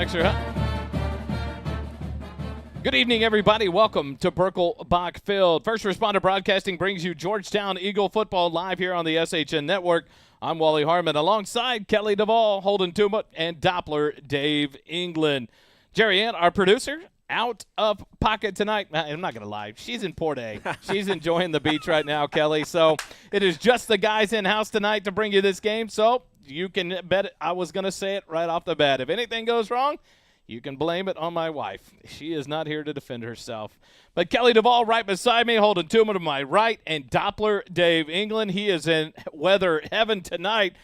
extra. Good evening, everybody. Welcome to Birkelbach Field. First Responder Broadcasting brings you Georgetown Eagle football live here on the SHN Network. I'm Wally Harmon alongside Kelly DeVoll, Holden Tuma, and Doppler Dave England. Jerry Ann, our producer, out of pocket tonight. I'm not going to lie. She's in Port A. She's enjoying the beach right now, Kelly. So it is just the guys in-house tonight to bring you this game. So you can bet it. I was going to say it right off the bat. If anything goes wrong, you can blame it on my wife. She is not here to defend herself. But Kelly DeVoll right beside me, Holden Tuma to my right, and Doppler Dave England. He is in weather heaven tonight.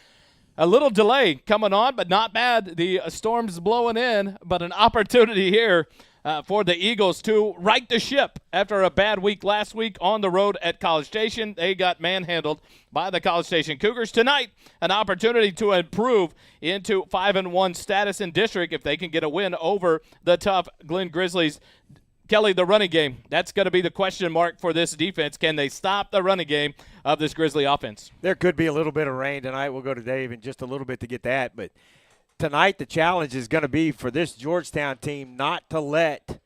A little delay coming on, but not bad. The storm's blowing in, but an opportunity here for the Eagles to right the ship after a bad week last week on the road at College Station. They got manhandled by the College Station Cougars. Tonight, an opportunity to improve into 5-1 status in district if they can get a win over the tough Glen Grizzlies. Kelly, the running game, that's going to be the question mark for this defense. Can they stop the running game of this Grizzly offense? There could be a little bit of rain tonight. We'll go to Dave in just a little bit to get that. But tonight the challenge is going to be for this Georgetown team not to let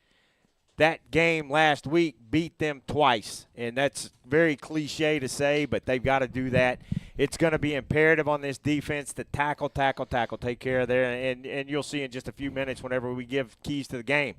that game last week beat them twice. And that's very cliche to say, but they've got to do that. It's going to be imperative on this defense to tackle, take care of there. And you'll see in just a few minutes whenever we give keys to the game.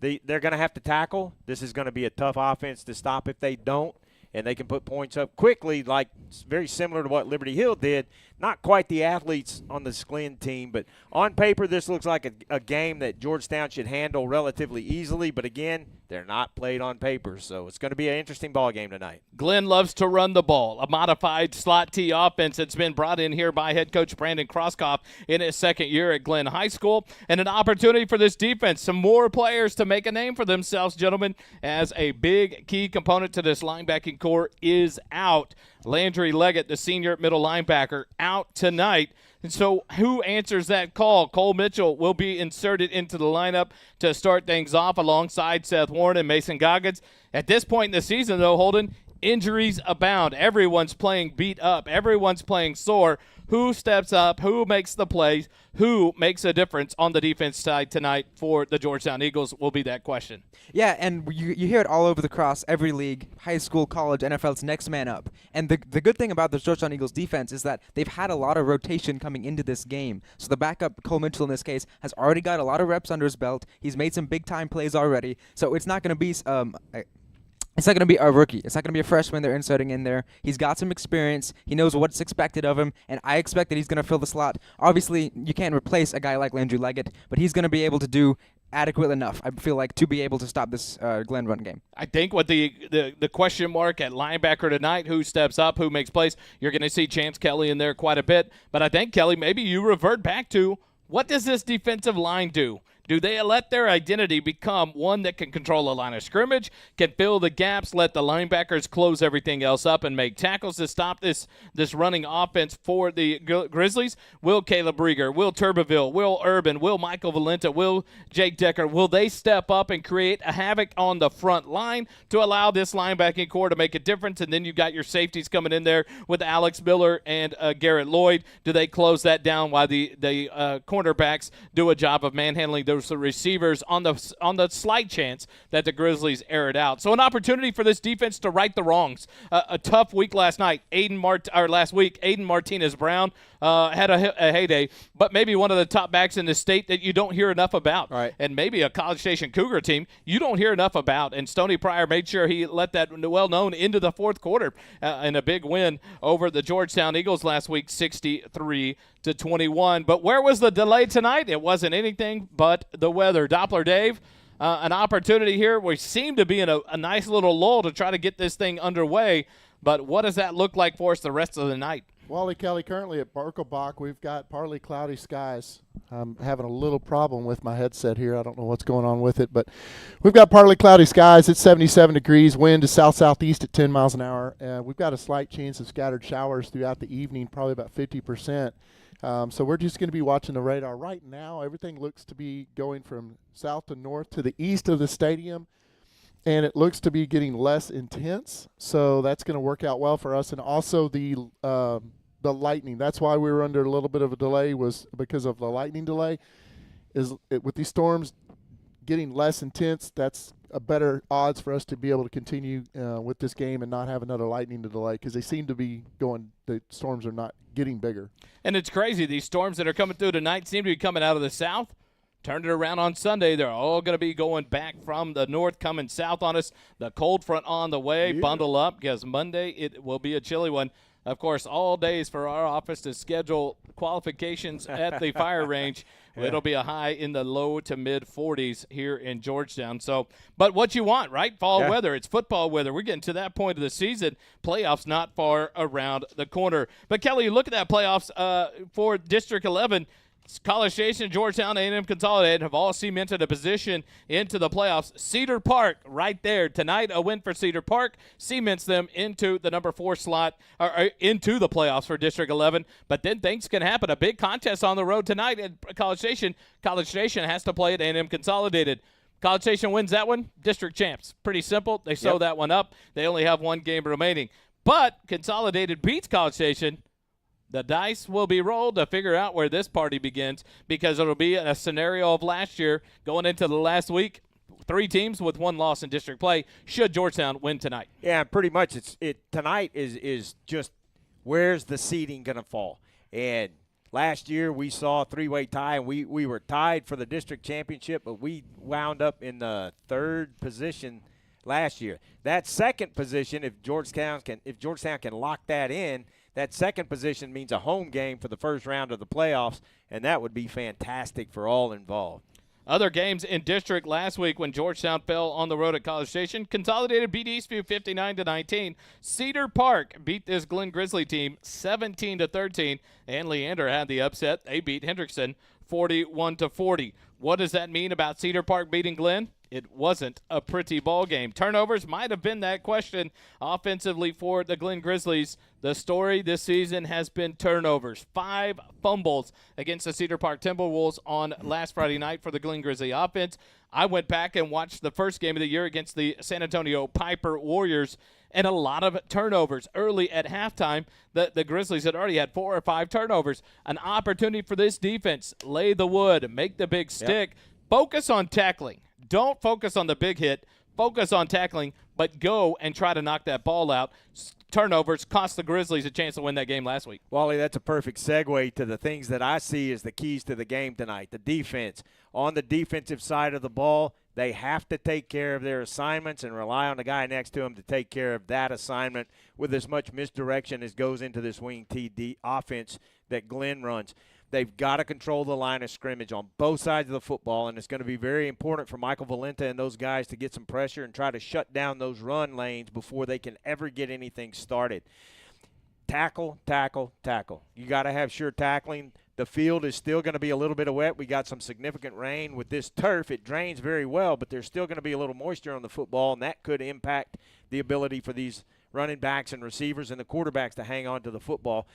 They're going to have to tackle. This is going to be a tough offense to stop if they don't, and they can put points up quickly, like very similar to what Liberty Hill did. Not quite the athletes on the Glen team, but on paper this looks like a game that Georgetown should handle relatively easily. But, again, they're not played on paper, so it's going to be an interesting ball game tonight. Glen loves to run the ball, a modified slot T offense that's been brought in here by head coach Brandon Crosskoff in his second year at Glen High School, and an opportunity for this defense, some more players to make a name for themselves, gentlemen, as a big key component to this linebacking core is out. Landry Leggett, the senior middle linebacker, out tonight. And so who answers that call? Cole Mitchell will be inserted into the lineup to start things off alongside Seth Warren and Mason Goggins. At this point in the season, though, Holden, injuries abound. Everyone's playing beat up. Everyone's playing sore. Who steps up? Who makes the plays? Who makes a difference on the defense side tonight for the Georgetown Eagles will be that question. Yeah, and you hear it all over the cross, every league, high school, college, NFL, it's next man up. And the good thing about the Georgetown Eagles defense is that they've had a lot of rotation coming into this game. So the backup, Cole Mitchell in this case, has already got a lot of reps under his belt. He's made some big-time plays already. So it's not going to be it's not going to be a rookie. It's not going to be a freshman they're inserting in there. He's got some experience. He knows what's expected of him, and I expect that he's going to fill the slot. Obviously, you can't replace a guy like Landry Leggett, but he's going to be able to do adequate enough, I feel like, to be able to stop this Glen run game. I think with the question mark at linebacker tonight, who steps up, who makes plays, you're going to see Chance Kelly in there quite a bit. But I think, Kelly, maybe you revert back to what does this defensive line do? Do they let their identity become one that can control a line of scrimmage, can fill the gaps, let the linebackers close everything else up and make tackles to stop this running offense for the Grizzlies? Will Caleb Rieger, will Turbeville, will Urban, will Michael Valenta, will Jake Decker, will they step up and create a havoc on the front line to allow this linebacking core to make a difference? And then you've got your safeties coming in there with Alex Miller and Garrett Lloyd. Do they close that down while the cornerbacks do a job of manhandling those receivers on the slight chance that the Grizzlies air it out? So an opportunity for this defense to right the wrongs. A tough week last week. Aiden Martinez-Brown had a heyday, but maybe one of the top backs in the state that you don't hear enough about. Right. And maybe a College Station Cougar team you don't hear enough about. And Stoney Pryor made sure he let that well-known into the fourth quarter in a big win over the Georgetown Eagles last week, 63-21. But where was the delay tonight? It wasn't anything but the weather. Doppler Dave, an opportunity here. We seem to be in a nice little lull to try to get this thing underway. But what does that look like for us the rest of the night? Wally, Kelly, currently at Birkelbach, we've got partly cloudy skies. I'm having a little problem with my headset here. I don't know what's going on with it, but we've got partly cloudy skies. It's 77 degrees. Wind is south-southeast at 10 miles an hour. We've got a slight chance of scattered showers throughout the evening, probably about 50%. So we're just going to be watching the radar. Right now, everything looks to be going from south to north to the east of the stadium, and it looks to be getting less intense. So that's going to work out well for us. And also the lightning. That's why we were under a little bit of a delay, was because of the lightning delay. with these storms getting less intense, that's a better odds for us to be able to continue with this game and not have another lightning delay, because they seem to be going. The storms are not getting bigger. And it's crazy. These storms that are coming through tonight seem to be coming out of the south. Turned it around on Sunday. They're all going to be going back from the north, coming south on us. The cold front on the way. Yeah. Bundle up, because Monday it will be a chilly one. Of course, all days for our office to schedule qualifications at the fire range. Yeah. It'll be a high in the low to mid 40s here in Georgetown. So, but what you want, right? Fall weather. It's football weather. We're getting to that point of the season. Playoffs not far around the corner. But Kelly, look at that playoffs for District 11. College Station, Georgetown, A&M Consolidated have all cemented a position into the playoffs. Cedar Park right there. Tonight, a win for Cedar Park cements them into the number 4 slot, or into the playoffs for District 11. But then things can happen. A big contest on the road tonight at College Station. College Station has to play at A&M Consolidated. College Station wins that one, district champs. Pretty simple. They sew that one up. They only have one game remaining. But Consolidated beats College Station. The dice will be rolled to figure out where this party begins, because it'll be a scenario of last year going into the last week. 3 teams with 1 loss in district play should Georgetown win tonight. Yeah, pretty much. Tonight is just where's the seeding going to fall. And last year we saw a 3-way tie, and we were tied for the district championship, but we wound up in the 3rd position last year. That 2nd position, if Georgetown can lock that in, that 2nd position means a home game for the first round of the playoffs, and that would be fantastic for all involved. Other games in district last week when Georgetown fell on the road at College Station. Consolidated beat Eastview 59-19. Cedar Park beat this Glen Grizzly team 17-13, and Leander had the upset. They beat Hendrickson 41-40. What does that mean about Cedar Park beating Glen? It wasn't a pretty ball game. Turnovers might have been that question offensively for the Glen Grizzlies. The story this season has been turnovers. 5 fumbles against the Cedar Park Timberwolves on last Friday night for the Glen Grizzly offense. I went back and watched the first game of the year against the San Antonio Piper Warriors, and a lot of turnovers early at halftime. The Grizzlies had already had 4 or 5 turnovers. An opportunity for this defense. Lay the wood, make the big stick, focus on tackling. Don't focus on the big hit. Focus on tackling, but go and try to knock that ball out. Turnovers cost the Grizzlies a chance to win that game last week. Wally, that's a perfect segue to the things that I see as the keys to the game tonight. The defense. On the defensive side of the ball, they have to take care of their assignments and rely on the guy next to them to take care of that assignment with as much misdirection as goes into this wing TD offense that Glenn runs. They've got to control the line of scrimmage on both sides of the football, and it's going to be very important for Michael Valenta and those guys to get some pressure and try to shut down those run lanes before they can ever get anything started. Tackle, tackle, tackle. You got to have sure tackling. The field is still going to be a little bit of wet. We got some significant rain with this turf. It drains very well, but there's still going to be a little moisture on the football, and that could impact the ability for these running backs and receivers and the quarterbacks to hang on to the football.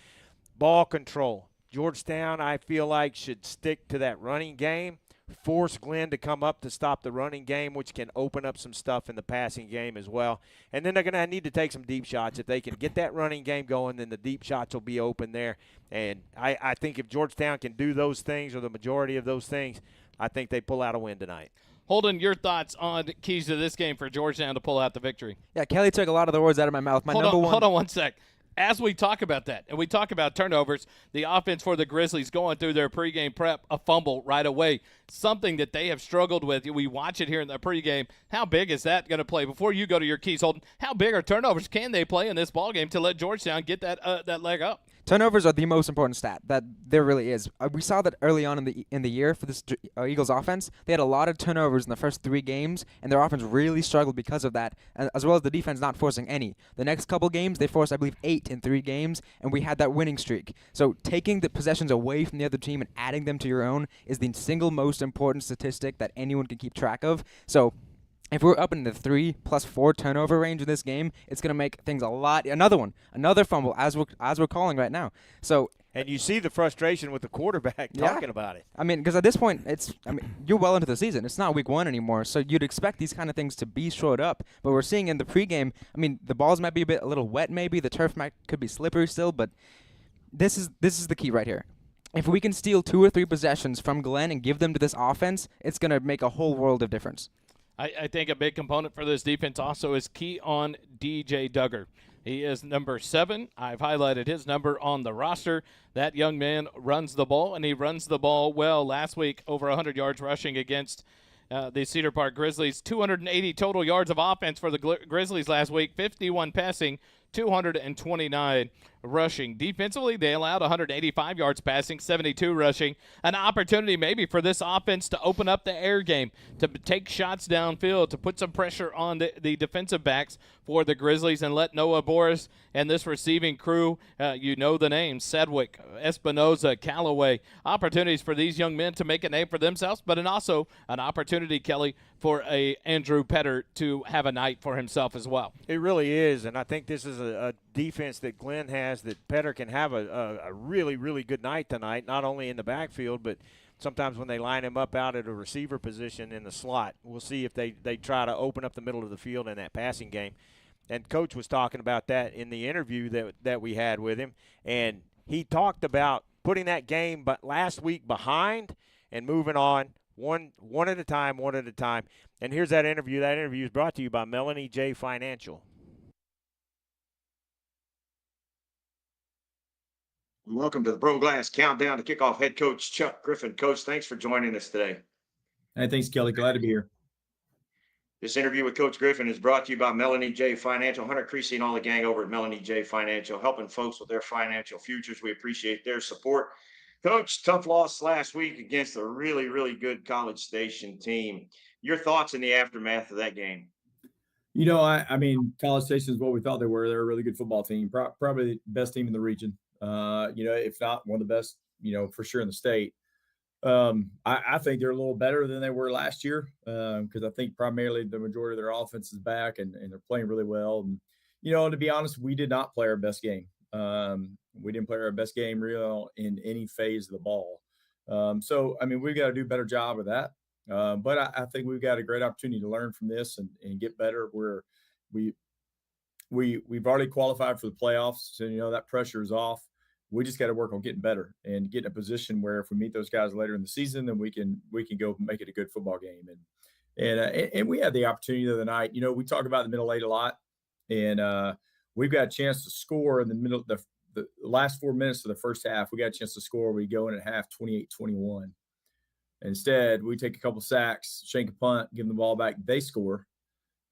Ball control. Georgetown, I feel like, should stick to that running game, force Glenn to come up to stop the running game, which can open up some stuff in the passing game as well. And then they're going to need to take some deep shots. If they can get that running game going, then the deep shots will be open there. And I think if Georgetown can do those things, or the majority of those things, I think they pull out a win tonight. Holden, your thoughts on keys to this game for Georgetown to pull out the victory? Yeah, Kelly took a lot of the words out of my mouth. Hold on one sec. As we talk about that, and we talk about turnovers, the offense for the Grizzlies going through their pregame prep, a fumble right away, something that they have struggled with. We watch it here in the pregame. How big is that going to play? Before you go to your keys, Holden, how big are turnovers can they play in this ballgame to let Georgetown get that leg up? Turnovers are the most important stat that there really is. We saw that early on in the year for this Eagles offense. They had a lot of turnovers in the first 3 games, and their offense really struggled because of that, as well as the defense not forcing any. The next couple games, they forced, I believe, 8 in 3 games, and we had that winning streak. So taking the possessions away from the other team and adding them to your own is the single most important statistic that anyone can keep track of. So if we're up in the 3 plus 4 turnover range in this game, it's going to make things a lot. Another fumble as we're calling right now. So, and you see the frustration with the quarterback talking about it. I mean, because at this point, you're well into the season. It's not week 1 anymore, so you'd expect these kind of things to be shored up. But we're seeing in the pregame, the balls might be a little wet, maybe the turf could be slippery still, but this is the key right here. if we can steal 2 or 3 possessions from Glenn and give them to this offense, it's going to make a whole world of difference. I think a big component for this defense also is key on DJ Duggar. He is number 7. I've highlighted his number on the roster. That young man runs the ball, and he runs the ball well. Last week, over 100 yards rushing against the Cedar Park Grizzlies. 280 total yards of offense for the Grizzlies last week, 51 passing, 229 rushing. Defensively, they allowed 185 yards passing, 72 rushing. An opportunity maybe for this offense to open up the air game, to take shots downfield, to put some pressure on the defensive backs for the Grizzlies and let Noah Boris and this receiving crew, you know the names, Sedgwick, Espinoza, Callaway, opportunities for these young men to make a name for themselves, but also an opportunity, Kelly, for a Andrew Petter to have a night for himself as well. It really is, and I think this is a defense that Glenn has that Petter can have a really, really good night tonight, not only in the backfield, but sometimes when they line him up out at a receiver position in the slot. We'll see if they try to open up the middle of the field in that passing game. And Coach was talking about that in the interview that we had with him, and he talked about putting that game last week behind and moving on one at a time, one at a time. And here's that interview. That interview is brought to you by Melanie J. Financial. Welcome to the Pro Glass Countdown to Kickoff. Head coach Chuck Griffin. Coach, thanks for joining us today. Hey, thanks, Kelly. Glad to be here. This interview with Coach Griffin is brought to you by Melanie J. Financial. Hunter Creasy and all the gang over at Melanie J. Financial, helping folks with their financial futures. We appreciate their support. Coach, tough loss last week against a really, really good College Station team. Your thoughts in the aftermath of that game? You know, I mean, College Station is what we thought they were. They're a really good football team, probably the best team in the region. You know, if not one of the best, you know, for sure in the state. I think they're a little better than they were last year because I think primarily the majority of their offense is back and they're playing really well. And, you know, to be honest, we did not play our best game. We didn't play our best game real in any phase of the ball. So, I mean, we've got to do a better job of that. But I think we've got a great opportunity to learn from this and get better. We've already qualified for the playoffs, so you know that pressure is off. We just got to work on getting better and get in a position where if we meet those guys later in the season, then we can go make it a good football game. And we had the oppority the other night. You know, we talk about the middle eight a lot, and we've got a chance to score in the middle. The last 4 minutes of the first half, we got a chance to score. We go in at half 28-21. Instead, we take a couple sacks, shank a punt, give them the ball back. They score.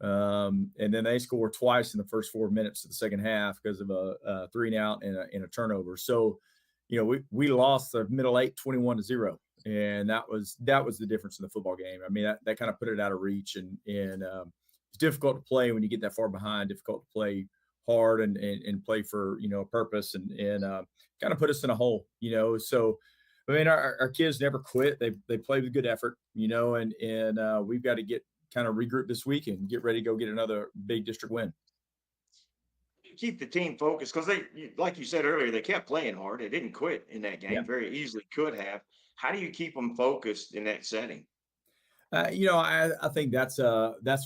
And then they score twice in the first 4 minutes of the second half because of a 3-and-out and a turnover. So, you know, we lost the middle eight 21-0, and that was the difference in the football game. I mean, that kind of put it out of reach, and it's difficult to play when you get that far behind. Difficult to play hard and play for, you know, a purpose and kind of put us in a hole, you know. So, I mean, our kids never quit. They play with good effort, you know, and we've got to get kind of regroup this week and get ready to go get another big district win. Keep the team focused because they, like you said earlier, they kept playing hard. They didn't quit in that game. Yeah. Very easily could have. How do you keep them focused in that setting? You know, I think that's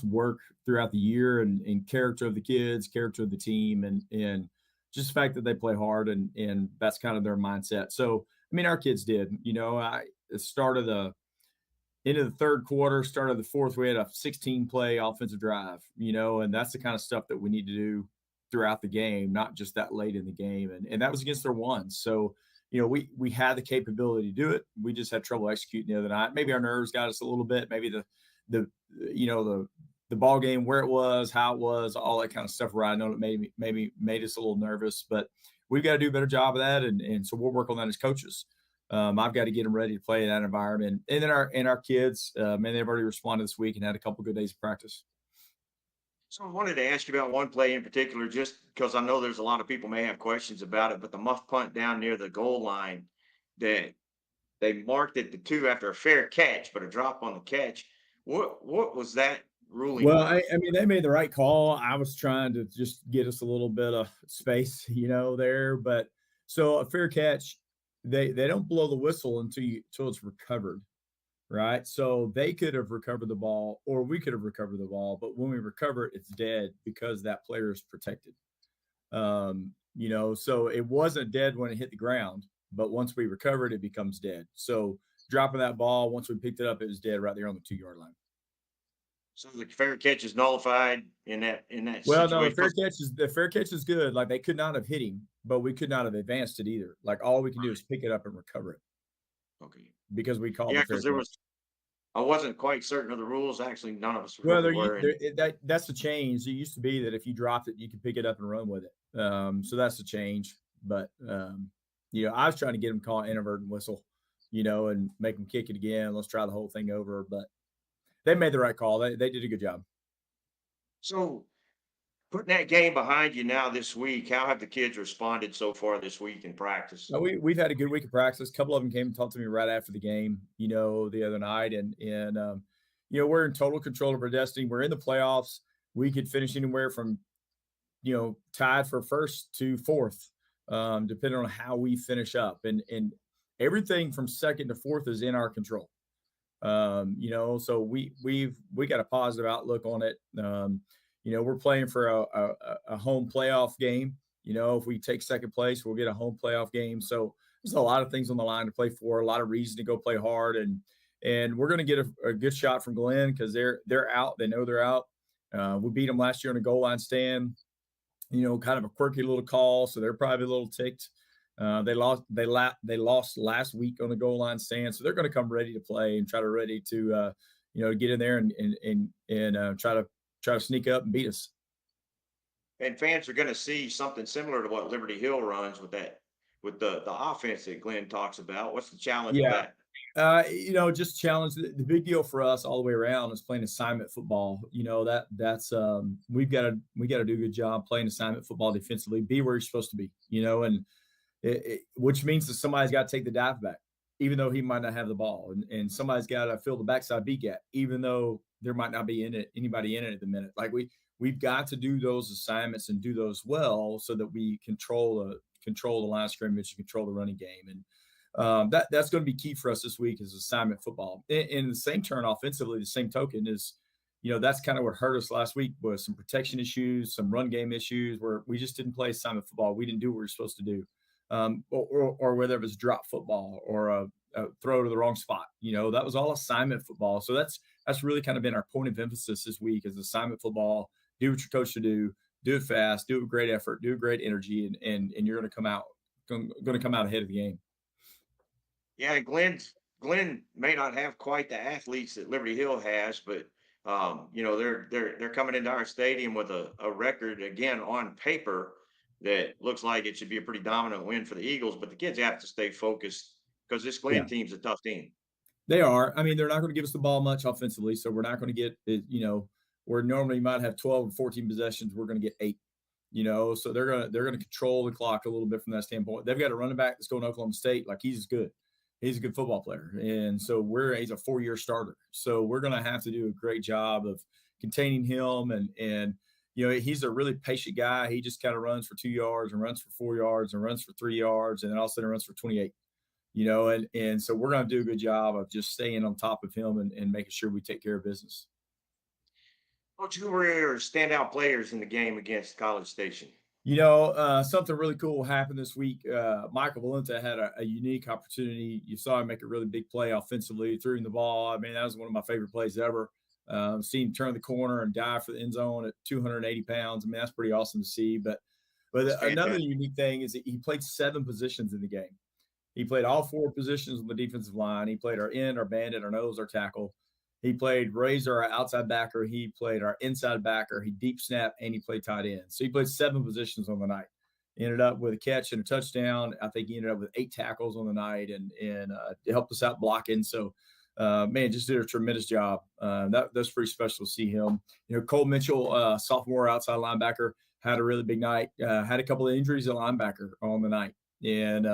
work throughout the year and character of the kids, character of the team, and just the fact that they play hard and that's kind of their mindset. So, I mean, our kids did. You know, into the third quarter, start of the fourth, we had a 16-play offensive drive, you know, and that's the kind of stuff that we need to do throughout the game, not just that late in the game. And that was against their ones. So, you know, we had the capability to do it. We just had trouble executing the other night. Maybe our nerves got us a little bit. Maybe the ball game, where it was, how it was, all that kind of stuff. Right. I know it maybe made us a little nervous, but we've got to do a better job of that. And so we'll work on that as coaches. I've got to get them ready to play in that environment. And then our kids, man, they've already responded this week and had a couple good days of practice. So I wanted to ask you about one play in particular, just because I know there's a lot of people may have questions about it, but the muff punt down near the goal line that they marked it to 2 after a fair catch, but a drop on the catch. What was that ruling? Well, I mean, they made the right call. I was trying to just get us a little bit of space, you know, there. But so a fair catch, they don't blow the whistle until it's recovered, right? So they could have recovered the ball or we could have recovered the ball, but when we recover it, it's dead because that player is protected. You know, so it wasn't dead when it hit the ground, But once we recover it, it becomes dead. So dropping that ball, once we picked it up, it was dead right there on the 2-yard line. So the fair catch is nullified in that Well, no, situation. the fair catch is good. Like, they could not have hit him, but we could not have advanced it either. Like, all we can do is pick it up and recover it Okay. because we called Yeah, the fair because catch. I wasn't quite certain of the rules. Actually, none of us Well, really were. that's the change. It used to be that if you dropped it, you could pick it up and run with it. So that's the change. But I was trying to get them to call an inadvertent whistle, and make them kick it again. Let's try the whole thing over. But they made the right call. They did a good job. So putting that game behind you now this week, how have the kids responded so far this week in practice? We've had a good week of practice. A couple of them came and talked to me right after the game, the other night, and we're in total control of our destiny. We're in the playoffs. We could finish anywhere from, tied for first to fourth, depending on how we finish up, and everything from second to fourth is in our control. So we got a positive outlook on it. We're playing for a home playoff game. If we take second place, we'll get a home playoff game. So there's a lot of things on the line to play for, a lot of reason to go play hard. And we're going to get a good shot from Glenn because they're out. They know they're out. We beat them last year in a goal line stand, kind of a quirky little call. So they're probably a little ticked. They lost last week on the goal line stand. So they're going to come ready to play and ready to get in there and try to sneak up and beat us. And fans are going to see something similar to what Liberty Hill runs with the offense that Glenn talks about. What's the challenge of that? Just challenge. The big deal for us all the way around is playing assignment football. That's we got to do a good job playing assignment football defensively, be where you're supposed to be, and which means that somebody's got to take the dive back, even though he might not have the ball, and somebody's got to fill the backside B gap, even though there might not be anybody in it at the minute. Like we've got to do those assignments and do those well so that we control the line of scrimmage and control the running game. And that's going to be key for us this week is assignment football. In the same turn offensively, the same token is, that's kind of what hurt us last week was some protection issues, some run game issues where we just didn't play assignment football. We didn't do what we were supposed to do. Or whether it was drop football or a throw to the wrong spot, that was all assignment football. So that's really kind of been our point of emphasis this week is assignment football. Do what you're coached to do it fast, do it with great effort, do it with great energy, and you're going to come out ahead of the game. Yeah, Glenn may not have quite the athletes that Liberty Hill has, but they're coming into our stadium with a record again on paper that looks like it should be a pretty dominant win for the Eagles, but the kids have to stay focused because this Glenn team's a tough team. They are. I mean, they're not going to give us the ball much offensively, so we're not going to get, where normally you might have 12 or 14 possessions, we're going to get 8. So they're going to control the clock a little bit from that standpoint. They've got a running back that's going to Oklahoma State, like he's good. He's a good football player, and so he's a 4-year starter. So we're going to have to do a great job of containing him and. He's a really patient guy. He just kind of runs for 2 yards and runs for 4 yards and runs for 3 yards. And then all of a sudden runs for 28, and so we're going to do a good job of just staying on top of him and making sure we take care of business. Coach, who were your standout players in the game against College Station? Something really cool happened this week. Michael Valenta had a unique opportunity. You saw him make a really big play offensively, threw him the ball. I mean, that was one of my favorite plays ever. Seen him turn the corner and dive for the end zone at 280 pounds. I mean, that's pretty awesome to see. But another unique thing is that he played 7 positions in the game. He played all 4 positions on the defensive line. He played our end, our bandit, our nose, our tackle. He played razor, our outside backer. He played our inside backer. He deep snap, and he played tight end. So he played 7 positions on the night. He ended up with a catch and a touchdown. I think he ended up with 8 tackles on the night and helped us out blocking. So, just did a tremendous job. That's pretty special to see him. Cole Mitchell, sophomore outside linebacker, had a really big night. Had a couple of injuries at linebacker on the night, and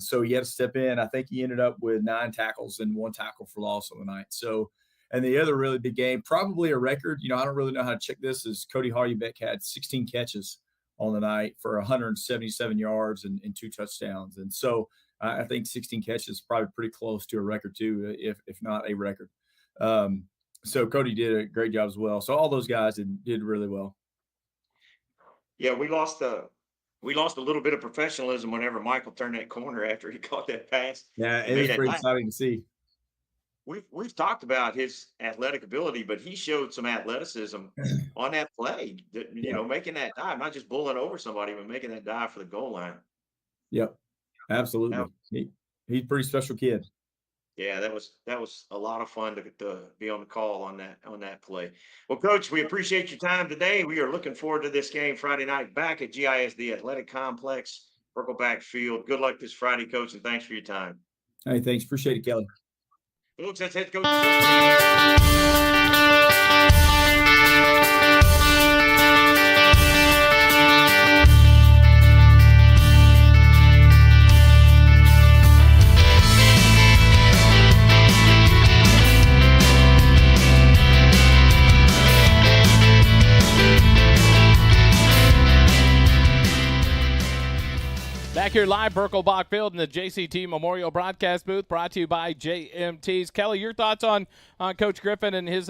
so he had to step in. I think he ended up with 9 tackles and 1 tackle for loss on the night. So, and the other really big game, probably a record. I don't really know how to check this. Is Cody Hardybeck had 16 catches on the night for 177 yards and 2 touchdowns, and so. I think 16 catches is probably pretty close to a record too, if not a record. So Cody did a great job as well. So all those guys did really well. Yeah, we lost we lost a little bit of professionalism whenever Michael turned that corner after he caught that pass Yeah, and it made was that pretty dive. exciting to see. We've talked about his athletic ability, but he showed some athleticism on that play. Yeah. Making that dive, not just bulling over somebody, but making that dive for the goal line. Yep. Now, Absolutely. He's a pretty special kid. yeah, that was a lot of fun to be on the call on that play. Well, Coach, we appreciate your time today. We are looking forward to this game Friday night back at GISD Athletic Complex, Birkelback Field. Good luck this Friday, Coach, and thanks for your time. Hey, thanks. Appreciate it, Kelly. Folks, that's head coach. Back here live, Birkelbach Field in the JCT Memorial Broadcast Booth, brought to you by JMTs. Kelly, your thoughts on Coach Griffin and his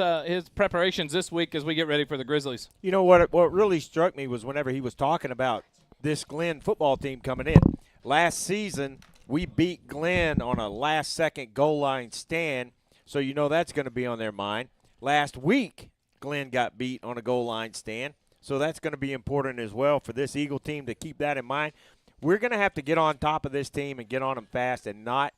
preparations this week as we get ready for the Grizzlies? You know what really struck me was whenever he was talking about this Glenn football team coming in. Last season, we beat Glenn on a last-second goal line stand, so you know that's going to be on their mind. Last week, Glenn got beat on a goal line stand, so that's going to be important as well for this Eagle team to keep that in mind. We're going to have to get on top of this team and get on them fast and not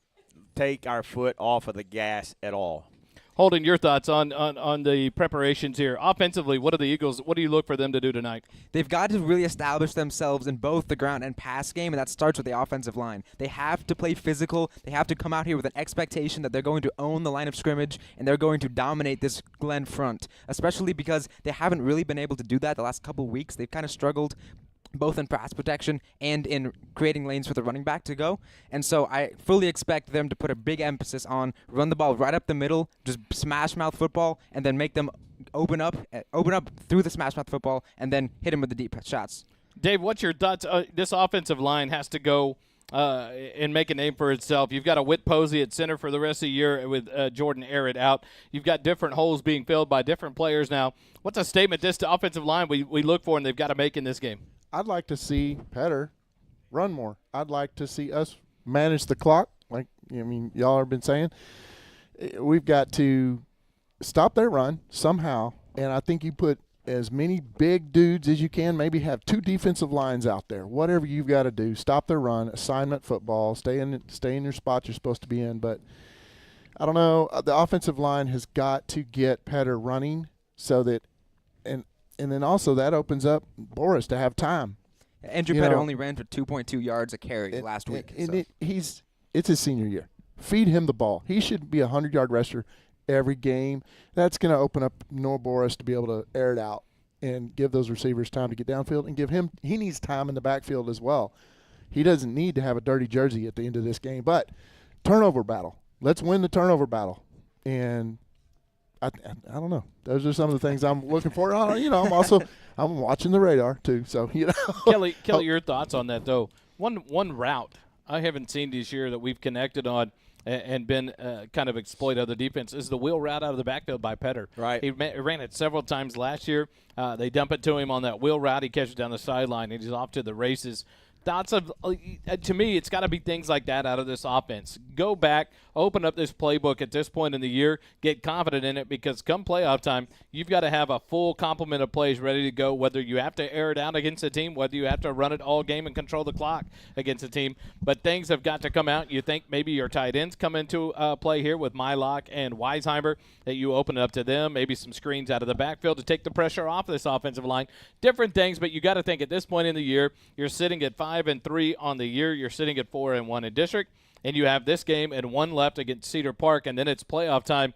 take our foot off of the gas at all. Holden, your thoughts on the preparations here. Offensively, what do you look for them to do tonight? They've got to really establish themselves in both the ground and pass game, and that starts with the offensive line. They have to play physical. They have to come out here with an expectation that they're going to own the line of scrimmage and they're going to dominate this Glenn front, especially because they haven't really been able to do that the last couple of weeks. They've kind of struggled both in pass protection and in creating lanes for the running back to go. And so I fully expect them to put a big emphasis on run the ball right up the middle, just smash mouth football, and then make them open up through the smash mouth football, and then hit them with the deep shots. Dave, what's your thoughts? This offensive line has to go and make a name for itself. You've got a Whit Posey at center for the rest of the year with Jordan Arrett out. You've got different holes being filled by different players now. What's a statement this offensive line we look for and they've got to make in this game? I'd like to see Petter run more. I'd like to see us manage the clock, like y'all have been saying. We've got to stop their run somehow, and I think you put as many big dudes as you can, maybe have two defensive lines out there. Whatever you've got to do, stop their run, assignment football, stay in your spot you're supposed to be in. But I don't know, the offensive line has got to get Petter running so that and then also that opens up Boris to have time. Andrew Petter only ran for 2.2 yards a carry last week. It's his senior year. Feed him the ball. He should be a 100-yard rusher every game. That's going to open up Noah Boris to be able to air it out and give those receivers time to get downfield and give him – he needs time in the backfield as well. He doesn't need to have a dirty jersey at the end of this game. But turnover battle. Let's win the turnover battle. And – I don't know. Those are some of the things I'm looking for. I'm watching the radar too. So Kelly, your thoughts on that though? One route I haven't seen this year that we've connected on and been kind of exploit other defense is the wheel route out of the backfield by Petter. Right. He ran it several times last year. They dump it to him on that wheel route. He catches down the sideline and he's off to the races. Thoughts of to me, it's got to be things like that out of this offense. Go back, open up this playbook at this point in the year, get confident in it because come playoff time, you've got to have a full complement of plays ready to go. Whether you have to air it out against a team, whether you have to run it all game and control the clock against a team, but things have got to come out. You think maybe your tight ends come into play here with Mylock and Weisheimer that you open it up to them. Maybe some screens out of the backfield to take the pressure off this offensive line. Different things, but you got to think at this point in the year, you're sitting at 5-3 on the year. You're sitting at 4-1 in district, and you have this game and one left against Cedar Park, and then it's playoff time.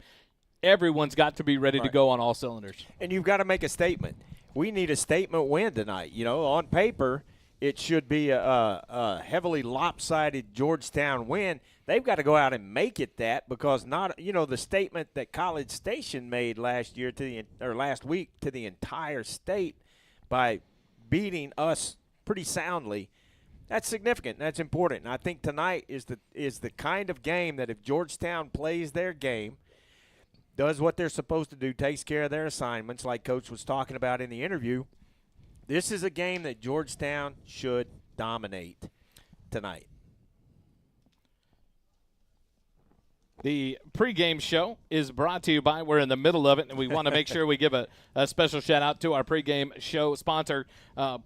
Everyone's got to be ready to go on all cylinders. And you've got to make a statement. We need a statement win tonight. On paper, it should be a heavily lopsided Georgetown win. They've got to go out and make it that because the statement that College Station made last week to the entire state by beating us pretty soundly. That's significant. That's important. And I think tonight is the kind of game that if Georgetown plays their game, does what they're supposed to do, takes care of their assignments like Coach was talking about in the interview, this is a game that Georgetown should dominate tonight. The pregame show is brought to you by, we're in the middle of it, and we want to make sure we give a special shout-out to our pregame show sponsor,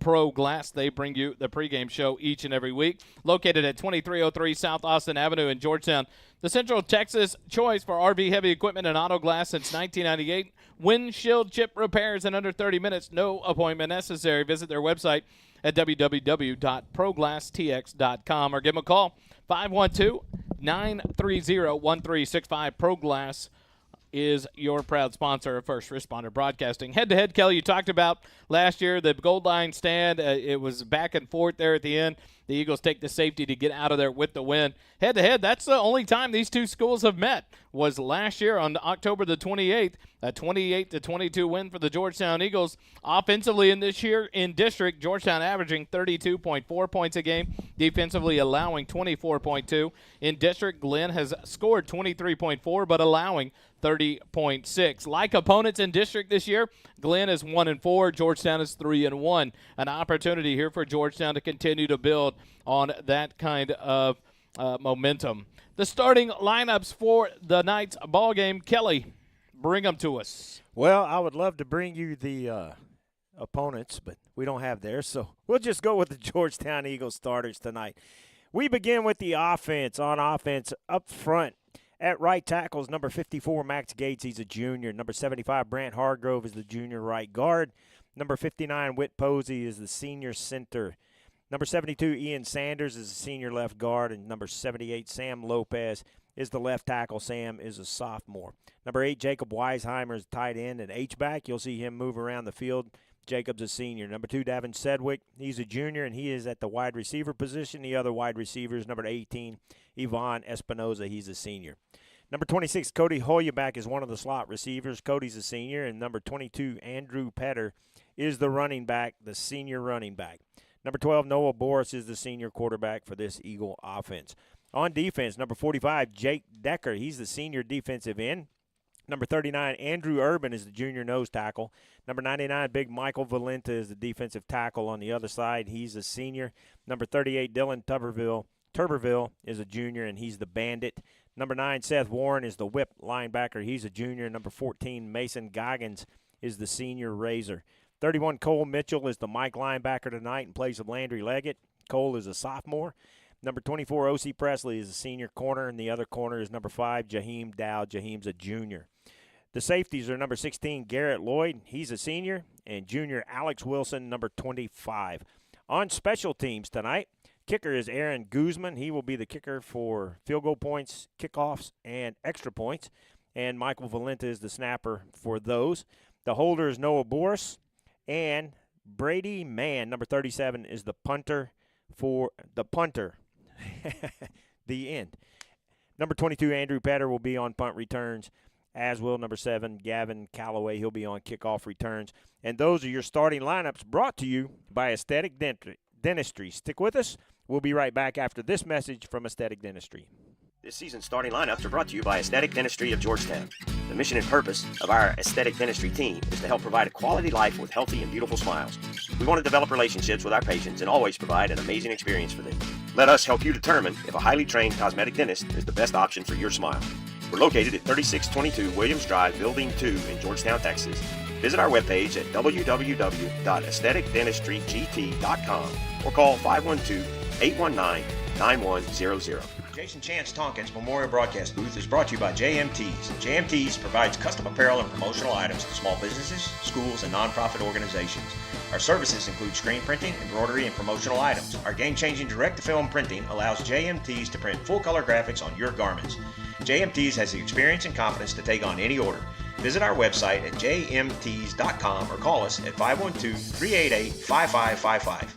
Pro Glass. They bring you the pregame show each and every week. Located at 2303 South Austin Avenue in Georgetown, the Central Texas choice for RV heavy equipment and auto glass since 1998. Windshield chip repairs in under 30 minutes. No appointment necessary. Visit their website at www.proglasstx.com or give them a call, 512-930-1365. Pro Glass is your proud sponsor of First Responder Broadcasting. Head-to-head, Kelly, you talked about last year, the goal line stand. It was back and forth there at the end. The Eagles take the safety to get out of there with the win. Head-to-head, that's the only time these two schools have met, was last year on October the 28th, a 28-22 win for the Georgetown Eagles. Offensively in this year in district, Georgetown averaging 32.4 points a game, defensively allowing 24.2. In district, Glenn has scored 23.4 but allowing 30.6. Like opponents in district this year, Glenn is 1-4, Georgetown is 3-1. An opportunity here for Georgetown to continue to build on that kind of momentum. The starting lineups for the night's ball game, Kelly, bring them to us. Well, I would love to bring you the opponents, but we don't have theirs, so we'll just go with the Georgetown Eagles starters tonight. We begin with the offense. On offense, up front, at right tackles, number 54, Max Gates, he's a junior. Number 75, Brant Hargrove is the junior right guard. Number 59, Whit Posey is the senior center. Number 72, Ian Sanders is the senior left guard. And number 78, Sam Lopez is the left tackle. Sam is a sophomore. Number 8, Jacob Weisheimer is tight end and H-back. You'll see him move around the field. Jacob's a senior. Number 2, Davin Sedgwick, he's a junior, and he is at the wide receiver position. The other wide receiver is number 18, Yvonne Espinoza. He's a senior. Number 26, Cody Hoyaback is one of the slot receivers. Cody's a senior. And number 22, Andrew Petter is the running back, the senior running back. Number 12, Noah Boris is the senior quarterback for this Eagle offense. On defense, number 45, Jake Decker, he's the senior defensive end. Number 39, Andrew Urban is the junior nose tackle. Number 99, Big Michael Valenta is the defensive tackle on the other side. He's a senior. Number 38, Dylan Turberville is a junior, and he's the bandit. Number 9, Seth Warren is the whip linebacker. He's a junior. Number 14, Mason Goggins is the senior razor. 31, Cole Mitchell is the Mike linebacker tonight in place of Landry Leggett. Cole is a sophomore. Number 24, O.C. Presley is a senior corner, and the other corner is number 5, Jaheim Dowd. Jaheim's a junior. The safeties are number 16, Garrett Lloyd. He's a senior. And junior Alex Wilson, number 25. On special teams tonight, kicker is Aaron Guzman. He will be the kicker for field goal points, kickoffs, and extra points. And Michael Valenta is the snapper for those. The holder is Noah Boris. And Brady Mann, number 37, is the punter for the punter. The end. Number 22, Andrew Petter, will be on punt returns, as will number 7, Gavin Calloway. He'll be on kickoff returns. And those are your starting lineups brought to you by Aesthetic Dentistry. Stick with us. We'll be right back after this message from Aesthetic Dentistry. This season's starting lineups are brought to you by Aesthetic Dentistry of Georgetown. The mission and purpose of our Aesthetic Dentistry team is to help provide a quality life with healthy and beautiful smiles. We want to develop relationships with our patients and always provide an amazing experience for them. Let us help you determine if a highly trained cosmetic dentist is the best option for your smile. We're located at 3622 Williams Drive, Building 2 in Georgetown, Texas. Visit our webpage at www.aestheticdentistrygt.com or call 512-819-9100. Jason Chance Tompkins Memorial Broadcast Booth is brought to you by JMTs. JMTs provides custom apparel and promotional items to small businesses, schools, and nonprofit organizations. Our services include screen printing, embroidery, and promotional items. Our game-changing direct-to-film printing allows JMTs to print full-color graphics on your garments. JMTs has the experience and confidence to take on any order. Visit our website at jmts.com or call us at 512-388-5555.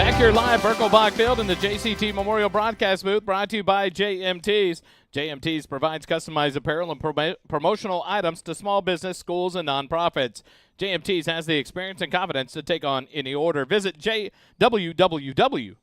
Back here live, Burkle Bach Field in the JCT Memorial Broadcast booth, brought to you by JMT's. JMT's provides customized apparel and promotional items to small business, schools, and nonprofits. JMT's has the experience and confidence to take on any order. Visit www.jmts.com.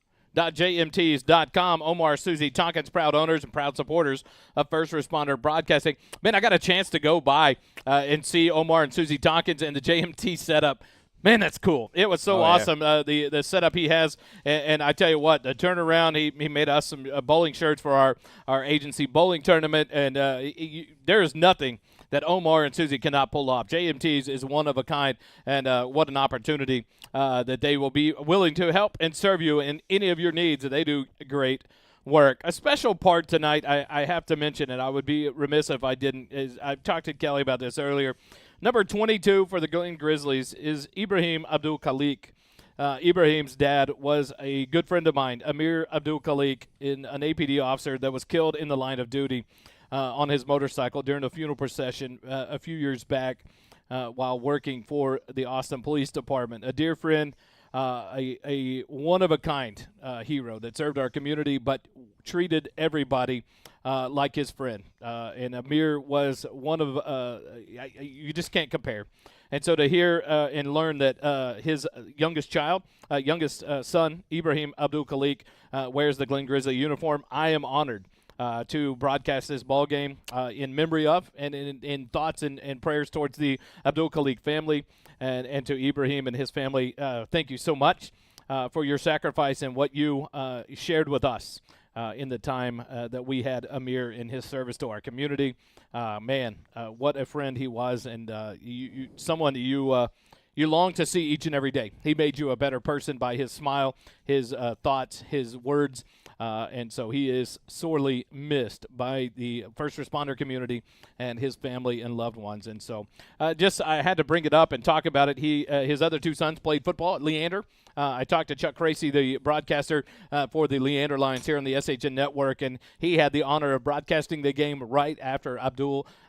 Omar, Susie Tompkins, proud owners and proud supporters of First Responder Broadcasting. Man, I got a chance to go by and see Omar and Susie Tompkins and the JMT setup. Man, that's cool. It was so awesome, the setup he has. And I tell you what, the turnaround, he made us some bowling shirts for our agency bowling tournament. And there is nothing that Omar and Susie cannot pull off. JMT's is one of a kind, and what an opportunity that they will be willing to help and serve you in any of your needs. They do great work. A special part tonight I have to mention, and I would be remiss if I didn't, is I've talked to Kelly about this earlier. Number 22 for the Glen Grizzlies is Ibrahim Abdul-Khalik. Ibrahim's dad was a good friend of mine, Amir Abdul-Khalik, an APD officer that was killed in the line of duty on his motorcycle during a funeral procession a few years back while working for the Austin Police Department. A dear friend, a one-of-a-kind hero that served our community but treated everybody like his friend. And Amir was one of you just can't compare. And so to hear and learn that his youngest son, Ibrahim Abdul-Khalik, wears the Glen Grizzly uniform, I am honored to broadcast this ball game in memory of and in thoughts and prayers towards the Abdul-Khalik family and to Ibrahim and his family. Thank you so much for your sacrifice and what you shared with us in the time that we had Amir in his service to our community. Man, what a friend he was, and someone you long to see each and every day. He made you a better person by his smile, his thoughts, his words, and so he is sorely missed by the first responder community and his family and loved ones. And so I had to bring it up and talk about it. His other two sons played football at Leander. I talked to Chuck Cracy, the broadcaster for the Leander Lions here on the SHN Network, and he had the honor of broadcasting the game right after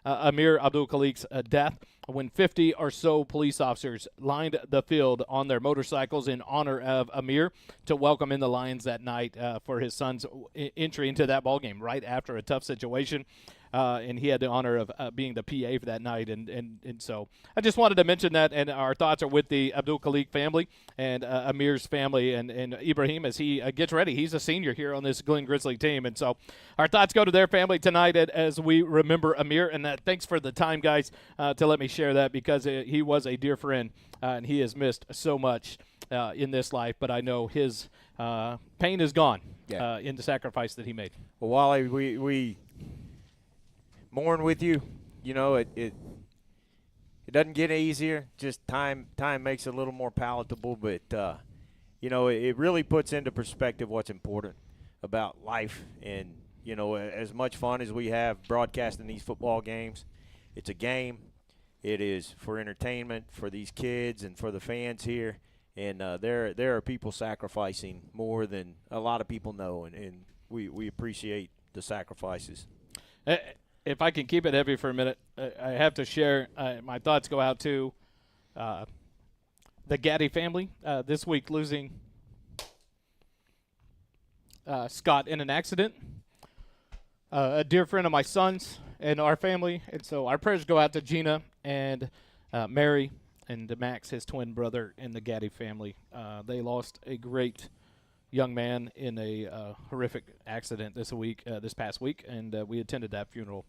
Amir Abdul-Khalik's death, when 50 or so police officers lined the field on their motorcycles in honor of Amir to welcome in the Lions that night for his son's entry into that ball game right after a tough situation. And he had the honor of being the PA for that night. And so I just wanted to mention that, and our thoughts are with the Abdul-Khalik family and Amir's family and Ibrahim as he gets ready. He's a senior here on this Glen Grizzly team. And so our thoughts go to their family tonight as we remember Amir. And thanks for the time, guys, to let me share that, because he was a dear friend, and he has missed so much in this life. But I know his pain is gone in the sacrifice that he made. Well, Wally, we mourn with you. You know, it doesn't get easier. Just time makes it a little more palatable. But you know, it really puts into perspective what's important about life. And you know, as much fun as we have broadcasting these football games, it's a game. It is for entertainment for these kids and for the fans here. And there are people sacrificing more than a lot of people know, and we appreciate the sacrifices. If I can keep it heavy for a minute, I have to share my thoughts go out to the Gaddy family this week, losing Scott in an accident, a dear friend of my son's and our family. And so our prayers go out to Gina and Mary and Max, his twin brother, in the Gaddy family. They lost a great young man in a horrific accident this past week, and we attended that funeral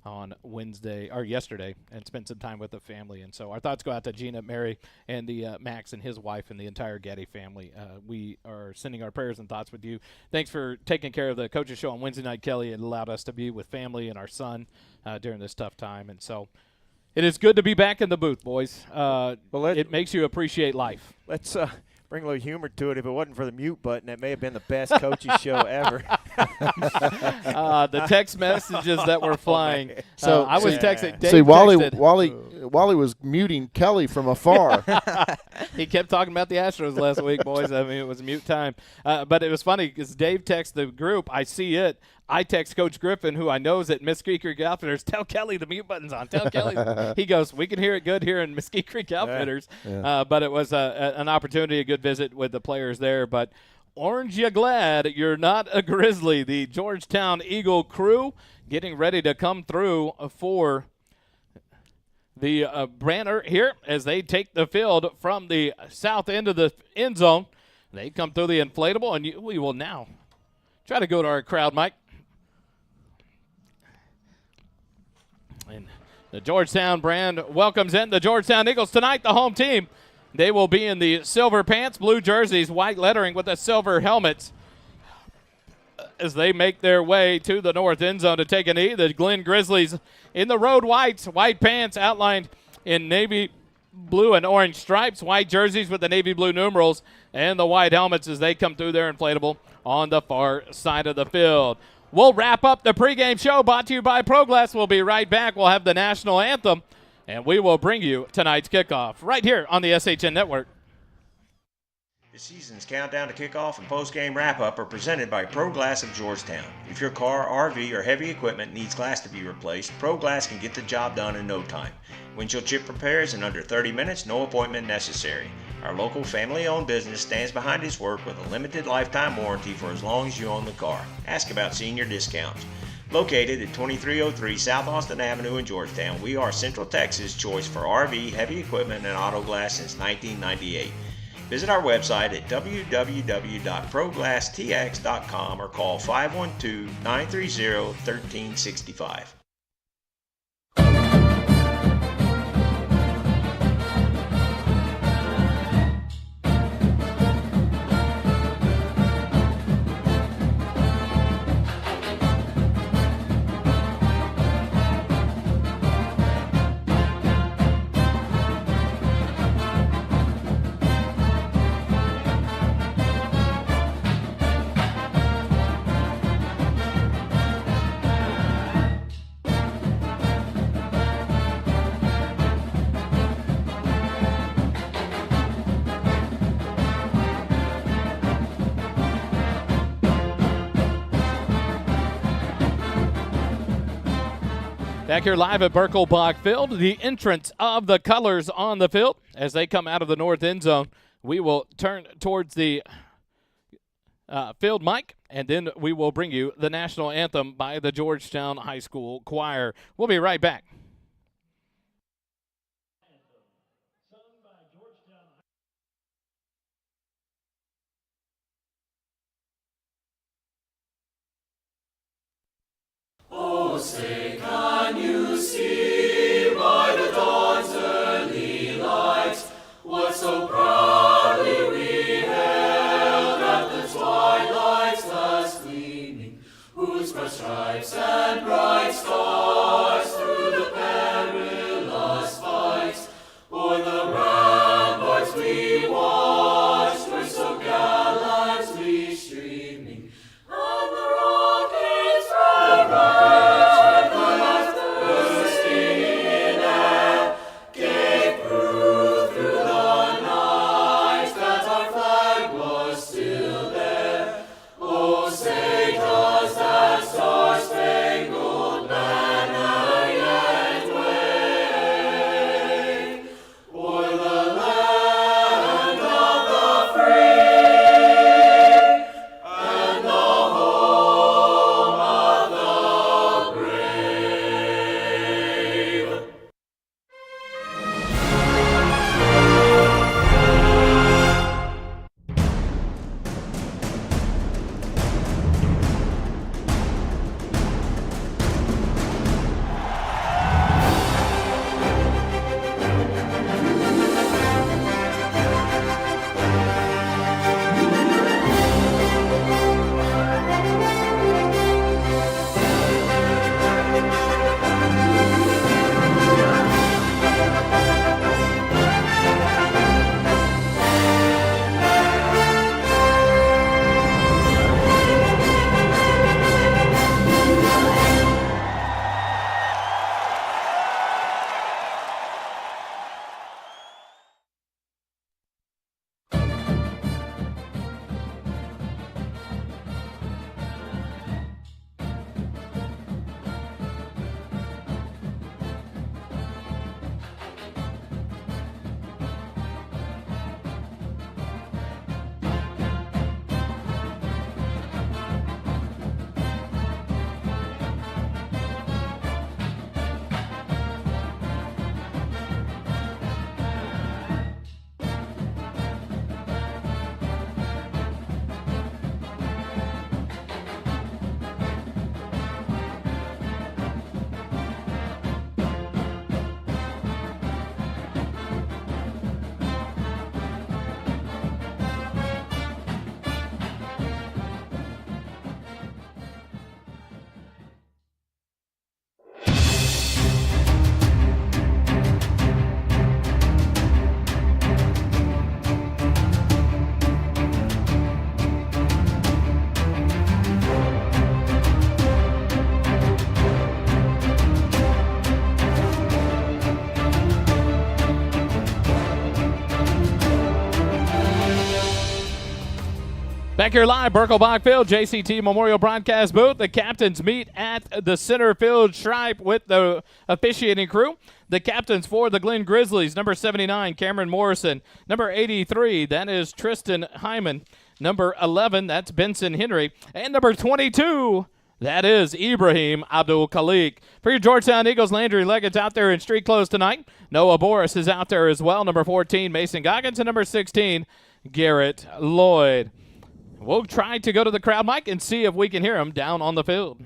on yesterday, and spent some time with the family. And so our thoughts go out to Gina, Mary, and the Max and his wife and the entire Gaddy family. We are sending our prayers and thoughts with you. Thanks for taking care of the Coaches Show on Wednesday night, Kelly. It allowed us to be with family and our son during this tough time. And so it is good to be back in the booth, boys. It makes you appreciate life. Let's bring a little humor to it. If it wasn't for the mute button, that may have been the best Coaches Show ever. The text messages that were flying. So I was texting. Dave see, Wally texted. was muting Kelly from afar. He kept talking about the Astros last week, boys. I mean, it was mute time. But it was funny because Dave texted the group. I see it. I text Coach Griffin, who I know is at Mesquite Creek Outfitters, tell Kelly the mute button's on. Tell Kelly. He goes, we can hear it good here in Mesquite Creek Outfitters. Yeah. But it was an opportunity, a good visit with the players there. But aren't you glad you're not a Grizzly? The Georgetown Eagle crew getting ready to come through for the banner here as they take the field from the south end of the end zone. They come through the inflatable, and we will now try to go to our crowd, Mike. And the Georgetown brand welcomes in the Georgetown Eagles tonight, the home team. They will be in the silver pants, blue jerseys, white lettering with the silver helmets as they make their way to the north end zone to take a knee. The Glen Grizzlies in the road whites, white pants outlined in navy blue and orange stripes, white jerseys with the navy blue numerals, and the white helmets as they come through their inflatable on the far side of the field. We'll wrap up the pregame show brought to you by ProGlass. We'll be right back. We'll have the national anthem, and we will bring you tonight's kickoff right here on the SHN Network. The season's countdown to kickoff and postgame wrap-up are presented by ProGlass of Georgetown. If your car, RV, or heavy equipment needs glass to be replaced, ProGlass can get the job done in no time. Windshield chip repairs in under 30 minutes, no appointment necessary. Our local family-owned business stands behind its work with a limited lifetime warranty for as long as you own the car. Ask about senior discounts. Located at 2303 South Austin Avenue in Georgetown, we are Central Texas' choice for RV, heavy equipment, and auto glass since 1998. Visit our website at www.proglasstx.com or call 512-930-1365. Back here live at Birkelbach Field, the entrance of the colors on the field as they come out of the north end zone. We will turn towards the field mic, and then we will bring you the national anthem by the Georgetown High School Choir. We'll be right back. Oh, say, can you see by the dawn's early light what so proudly we hailed at the twilight's last gleaming, whose bright stripes and bright stars through the perilous fight o'er the ramparts we watched were so gallantly streaming, and the rockets bursting in air gave proof through the night that our flag was still there. Oh, say does that star-spangled banner Back here live, Burkle Field, JCT Memorial Broadcast Booth. The captains meet at the center field stripe with the officiating crew. The captains for the Glen Grizzlies, number 79, Cameron Morrison. Number 83, that is Tristan Hyman. Number 11, that's Benson Henry. And number 22, that is Ibrahim Abdul Khalik. For your Georgetown Eagles, Landry Leggett's out there in street clothes tonight. Noah Boris is out there as well. Number 14, Mason Goggins. And number 16, Garrett Lloyd. We'll try to go to the crowd mic and see if we can hear them down on the field.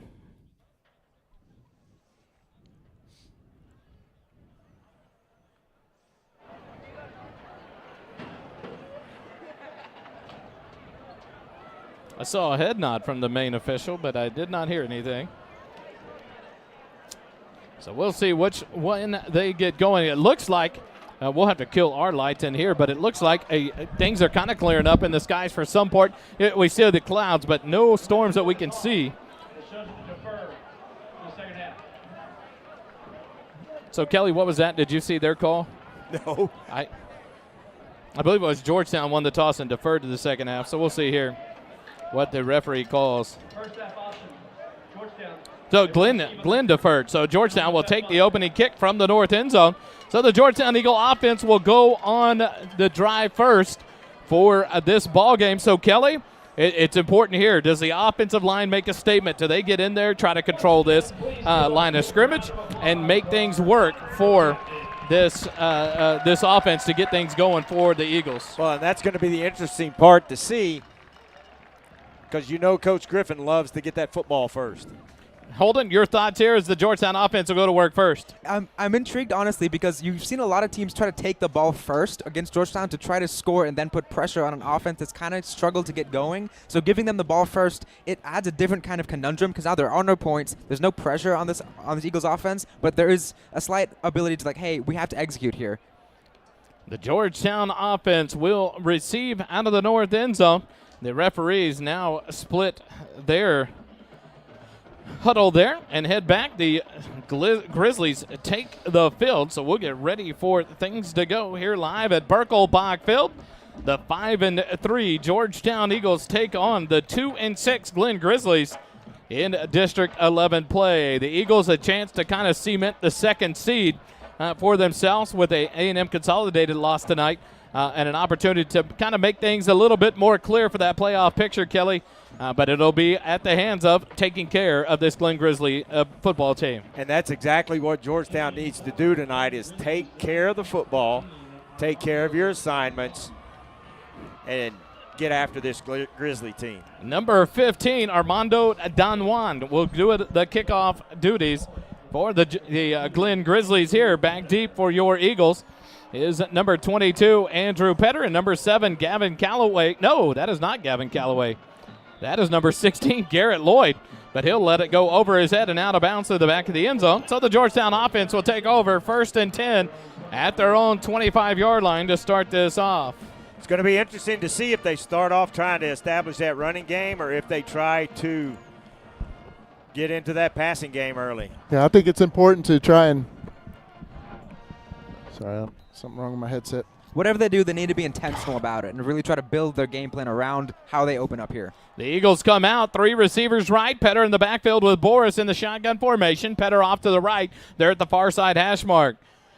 I saw a head nod from the main official, but I did not hear anything. So we'll see when they get going. It looks like we'll have to kill our lights in here, but it looks like things are kind of clearing up in the skies for some part. We see the clouds, but no storms that we can see. So, Kelly, what was that? Did you see their call? No. I believe it was Georgetown won the toss and deferred to the second half, so we'll see here what the referee calls. First half option, Georgetown. So Glenn deferred. So Georgetown will take the opening kick from the north end zone. So the Georgetown Eagle offense will go on the drive first for this ball game. So Kelly, it's important here. Does the offensive line make a statement? Do they get in there, try to control this line of scrimmage, and make things work for this offense to get things going for the Eagles? Well, and that's going to be the interesting part to see, because you know Coach Griffin loves to get that football first. Holden, your thoughts here as the Georgetown offense will go to work first? I'm intrigued, honestly, because you've seen a lot of teams try to take the ball first against Georgetown to try to score and then put pressure on an offense that's kind of struggled to get going. So giving them the ball first, it adds a different kind of conundrum because now there are no points. There's no pressure on this Eagles offense, but there is a slight ability to, like, hey, we have to execute here. The Georgetown offense will receive out of the north end zone. The referees now split their huddle there and head back. The Grizzlies take the field, so we'll get ready for things to go here live at Burkle Field. The 5-3 Georgetown Eagles take on the 2-6 Glen Grizzlies in District 11 play. The Eagles a chance to kind of cement the second seed for themselves with a A&M Consolidated loss tonight. And an opportunity to kind of make things a little bit more clear for that playoff picture, Kelly. But it'll be at the hands of taking care of this Glen Grizzly football team. And that's exactly what Georgetown needs to do tonight, is take care of the football, take care of your assignments, and get after this Grizzly team. Number 15, Armando Donwan will do the kickoff duties for the Glen Grizzlies here. Back deep for your Eagles is number 22, Andrew Petter, and number 7, Gavin Calloway. No, that is not Gavin Calloway. That is number 16, Garrett Lloyd. But he'll let it go over his head and out of bounds to the back of the end zone. So the Georgetown offense will take over 1st and 10 at their own 25-yard line to start this off. It's going to be interesting to see if they start off trying to establish that running game or if they try to get into that passing game early. Yeah, I think it's important to try and – sorry, something wrong with my headset. Whatever they do, they need to be intentional about it and really try to build their game plan around how they open up here. The Eagles come out, 3 receivers right. Petter in the backfield with Boris in the shotgun formation. Petter off to the right. They're at the far side hash mark.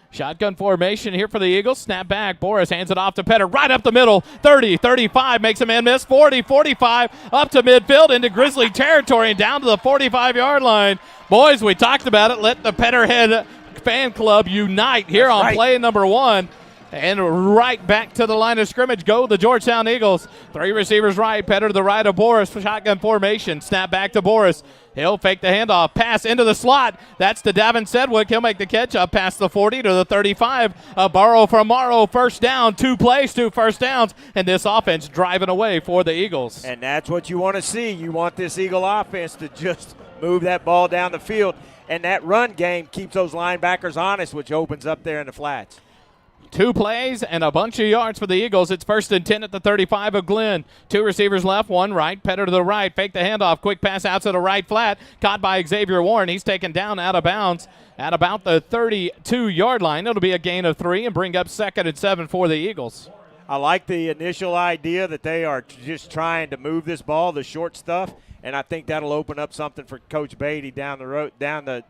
Shotgun formation here for the Eagles. Snap back. Boris hands it off to Petter right up the middle. 30, 35, makes a man miss. 40, 45, up to midfield into Grizzly territory and down to the 45-yard line. Boys, we talked about it. Let the Petterhead fan club unite here on play number 1. And right back to the line of scrimmage go the Georgetown Eagles. 3 receivers right, Petter to the right of Boris for shotgun formation. Snap back to Boris. He'll fake the handoff. Pass into the slot. That's to Davin Sedgwick. He'll make the catch up past the 40 to the 35. A borrow from Morrow. First down. 2 plays, 2 first downs. And this offense driving away for the Eagles. And that's what you want to see. You want this Eagle offense to just move that ball down the field. And that run game keeps those linebackers honest, which opens up there in the flats. 2 plays and a bunch of yards for the Eagles. It's 1st and 10 at the 35 of Glen. 2 receivers left, 1 right. Petter to the right. Fake the handoff. Quick pass out to the right flat. Caught by Xavier Warren. He's taken down out of bounds at about the 32-yard line. It'll be a gain of 3 and bring up 2nd and 7 for the Eagles. I like the initial idea that they are just trying to move this ball, the short stuff, and I think that'll open up something for Coach Beatty down the road,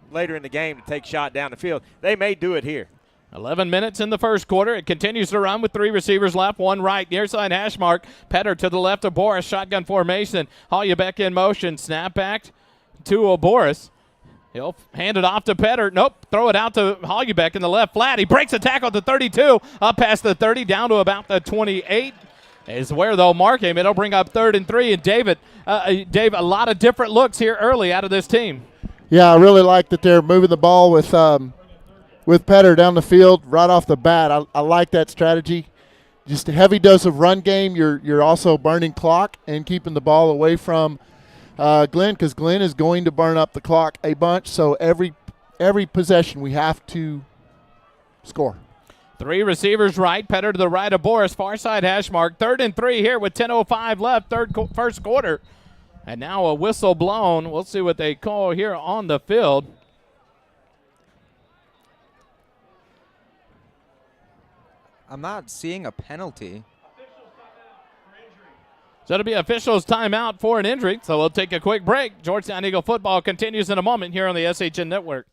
later in the game to take shot down the field. They may do it here. 11 minutes in the first quarter. It continues to run with 3 receivers left, 1 right, near side hash mark. Petter to the left of Boris, shotgun formation. Hollybeck in motion, snap back to Boris. He'll hand it off to Petter. Nope, throw it out to Hollybeck in the left flat. He breaks a tackle at the 32, up past the 30, down to about the 28. Is where they'll mark him. It'll bring up 3rd and 3. And Dave, a lot of different looks here early out of this team. Yeah, I really like that they're moving the ball with Petter down the field right off the bat. I like that strategy. Just a heavy dose of run game. You're also burning clock and keeping the ball away from Glenn, because Glenn is going to burn up the clock a bunch. So every possession we have to score. 3 receivers right, Petter to the right of Boris, far side hash mark. 3rd and 3 here with 10:05 left, first quarter. And now a whistle blown. We'll see what they call here on the field. I'm not seeing a penalty. So it'll be officials timeout for an injury. So we'll take a quick break. Georgetown Eagle football continues in a moment here on the SHN Network.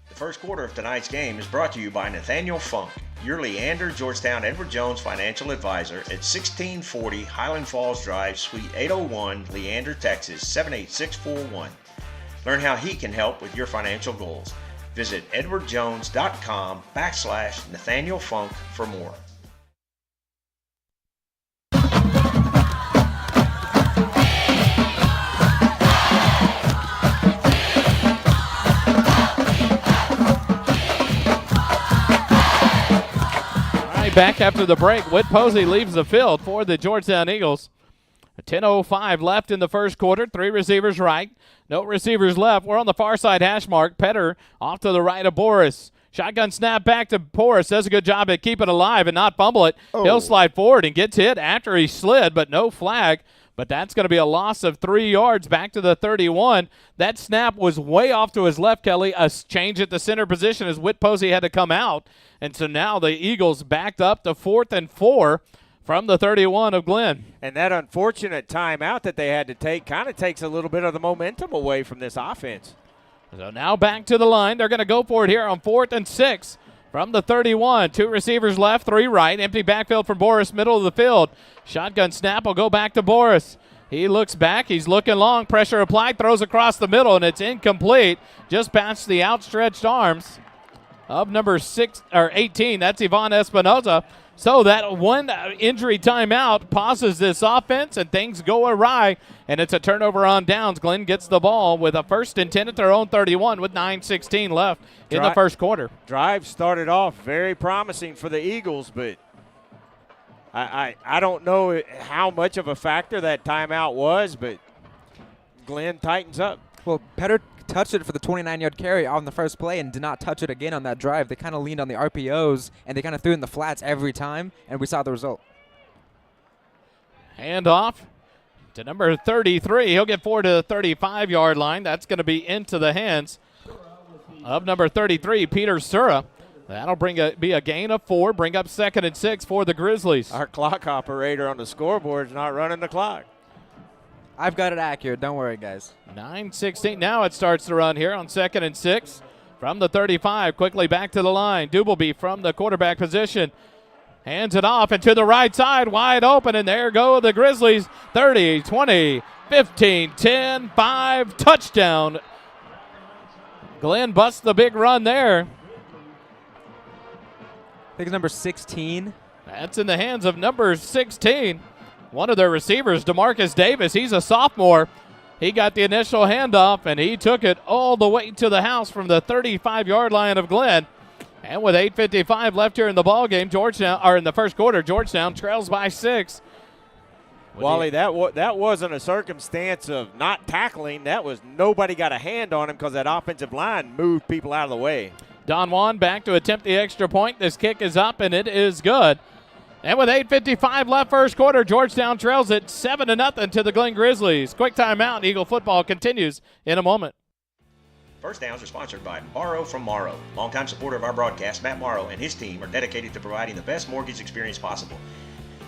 The first quarter of tonight's game is brought to you by Nathaniel Funk, your Leander Georgetown Edward Jones financial advisor at 1640 Highland Falls Drive, Suite 801, Leander, Texas 78641. Learn how he can help with your financial goals. Visit edwardjones.com/Nathaniel Funk for more. Back after the break, Whit Posey leaves the field for the Georgetown Eagles. 10:05 left in the first quarter. 3 receivers right, no receivers left. We're on the far side hash mark. Petter off to the right of Boris. Shotgun snap back to Boris. Does a good job at keeping it alive and not fumble it. Oh. He'll slide forward and gets hit after he slid, but no flag. But that's going to be a loss of 3 yards back to the 31. That snap was way off to his left, Kelly. A change at the center position as Whit Posey had to come out. And so now the Eagles backed up to 4th and 4 from the 31 of Glenn. And that unfortunate timeout that they had to take kind of takes a little bit of the momentum away from this offense. So now back to the line. They're going to go for it here on 4th and 6 from the 31. 2 receivers left, 3 right. Empty backfield for Boris, middle of the field. Shotgun snap will go back to Boris. He looks back. He's looking long. Pressure applied. Throws across the middle, and it's incomplete. Just past the outstretched arms of number 18. That's Yvonne Espinoza. So that one injury timeout pauses this offense, and things go awry, and it's a turnover on downs. Glenn gets the ball with a 1st and 10 at their own 31 with 9:16 left in the first quarter. Drive started off very promising for the Eagles, but I don't know how much of a factor that timeout was, but Glenn tightens up. Well, Petter touched it for the 29-yard carry on the first play and did not touch it again on that drive. They kind of leaned on the RPOs, and they kind of threw in the flats every time, and we saw the result. Hand off to number 33. He'll get forward to the 35-yard line. That's going to be into the hands of number 33, Peter Sura. That'll be a gain of 4, bring up 2nd and 6 for the Grizzlies. Our clock operator on the scoreboard is not running the clock. I've got it accurate. Don't worry, guys. 9:16. Now it starts to run here on 2nd and 6 from the 35. Quickly back to the line. Dubleby from the quarterback position. Hands it off and to the right side, wide open, and there go the Grizzlies. 30, 20, 15, 10, 5, touchdown. Glenn busts the big run there. I think it's number 16. That's in the hands of number 16. One of their receivers, DeMarcus Davis, he's a sophomore. He got the initial handoff, and he took it all the way to the house from the 35-yard line of Glenn. And with 8:55 left here in the ball game, in the first quarter, Georgetown trails by 6. Wally, that wasn't a circumstance of not tackling. That was nobody got a hand on him because that offensive line moved people out of the way. Don Juan back to attempt the extra point. This kick is up, and it is good. And with 8:55 left first quarter, Georgetown trails it 7-0 to the Glen Grizzlies. Quick timeout. Eagle football continues in a moment. First Downs are sponsored by Borrow from Morrow. Longtime supporter of our broadcast, Matt Morrow and his team are dedicated to providing the best mortgage experience possible.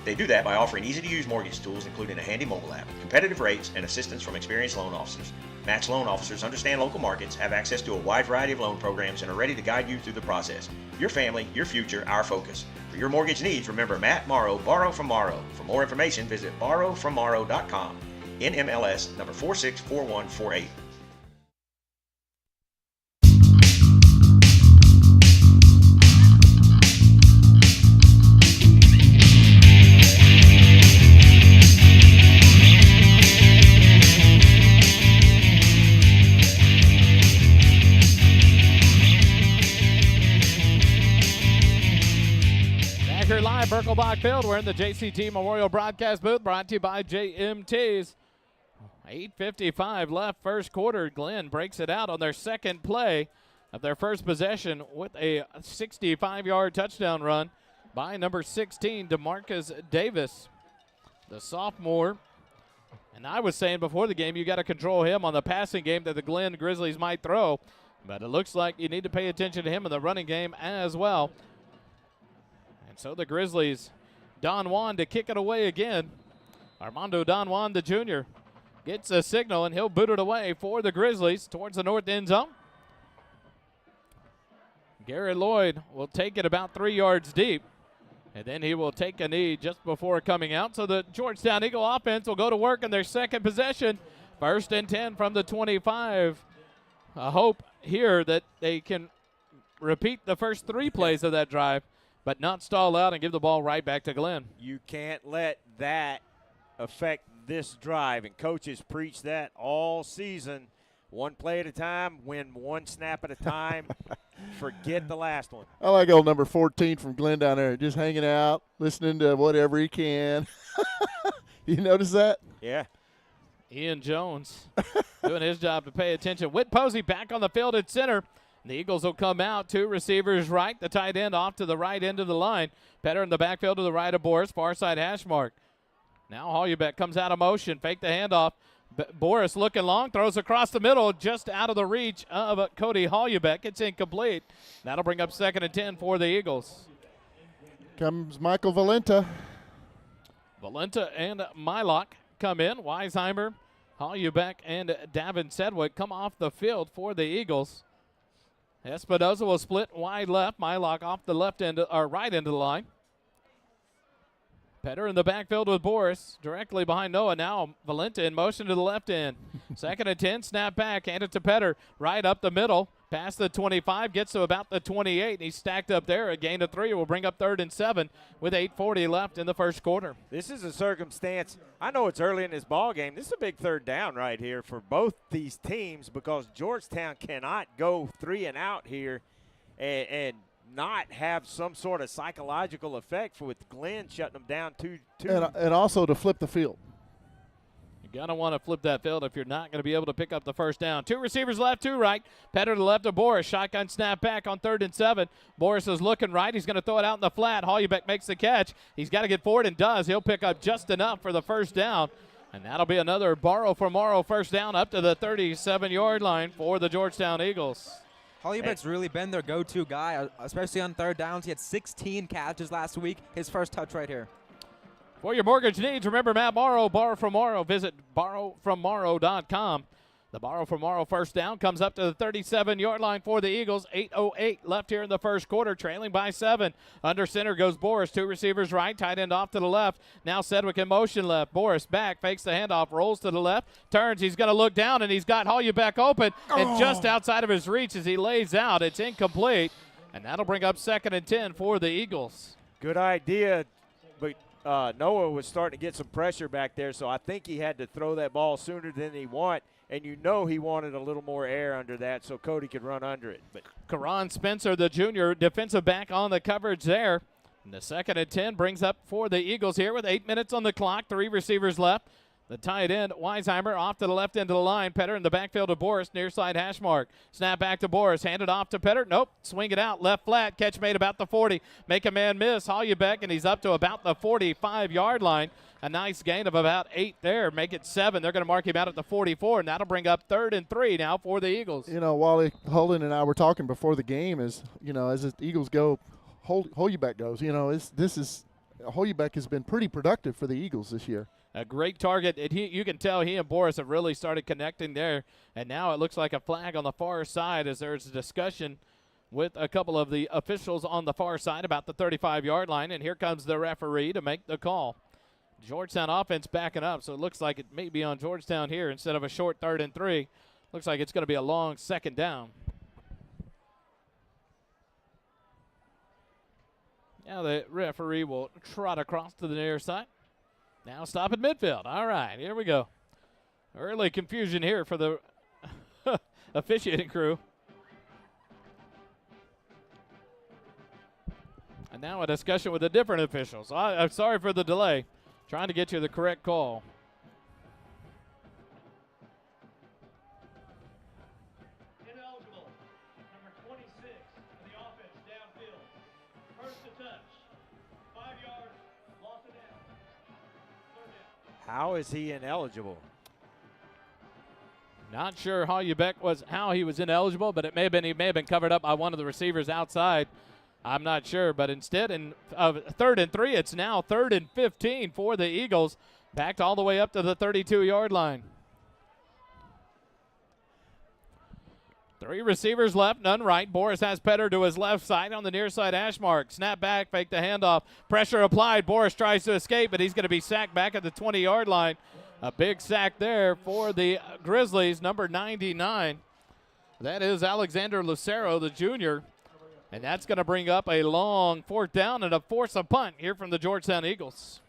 They do that by offering easy-to-use mortgage tools, including a handy mobile app, competitive rates, and assistance from experienced loan officers. Matt's loan officers understand local markets, have access to a wide variety of loan programs, and are ready to guide you through the process. Your family, your future, our focus. For your mortgage needs, remember Matt Morrow, Borrow from Morrow. For more information, visit borrowfrommorrow.com. NMLS number 464148. Here live, Birkelbach Field. We're in the JCT Memorial Broadcast booth, brought to you by JMTs. 8:55 left, first quarter. Glenn breaks it out on their second play of their first possession with a 65-yard touchdown run by number 16, DeMarcus Davis, the sophomore. And I was saying before the game, you got to control him on the passing game that the Glenn Grizzlies might throw. But it looks like you need to pay attention to him in the running game as well. So the Grizzlies, Don Juan to kick it away again. Armando Don Juan, the junior, gets a signal, and he'll boot it away for the Grizzlies towards the north end zone. Garrett Lloyd will take it about 3 yards deep, and then he will take a knee just before coming out. So the Georgetown Eagle offense will go to work in their second possession. 1st and 10 from the 25. A hope here that they can repeat the first 3 plays of that drive, but not stall out and give the ball right back to Glenn. You can't let that affect this drive, and coaches preach that all season. One play at a time, win one snap at a time, forget the last one. I like old number 14 from Glenn down there, just hanging out, listening to whatever he can. You notice that? Yeah. Ian Jones doing his job to pay attention. Whit Posey back on the field at center. The Eagles will come out, 2 receivers right, the tight end off to the right end of the line. Petter in the backfield to the right of Boris, far side hash mark. Now Holubeck comes out of motion, fake the handoff. Boris looking long, throws across the middle, just out of the reach of Cody Holubeck. It's incomplete. That'll bring up 2nd and 10 for the Eagles. Comes Michael Valenta. Valenta and Mylock come in. Weisheimer, Holubeck, and Davin Sedgwick come off the field for the Eagles. Espinoza will split wide left. Mylock off the left end or right end of the line. Petter in the backfield with Boris directly behind Noah. Now Valenta in motion to the left end. 2nd and 10, snap back, hand it to Petter right up the middle. Past the 25, gets to about the 28, and he's stacked up there. A gain of 3 will bring up 3rd and 7 with 8:40 left in the first quarter. This is a circumstance. I know it's early in this ball game. This is a big 3rd down right here for both these teams, because Georgetown cannot go 3 and out here and not have some sort of psychological effect with Glenn shutting them down 2. And also to flip the field. You're going to want to flip that field if you're not going to be able to pick up the first down. 2 receivers left, 2 right. Petter to the left of Boris. Shotgun snap back on 3rd and 7. Boris is looking right. He's going to throw it out in the flat. Holubeck makes the catch. He's got to get forward and does. He'll pick up just enough for the first down. And that'll be another Borrow from Morrow first down up to the 37-yard line for the Georgetown Eagles. Holubeck's really been their go-to guy, especially on 3rd downs. He had 16 catches last week. His first touch right here. For your mortgage needs, remember Matt Morrow, Borrow from Morrow. Visit borrowfrommorrow.com. The Borrow from Morrow first down comes up to the 37-yard line for the Eagles. 8:08 left here in the first quarter, trailing by 7. Under center goes Boris. 2 receivers right, tight end off to the left. Now Sedgwick in motion left. Boris back, fakes the handoff, rolls to the left, turns. He's going to look down, and he's got Holubeck open. And just outside of his reach as he lays out, it's incomplete. And that'll bring up 2nd and 10 for the Eagles. Good idea, but Noah was starting to get some pressure back there, so I think he had to throw that ball sooner than he wanted. And you know he wanted a little more air under that so Cody could run under it. But Karan Spencer, the junior defensive back on the coverage there. And the 2nd and 10 brings up for the Eagles here with 8 minutes on the clock, 3 receivers left. The tight end, Weisheimer, off to the left end of the line. Petter in the backfield to Boris, near side hash mark. Snap back to Boris, handed off to Petter. Nope, swing it out, left flat. Catch made about the 40. Make a man miss. Hollebeck, and he's up to about the 45-yard line. A nice gain of about 8 there. Make it 7. They're going to mark him out at the 44, and that'll bring up 3rd and 3 now for the Eagles. You know, Wally, Holden and I were talking before the game as the Eagles go, Hollebeck goes. Hollebeck has been pretty productive for the Eagles this year. A great target. And you can tell he and Boris have really started connecting there. And now it looks like a flag on the far side as there's a discussion with a couple of the officials on the far side about the 35-yard line. And here comes the referee to make the call. Georgetown offense backing up, so it looks like it may be on Georgetown here instead of a short 3rd and 3. Looks like it's going to be a long 2nd down. Now the referee will trot across to the near side. Now stop at midfield. All right, here we go. Early confusion here for the officiating crew. And now a discussion with the different officials. I'm sorry for the delay. Trying to get you the correct call. Ineligible. Number 26 for the offense downfield. First to touch. 5 yards. Loss of down. 3rd down. How is he ineligible? Not sure how he was ineligible, but he may have been covered up by one of the receivers outside. I'm not sure, but instead of 3rd and 3, it's now 3rd and 15 for the Eagles, backed all the way up to the 32-yard line. 3 receivers left, none right. Boris has Petter to his left side on the near side hash mark. Snap back, fake the handoff. Pressure applied. Boris tries to escape, but he's going to be sacked back at the 20-yard line. A big sack there for the Grizzlies, number 99. That is Alexander Lucero, the junior. And that's going to bring up a long 4th down and force a punt here from the Georgetown Eagles.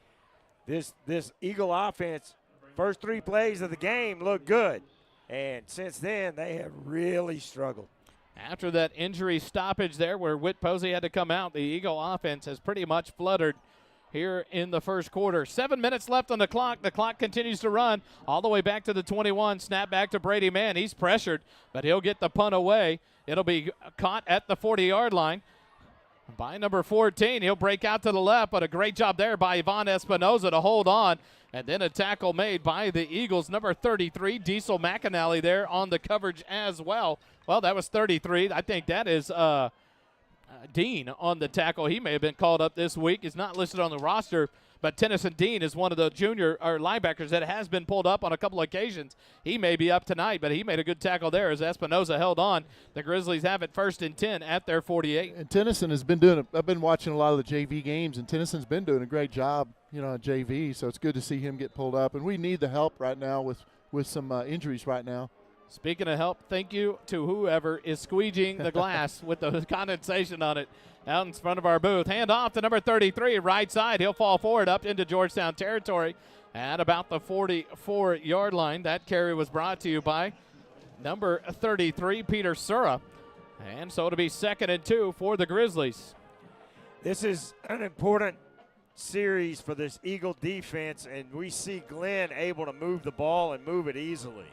This Eagle offense, first 3 plays of the game look good. And since then, they have really struggled. After that injury stoppage there where Whit Posey had to come out, the Eagle offense has pretty much fluttered here in the first quarter. 7 minutes left on the clock. The clock continues to run all the way back to the 21. Snap back to Brady Mann. He's pressured, but he'll get the punt away. It'll be caught at the 40-yard line by number 14. He'll break out to the left, but a great job there by Ivan Espinoza to hold on. And then a tackle made by the Eagles, number 33, Diesel McAnally there on the coverage as well. Well, that was 33. I think that is Dean on the tackle. He may have been called up this week. He's not listed on the roster, but Tennyson Dean is one of the junior linebackers that has been pulled up on a couple of occasions. He may be up tonight, but he made a good tackle there as Espinoza held on. The Grizzlies have it 1st and 10 at their 48. And Tennyson has been I've been watching a lot of the JV games, and Tennyson's been doing a great job, at JV, so it's good to see him get pulled up. And we need the help right now with some injuries right now. Speaking of help, thank you to whoever is squeegeeing the glass with the condensation on it out in front of our booth. Hand off to number 33, right side. He'll fall forward up into Georgetown territory at about the 44-yard line. That carry was brought to you by number 33, Peter Sura. And so it'll be 2nd and 2 for the Grizzlies. This is an important series for this Eagle defense, and we see Glenn able to move the ball and move it easily.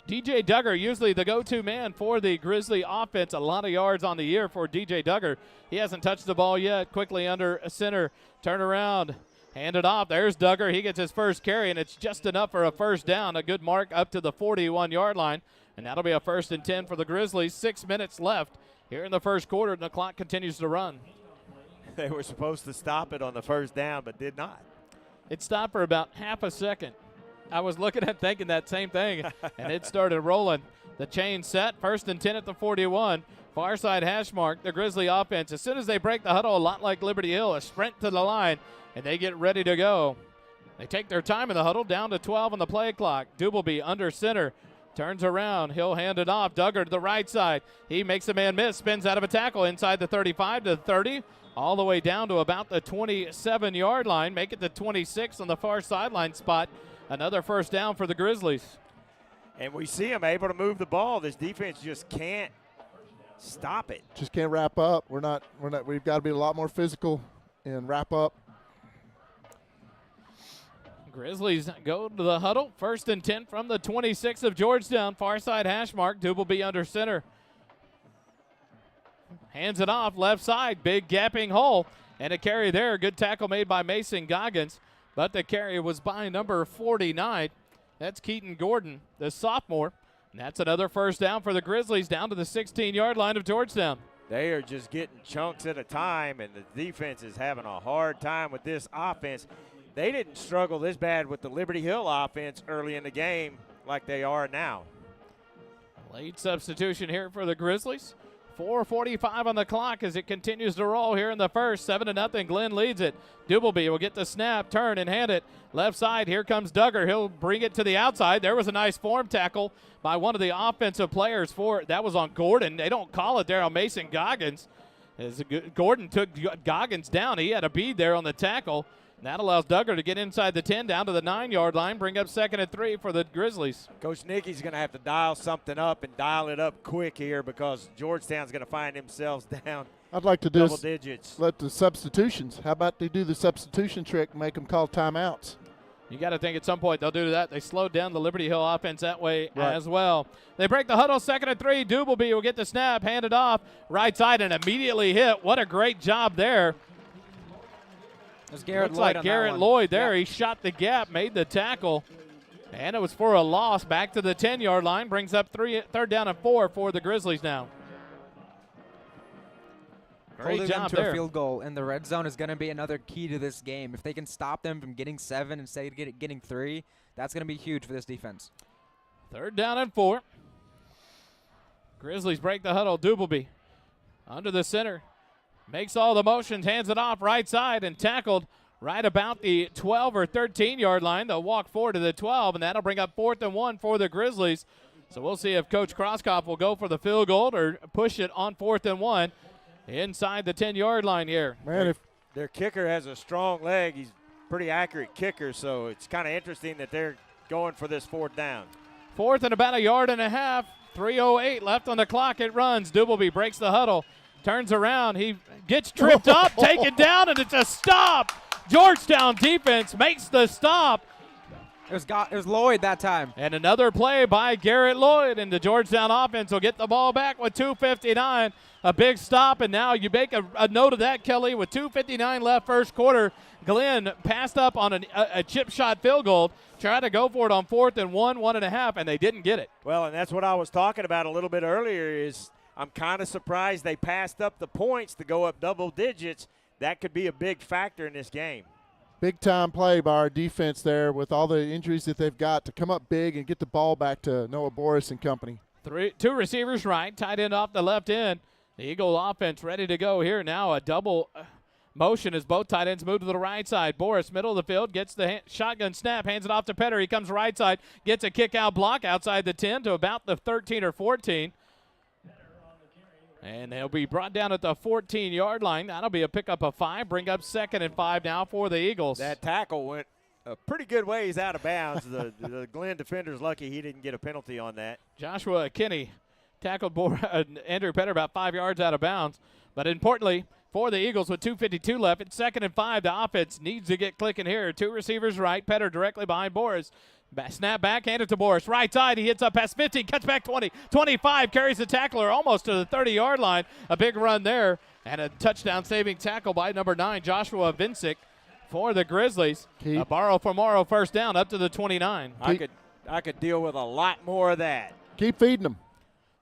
DJ Duggar, usually the go-to man for the Grizzly offense. A lot of yards on the year for DJ Duggar. He hasn't touched the ball yet. Quickly under center, turn around, hand it off. There's Duggar. He gets his first carry, and it's just enough for a 1st down. A good mark up to the 41-yard line, and that'll be a 1st and 10 for the Grizzlies. 6 minutes left here in the first quarter, and the clock continues to run. They were supposed to stop it on the 1st down, but did not. It stopped for about half a second. I was looking at thinking that same thing, and it started rolling. The chain set, 1st and 10 at the 41. Far side hash mark, the Grizzly offense. As soon as they break the huddle, a lot like Liberty Hill, a sprint to the line, and they get ready to go. They take their time in the huddle, down to 12 on the play clock. Dubleby under center, turns around. He'll hand it off. Duggar to the right side. He makes a man miss, spins out of a tackle inside the 35 to the 30, all the way down to about the 27-yard line. Make it the 26 on the far sideline spot. Another 1st down for the Grizzlies. And we see him able to move the ball. This defense just can't stop it. Just can't wrap up. We've got to be a lot more physical and wrap up. Grizzlies go to the huddle. 1st and 10 from the 26 of Georgetown. Far side hash mark. Dubelby under center. Hands it off. Left side. Big gapping hole. And a carry there. Good tackle made by Mason Goggins. But the carry was by number 49. That's Keaton Gordon, the sophomore. And that's another first down for the Grizzlies down to the 16-yard line of Georgetown. They are just getting chunks at a time, and the defense is having a hard time with this offense. They didn't struggle this bad with the Liberty Hill offense early in the game like they are now. Late substitution here for the Grizzlies. 4:45 on the clock as it continues to roll here in the first. 7-0. Glenn leads it. Dubelby will get the snap, turn, and hand it. Left side, here comes Duggar. He'll bring it to the outside. There was a nice form tackle by one of the offensive players that was on Gordon. They don't call it there on Mason Goggins. As Gordon took Goggins down, he had a bead there on the tackle. And that allows Duggar to get inside the 10 down to the 9-yard line, bring up 2nd and 3 for the Grizzlies. Coach Nicky's going to have to dial something up and dial it up quick here because Georgetown's going to find themselves down I'd like to do double digits. Let the substitutions. How about they do the substitution trick and make them call timeouts? You got to think at some point they'll do that. They slowed down the Liberty Hill offense that way as well. They break the huddle, 2nd and 3. Dubelby will get the snap, hand it off, right side, and immediately hit. What a great job there. There's Garrett Looks Lloyd like on Garrett that one. Lloyd there. Yeah. He shot the gap, made the tackle, and it was for a loss back to the 10-yard line. Brings up 3rd down and 4 for the Grizzlies now. Great Holding them job to there. a field goal in the red zone is going to be another key to this game. If they can stop them from getting 7 instead of getting 3, that's going to be huge for this defense. 3rd down and 4. Grizzlies break the huddle. Dubelby under the center. Makes all the motions, hands it off right side, and tackled right about the 12 or 13-yard line. They'll walk forward to the 12, and that'll bring up 4th and 1 for the Grizzlies. So we'll see if Coach Crosskopf will go for the field goal or push it on 4th and 1 inside the 10-yard line here. Man, if Their kicker has a strong leg. He's a pretty accurate kicker, so it's kind of interesting that they're going for this 4th down. 4th and about 1.5 yards. 3:08 left on the clock. It runs. Dubelby breaks the huddle. Turns around. He gets tripped up, taken down, and it's a stop. Georgetown defense makes the stop. It was Lloyd that time. And another play by Garrett Lloyd, and the Georgetown offense will get the ball back with 2:59. A big stop, and now you make a note of that, Kelly, with 2:59 left first quarter. Glenn passed up on a chip shot field goal, tried to go for it on 4th and 1, 1.5, and they didn't get it. Well, and that's what I was talking about a little bit earlier is I'm kind of surprised they passed up the points to go up double digits. That could be a big factor in this game. big time play by our defense there with all the injuries that they've got to come up big and get the ball back to Noah Boris and company. 2 receivers right, tight end off the left end. The Eagle offense ready to go here now. A double motion as both tight ends move to the right side. Boris, middle of the field, gets the shotgun snap, hands it off to Petter. He comes right side, gets a kick out block outside the 10 to about the 13 or 14. And they'll be brought down at the 14-yard line. That'll be a pickup of 5. Bring up 2nd and 5 now for the Eagles. That tackle went a pretty good ways out of bounds. The Glenn defender's lucky he didn't get a penalty on that. Joshua Kinney tackled Andrew Petter about 5 yards out of bounds. But importantly, for the Eagles with 2:52 left, it's 2nd and 5. The offense needs to get clicking here. 2 receivers right, Petter directly behind Boris. Snap back, hand it to Boris. Right side, he hits up past 15, cuts back 20, 25, carries the tackler almost to the 30-yard line. A big run there, and a touchdown-saving tackle by number 9, Joshua Vincic for the Grizzlies. A borrow for Morrow first down up to the 29. I could deal with a lot more of that. Keep feeding them.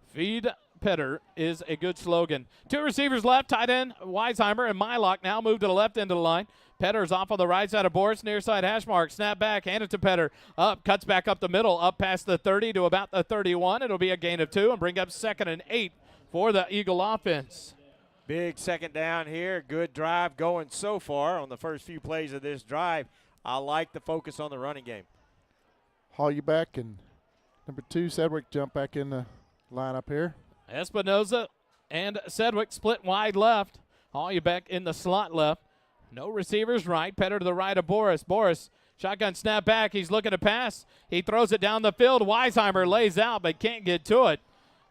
Feed Petter is a good slogan. 2 receivers left, tight end Weisheimer and Mylock now move to the left end of the line. Petter's off on the right side of Boris, near side hash mark. Snap back, hand it to Petter. Up, cuts back up the middle, up past the 30 to about the 31. It'll be a gain of 2 and bring up 2nd and 8 for the Eagle offense. Big second down here. Good drive going so far on the first few plays of this drive. I like the focus on the running game. Haul you back, and number 2, Sedgwick, jump back in the lineup here. Espinoza and Sedgwick split wide left. Haul you back in the slot left. No receivers right. Petter to the right of Boris. Boris, shotgun snap back. He's looking to pass. He throws it down the field. Weisheimer lays out but can't get to it.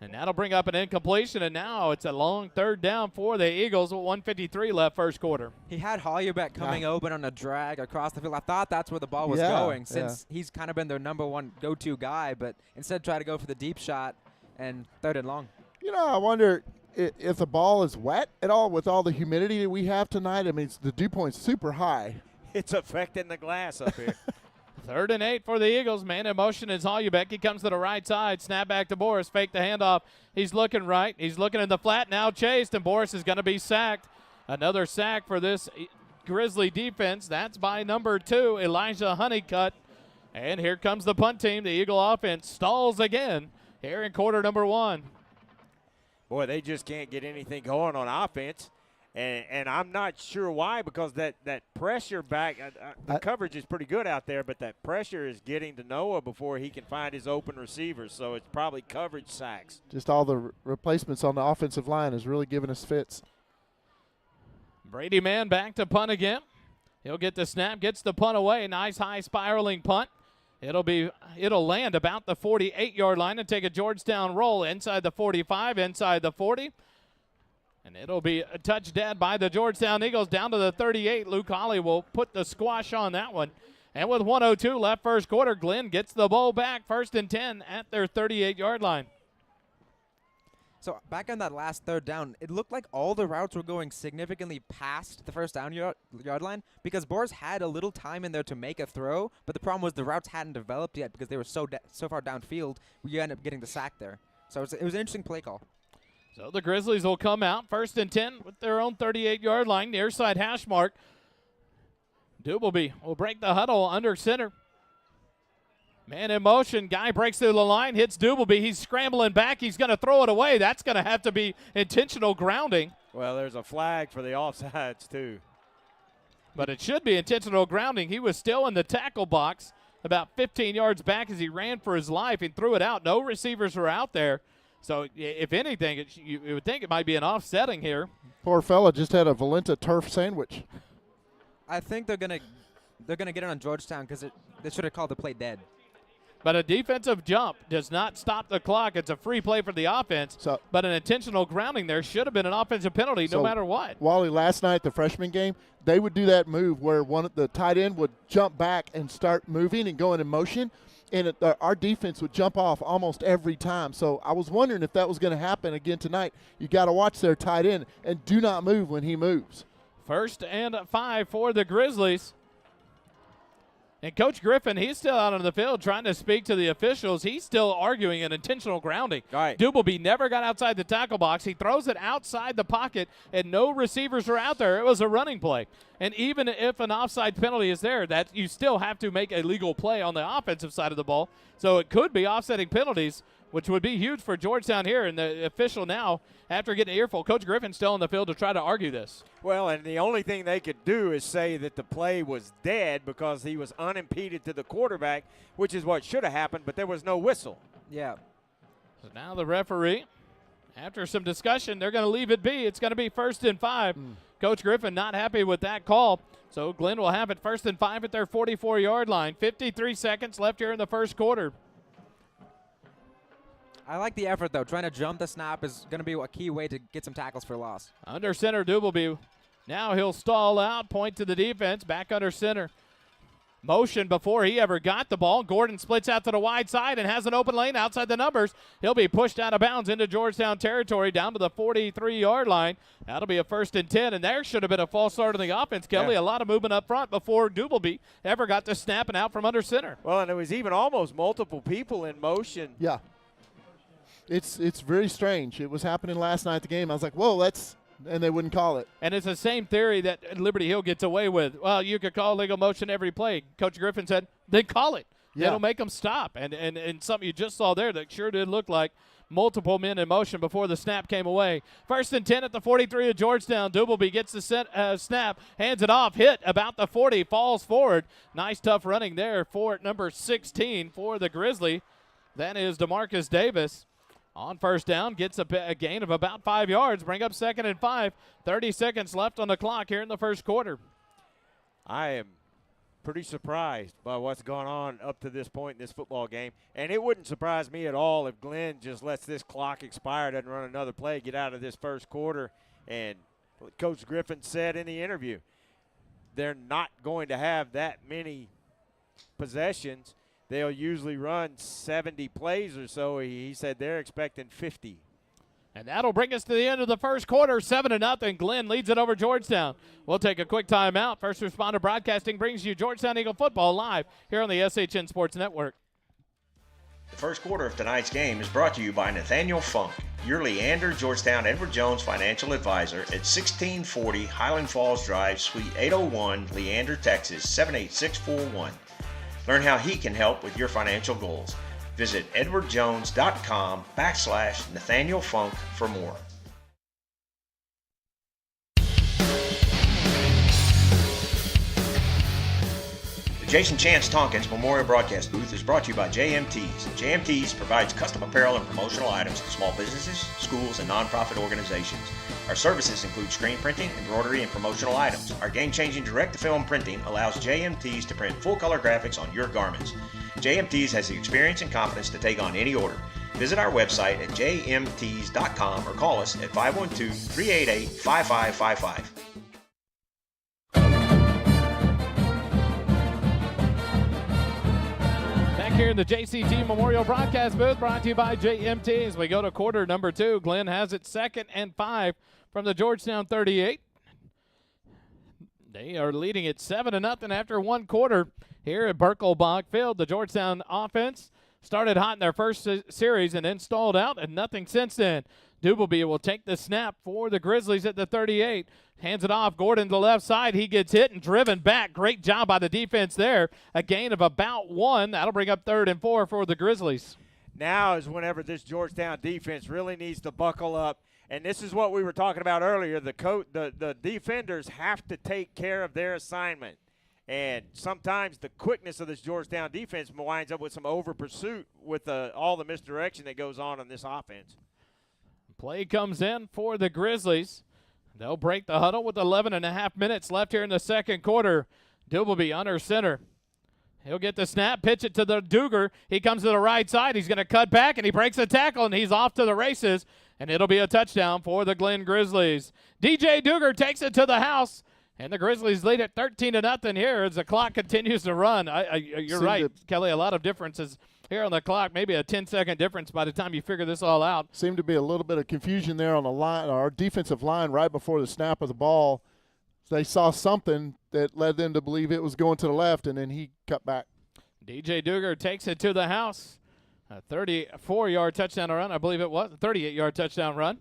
And that'll bring up an incompletion, and now it's a long third down for the Eagles with 1:53 left first quarter. He had Hollybeck coming open on a drag across the field. I thought that's where the ball was going since he's kind of been their number one go-to guy, but instead tried to go for the deep shot and third and long. You know, I wonder if the ball is wet at all with all the humidity that we have tonight. I mean, the dew point's super high. It's affecting the glass up here. 3rd and 8 for the Eagles. Man in motion is Hollybeck. He comes to the right side. Snap back to Boris. Fake the handoff. He's looking right. He's looking in the flat. Now chased, and Boris is going to be sacked. Another sack for this Grizzly defense. That's by number 2, Elijah Honeycutt. And here comes the punt team. The Eagle offense stalls again here in quarter number 1. Boy, they just can't get anything going on offense. And I'm not sure why, because that pressure back, the coverage is pretty good out there, but that pressure is getting to Noah before he can find his open receivers. So it's probably coverage sacks. Just all the replacements on the offensive line is really giving us fits. Brady Mann back to punt again. He'll get the snap, gets the punt away. Nice high spiraling punt. It'll land about the 48-yard line and take a Georgetown roll inside the 45, inside the 40. And it'll be a touchdown by the Georgetown Eagles down to the 38. Luke Holly will put the squash on that one. And with 1:02 left first quarter, Glenn gets the ball back, 1st and 10 at their 38-yard line. So back on that last third down, it looked like all the routes were going significantly past the first down yard line because Boris had a little time in there to make a throw, but the problem was the routes hadn't developed yet because they were so far downfield, you end up getting the sack there. So it was an interesting play call. So the Grizzlies will come out 1st and 10 with their own 38-yard line, near side hash mark. Dubleby will break the huddle under center. Man in motion. Guy breaks through the line, hits Dubleby. He's scrambling back. He's going to throw it away. That's going to have to be intentional grounding. Well, there's a flag for the offsides, too. But it should be intentional grounding. He was still in the tackle box about 15 yards back as he ran for his life and threw it out. No receivers were out there. So, if anything, you would think it might be an offsetting here. Poor fella just had a Valenta turf sandwich. I think they're gonna get it on Georgetown because they should have called the play dead. But a defensive jump does not stop the clock. It's a free play for the offense. But an intentional grounding there should have been an offensive penalty no matter what. Wally, last night, the freshman game, they would do that move where the tight end would jump back and start moving and going in motion. And our defense would jump off almost every time. So I was wondering if that was going to happen again tonight. You got to watch their tight end and do not move when he moves. 1st and 5 for the Grizzlies. And Coach Griffin, he's still out on the field trying to speak to the officials. He's still arguing an intentional grounding. Right. Dubleby never got outside the tackle box. He throws it outside the pocket, and no receivers are out there. It was a running play. And even if an offside penalty is there, that you still have to make a legal play on the offensive side of the ball. So it could be offsetting penalties, which would be huge for Georgetown here. And the official now, after getting an earful, Coach Griffin's still on the field to try to argue this. Well, and the only thing they could do is say that the play was dead because he was unimpeded to the quarterback, which is what should have happened, but there was no whistle. Yeah. So now the referee, after some discussion, they're going to leave it be. It's going to be 1st and 5. Coach Griffin not happy with that call. So Glenn will have it 1st and 5 at their 44-yard line. 53 seconds left here in the first quarter. I like the effort, though. Trying to jump the snap is going to be a key way to get some tackles for loss. Under center, Dubleby. Now he'll stall out, point to the defense, back under center. Motion before he ever got the ball. Gordon splits out to the wide side and has an open lane outside the numbers. He'll be pushed out of bounds into Georgetown territory down to the 43-yard line. That'll be a 1st and 10, and there should have been a false start on the offense, Kelly. Yeah. A lot of movement up front before Dubleby ever got to snapping out from under center. Well, and there was even almost multiple people in motion. Yeah. It's very strange. It was happening last night at the game. I was like, whoa, and they wouldn't call it. And it's the same theory that Liberty Hill gets away with. Well, you could call legal motion every play. Coach Griffin said, then call it. Yeah. It'll make them stop. And something you just saw there that sure did look like multiple men in motion before the snap came away. 1st and 10 at the 43 of Georgetown. Dubleby gets the snap, hands it off, hit about the 40, falls forward. Nice tough running there for number 16 for the Grizzly. That is DeMarcus Davis. On 1st down, gets a gain of about 5 yards. Bring up 2nd and 5. 30 seconds left on the clock here in the first quarter. I am pretty surprised by what's gone on up to this point in this football game. And it wouldn't surprise me at all if Glenn just lets this clock expire, doesn't run another play, get out of this first quarter. And what Coach Griffin said in the interview, they're not going to have that many possessions. They'll usually run 70 plays or so. He said they're expecting 50. And that'll bring us to the end of the first quarter, 7-0. Glenn leads it over Georgetown. We'll take a quick timeout. First Responder Broadcasting brings you Georgetown Eagle football live here on the SHN Sports Network. The first quarter of tonight's game is brought to you by Nathaniel Funk, your Leander Georgetown Edward Jones financial advisor at 1640 Highland Falls Drive, Suite 801, Leander, Texas, 78641. Learn how he can help with your financial goals. Visit edwardjones.com/Nathaniel Funk for more. The Jason Chance Tompkins Memorial Broadcast Booth is brought to you by JMTs. JMTs provides custom apparel and promotional items to small businesses, schools, and nonprofit organizations. Our services include screen printing, embroidery, and promotional items. Our game-changing direct-to-film printing allows JMTs to print full-color graphics on your garments. JMTs has the experience and confidence to take on any order. Visit our website at jmts.com or call us at 512-388-5555. Back here in the JCT Memorial Broadcast Booth, brought to you by JMT. As we go to quarter number 2, Glenn has it 2nd and 5 from the Georgetown 38. They are leading at 7-0 after one quarter here at Bach Field. The Georgetown offense started hot in their first series and then stalled out, and nothing since then. Dubleby will take the snap for the Grizzlies at the 38. Hands it off. Gordon to the left side. He gets hit and driven back. Great job by the defense there. A gain of about 1. That'll bring up 3rd and 4 for the Grizzlies. Now is whenever this Georgetown defense really needs to buckle up. And this is what we were talking about earlier. The defenders have to take care of their assignment. And sometimes the quickness of this Georgetown defense winds up with some over pursuit with all the misdirection that goes on in this offense. Play comes in for the Grizzlies. They'll break the huddle with 11.5 minutes left here in the second quarter. Dubleby under center. He'll get the snap, pitch it to the Duger. He comes to the right side. He's going to cut back, and he breaks a tackle, and he's off to the races. And it'll be a touchdown for the Glen Grizzlies. DJ Duger takes it to the house, and the Grizzlies lead at 13-0 here as the clock continues to run. You're right, Kelly, a lot of differences here on the clock, maybe a 10-second difference by the time you figure this all out. Seemed to be a little bit of confusion there on the line, our defensive line right before the snap of the ball. They saw something that led them to believe it was going to the left, and then he cut back. DJ Duger takes it to the house. A 34-yard touchdown run, I believe it was, a 38-yard touchdown run.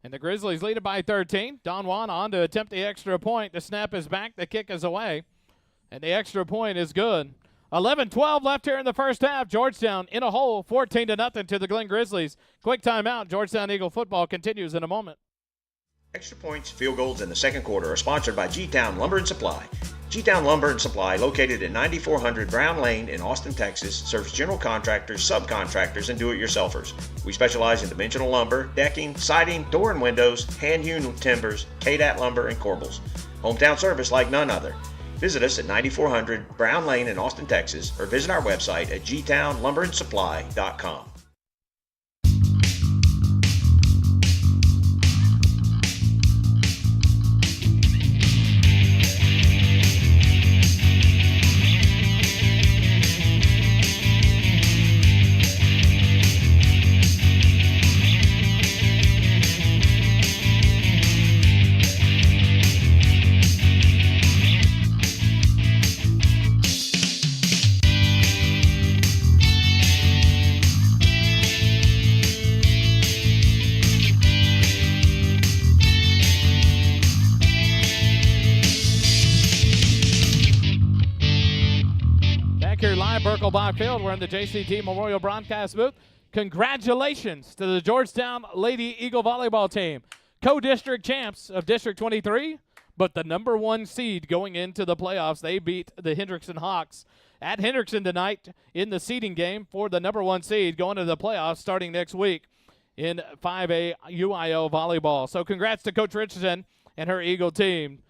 And the Grizzlies lead it by 13. Don Juan on to attempt the extra point. The snap is back, the kick is away, and the extra point is good. 11-12 left here in the first half. Georgetown in a hole, 14-0 to the Glen Grizzlies. Quick timeout. Georgetown Eagle football continues in a moment. Extra points, field goals in the second quarter are sponsored by G-Town Lumber and Supply. G-Town Lumber and Supply, located at 9400 Brown Lane in Austin, Texas, serves general contractors, subcontractors, and do-it-yourselfers. We specialize in dimensional lumber, decking, siding, door and windows, hand-hewn timbers, KDAT lumber, and corbels. Hometown service like none other. Visit us at 9400 Brown Lane in Austin, Texas, or visit our website at gtownlumberandsupply.com. Bach Field. We're in the JCT Memorial Broadcast booth. Congratulations to the Georgetown Lady Eagle volleyball team, co-district champs of District 23, but the number 1 seed going into the playoffs. They beat the Hendrickson Hawks at Hendrickson tonight in the seeding game for the number 1 seed going to the playoffs starting next week in 5A UIO volleyball. So congrats to Coach Richardson and her Eagle team.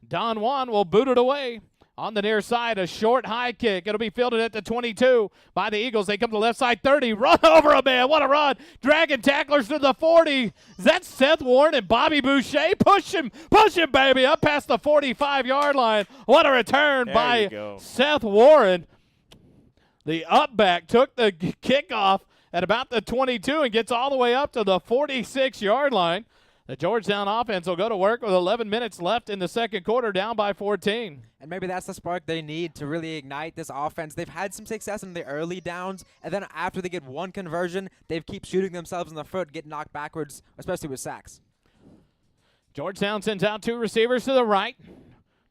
Don Juan will boot it away. On the near side, a short high kick. It'll be fielded at the 22 by the Eagles. They come to the left side, 30. Run over a man. What a run. Dragging tacklers to the 40. Is that Seth Warren and Bobby Boucher? Push him, baby, up past the 45-yard line. What a return by Seth Warren. The upback took the kickoff at about the 22 and gets all the way up to the 46-yard line. The Georgetown offense will go to work with 11 minutes left in the second quarter, down by 14. And maybe that's the spark they need to really ignite this offense. They've had some success in the early downs, and then after they get one conversion, they keep shooting themselves in the foot, get knocked backwards, especially with sacks. Georgetown sends out 2 receivers to the right.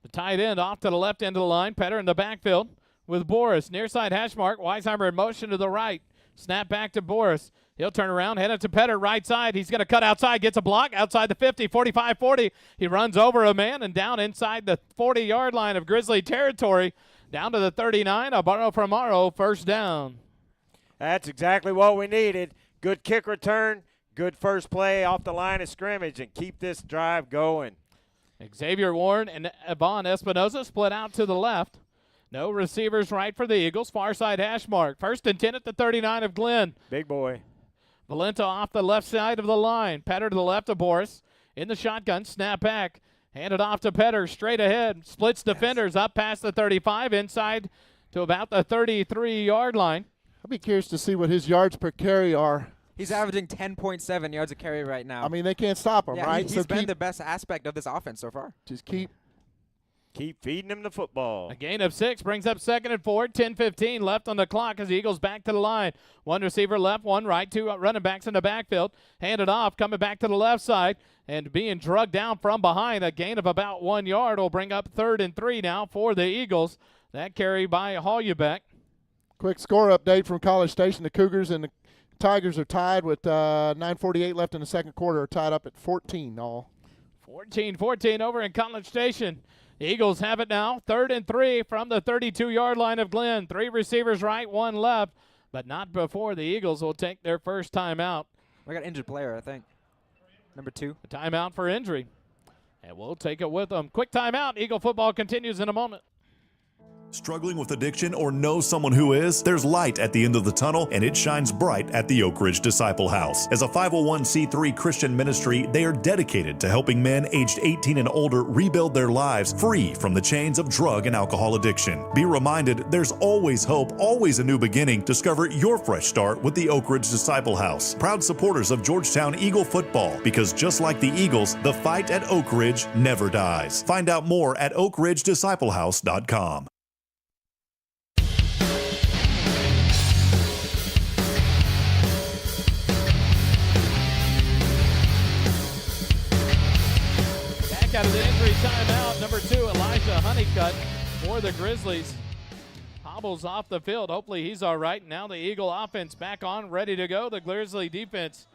The tight end off to the left end of the line. Petter in the backfield with Boris. Near side hash mark. Weisheimer in motion to the right. Snap back to Boris. He'll turn around, head up to Petter, right side. He's going to cut outside, gets a block outside the 50, 45, 40. He runs over a man and down inside the 40-yard line of Grizzly territory, down to the 39. A borrow from Morrow, first down. That's exactly what we needed. Good kick return, good first play off the line of scrimmage, and keep this drive going. Xavier Warren and Vaughn Espinoza split out to the left. No receivers right for the Eagles. Far side hash mark. First and 10 at the 39 of Glenn. Big boy. Valenta off the left side of the line. Petter to the left of Boris. In the shotgun, snap back. Handed off to Petter, straight ahead. Splits defenders up past the 35, inside to about the 33-yard line. I'll be curious to see what his yards per carry are. He's averaging 10.7 yards a carry right now. I mean, they can't stop him, right? He's been the best aspect of this offense so far. Just keep feeding him the football. A gain of 6 brings up 2nd and 4. 10:15 left on the clock as the Eagles back to the line. One receiver left, one right, 2 running backs in the backfield. Handed off, coming back to the left side and being drugged down from behind. A gain of about 1 yard will bring up 3rd and 3 now for the Eagles. That carry by Hollebeck. Quick score update from College Station. The Cougars and the Tigers are tied with 9:48 left in the second quarter, are tied up at 14 all. 14-14 over in College Station. The Eagles have it now, 3rd and 3 from the 32-yard line of Glenn. 3 receivers right, 1 left, but not before the Eagles will take their first timeout. We got an injured player, I think. Number 2. A timeout for injury. And we'll take it with them. Quick timeout. Eagle football continues in a moment. Struggling with addiction or know someone who is? There's light at the end of the tunnel, and it shines bright at the Oak Ridge Disciple House. As a 501c3 Christian ministry, they are dedicated to helping men aged 18 and older rebuild their lives free from the chains of drug and alcohol addiction. Be reminded, there's always hope, always a new beginning. Discover your fresh start with the Oak Ridge Disciple House. Proud supporters of Georgetown Eagle football, because just like the Eagles, the fight at Oak Ridge never dies. Find out more at oakridgedisciplehouse.com. Out of the injury timeout, number 2, Elijah Honeycutt for the Grizzlies. Hobbles off the field. Hopefully he's all right. Now the Eagle offense back on, ready to go. The Grizzly defense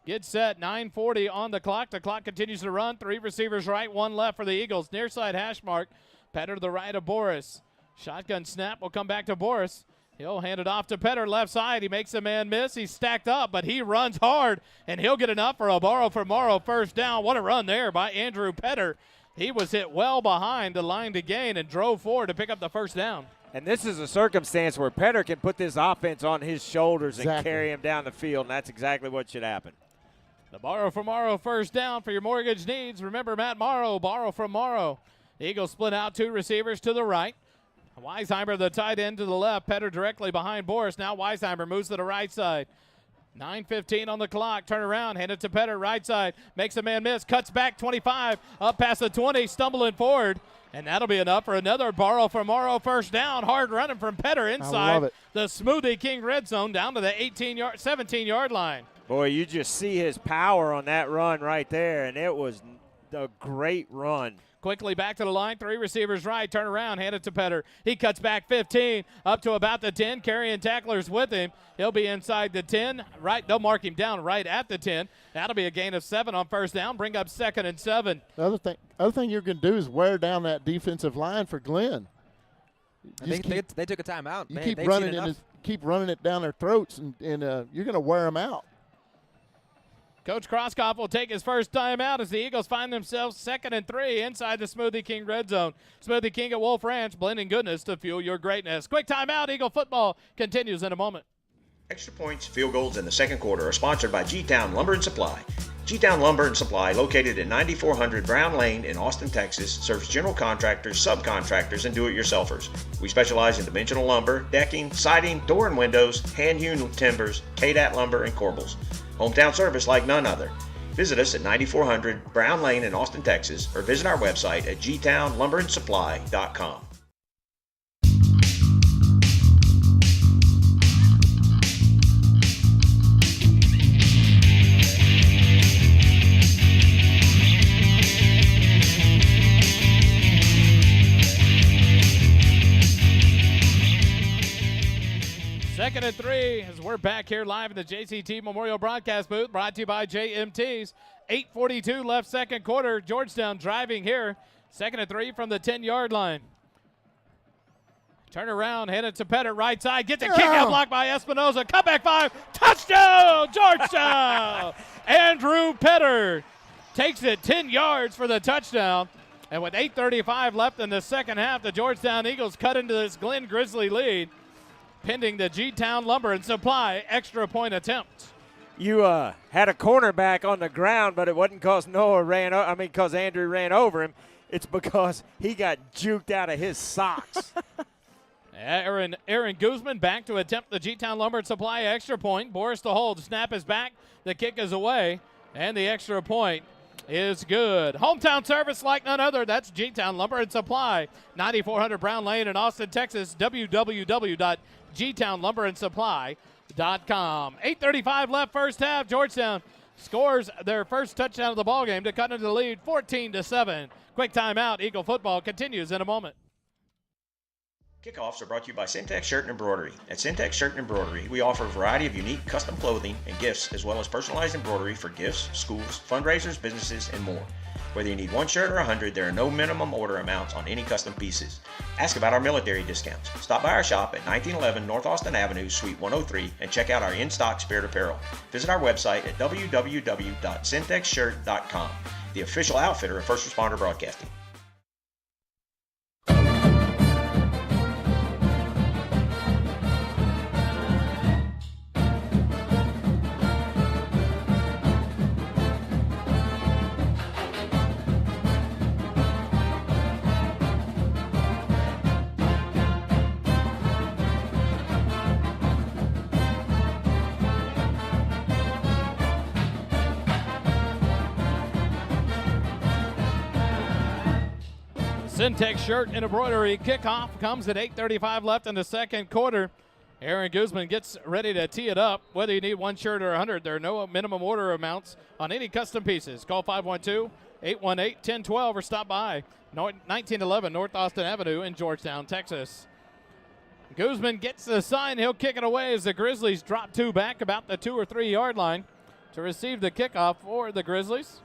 gets set. 9:40 on the clock. The clock continues to run. 3 receivers right, 1 left for the Eagles. Near side hash mark. Petter to the right of Boris. Shotgun snap will come back to Boris. He'll hand it off to Petter, left side. He makes a man miss. He's stacked up, but he runs hard, and he'll get enough for a borrow for Morrow first down. What a run there by Andrew Petter. He was hit well behind the line to gain and drove forward to pick up the first down. And this is a circumstance where Petter can put this offense on his shoulders and carry him down the field, and that's exactly what should happen. The borrow from Morrow first down for your mortgage needs. Remember, Matt Morrow, borrow from Morrow. The Eagles split out 2 receivers to the right. Weisheimer, the tight end, to the left. Petter directly behind Boris. Now Weisheimer moves to the right side. 9:15 on the clock. Turn around, hand it to Petter, right side. Makes a man miss. Cuts back 25, up past the 20, stumbling forward. And that'll be enough for another borrow from Morrow first down. Hard running from Petter inside the Smoothie King red zone down to the 17-yard line. Boy, you just see his power on that run right there, and it was a great run. Quickly back to the line, 3 receivers right, turn around, hand it to Petter. He cuts back 15, up to about the 10, carrying tacklers with him. He'll be inside the 10, right, they'll mark him down right at the 10. That'll be a gain of 7 on first down, bring up 2nd and 7. The other thing you're going to do is wear down that defensive line for Glenn. They took a timeout. You keep running it down their throats, and you're going to wear them out. Coach Crosskopf will take his first timeout as the Eagles find themselves 2nd and 3 inside the Smoothie King red zone. Smoothie King at Wolf Ranch, blending goodness to fuel your greatness. Quick timeout. Eagle football continues in a moment. Extra points, field goals in the second quarter are sponsored by G-Town Lumber and Supply. G-Town Lumber and Supply, located at 9400 Brown Lane in Austin, Texas, serves general contractors, subcontractors, and do-it-yourselfers. We specialize in dimensional lumber, decking, siding, door and windows, hand-hewn timbers, KDAT lumber, and corbels. Hometown service like none other. Visit us at 9400 Brown Lane in Austin, Texas, or visit our website at gtownlumberandsupply.com. Second and 3 as we're back here live in the JCT Memorial Broadcast booth, brought to you by JMTs. 8:42 left second quarter. Georgetown driving here. 2nd and 3 from the 10-yard line. Turn around, hand it to Pettit, right side. Gets a kick out blocked by Espinoza. Cutback 5. Touchdown, Georgetown! Andrew Pettit takes it 10 yards for the touchdown. And with 8:35 left in the second half, the Georgetown Eagles cut into this Glen Grizzly lead, pending the G-Town Lumber and Supply extra point attempt. You had a cornerback on the ground, but it wasn't because because Andrew ran over him. It's because he got juked out of his socks. Aaron Guzman back to attempt the G-Town Lumber and Supply extra point. Boris to hold. Snap is back. The kick is away, and the extra point is good. Hometown service like none other. That's G-Town Lumber and Supply. 9400 Brown Lane in Austin, Texas. www.gtownlumberandsupply.com. 8:35 left first half. Georgetown scores their first touchdown of the ballgame to cut into the lead 14-7. Quick timeout. Eagle football continues in a moment. Kickoffs are brought to you by Syntex Shirt and Embroidery. At Syntex Shirt and Embroidery, we offer a variety of unique custom clothing and gifts, as well as personalized embroidery for gifts, schools, fundraisers, businesses, and more. Whether you need one shirt or 100, there are no minimum order amounts on any custom pieces. Ask about our military discounts. Stop by our shop at 1911 North Austin Avenue, Suite 103, and check out our in-stock Spirit apparel. Visit our website at www.syntexshirt.com, the official outfitter of First Responder Broadcasting. Syntex Shirt and Embroidery kickoff comes at 8:35 left in the second quarter. Aaron Guzman gets ready to tee it up. Whether you need one shirt or 100, there are no minimum order amounts on any custom pieces. Call 512-818-1012 or stop by 1911 North Austin Avenue in Georgetown, Texas. Guzman gets the sign. He'll kick it away as the Grizzlies drop 2 back about the 2 or 3 yard line to receive the kickoff for the Grizzlies.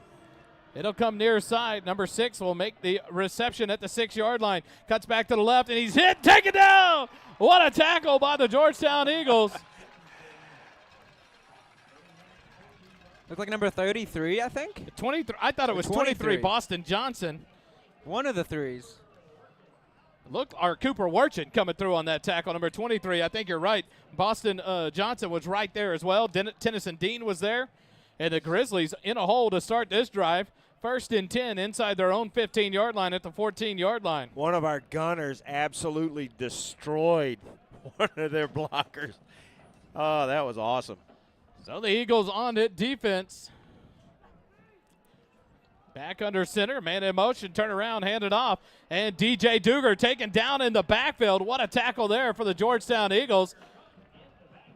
It'll come near side. Number 6 will make the reception at the 6 yard line. Cuts back to the left, and he's hit. Take it down. What a tackle by the Georgetown Eagles. Looked like number 33, I think. 23. I thought it was 23. Boston Johnson. One of the threes. Look, our Cooper Werchin coming through on that tackle. Number 23. I think you're right. Boston Johnson was right there as well. Tennyson Dean was there. And the Grizzlies in a hole to start this drive. 1st and 10 inside their own 15-yard line at the 14-yard line. One of our gunners absolutely destroyed one of their blockers. Oh, that was awesome. So the Eagles on it, defense. Back under center, man in motion, turn around, hand it off. And DJ Duger taken down in the backfield. What a tackle there for the Georgetown Eagles.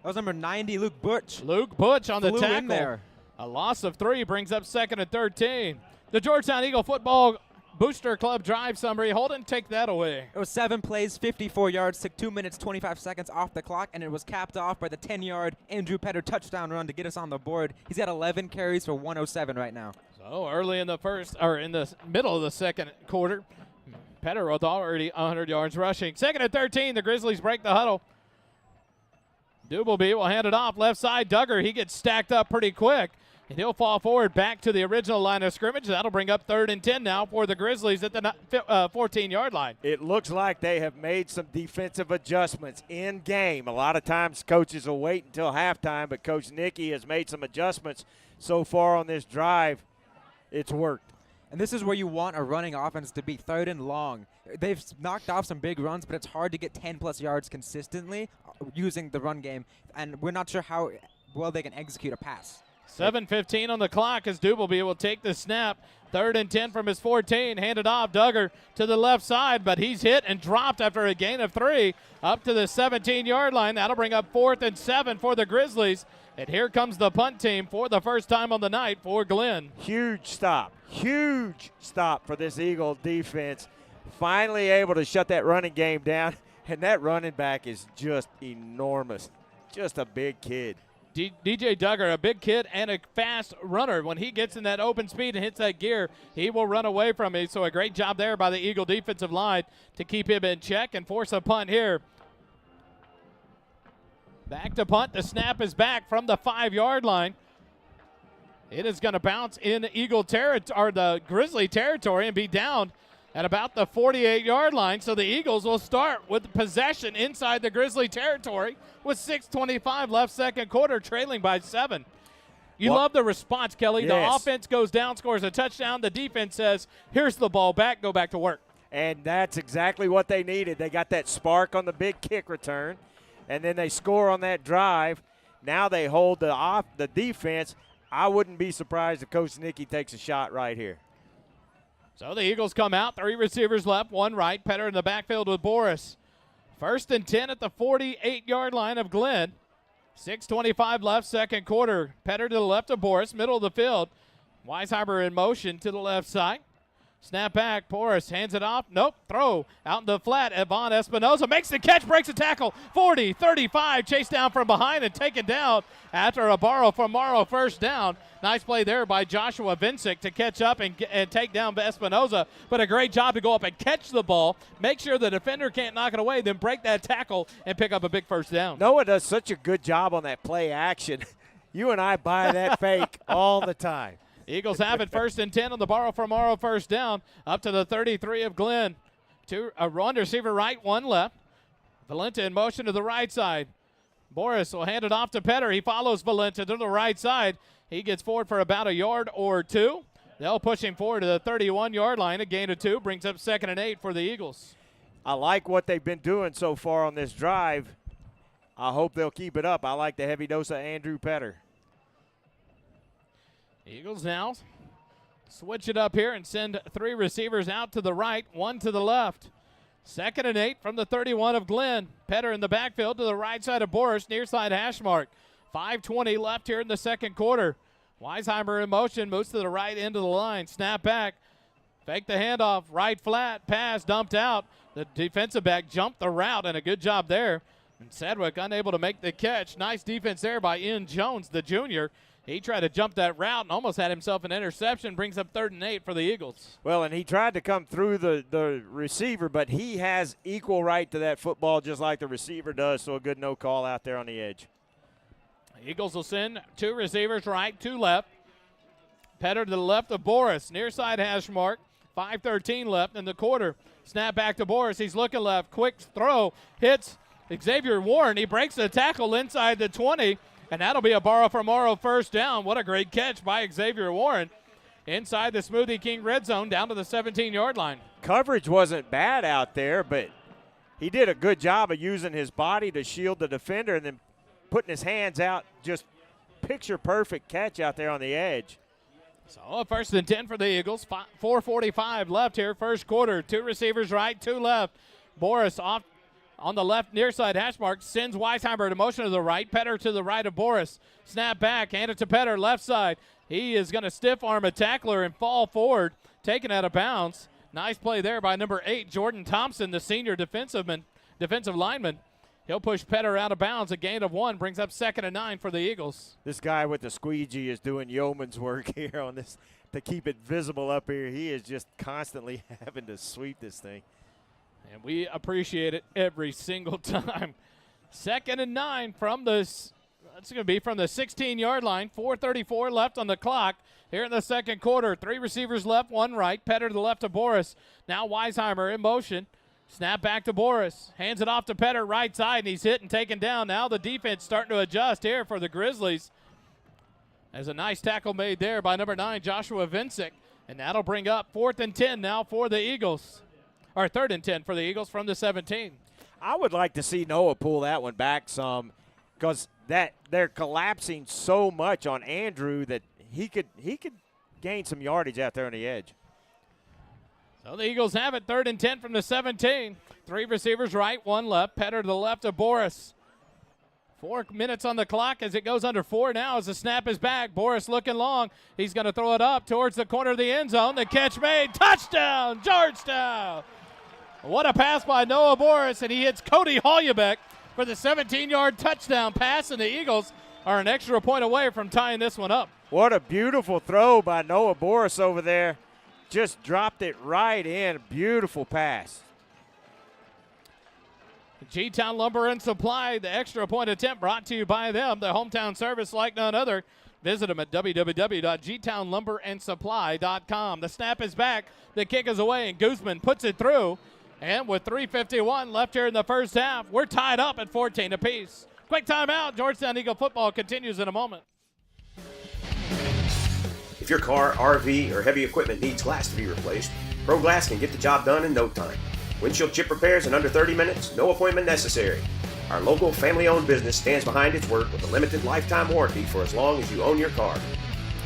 That was number 90, Luke Butch. Luke Butch on the Flew tackle. in there. A loss of 3 brings up 2nd and 13. The Georgetown Eagle Football Booster Club drive summary. Holden, take that away. It was 7 plays, 54 yards, took 2 minutes, 25 seconds off the clock, and it was capped off by the 10-yard Andrew Pettit touchdown run to get us on the board. He's got 11 carries for 107 right now. So early in the in the middle of the second quarter, Pettit was already 100 yards rushing. 2nd and 13, the Grizzlies break the huddle. Dubleby will hand it off left side. Duggar, he gets stacked up pretty quick. And he'll fall forward back to the original line of scrimmage. That'll bring up 3rd and 10 now for the Grizzlies at the 14-yard line. It looks like they have made some defensive adjustments in game. A lot of times coaches will wait until halftime, but Coach Nicky has made some adjustments so far on this drive. It's worked. And this is where you want a running offense to be, 3rd and long. They've knocked off some big runs, but it's hard to get 10-plus yards consistently using the run game, and we're not sure how well they can execute a pass. 7:15 on the clock as Dubelby will take the snap. 3rd and 10 from his 14. Handed off Duggar to the left side, but he's hit and dropped after a gain of 3 up to the 17-yard line. That'll bring up 4th and 7 for the Grizzlies. And here comes the punt team for the first time on the night for Glenn. Huge stop for this Eagle defense. Finally able to shut that running game down, and that running back is just enormous. Just a big kid. DJ Duggar, a big kid and a fast runner. When he gets in that open speed and hits that gear, he will run away from me. So a great job there by the Eagle defensive line to keep him in check and force a punt here. Back to punt. The snap is back from the 5-yard line. It is going to bounce in Eagle territory, or the Grizzly territory, and be down at about the 48-yard line. So the Eagles will start with possession inside the Grizzly territory with 6:25 left, second quarter, trailing by 7. You love the response, Kelly. Yes. The offense goes down, scores a touchdown. The defense says, here's the ball back, go back to work. And that's exactly what they needed. They got that spark on the big kick return, and then they score on that drive. Now they hold the defense. I wouldn't be surprised if Coach Nicky takes a shot right here. So the Eagles come out, 3 receivers left, 1 right. Petter in the backfield with Boris. 1st and 10 at the 48-yard line of Glenn. 6:25 left, second quarter. Petter to the left of Boris, middle of the field. Weisheimer in motion to the left side. Snap back, Boris hands it off. Nope, throw out in the flat. Evon Espinoza makes the catch, breaks the tackle. 40, 35, chased down from behind and taken down after a borrow from Morrow, first down. Nice play there by Joshua Vincic to catch up and take down Espinoza, but a great job to go up and catch the ball, make sure the defender can't knock it away, then break that tackle and pick up a big first down. Noah does such a good job on that play action. You and I buy that fake all the time. Eagles have it 1st and 10 on the borrow from Morrow, first down, up to the 33 of Glenn. One receiver right, 1 left. Valenta in motion to the right side. Boris will hand it off to Petter. He follows Valenta to the right side. He gets forward for about a yard or 2. They'll push him forward to the 31-yard line. A gain of 2 brings up 2nd and 8 for the Eagles. I like what they've been doing so far on this drive. I hope they'll keep it up. I like the heavy dose of Andrew Petter. Eagles now switch it up here and send 3 receivers out to the right, 1 to the left. 2nd and 8 from the 31 of Glenn. Petter in the backfield to the right side of Boris, near side hash mark. 5:20 left here in the second quarter. Weisheimer in motion, moves to the right end of the line. Snap back, fake the handoff, right flat, pass dumped out. The defensive back jumped the route, and a good job there. And Sedgwick unable to make the catch. Nice defense there by Ian Jones, the junior. He tried to jump that route and almost had himself an interception. Brings up 3rd and 8 for the Eagles. Well, and he tried to come through the receiver, but he has equal right to that football just like the receiver does, so a good no call out there on the edge. Eagles will send 2 receivers right, 2 left. Petter to the left of Boris, near side hash mark. 5:13 left in the quarter. Snap back to Boris. He's looking left. Quick throw. Hits Xavier Warren. He breaks the tackle inside the 20. And that'll be a borrow from Morrow, first down. What a great catch by Xavier Warren. Inside the Smoothie King red zone, down to the 17-yard line. Coverage wasn't bad out there, but he did a good job of using his body to shield the defender and then putting his hands out. Just picture-perfect catch out there on the edge. So a 1st and 10 for the Eagles. 4:45 left here, first quarter. 2 receivers right, 2 left. Boris off on the left near side hash mark, sends Weisheimer to motion to the right. Petter to the right of Boris. Snap back, hand it to Petter, left side. He is going to stiff arm a tackler and fall forward, taken out of bounds. Nice play there by number 8, Jordan Thompson, the senior defensive lineman. He'll push Petter out of bounds. A gain of 1 brings up 2nd and 9 for the Eagles. This guy with the squeegee is doing yeoman's work here on this to keep it visible up here. He is just constantly having to sweep this thing. And we appreciate it every single time. 2nd and 9 from the That's going to be from the 16-yard line. 4:34 left on the clock here in the second quarter. 3 receivers left, 1 right. Petter to the left of Boris. Now Weisheimer in motion. Snap back to Boris. Hands it off to Petter, right side, and he's hit and taken down. Now the defense starting to adjust here for the Grizzlies. There's a nice tackle made there by number 9, Joshua Vincic. And that'll bring up 4th and 10 now for the Eagles. Or 3rd and 10 for the Eagles from the 17. I would like to see Noah pull that one back some, because they're collapsing so much on Andrew that he could gain some yardage out there on the edge. So the Eagles have it, 3rd and 10 from the 17. 3 receivers right, 1 left. Petter to the left of Boris. 4 minutes on the clock as it goes under 4 now as the snap is back. Boris looking long. He's going to throw it up towards the corner of the end zone. The catch made. Touchdown, Georgetown. What a pass by Noah Boris, and he hits Cody Hollebeck for the 17-yard touchdown pass, and the Eagles are an extra point away from tying this one up. What a beautiful throw by Noah Boris over there. Just dropped it right in. Beautiful pass. G-Town Lumber and Supply, the extra point attempt brought to you by them, the hometown service like none other. Visit them at www.gtownlumberandsupply.com. The snap is back. The kick is away, and Guzman puts it through. And with 3:51 left here in the first half, we're tied up at 14 apiece. Quick timeout. Georgetown Eagle football continues in a moment. If your car, RV, or heavy equipment needs glass to be replaced, Pro Glass can get the job done in no time. Windshield chip repairs in under 30 minutes, no appointment necessary. Our local family-owned business stands behind its work with a limited lifetime warranty for as long as you own your car.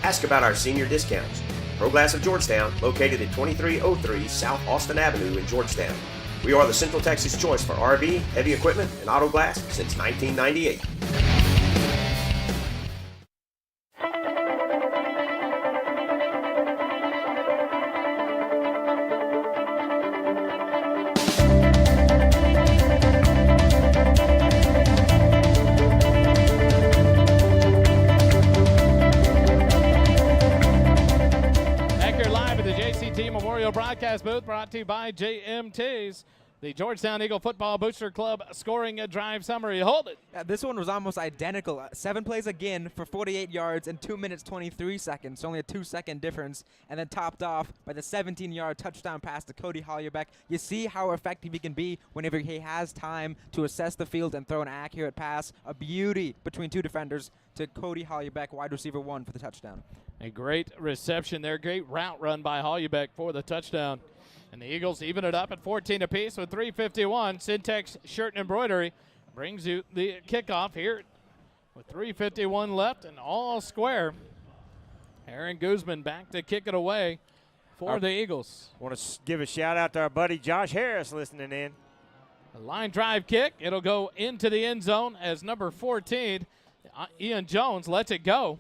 Ask about our senior discounts. Pro Glass of Georgetown, located at 2303 South Austin Avenue in Georgetown. We are the Central Texas choice for RV, heavy equipment, and auto glass since 1998. Broadcast booth brought to you by JMT's, the Georgetown Eagle Football Booster Club scoring a drive summary. Holden. Yeah, this one was almost identical. 7 plays again for 48 yards and 2 minutes 23 seconds. Only a 2-second difference, and then topped off by the 17-yard touchdown pass to Cody Hollebeck. You see how effective he can be whenever he has time to assess the field and throw an accurate pass. A beauty between 2 defenders to Cody Hollebeck, wide receiver 1 for the touchdown. A great reception there. Great route run by Hollebeck for the touchdown. And the Eagles even it up at 14 apiece with 3:51. Syntex Shirt and Embroidery brings you the kickoff here with 3:51 left and all square. Aaron Guzman back to kick it away for the Eagles. Want to give a shout out to our buddy Josh Harris listening in. A line drive kick. It'll go into the end zone as number 14, Ian Jones, lets it go.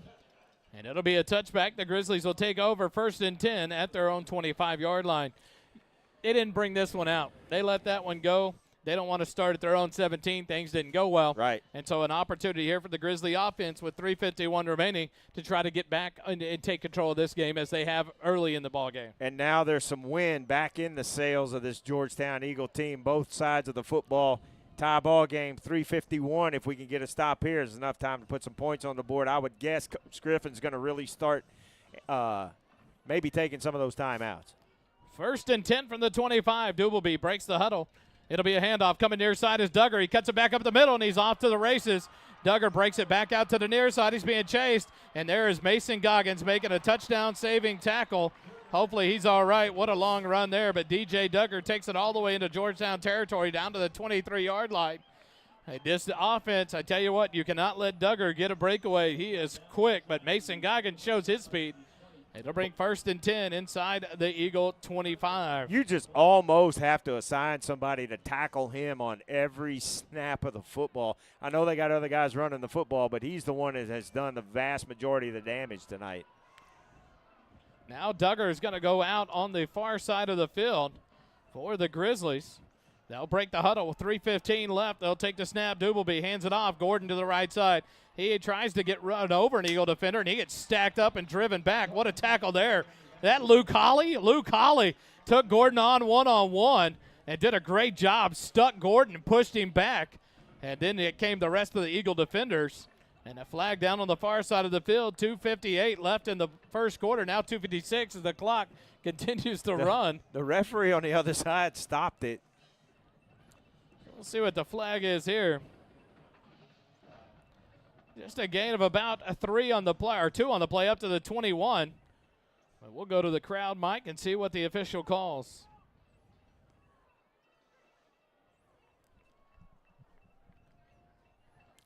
And it'll be a touchback. The Grizzlies will take over 1st and 10 at their own 25-yard line. They didn't bring this one out. They let that one go. They don't want to start at their own 17. Things didn't go well. Right. And so an opportunity here for the Grizzly offense with 3:51 remaining to try to get back and take control of this game as they have early in the ball game. And now there's some wind back in the sails of this Georgetown Eagle team. Both sides of the football. Tie ball game, 3:51. If we can get a stop here, there's enough time to put some points on the board. I would guess Coach Griffin's going to really start maybe taking some of those timeouts. 1st and 10 from the 25. Dubelby breaks the huddle. It'll be a handoff coming near side is Duggar. He cuts it back up the middle, and he's off to the races. Duggar breaks it back out to the near side. He's being chased, and there is Mason Goggins making a touchdown-saving tackle. Hopefully he's all right. What a long run there, but DJ Duggar takes it all the way into Georgetown territory down to the 23-yard line. Hey, this offense, I tell you what, you cannot let Duggar get a breakaway. He is quick, but Mason Goggins shows his speed. It'll bring 1st and 10 inside the Eagle 25. You just almost have to assign somebody to tackle him on every snap of the football. I know they got other guys running the football, but he's the one that has done the vast majority of the damage tonight. Now Duggar is going to go out on the far side of the field for the Grizzlies. They'll break the huddle with 3:15 left. They'll take the snap. Dubelby hands it off. Gordon to the right side. He tries to get run over an Eagle defender, and he gets stacked up and driven back. What a tackle there. That Luke Holly took Gordon on one-on-one and did a great job. Stuck Gordon and pushed him back. And then it came the rest of the Eagle defenders. And a flag down on the far side of the field. 2:58 left in the first quarter. Now 2:56 as the clock continues to run. The referee on the other side stopped it. We'll see what the flag is here. Just a gain of about a 3 on the play, or 2 on the play up to the 21. But we'll go to the crowd, Mike, and see what the official calls.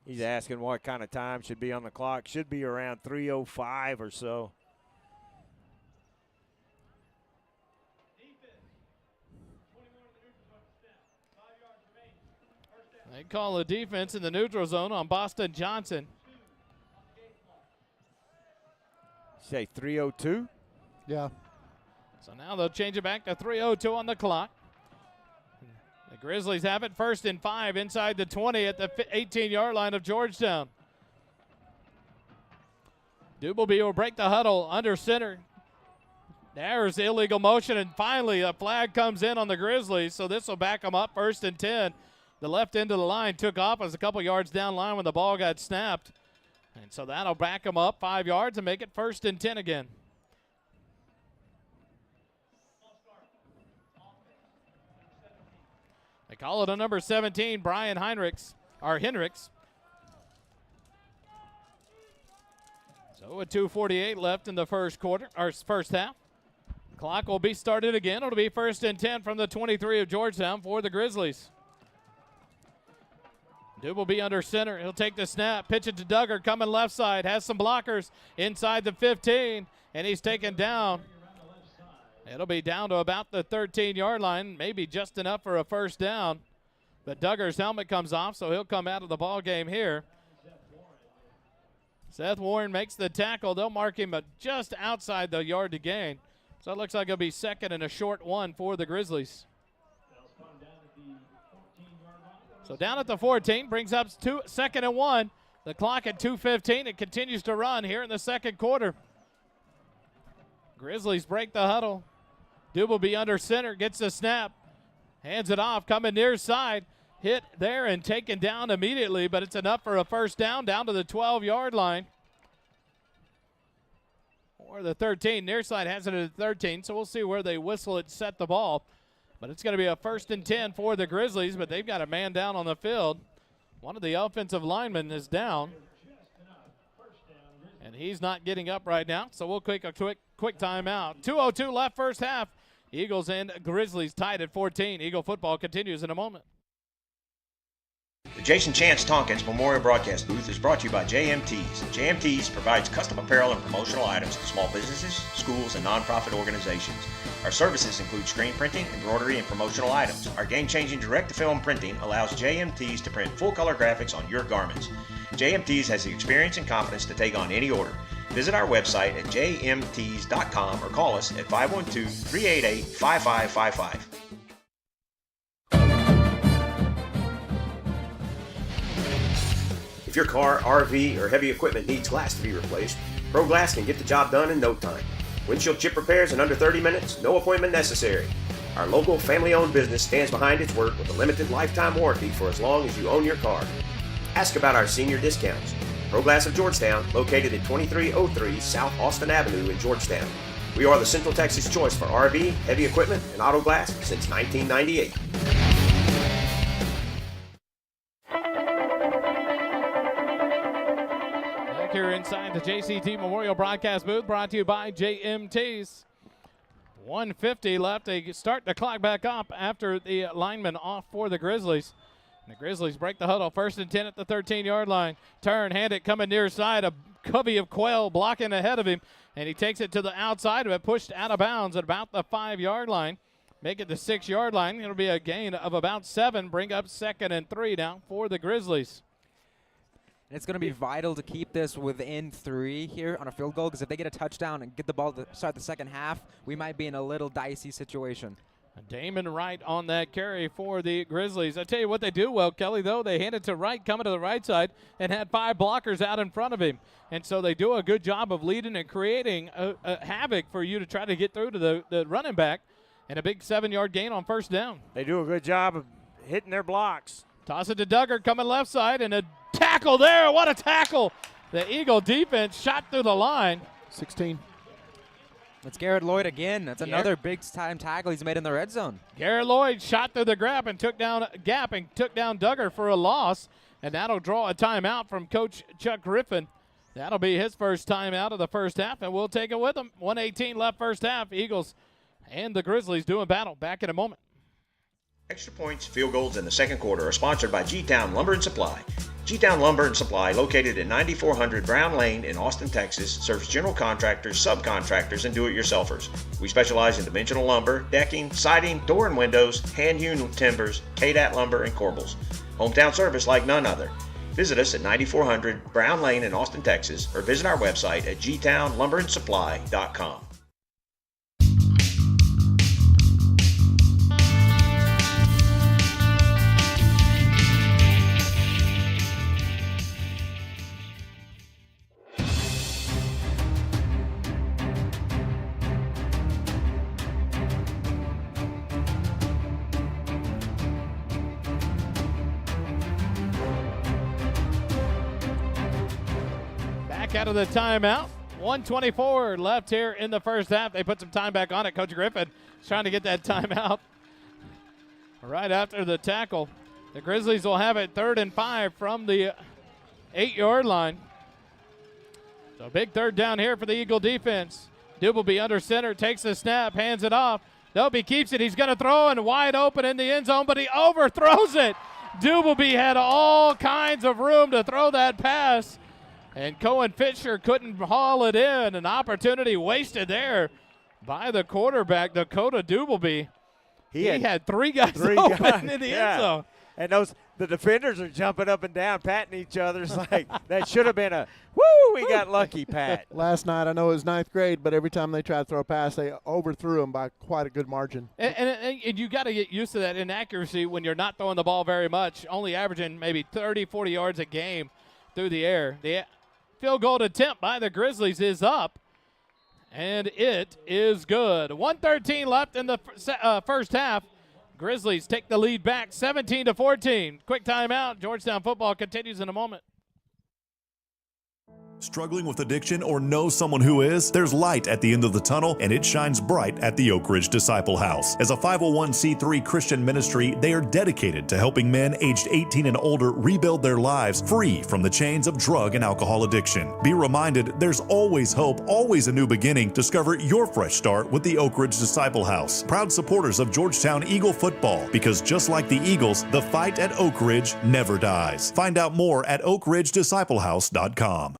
He's asking what kind of time should be on the clock. Should be around 3:05 or so. They call a defense in the neutral zone on Boston Johnson. Say 3:02? Yeah. So now they'll change it back to 3:02 on the clock. The Grizzlies have it 1st and 5 inside the 20 at the 18-yard line of Georgetown. Dubleby will break the huddle under center. There's illegal motion, and finally a flag comes in on the Grizzlies, so this will back them up 1st and 10. The left end of the line took off. It was a couple yards down line when the ball got snapped. And so that'll back them up 5 yards and make it 1st and 10 again. They call it a number 17, Brian Hendricks. So with 2:48 left in the first quarter, or first half. Clock will be started again. It'll be 1st and 10 from the 23 of Georgetown for the Grizzlies. Dube will be under center. He'll take the snap, pitch it to Duggar, coming left side, has some blockers inside the 15, and he's taken down. It'll be down to about the 13-yard line, maybe just enough for a first down. But Duggar's helmet comes off, so he'll come out of the ball game here. Seth Warren makes the tackle. They'll mark him just outside the yard to gain. So it looks like it'll be 2nd and a short 1 for the Grizzlies. So down at the 14, brings up 2nd and 1. The clock at 2:15. It continues to run here in the second quarter. Grizzlies break the huddle. Dube will be under center, gets the snap, hands it off, coming near side. Hit there and taken down immediately, but it's enough for a first down to the 12-yard line. Or the 13. Near side has it at the 13, so we'll see where they whistle it, set the ball. But it's going to be a 1st and 10 for the Grizzlies, but they've got a man down on the field. One of the offensive linemen is down, and he's not getting up right now, so we'll take a quick timeout. 2:02 left first half. Eagles and Grizzlies tied at 14. Eagle football continues in a moment. The Jason Chance Tompkins Memorial Broadcast Booth is brought to you by JMTs. JMTs provides custom apparel and promotional items to small businesses, schools, and nonprofit organizations. Our services include screen printing, embroidery, and promotional items. Our game-changing direct-to-film printing allows JMTs to print full-color graphics on your garments. JMTs has the experience and confidence to take on any order. Visit our website at jmts.com or call us at 512-388-5555. If your car, RV, or heavy equipment needs glass to be replaced, Pro Glass can get the job done in no time. Windshield chip repairs in under 30 minutes, no appointment necessary. Our local family-owned business stands behind its work with a limited lifetime warranty for as long as you own your car. Ask about our senior discounts. Pro Glass of Georgetown, located at 2303 South Austin Avenue in Georgetown. We are the Central Texas choice for RV, heavy equipment, and auto glass since 1998. Here inside the JCT Memorial Broadcast Booth, brought to you by JMTs. 1:50 left. They start the clock back up after the lineman off for the Grizzlies. And the Grizzlies break the huddle. 1st and 10 at the 13-yard line. Turn, hand it, coming near side. A covey of quail blocking ahead of him. And he takes it to the outside of it, pushed out of bounds at about the 5-yard line. Make it the 6-yard line. It'll be a gain of about 7. Bring up 2nd and 3 now for the Grizzlies. And it's going to be vital to keep this within 3 here on a field goal, because if they get a touchdown and get the ball to start the second half, we might be in a little dicey situation. Damon Wright on that carry for the Grizzlies. I tell you what they do well, Kelly, though. They hand it to Wright coming to the right side and had 5 blockers out in front of him. And so they do a good job of leading and creating a havoc for you to try to get through to the running back, and a big 7-yard gain on first down. They do a good job of hitting their blocks. Toss it to Duggar coming left side, and a tackle there. What a tackle. The Eagle defense shot through the line. 16. It's Garrett Lloyd again. That's another big-time tackle he's made in the red zone. Garrett Lloyd shot through the gap and took down Duggar for a loss, and that'll draw a timeout from Coach Chuck Griffin. That'll be his first timeout of the first half, and we'll take it with him. 1:18 left first half. Eagles and the Grizzlies doing battle. Back in a moment. Extra points, field goals in the second quarter are sponsored by G-Town Lumber and Supply. G-Town Lumber and Supply, located at 9400 Brown Lane in Austin, Texas, serves general contractors, subcontractors, and do-it-yourselfers. We specialize in dimensional lumber, decking, siding, door and windows, hand-hewn timbers, KDAT lumber, and corbels. Hometown service like none other. Visit us at 9400 Brown Lane in Austin, Texas, or visit our website at gtownlumberandsupply.com. Out of the timeout. 1:24 left here in the first half. They put some time back on it. Coach Griffin is trying to get that timeout right after the tackle. The Grizzlies will have it 3rd and 5 from the 8-yard line. So big third down here for the Eagle defense. Dubelby under center, takes the snap, hands it off. Nope, he keeps it. He's going to throw and wide open in the end zone, but he overthrows it. Dubelby had all kinds of room to throw that pass. And Cohen Fisher couldn't haul it in. An opportunity wasted there by the quarterback, Dakota Dubelby. He had three guys open in the end zone. And the defenders are jumping up and down, patting each other. It's like, that should have been a, woo, we got lucky, Pat. Last night, I know it was 9th grade, but every time they tried to throw a pass, they overthrew them by quite a good margin. And you got to get used to that inaccuracy when you're not throwing the ball very much, only averaging maybe 30, 40 yards a game through the air. The field goal attempt by the Grizzlies is up, and it is good. 1:13 left in the first half. Grizzlies take the lead back 17-14. Quick timeout. Georgetown football continues in a moment. Struggling with addiction or know someone who is? There's light at the end of the tunnel, and it shines bright at the Oak Ridge Disciple House. As a 501c3 Christian ministry, they are dedicated to helping men aged 18 and older rebuild their lives free from the chains of drug and alcohol addiction. Be reminded, there's always hope, always a new beginning. Discover your fresh start with the Oak Ridge Disciple House. Proud supporters of Georgetown Eagle football, because just like the Eagles, the fight at Oak Ridge never dies. Find out more at oakridgedisciplehouse.com.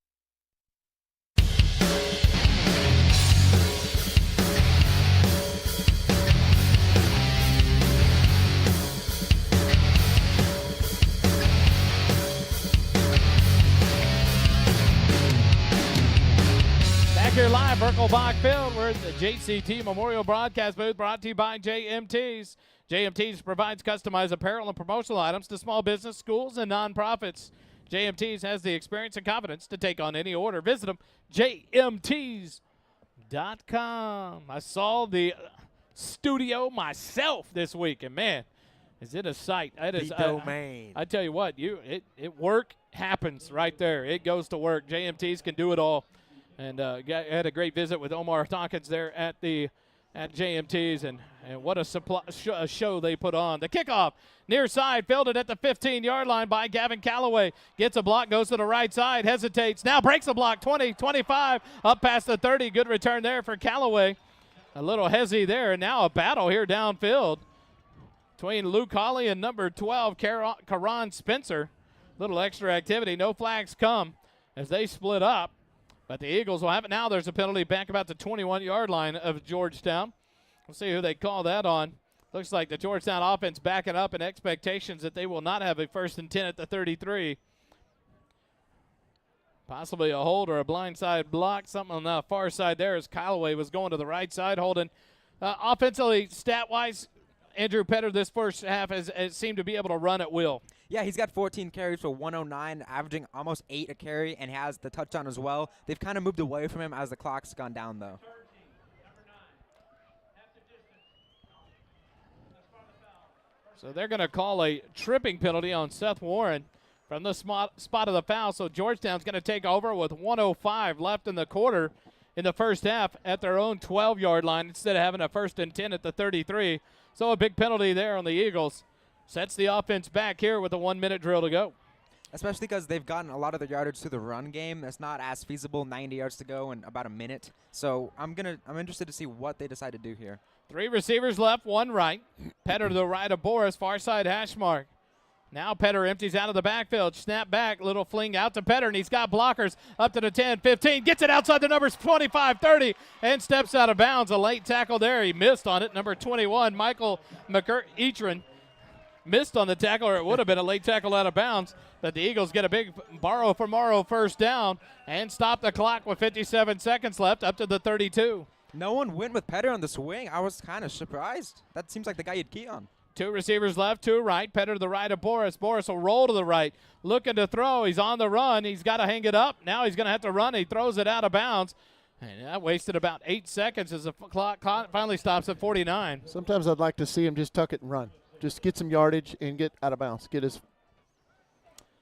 Here live, Burkle Bach Field. We're at the JCT Memorial Broadcast booth, brought to you by JMTs. JMTs provides customized apparel and promotional items to small business, schools, and nonprofits. JMTs has the experience and confidence to take on any order. Visit them, jmts.com. I saw the studio myself this week, and man, is it a sight. It is the domain. I tell you what, work happens right there. It goes to work. JMTs can do it all. And had a great visit with Omar Tompkins there at JMT's, and what a show they put on. The kickoff, near side, fielded at the 15-yard line by Gavin Calloway. Gets a block, goes to the right side, hesitates, now breaks the block, 20, 25, up past the 30. Good return there for Calloway. A little hezzy there, and now a battle here downfield between Luke Hawley and number 12, Karan Spencer. Little extra activity, no flags come as they split up. But the Eagles will have it now. There's a penalty back about the 21-yard line of Georgetown. We'll see who they call that on. Looks like the Georgetown offense backing up in expectations that they will not have a 1st and 10 at the 33. Possibly a hold or a blindside block. Something on the far side there as Callaway was going to the right side. Holden. Offensively, stat-wise, Andrew Petter this first half has seemed to be able to run at will. Yeah, he's got 14 carries for 109, averaging almost 8 a carry, and has the touchdown as well. They've kind of moved away from him as the clock's gone down, though. So they're going to call a tripping penalty on Seth Warren. from the spot of the foul. So Georgetown's going to take over with 1:05 left in the quarter in the first half at their own 12-yard line instead of having a 1st and 10 at the 33. So a big penalty there on the Eagles. Sets the offense back here with a 1-minute drill to go. Especially because they've gotten a lot of their yardage through the run game. It's not as feasible, 90 yards to go in about a minute. So I'm interested to see what they decide to do here. 3 receivers left, 1 right. Petter to the right of Boris, far side hash mark. Now Petter empties out of the backfield. Snap back, little fling out to Petter, and he's got blockers up to the 10, 15. Gets it outside the numbers, 25, 30, and steps out of bounds. A late tackle there. He missed on it. Number 21, Michael McEachran, missed on the tackle, or it would have been a late tackle out of bounds. But the Eagles get a big borrow for Morrow first down and stop the clock with 57 seconds left up to the 32. No one went with Petter on the swing. I was kind of surprised. That seems like the guy you'd key on. 2 receivers left, 2 right. Petter to the right of Boris. Boris will roll to the right, looking to throw. He's on the run. He's got to hang it up. Now he's going to have to run. He throws it out of bounds. And that wasted about 8 seconds as the clock finally stops at 49. Sometimes I'd like to see him just tuck it and run. Just get some yardage and get out of bounds.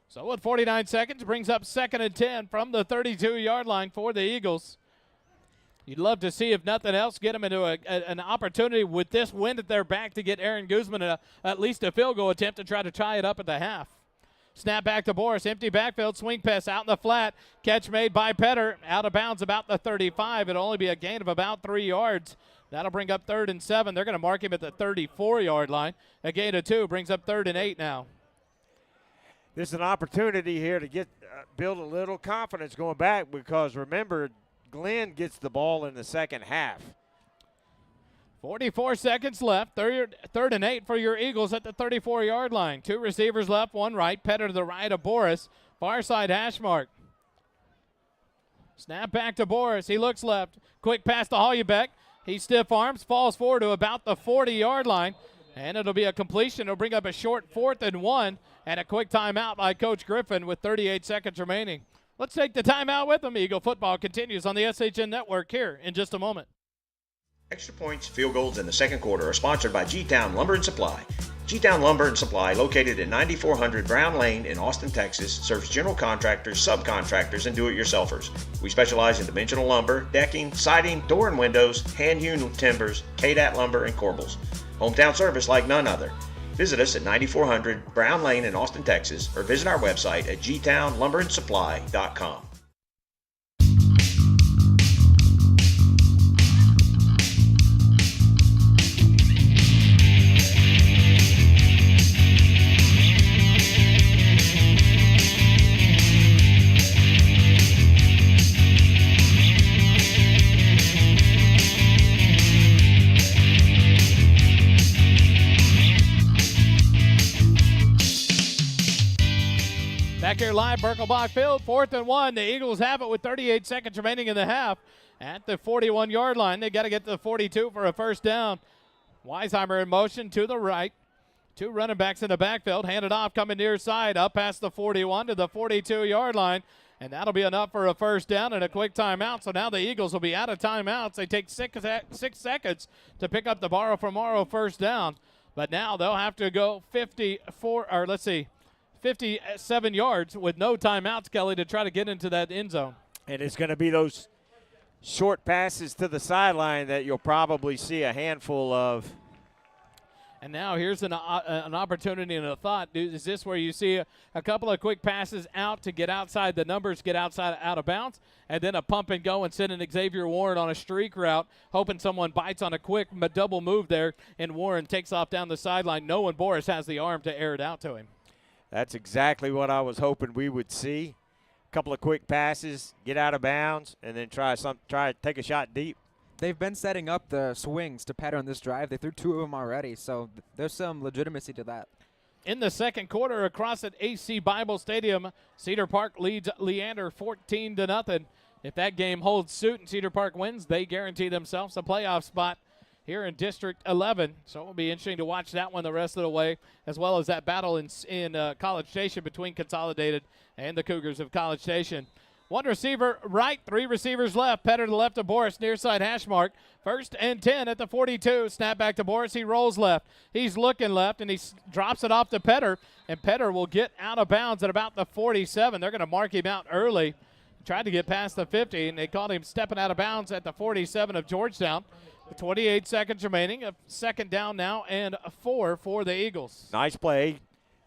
So with 49 seconds, brings up 2nd and 10 from the 32-yard line for the Eagles. You'd love to see, if nothing else, get them into an opportunity with this wind at their back to get Aaron Guzman at least a field goal attempt to try to tie it up at the half. Snap back to Boris, empty backfield, swing pass out in the flat. Catch made by Petter, out of bounds about the 35. It'll only be a gain of about 3 yards. That'll bring up 3rd and 7. They're going to mark him at the 34-yard line. A gain of 2 brings up 3rd and 8 now. This is an opportunity here to get build a little confidence going back, because remember, Glenn gets the ball in the second half. 44 seconds left. 3rd and 8 for your Eagles at the 34-yard line. 2 receivers left, 1 right. Petter to the right of Boris. Far side hash mark. Snap back to Boris. He looks left. Quick pass to Hollybeck. He stiff arms, falls forward to about the 40-yard line, and it'll be a completion. It'll bring up a short 4th and 1, and a quick timeout by Coach Griffin with 38 seconds remaining. Let's take the timeout with them. Eagle football continues on the SHN Network here in just a moment. Extra points, field goals in the second quarter are sponsored by G-Town Lumber and Supply. G-Town Lumber and Supply, located at 9400 Brown Lane in Austin, Texas, serves general contractors, subcontractors, and do-it-yourselfers. We specialize in dimensional lumber, decking, siding, door and windows, hand-hewn timbers, KDAT lumber, and corbels. Hometown service like none other. Visit us at 9400 Brown Lane in Austin, Texas, or visit our website at gtownlumberandsupply.com. Back here live, Birkelbach Field, 4th and 1. The Eagles have it with 38 seconds remaining in the half at the 41-yard line. They got to get to the 42 for a first down. Weisheimer in motion to the right. 2 running backs in the backfield. Handed off, coming near side, up past the 41 to the 42-yard line. And that'll be enough for a first down and a quick timeout. So now the Eagles will be out of timeouts. They take 6 seconds to pick up the borrow from Morrow first down. But now they'll have to go 57 yards with no timeouts, Kelly, to try to get into that end zone. And it's going to be those short passes to the sideline that you'll probably see a handful of. And now here's an opportunity and a thought. Is this where you see a couple of quick passes out to get outside the numbers, get out of bounds, and then a pump and go and send an Xavier Warren on a streak route, hoping someone bites on a quick double move there, and Warren takes off down the sideline, knowing Boris has the arm to air it out to him. That's exactly what I was hoping we would see. A couple of quick passes, get out of bounds, and then try to take a shot deep. They've been setting up the swings to Petter on this drive. They threw 2 of them already, so there's some legitimacy to that. In the second quarter, across at AC Bible Stadium, Cedar Park leads Leander 14-0. If that game holds suit and Cedar Park wins, they guarantee themselves a playoff spot here in District 11. So it'll be interesting to watch that one the rest of the way, as well as that battle in College Station between Consolidated and the Cougars of College Station. One receiver right, 3 receivers left. Petter to the left of Boris, near side hash mark. 1st and 10 at the 42. Snap back to Boris. He rolls left. He's looking left, and he drops it off to Petter, and Petter will get out of bounds at about the 47. They're going to mark him out early. Tried to get past the 50, and they called him stepping out of bounds at the 47 of Georgetown. 28 seconds remaining. A 2nd down now and a 4 for the Eagles. Nice play.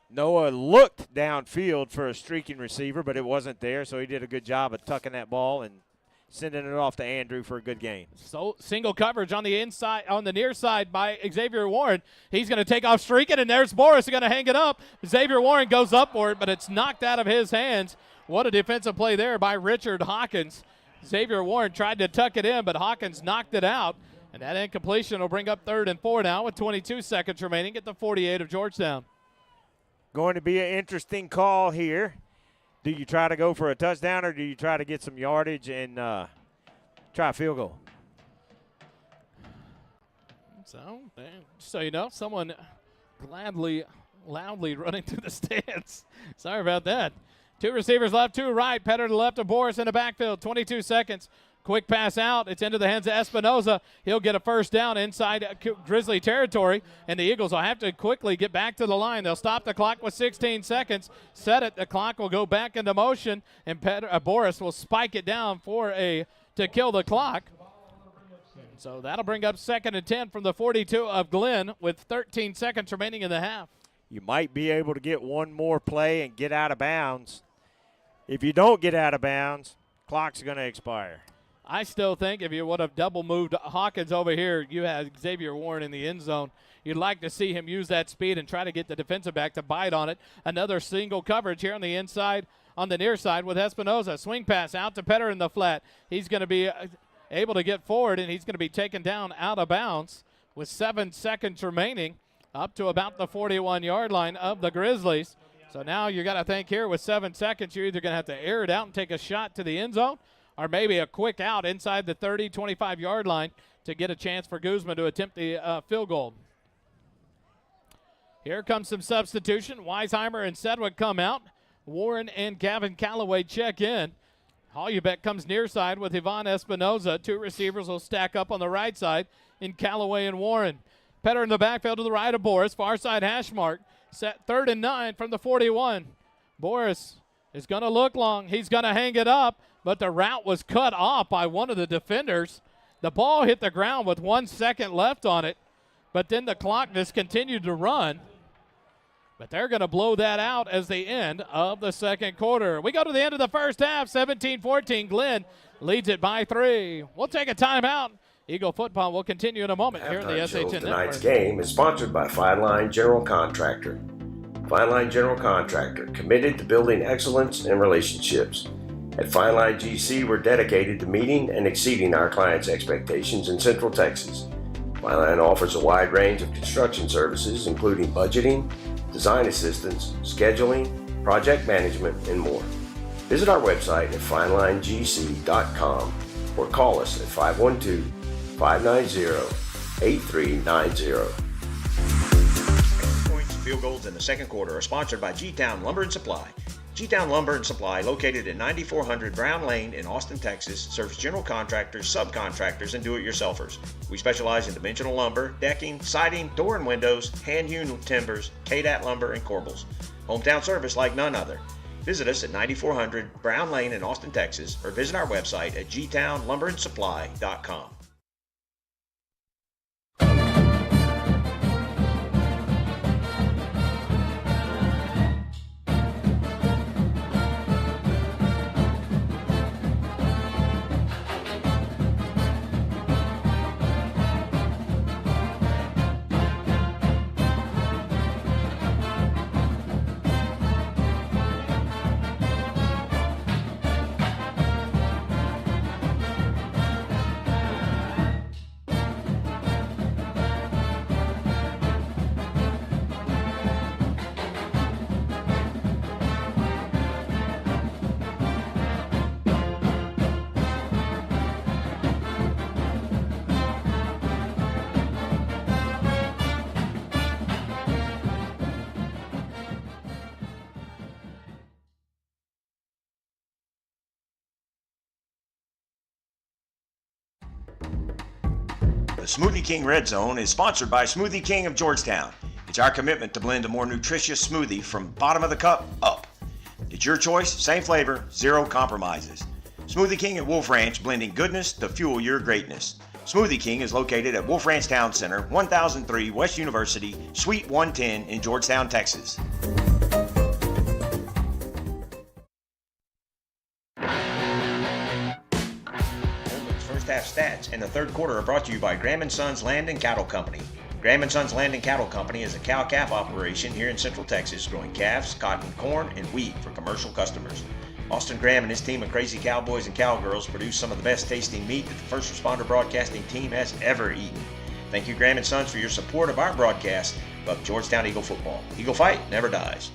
Noah looked downfield for a streaking receiver, but it wasn't there, so he did a good job of tucking that ball and sending it off to Andrew for a good gain. So single coverage on the inside, on the near side by Xavier Warren. He's going to take off streaking, and there's Boris. He's going to hang it up. Xavier Warren goes up for it, but it's knocked out of his hands. What a defensive play there by Richard Hawkins. Xavier Warren tried to tuck it in, but Hawkins knocked it out. And that incompletion will bring up 3rd and 4 now with 22 seconds remaining at the 48 of Georgetown. Going to be an interesting call here. Do you try to go for a touchdown, or do you try to get some yardage and try a field goal? So you know, someone loudly running through the stands. Sorry about that. 2 receivers left, 2 right. Petter to the left of Boris in the backfield. 22 seconds. Quick pass out. It's into the hands of Espinoza. He'll get a 1st down inside Grizzly territory, and the Eagles will have to quickly get back to the line. They'll stop the clock with 16 seconds. Set it. The clock will go back into motion, and Boris will spike it down to kill the clock. So that'll bring up 2nd and 10 from the 42 of Glenn with 13 seconds remaining in the half. You might be able to get one more play and get out of bounds. If you don't get out of bounds, clock's going to expire. I still think if you would have double moved Hawkins over here, you had Xavier Warren in the end zone. You'd like to see him use that speed and try to get the defensive back to bite on it. Another single coverage here on the inside, on the near side with Espinoza. Swing pass out to Petter in the flat. He's going to be able to get forward, and he's going to be taken down out of bounds with 7 seconds remaining up to about the 41-yard line of the Grizzlies. So now you got to think here with 7 seconds, you're either going to have to air it out and take a shot to the end zone, or maybe a quick out inside the 30, 25-yard line to get a chance for Guzman to attempt the field goal. Here comes some substitution. Weisheimer and Sedgwick come out. Warren and Gavin Calloway check in. Holubek comes near side with Ivan Espinoza. 2 receivers will stack up on the right side in Calloway and Warren. Petter in the backfield to the right of Boris. Far side hash mark. Set 3rd and 9 from the 41. Boris is going to look long. He's going to hang it up, but the route was cut off by one of the defenders. The ball hit the ground with 1 second left on it, but then the clock just continued to run. But they're going to blow that out as the end of the 2nd quarter. We go to the end of the 1st half, 17-14. Glenn leads it by 3. We'll take a timeout. Eagle football will continue in a moment here in the SHN Network. Tonight's game is sponsored by Fine Line General Contractor. Fine Line General Contractor, committed to building excellence and relationships. At Fine Line GC, we're dedicated to meeting and exceeding our clients' expectations in Central Texas. Fine Line offers a wide range of construction services, including budgeting, design assistance, scheduling, project management, and more. Visit our website at finelinegc.com or call us at 512-590-8390. Points, field goals in the 2nd quarter are sponsored by G-Town Lumber and Supply. G-Town Lumber and Supply, located at 9400 Brown Lane in Austin, Texas, serves general contractors, subcontractors, and do-it-yourselfers. We specialize in dimensional lumber, decking, siding, door and windows, hand-hewn timbers, KDAT lumber, and corbels. Hometown service like none other. Visit us at 9400 Brown Lane in Austin, Texas, or visit our website at gtownlumberandsupply.com. The Smoothie King Red Zone is sponsored by Smoothie King of Georgetown. It's our commitment to blend a more nutritious smoothie from bottom of the cup up. It's your choice, same flavor, zero compromises. Smoothie King at Wolf Ranch, blending goodness to fuel your greatness. Smoothie King is located at Wolf Ranch Town Center, 1003 West University, Suite 110 in Georgetown, Texas. First half stats in the third quarter are brought to you by Graham & Sons Land and Cattle Company. Graham & Sons Land and Cattle Company is a cow-calf operation here in Central Texas, growing calves, cotton, corn, and wheat for commercial customers. Austin Graham and his team of crazy cowboys and cowgirls produce some of the best tasting meat that the First Responder Broadcasting team has ever eaten. Thank you, Graham & Sons, for your support of our broadcast of Georgetown Eagle football. Eagle fight never dies.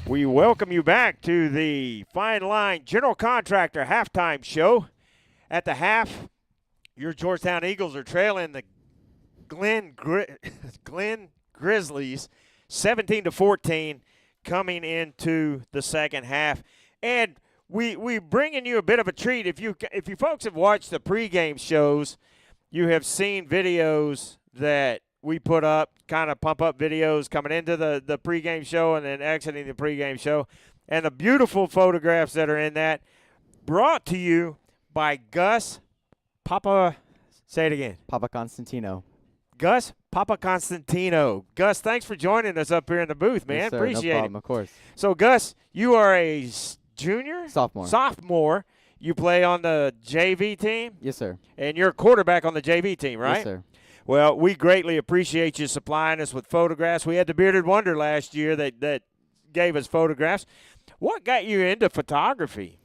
We welcome you back to the Fine Line General Contractor halftime show. At the half, your Georgetown Eagles are trailing the Glen Grizzlies 17-14 coming into the second half. And we bringing you a bit of a treat. If you folks have watched the pregame shows, you have seen videos that we put up, kind of pump up videos coming into the pregame show and then exiting the pregame show. And the beautiful photographs that are in that, brought to you by Gus Papa. Say it again. Papa Constantino. Gus Papa Constantino. Gus, thanks for joining us up here in the booth, man. Yes, sir. Appreciate No problem, it. of course. So, Gus, you are a junior? Sophomore. Sophomore. You play on the JV team? Yes, sir. And you're a quarterback on the JV team, right? Yes, sir. Well, we greatly appreciate you supplying us with photographs. We had the Bearded Wonder last year that gave us photographs. What got you into photography?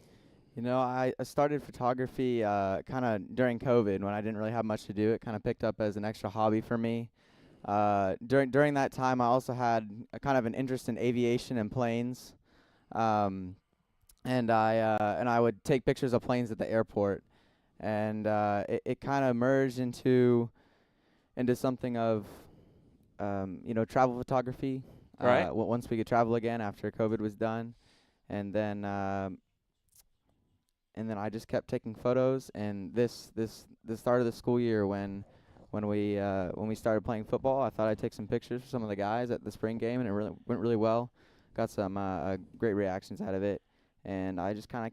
You know, I started photography kind of during COVID when I didn't really have much to do. It kind of picked up as an extra hobby for me. During that time, I also had a kind of an interest in aviation and planes, and I would take pictures of planes at the airport, and it kind of merged into something of travel photography. Right. Once we could travel again after COVID was done, and then I just kept taking photos. And the start of the school year when we started playing football, I thought I'd take some pictures for some of the guys at the spring game, and it went really well. Got some great reactions out of it, and I just kind of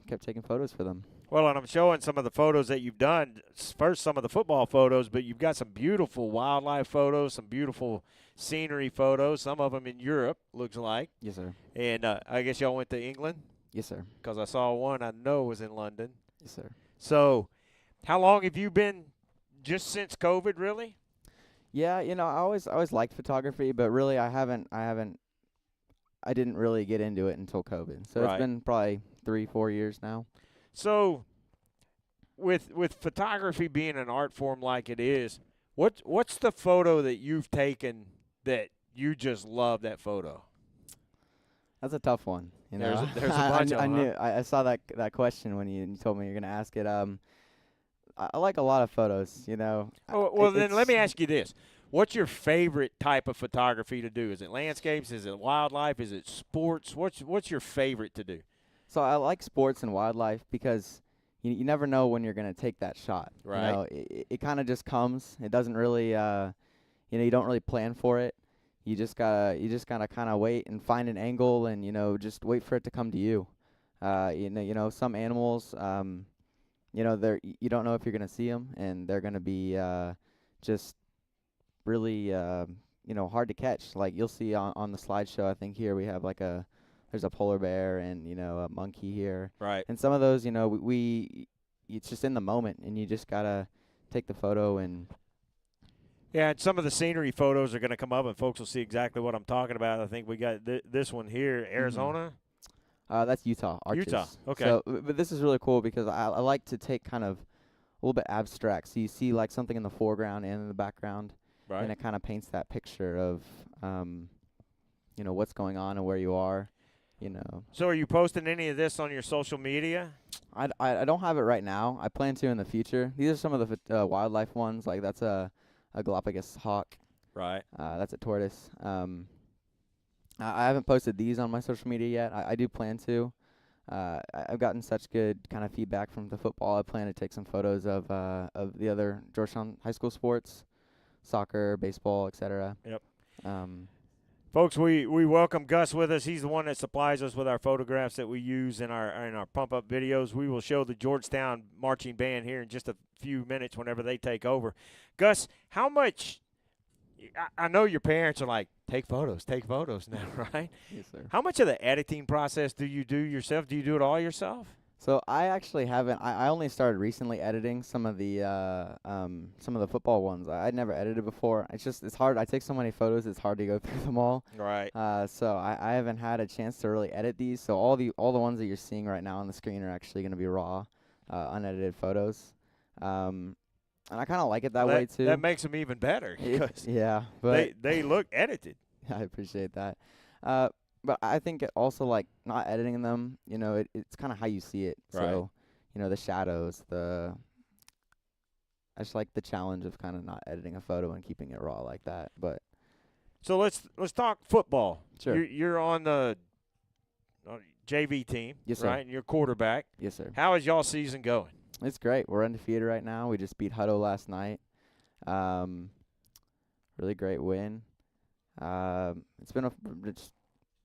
kept taking photos for them. Well, and I'm showing some of the photos that you've done. First, some of the football photos, but you've got some beautiful wildlife photos, some beautiful scenery photos, some of them in Europe, looks like. Yes, sir. And I guess y'all went to England? Yes, sir. Because I saw one I know was in London. Yes, sir. So how long have you been, just since COVID, really? Yeah, I always liked photography, but really I didn't really get into it until COVID. So Right. It's been probably 3-4 years now. So with photography being an art form like it is, what's the photo that you've taken that you just love that photo? That's a tough one. There's a bunch of them, huh? I saw that question when you told me you're going to ask it. I like a lot of photos, Oh, well, then let me ask you this. What's your favorite type of photography to do? Is it landscapes? Is it wildlife? Is it sports? What's your favorite to do? So I like sports and wildlife because you never know when you're going to take that shot. Right. You know, it kind of just comes. It doesn't really, you don't really plan for it. You just gotta kind of wait and find an angle and, just wait for it to come to you. Some animals, you don't know if you're going to see them, and they're going to be just really, hard to catch. Like you'll see on the slideshow, I think here we have there's a polar bear and, a monkey here. Right. And some of those, it's just in the moment, and you just got to take the photo and. Yeah, and some of the scenery photos are going to come up, and folks will see exactly what I'm talking about. I think we got this one here, Arizona. That's Utah. Arches. Utah, okay. So, but this is really cool because I like to take kind of a little bit abstract. So you see like something in the foreground and in the background, Right. and it kind of paints that picture of, what's going on and where you are. So are you posting any of this on your social media? I don't have it right now. I plan to in the future. These are some of the wildlife ones. Like that's a Galapagos hawk. Right. That's a tortoise. I haven't posted these on my social media yet. I do plan to. I've gotten such good kind of feedback from the football. I plan to take some photos of the other Georgetown high school sports, soccer, baseball, etc. Yep. Folks, we welcome Gus with us. He's the one that supplies us with our photographs that we use in our pump-up videos. We will show the Georgetown marching band here in just a few minutes whenever they take over. Gus, how much – I know your parents are like, take photos now, right? Yes, sir. How much of the editing process do you do yourself? Do you do it all yourself? So I actually haven't. I only started recently editing some of the football ones. I'd never edited before. It's hard. I take so many photos. It's hard to go through them all. Right. So I haven't had a chance to really edit these. So all the ones that you're seeing right now on the screen are actually going to be raw, unedited photos. And I kind of like it that way too. That makes them even better because but they look edited. I appreciate that. But I think it also, like, not editing them, it's kind of how you see it. Right. So, the shadows, I just like the challenge of kind of not editing a photo and keeping it raw like that. But So let's talk football. Sure. You're on the JV team, Yes, sir. right? And you're quarterback. yes, sir. How is y'all season going? It's great. We're undefeated right now. We just beat Hutto last night. Really great win.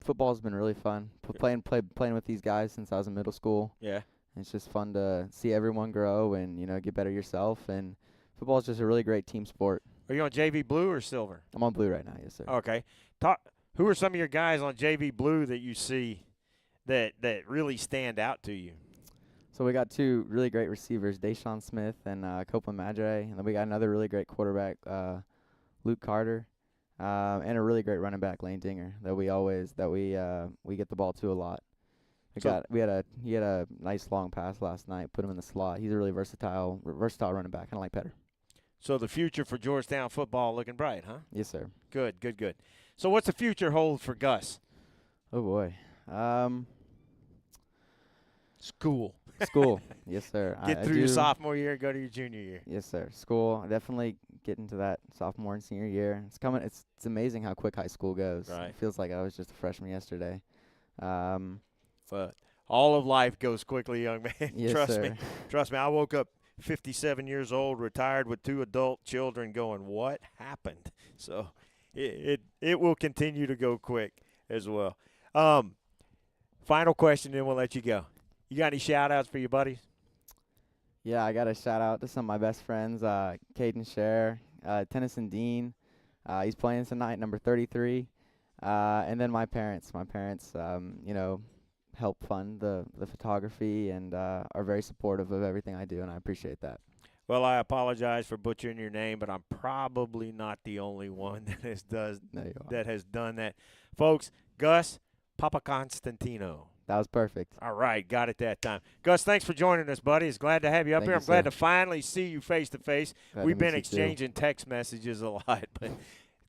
Football's been really fun. Playing with these guys since I was in middle school. Yeah. It's just fun to see everyone grow and, get better yourself. And football is just a really great team sport. Are you on JV blue or silver? I'm on blue right now, yes, sir. Okay. Who are some of your guys on JV blue that you see that really stand out to you? So we got two really great receivers, Deshaun Smith and Copeland Madre. And then we got another really great quarterback, Luke Carter. And a really great running back, Lane Dinger, that we get the ball to a lot. He had a nice long pass last night, put him in the slot. He's a really versatile running back, kind of like Petter. So the future for Georgetown football looking bright, huh? Yes, sir. Good. So what's the future hold for Gus? Oh boy. School. Yes, sir. Get through your sophomore year, go to your junior year. Yes, sir. School. Definitely get into that sophomore and senior year. It's coming. It's amazing how quick high school goes. Right. It feels like I was just a freshman yesterday. But all of life goes quickly, young man. Yes, Trust sir. me. Trust me. I woke up 57 years old, retired with 2 adult children going, what happened? So it will continue to go quick as well. Final question, then we'll let you go. You got any shout-outs for your buddies? Yeah, I got to shout out to some of my best friends, Caden Scher, Tennyson Dean. He's playing tonight, number 33. And then my parents. My parents, help fund the photography and are very supportive of everything I do, and I appreciate that. Well, I apologize for butchering your name, but I'm probably not the only one that has done that. Folks, Gus Papaconstantino. That was perfect. All right, got it that time. Gus, thanks for joining us, buddy. It's glad to have you up Thank here. you, I'm glad sir. to finally see you face-to-face. Glad We've to meet been you, too. exchanging text messages a lot, but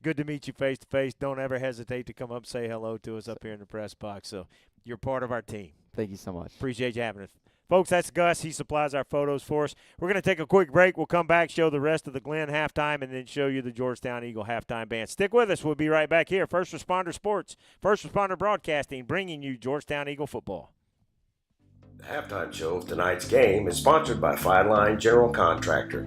good to meet you face-to-face. Don't ever hesitate to come up and say hello to us up here in the press box. So you're part of our team. Thank you so much. Appreciate you having us. Folks, that's Gus. He supplies our photos for us. We're going to take a quick break. We'll come back, show the rest of the Glen halftime, and then show you the Georgetown Eagle halftime band. Stick with us. We'll be right back here. First Responder Sports, First Responder Broadcasting, bringing you Georgetown Eagle football. The halftime show of tonight's game is sponsored by Fine Line General Contractor.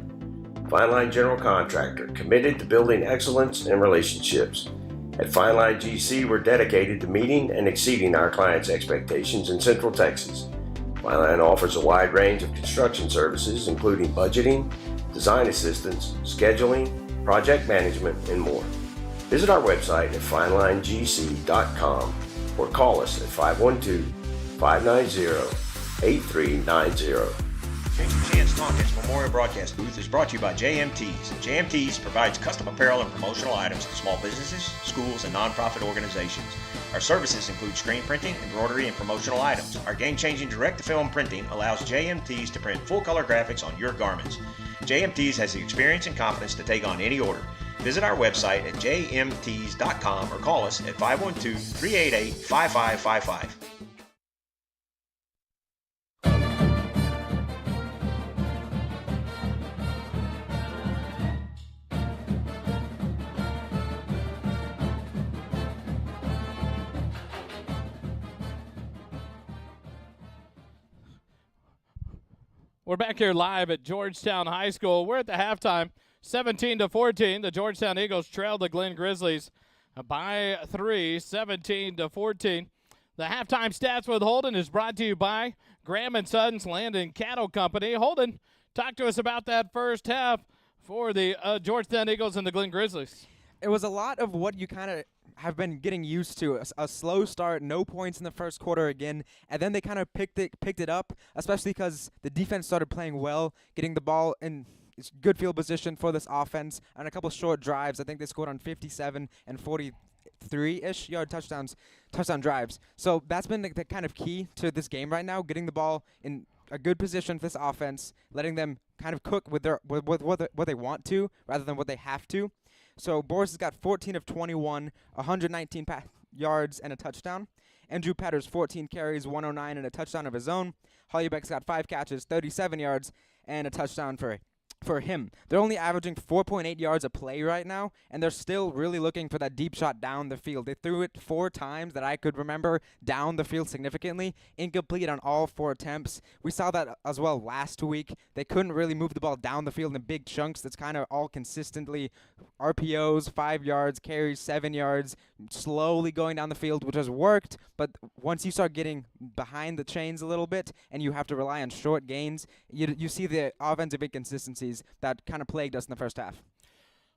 Fine Line General Contractor, committed to building excellence and relationships. At Fine Line GC, we're dedicated to meeting and exceeding our clients' expectations in Central Texas. Fine Line offers a wide range of construction services, including budgeting, design assistance, scheduling, project management, and more. Visit our website at finelinegc.com or call us at 512-590-8390. Jason Chance Tompkins Memorial Broadcast Booth is brought to you by JMTs. JMTs provides custom apparel and promotional items to small businesses, schools, and nonprofit organizations. Our services include screen printing, embroidery, and promotional items. Our game-changing direct-to-film printing allows JMTs to print full-color graphics on your garments. JMTs has the experience and confidence to take on any order. Visit our website at jmts.com or call us at 512-388-5555. We're back here live at Georgetown High School. We're at the halftime, 17-14. The Georgetown Eagles trailed the Glen Grizzlies by 3, 17-14. The halftime stats with Holden is brought to you by Graham & Sons Land and Cattle Company. Holden, talk to us about that first half for the Georgetown Eagles and the Glen Grizzlies. It was a lot of what you kind of have been getting used to. A slow start, no points in the first quarter again, and then they kind of picked it up, especially because the defense started playing well, getting the ball in good field position for this offense on a couple short drives. I think they scored on 57 and 43-ish yard touchdown drives. So that's been the kind of key to this game right now, getting the ball in a good position for this offense, letting them kind of cook with what they want to rather than what they have to. So Boris has got 14 of 21, 119 yards and a touchdown. Andrew Petters, 14 carries, 109 and a touchdown of his own. Hollybeck's got 5 catches, 37 yards and a touchdown for him. They're only averaging 4.8 yards a play right now, and they're still really looking for that deep shot down the field. They threw it 4 times that I could remember down the field significantly, incomplete on all 4 attempts. We saw that as well last week. They couldn't really move the ball down the field in big chunks. That's kind of all consistently RPOs, 5 yards, carries 7 yards, slowly going down the field, which has worked, but once you start getting behind the chains a little bit and you have to rely on short gains, you see the offensive inconsistencies that kind of plagued us in the first half.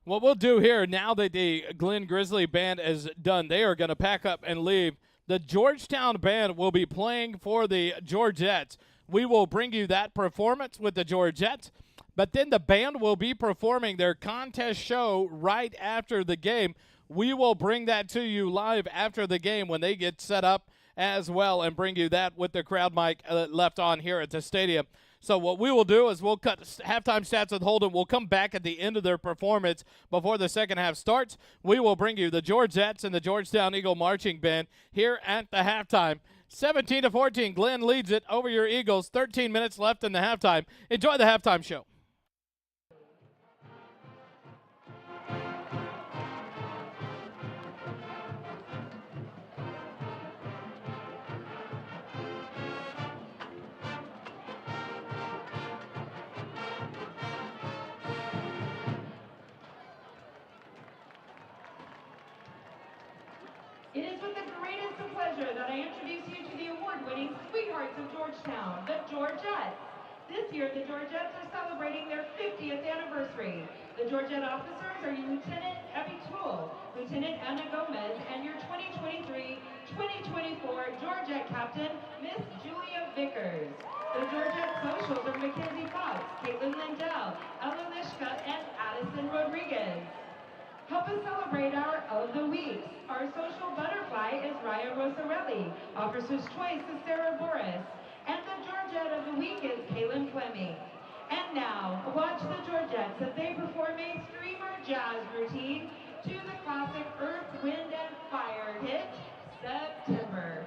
What we'll do here, now that the Glen Grizzly band is done, they are going to pack up and leave. The Georgetown band will be playing for the Georgettes. We will bring you that performance with the Georgettes, but then the band will be performing their contest show right after the game. We will bring that to you live after the game when they get set up as well and bring you that with the crowd mic left on here at the stadium. So what we will do is we'll cut halftime stats with Holden. We'll come back at the end of their performance before the second half starts. We will bring you the Georgettes and the Georgetown Eagle Marching Band here at the halftime. 17-14, Glen leads it over your Eagles. 13 minutes left in the halftime. Enjoy the halftime show. It is with the greatest of pleasure that I introduce you to the award-winning Sweethearts of Georgetown, the Georgettes. This year, the Georgettes are celebrating their 50th anniversary. The Georgette officers are Lieutenant Abby Toole, Lieutenant Anna Gomez, and your 2023-2024 Georgette Captain, Miss Julia Vickers. The Georgette socials are Mackenzie Fox, Caitlin Lindell, Ella Lishka, and Addison Rodriguez. Help us celebrate our of the weeks. Our social butterfly is Raya Rosarelli. Officer's Choice is Sarah Boris. And the Georgette of the week is Kaylin Fleming. And now, watch the Georgettes as they perform a streamer jazz routine to the classic Earth, Wind, and Fire hit, September.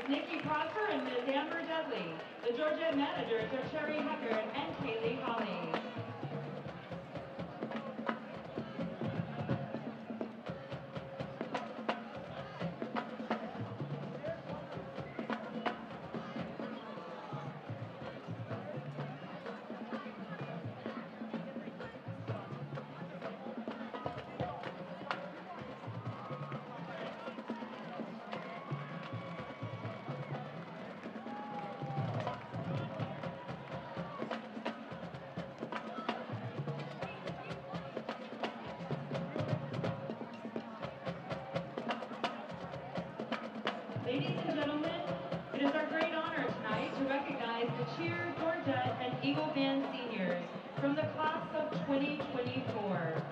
Ms. Nikki Prosper and Ms. Amber Dudley. The Georgette managers are Sherry Hucker and Kaylee Holly. Ladies and gentlemen, it is our great honor tonight to recognize the Cheer, Georgette, and Eagle Band seniors from the class of 2024.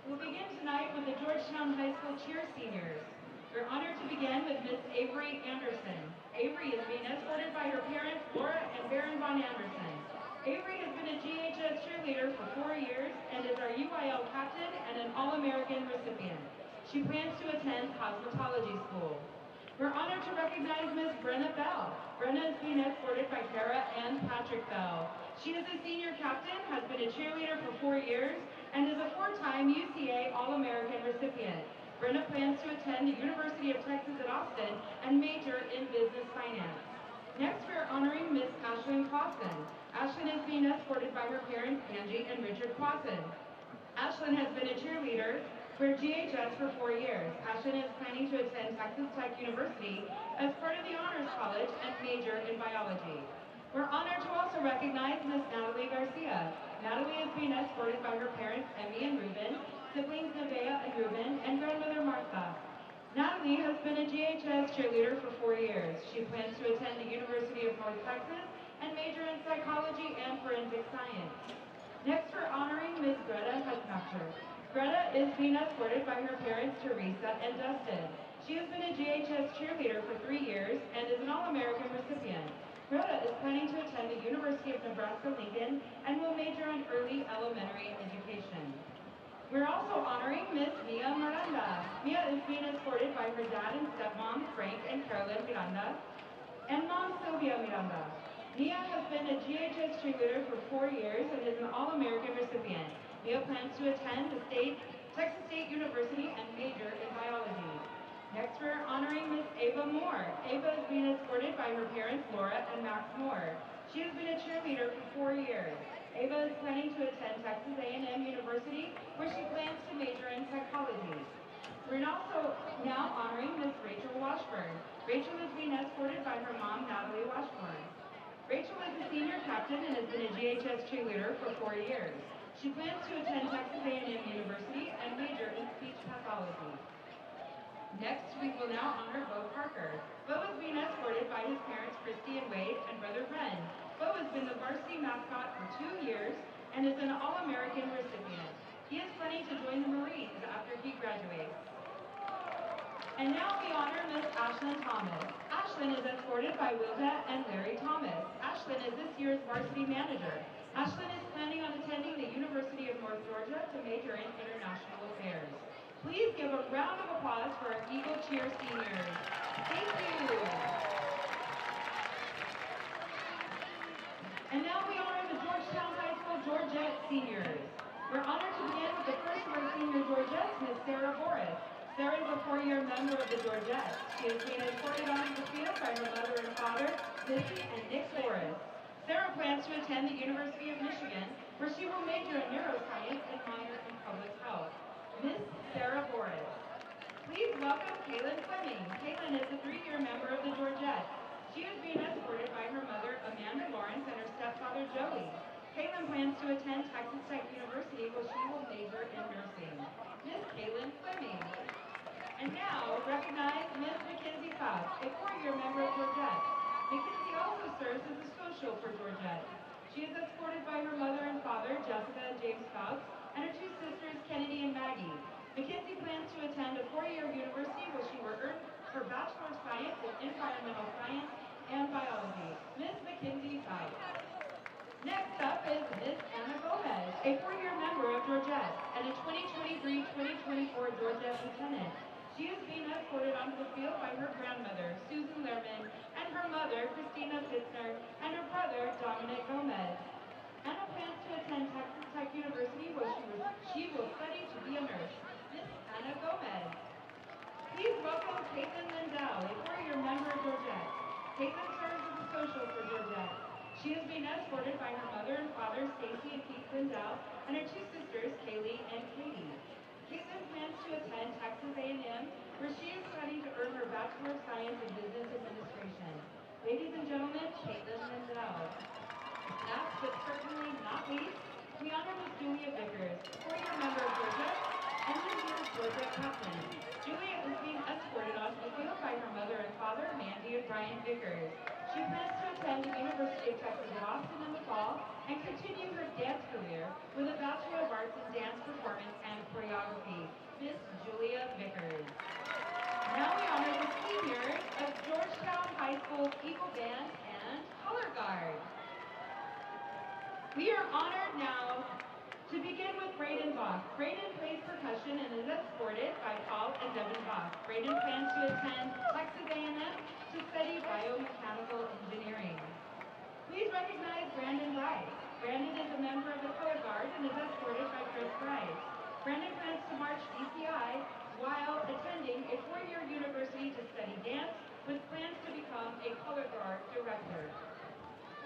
We'll begin tonight with the Georgetown High School cheer seniors. We're honored to begin with Miss Avery Anderson. Avery is being escorted by her parents, Laura and Baron Von Anderson. Avery has been a GHS cheerleader for 4 years and is our UIL captain and an All-American recipient. She plans to attend cosmetology school. We're honored to recognize Miss Brenna Bell. Brenna is being escorted by Tara and Patrick Bell. She is a senior captain, has been a cheerleader for 4 years, and is a 4-time UCA All-American recipient. Brenna plans to attend the University of Texas at Austin and major in business finance. Next, we're honoring Miss Ashlyn Clausen. Ashlyn is being escorted by her parents, Angie and Richard Clausen. Ashlyn has been a cheerleader for GHS for 4 years. Ashlyn is planning to attend Texas Tech University as part of the Honors College and major in biology. We're honored to also recognize Miss Natalie Garcia. Natalie is being escorted by her parents, Emmy and Ruben, siblings Nevaeh and Ruben, and grandmother Martha. Natalie has been a GHS cheerleader for 4 years. She plans to attend the University of North Texas and major in psychology and forensic science. Next, we're honoring Miss Greta Hutmacher. Greta is being escorted by her parents, Teresa and Dustin. She has been a GHS cheerleader for 3 years and is an All-American recipient. Greta is planning to attend the University of Nebraska-Lincoln and will major in early elementary education. We're also honoring Miss Mia Miranda. Mia is being escorted by her dad and stepmom, Frank and Carolyn Miranda, and mom, Sylvia Miranda. Mia has been a GHS cheerleader for 4 years and is an All-American recipient. Mia plans to attend the Texas State University and major in biology. Next, we're honoring Miss Ava Moore. Ava is being escorted by her parents, Laura and Max Moore. She has been a cheerleader for 4 years. Ava is planning to attend Texas A&M University, where she plans to major in psychology. We're also now honoring Miss Rachel Washburn. Rachel is being escorted by her mom, Natalie Washburn. Rachel is a senior captain and has been a GHS cheerleader for 4 years. She plans to attend Texas A&M University and major in speech pathology. Next, we will now honor Bo Parker. Bo is being escorted by his parents, Christy and Wade, and brother Ren. Bo has been the varsity mascot for 2 years and is an All-American recipient. He is planning to join the Marines after he graduates. And now we honor Miss Ashlyn Thomas. Ashlyn is escorted by Wilda and Larry Thomas. Ashlyn is this year's varsity manager. Ashlyn is planning on attending the University of North Georgia to major in international affairs. Please give a round of applause for our Eagle Cheer seniors. Thank you. And now we honor the Georgetown High School Georgette seniors. We're honored to begin with the first of our senior Georgettes, Miss Sarah Boris. Sarah is a 4-year member of the Georgettes. She is being escorted onto the field by her mother and father, Missy and Nick Boris. Sarah plans to attend the University of Michigan, where she will major in neuroscience and minor in public health. Miss Sarah Boris. Please welcome Kaylin Fleming. Kaylin is a 3-year member of the Georgettes. She is being escorted by her mother, Amanda Lawrence, and her stepfather, Joey. Kaylin plans to attend Texas Tech University, where she will major in nursing. Miss Kaylin Fleming. And now, recognize Miss Mackenzie Fox, a 4-year member of Georgette. Mackenzie also serves as a social for Georgette. She is escorted by her mother and father, Jessica and James Fox, and her 2 sisters, Kennedy and Maggie. Mackenzie plans to attend a 4-year university where she will earn her Bachelor of Science in Environmental Science and Biology. Miss Mackenzie Fox. Next up is Miss Anna Gomez, a 4-year member of Georgette and a 2023-2024 Georgette Lieutenant. She is being escorted onto the field by her grandmother, Susan Lehrman, and her mother, Christina Fitzner, and her brother, Dominic Gomez. Anna plans to attend Texas Tech University where she will study to be a nurse. Miss Anna Gomez. Please welcome Caitlin Lindell, a 4-year member of Georgette. Caitlin serves as a social for Georgette. She is being escorted by her mother and father, Stacy and Keith Lindell, and her 2 sisters, Kaylee and Katie. Caitlin plans to attend Texas A&M, where she is studying to earn her Bachelor of Science in Business Administration. Ladies and gentlemen, Caitlin Lindell. Last but certainly not least, we honor Miss Julia Vickers, 4-year member of Georgette, and this year's Georgette captain. Julia is being escorted onto the field by her mother and father, Mandy and Brian Vickers. She plans to attend the University of Texas at Austin in the fall and continue her dance career with a Bachelor of Arts in Dance Performance and Choreography. Miss Julia Vickers. Now we honor the seniors of Georgetown High School's Eagle Band and Color Guard. We are honored now to begin with Braden Boss. Braden plays percussion and is escorted by Paul and Devin Boss. Braden plans to attend Texas A&M to study biomechanical engineering. Please recognize Brandon Rice. Brandon is a member of the Color Guard and is escorted by Chris Rice. Brandon plans to march DCI while attending a 4-year university to study dance with plans to become a Color Guard director.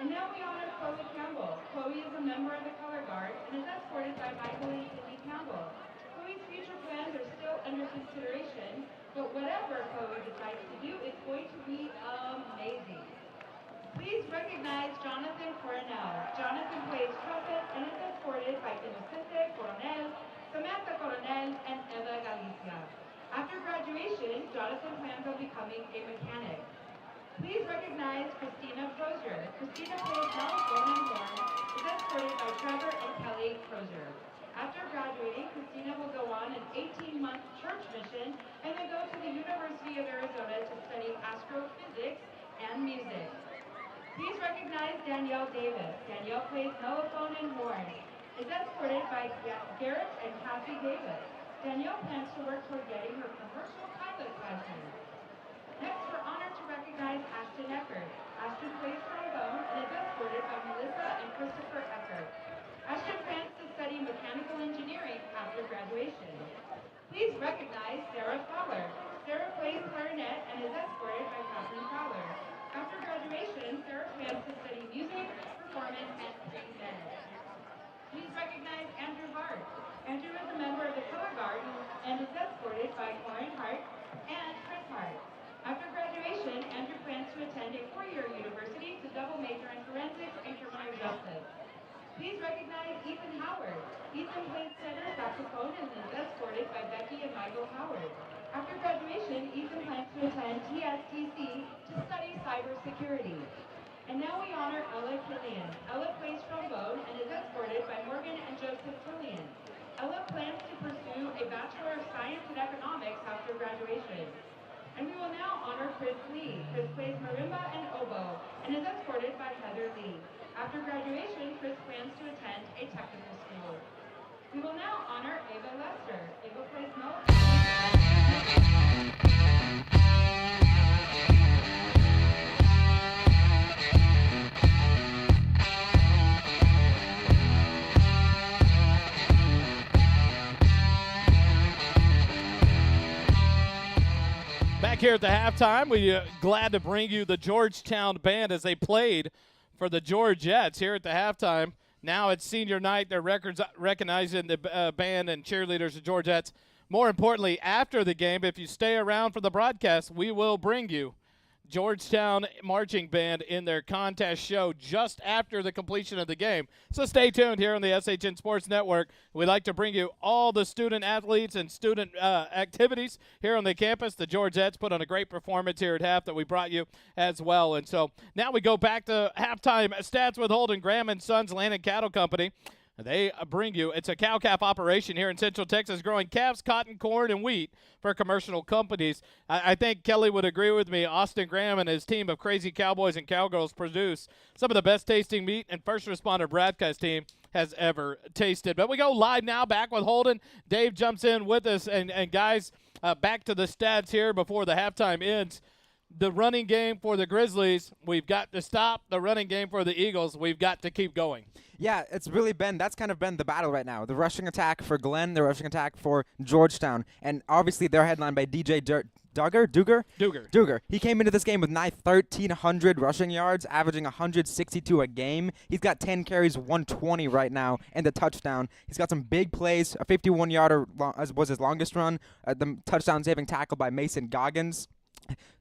And now we honor Chloe Campbell. Chloe is a member of the Color Guard and is escorted by Michael and Cindy Campbell. Chloe's future plans are still under consideration, but whatever Chloe decides to do is going to be amazing. Please recognize Jonathan Coronel. Jonathan plays trumpet and is escorted by Inocente Coronel, Samantha Coronel, and Eva Galicia. After graduation, Jonathan plans on becoming a mechanic. Please recognize Christina Crozier. Christina plays mellophone and horn, is escorted by Trevor and Kelly Crozier. After graduating, Christina will go on an 18-month church mission and then go to the University of Arizona to study astrophysics and music. Please recognize Danielle Davis. Danielle plays mellophone and horn, is escorted by Garrett and Kathy Davis. Danielle plans to work toward getting her commercial pilot license. Next, we're honored to recognize Ashton Eckert. Ashton plays trombone and is escorted by Melissa and Christopher Eckert. Ashton plans to study mechanical engineering after graduation. Please recognize Sarah Fowler. Sarah plays clarinet and is escorted by Catherine Fowler. After graduation, Sarah plans to study music, performance, and pre-med. Please recognize Andrew Hart. Andrew is a member of the Color Guard and is escorted by Corin Hart and Chris Hart. After graduation, Andrew plans to attend a 4-year university to double major in forensics and criminal justice. Please recognize Ethan Howard. Ethan plays tenor saxophone and is escorted by Becky and Michael Howard. After graduation, Ethan plans to attend TSTC to study cybersecurity. And now we honor Ella Killian. Ella plays trombone and is escorted by Morgan and Joseph Killian. Ella plans to pursue a Bachelor of Science in Economics after graduation. And we will now honor Chris Lee. Chris plays marimba and oboe and is escorted by Heather Lee. After graduation, Chris plans to attend a technical school. We will now honor Ava Lester. Ava plays Back here at the halftime, we're glad to bring you the Georgetown band as they played for the Georgettes here at the halftime. Now it's senior night. They're recognizing the band and cheerleaders of Georgettes more importantly, after the game, if you stay around for the broadcast, we will bring you Georgetown Marching Band in their contest show just after the completion of the game. So stay tuned here on the SHN Sports Network. We'd like to bring you all the student athletes and student activities here on the campus. The Georgettes put on a great performance here at half that we brought you as well. And so now we go back to halftime stats with Holden Graham and Sons Land and Cattle Company. They bring you, it's a cow-calf operation here in Central Texas, growing calves, cotton, corn, and wheat for commercial companies. I think Kelly would agree with me. Austin Graham and his team of crazy cowboys and cowgirls produce some of the best tasting meat and first responder broadcast team has ever tasted. But we go live now, back with Holden. Dave jumps in with us. And guys, back to the stats here before the halftime ends. The running game for the Grizzlies, we've got to stop. The running game for the Eagles, we've got to keep going. Yeah, that's kind of been the battle right now. The rushing attack for Glenn, the rushing attack for Georgetown. And obviously they're headlined by DJ Duger. He came into this game with 1,300 rushing yards, averaging 162 a game. He's got 10 carries, 120 right now, and the touchdown. He's got some big plays. A 51-yarder was his longest run. The touchdown-saving tackle by Mason Goggins.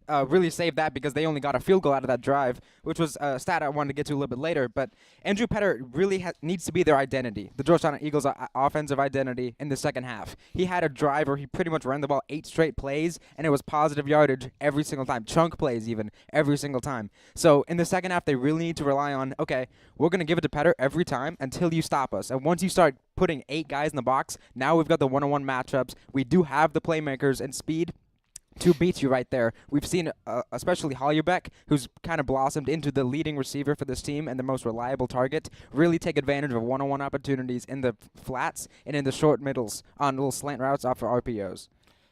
Really saved that because they only got a field goal out of that drive, which was a stat I wanted to get to a little bit later. But Andrew Petter really needs to be their identity, the Georgetown Eagles' offensive identity in the second half. He had a drive where he pretty much ran the ball 8 straight plays, and it was positive yardage every single time, chunk plays even, every single time. So in the second half, they really need to rely on, okay, we're going to give it to Petter every time until you stop us. And once you start putting 8 guys in the box, now we've got the one-on-one matchups. We do have the playmakers and speed to beat you right there. We've seen especially Hollerbeck, who's kind of blossomed into the leading receiver for this team and the most reliable target, really take advantage of one-on-one opportunities in the flats and in the short middles on little slant routes off of RPOs.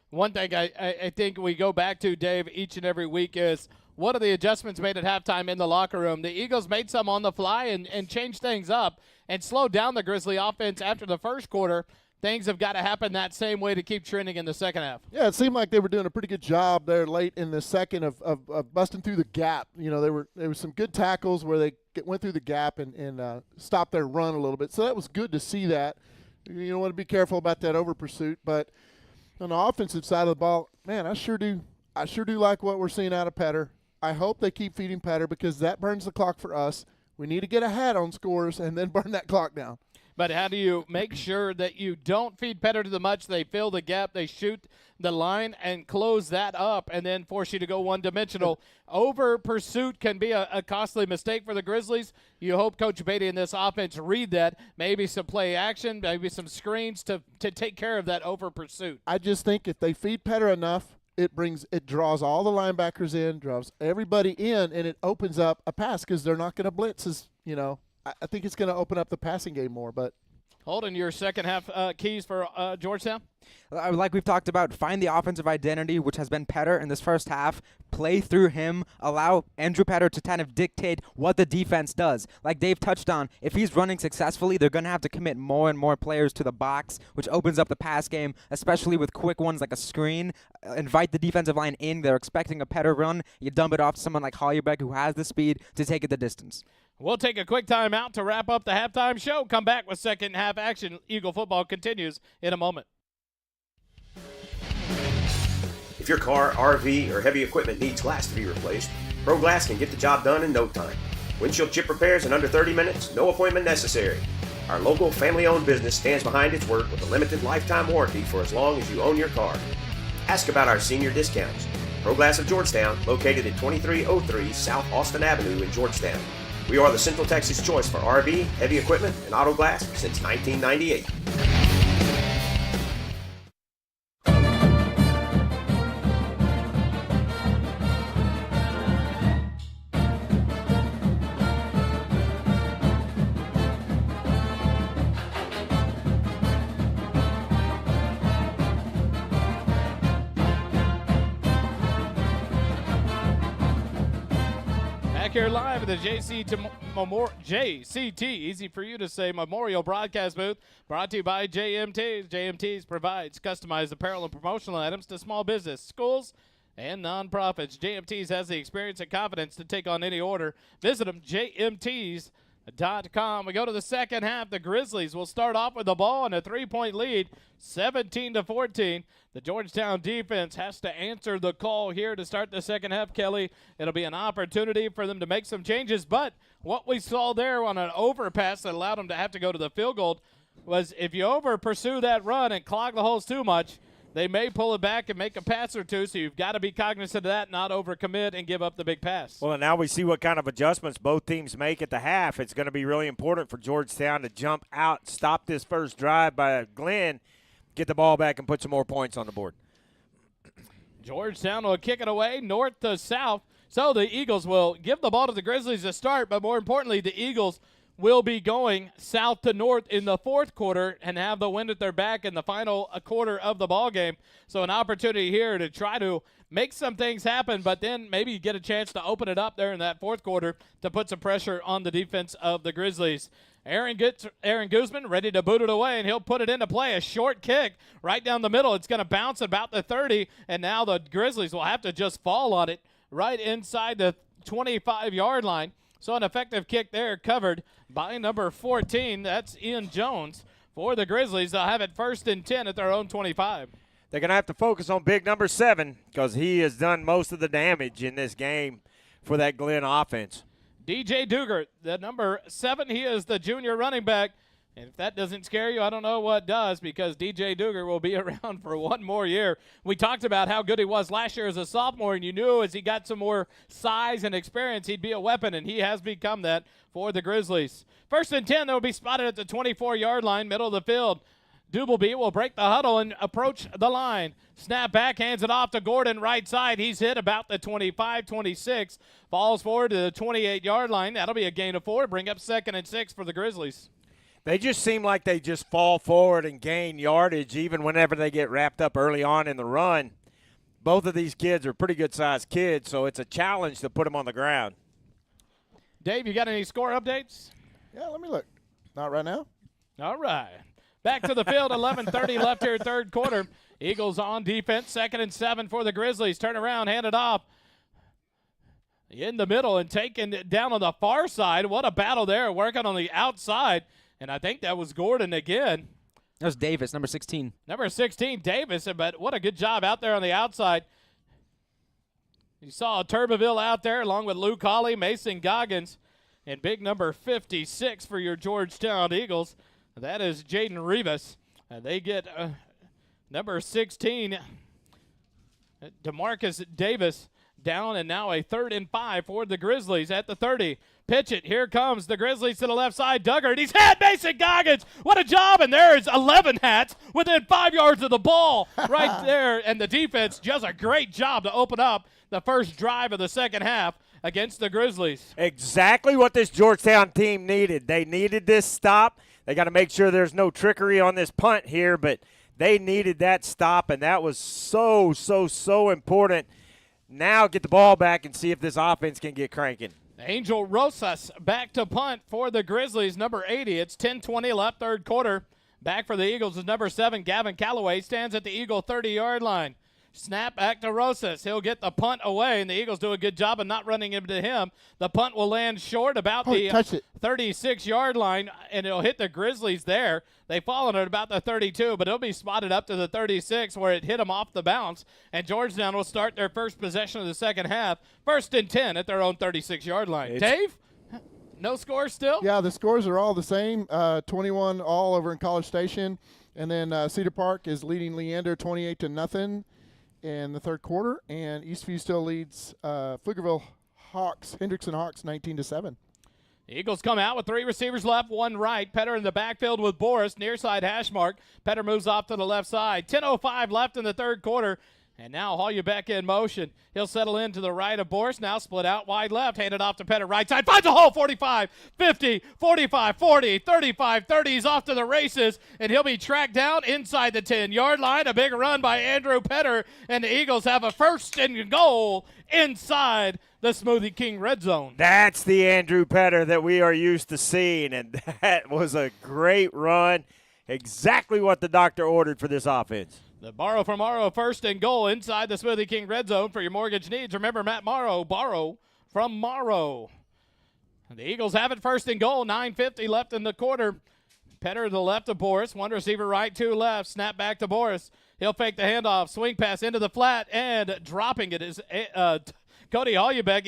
One thing I think we go back to, Dave, each and every week is what are the adjustments made at halftime in the locker room? The Eagles made some on the fly and changed things up and slowed down the Grizzly offense after the first quarter. Things have got to happen that same way to keep trending in the second half. Yeah, it seemed like they were doing a pretty good job there late in the second of busting through the gap. You know, there were some good tackles where they went through the gap and stopped their run a little bit. So that was good to see that. You want to be careful about that over pursuit. But on the offensive side of the ball, man, I sure do like what we're seeing out of Petter. I hope they keep feeding Petter because that burns the clock for us. We need to get ahead on scores and then burn that clock down. But how do you make sure that you don't feed Petter to the much? They fill the gap, they shoot the line and close that up and then force you to go one-dimensional. Over pursuit can be a costly mistake for the Grizzlies. You hope Coach Beatty and this offense read that. Maybe some play action, maybe some screens to take care of that over pursuit. I just think if they feed Petter enough, it draws all the linebackers in, draws everybody in, and it opens up a pass because they're not going to blitz as, you know. I think it's going to open up the passing game more. But Holden, your second half keys for Georgetown? Like we've talked about, find the offensive identity, which has been Petter in this first half. Play through him. Allow Andrew Petter to kind of dictate what the defense does. Like Dave touched on, if he's running successfully, they're going to have to commit more and more players to the box, which opens up the pass game, especially with quick ones like a screen. Invite the defensive line in. They're expecting a Petter run. You dump it off to someone like Hollerbeck, who has the speed to take it the distance. We'll take a quick time out to wrap up the halftime show. Come back with second half action. Eagle football continues in a moment. If your car, RV, or heavy equipment needs glass to be replaced, Pro Glass can get the job done in no time. Windshield chip repairs in under 30 minutes, no appointment necessary. Our local family-owned business stands behind its work with a limited lifetime warranty for as long as you own your car. Ask about our senior discounts. Pro Glass of Georgetown, located at 2303 South Austin Avenue in Georgetown. We are the Central Texas choice for RV, heavy equipment, and auto glass since 1998. Here live at the JCT, easy for you to say, Memorial Broadcast Booth, brought to you by JMTs. JMTs provides customized apparel and promotional items to small business, schools, and nonprofits. JMTs has the experience and confidence to take on any order. Visit them, JMTs.com. Grizzlies.com. We go to the second half. The Grizzlies will start off with the ball and a 3-point lead, 17-14. The Georgetown defense has to answer the call here to start the second half, Kelly. It'll be an opportunity for them to make some changes, but what we saw there on an overpass that allowed them to have to go to the field goal was if you over-pursue that run and clog the holes too much, they may pull it back and make a pass or two, so you've got to be cognizant of that, not overcommit and give up the big pass. Well, and now we see what kind of adjustments both teams make at the half. It's going to be really important for Georgetown to jump out, stop this first drive by Glenn, get the ball back, and put some more points on the board. Georgetown will kick it away north to south. So the Eagles will give the ball to the Grizzlies to start, but more importantly, the Eagles will be going south to north in the fourth quarter and have the wind at their back in the final quarter of the ball game. So an opportunity here to try to make some things happen, but then maybe get a chance to open it up there in that fourth quarter to put some pressure on the defense of the Grizzlies. Aaron Guzman ready to boot it away, and he'll put it into play. A short kick right down the middle. It's going to bounce about the 30, and now the Grizzlies will have to just fall on it right inside the 25-yard line. So an effective kick there covered by number 14. That's Ian Jones for the Grizzlies. They'll have it 1st and 10 at their own 25. They're going to have to focus on big number 7 because he has done most of the damage in this game for that Glenn offense. DJ Dugert, the number 7, he is the junior running back. And if that doesn't scare you, I don't know what does, because DJ Dugert will be around for one more year. We talked about how good he was last year as a sophomore, and you knew as he got some more size and experience, he'd be a weapon, and he has become that for the Grizzlies. 1st and 10, they'll be spotted at the 24-yard line, middle of the field. Doubleby will break the huddle and approach the line. Snap back, hands it off to Gordon, right side. He's hit about the 25, 26. Falls forward to the 28-yard line. That'll be a gain of 4. Bring up 2nd and 6 for the Grizzlies. They just seem like they just fall forward and gain yardage even whenever they get wrapped up early on in the run. Both of these kids are pretty good-sized kids, so it's a challenge to put them on the ground. Dave, you got any score updates? Yeah, let me look. Not right now. All right. Back to the field, 11:30 left here, third quarter. Eagles on defense, 2nd and 7 for the Grizzlies. Turn around, hand it off. In the middle and taken down on the far side. What a battle there, working on the outside. And I think that was Gordon again. That was Davis, number 16. Number 16, Davis, but what a good job out there on the outside. You saw Turbeville out there along with Luke Hawley, Mason Goggins, and big number 56 for your Georgetown Eagles. That is Jaden Rivas. And they get number 16, DeMarcus Davis, down, and now a 3rd and 5 for the Grizzlies at the 30. Pitch it. Here comes the Grizzlies to the left side. Duggar, he's had Mason Goggins. What a job. And there's 11 hats within 5 yards of the ball right there. And the defense does a great job to open up the first drive of the second half against the Grizzlies. Exactly what this Georgetown team needed. They needed this stop. They got to make sure there's no trickery on this punt here, but they needed that stop, and that was so, so, so important. Now get the ball back and see if this offense can get cranking. Angel Rosas back to punt for the Grizzlies, number 80. It's 10:20 left, third quarter. Back for the Eagles is number 7, Gavin Calloway. Stands at the Eagle 30-yard line. Snap back to Rosas. He'll get the punt away, and the Eagles do a good job of not running into him. The punt will land short about the 36-yard line, and it'll hit the Grizzlies there. They fall on it about the 32, but it'll be spotted up to the 36 where it hit them off the bounce, and Georgetown will start their first possession of the second half, 1st and 10 at their own 36-yard line. Dave? No score still? Yeah, the scores are all the same, 21 all over in College Station, and then Cedar Park is leading Leander 28-0 in the third quarter, and Eastview still leads Pflugerville Hawks, Hendrickson Hawks 19-7. Eagles come out with 3 receivers left, 1 right. Petter in the backfield with Boris, near side hash mark. Petter moves off to the left side. 10:05 left in the third quarter. And now Haul back in motion. He'll settle in to the right of Boris. Now split out wide left. Hand it off to Petter right side. Finds a hole. 45, 50, 45, 40, 35, 30. He's off to the races. And he'll be tracked down inside the 10-yard line. A big run by Andrew Petter. And the Eagles have a 1st and goal inside the Smoothie King red zone. That's the Andrew Petter that we are used to seeing. And that was a great run. Exactly what the doctor ordered for this offense. The Borrow from Morrow 1st and goal inside the Smoothie King red zone for your mortgage needs. Remember, Matt Morrow, borrow from Morrow. The Eagles have it 1st and goal. 9:50 left in the quarter. Petter to the left of Boris. One receiver right, two left. Snap back to Boris. He'll fake the handoff. Swing pass into the flat, and dropping it is Cody Hollebeck.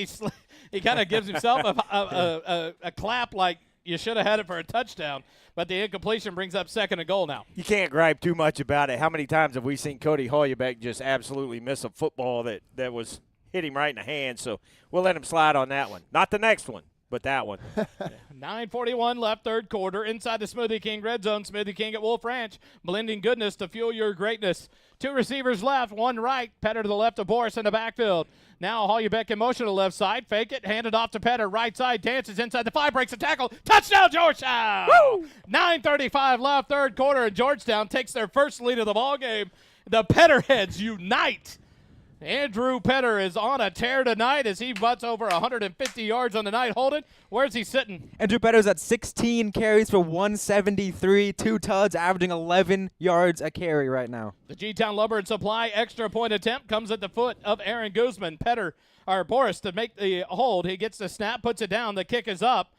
He kind of gives himself a clap like you should have had it for a touchdown. But the incompletion brings up 2nd and goal now. You can't gripe too much about it. How many times have we seen Cody Hollebeck just absolutely miss a football that was hit him right in the hand? So we'll let him slide on that one. Not the next one, but that one. 9:41 left, 3rd quarter. Inside the Smoothie King red zone. Smoothie King at Wolf Ranch. Blending goodness to fuel your greatness. 2 receivers left, 1 right. Petter to the left of Boris in the backfield. Now Hollebeck in motion to the left side. Fake it, hand it off to Petter. Right side, dances inside the 5, breaks a tackle. Touchdown, Georgetown! Woo! 9:35 left, 3rd quarter, and Georgetown takes their first lead of the ball game. The Petterheads unite. Andrew Petter is on a tear tonight as he butts over 150 yards on the night. Holden, where's he sitting? Andrew Petter's at 16 carries for 173, 2 tuds, averaging 11 yards a carry right now. The G-Town Lumber and Supply extra point attempt comes at the foot of Aaron Guzman. Boris to make the hold. He gets the snap, puts it down. The kick is up,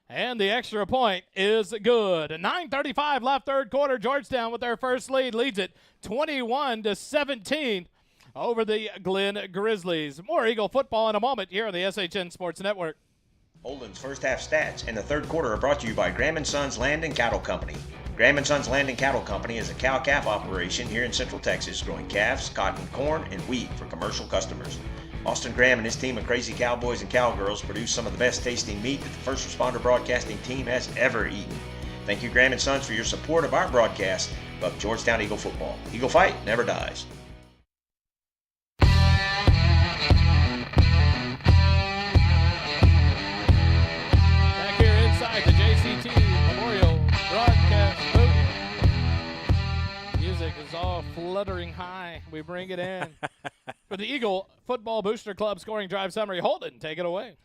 and the extra point is good. 9:35 left, 3rd quarter. Georgetown with their first lead leads it 21-17. Over the Glen Grizzlies. More Eagle football in a moment here on the SHN Sports Network. Holden's first half stats in the 3rd quarter are brought to you by Graham & Sons Land and Cattle Company. Graham & Sons Land and Cattle Company is a cow-calf operation here in Central Texas, growing calves, cotton, corn, and wheat for commercial customers. Austin Graham and his team of crazy cowboys and cowgirls produce some of the best tasting meat that the First Responder Broadcasting team has ever eaten. Thank you, Graham & Sons, for your support of our broadcast of Georgetown Eagle football. Eagle fight never dies. Inside the JCT Memorial Broadcast booth. Music is all fluttering high. We bring it in. For the Eagle Football Booster Club scoring drive summary, Holden, take it away.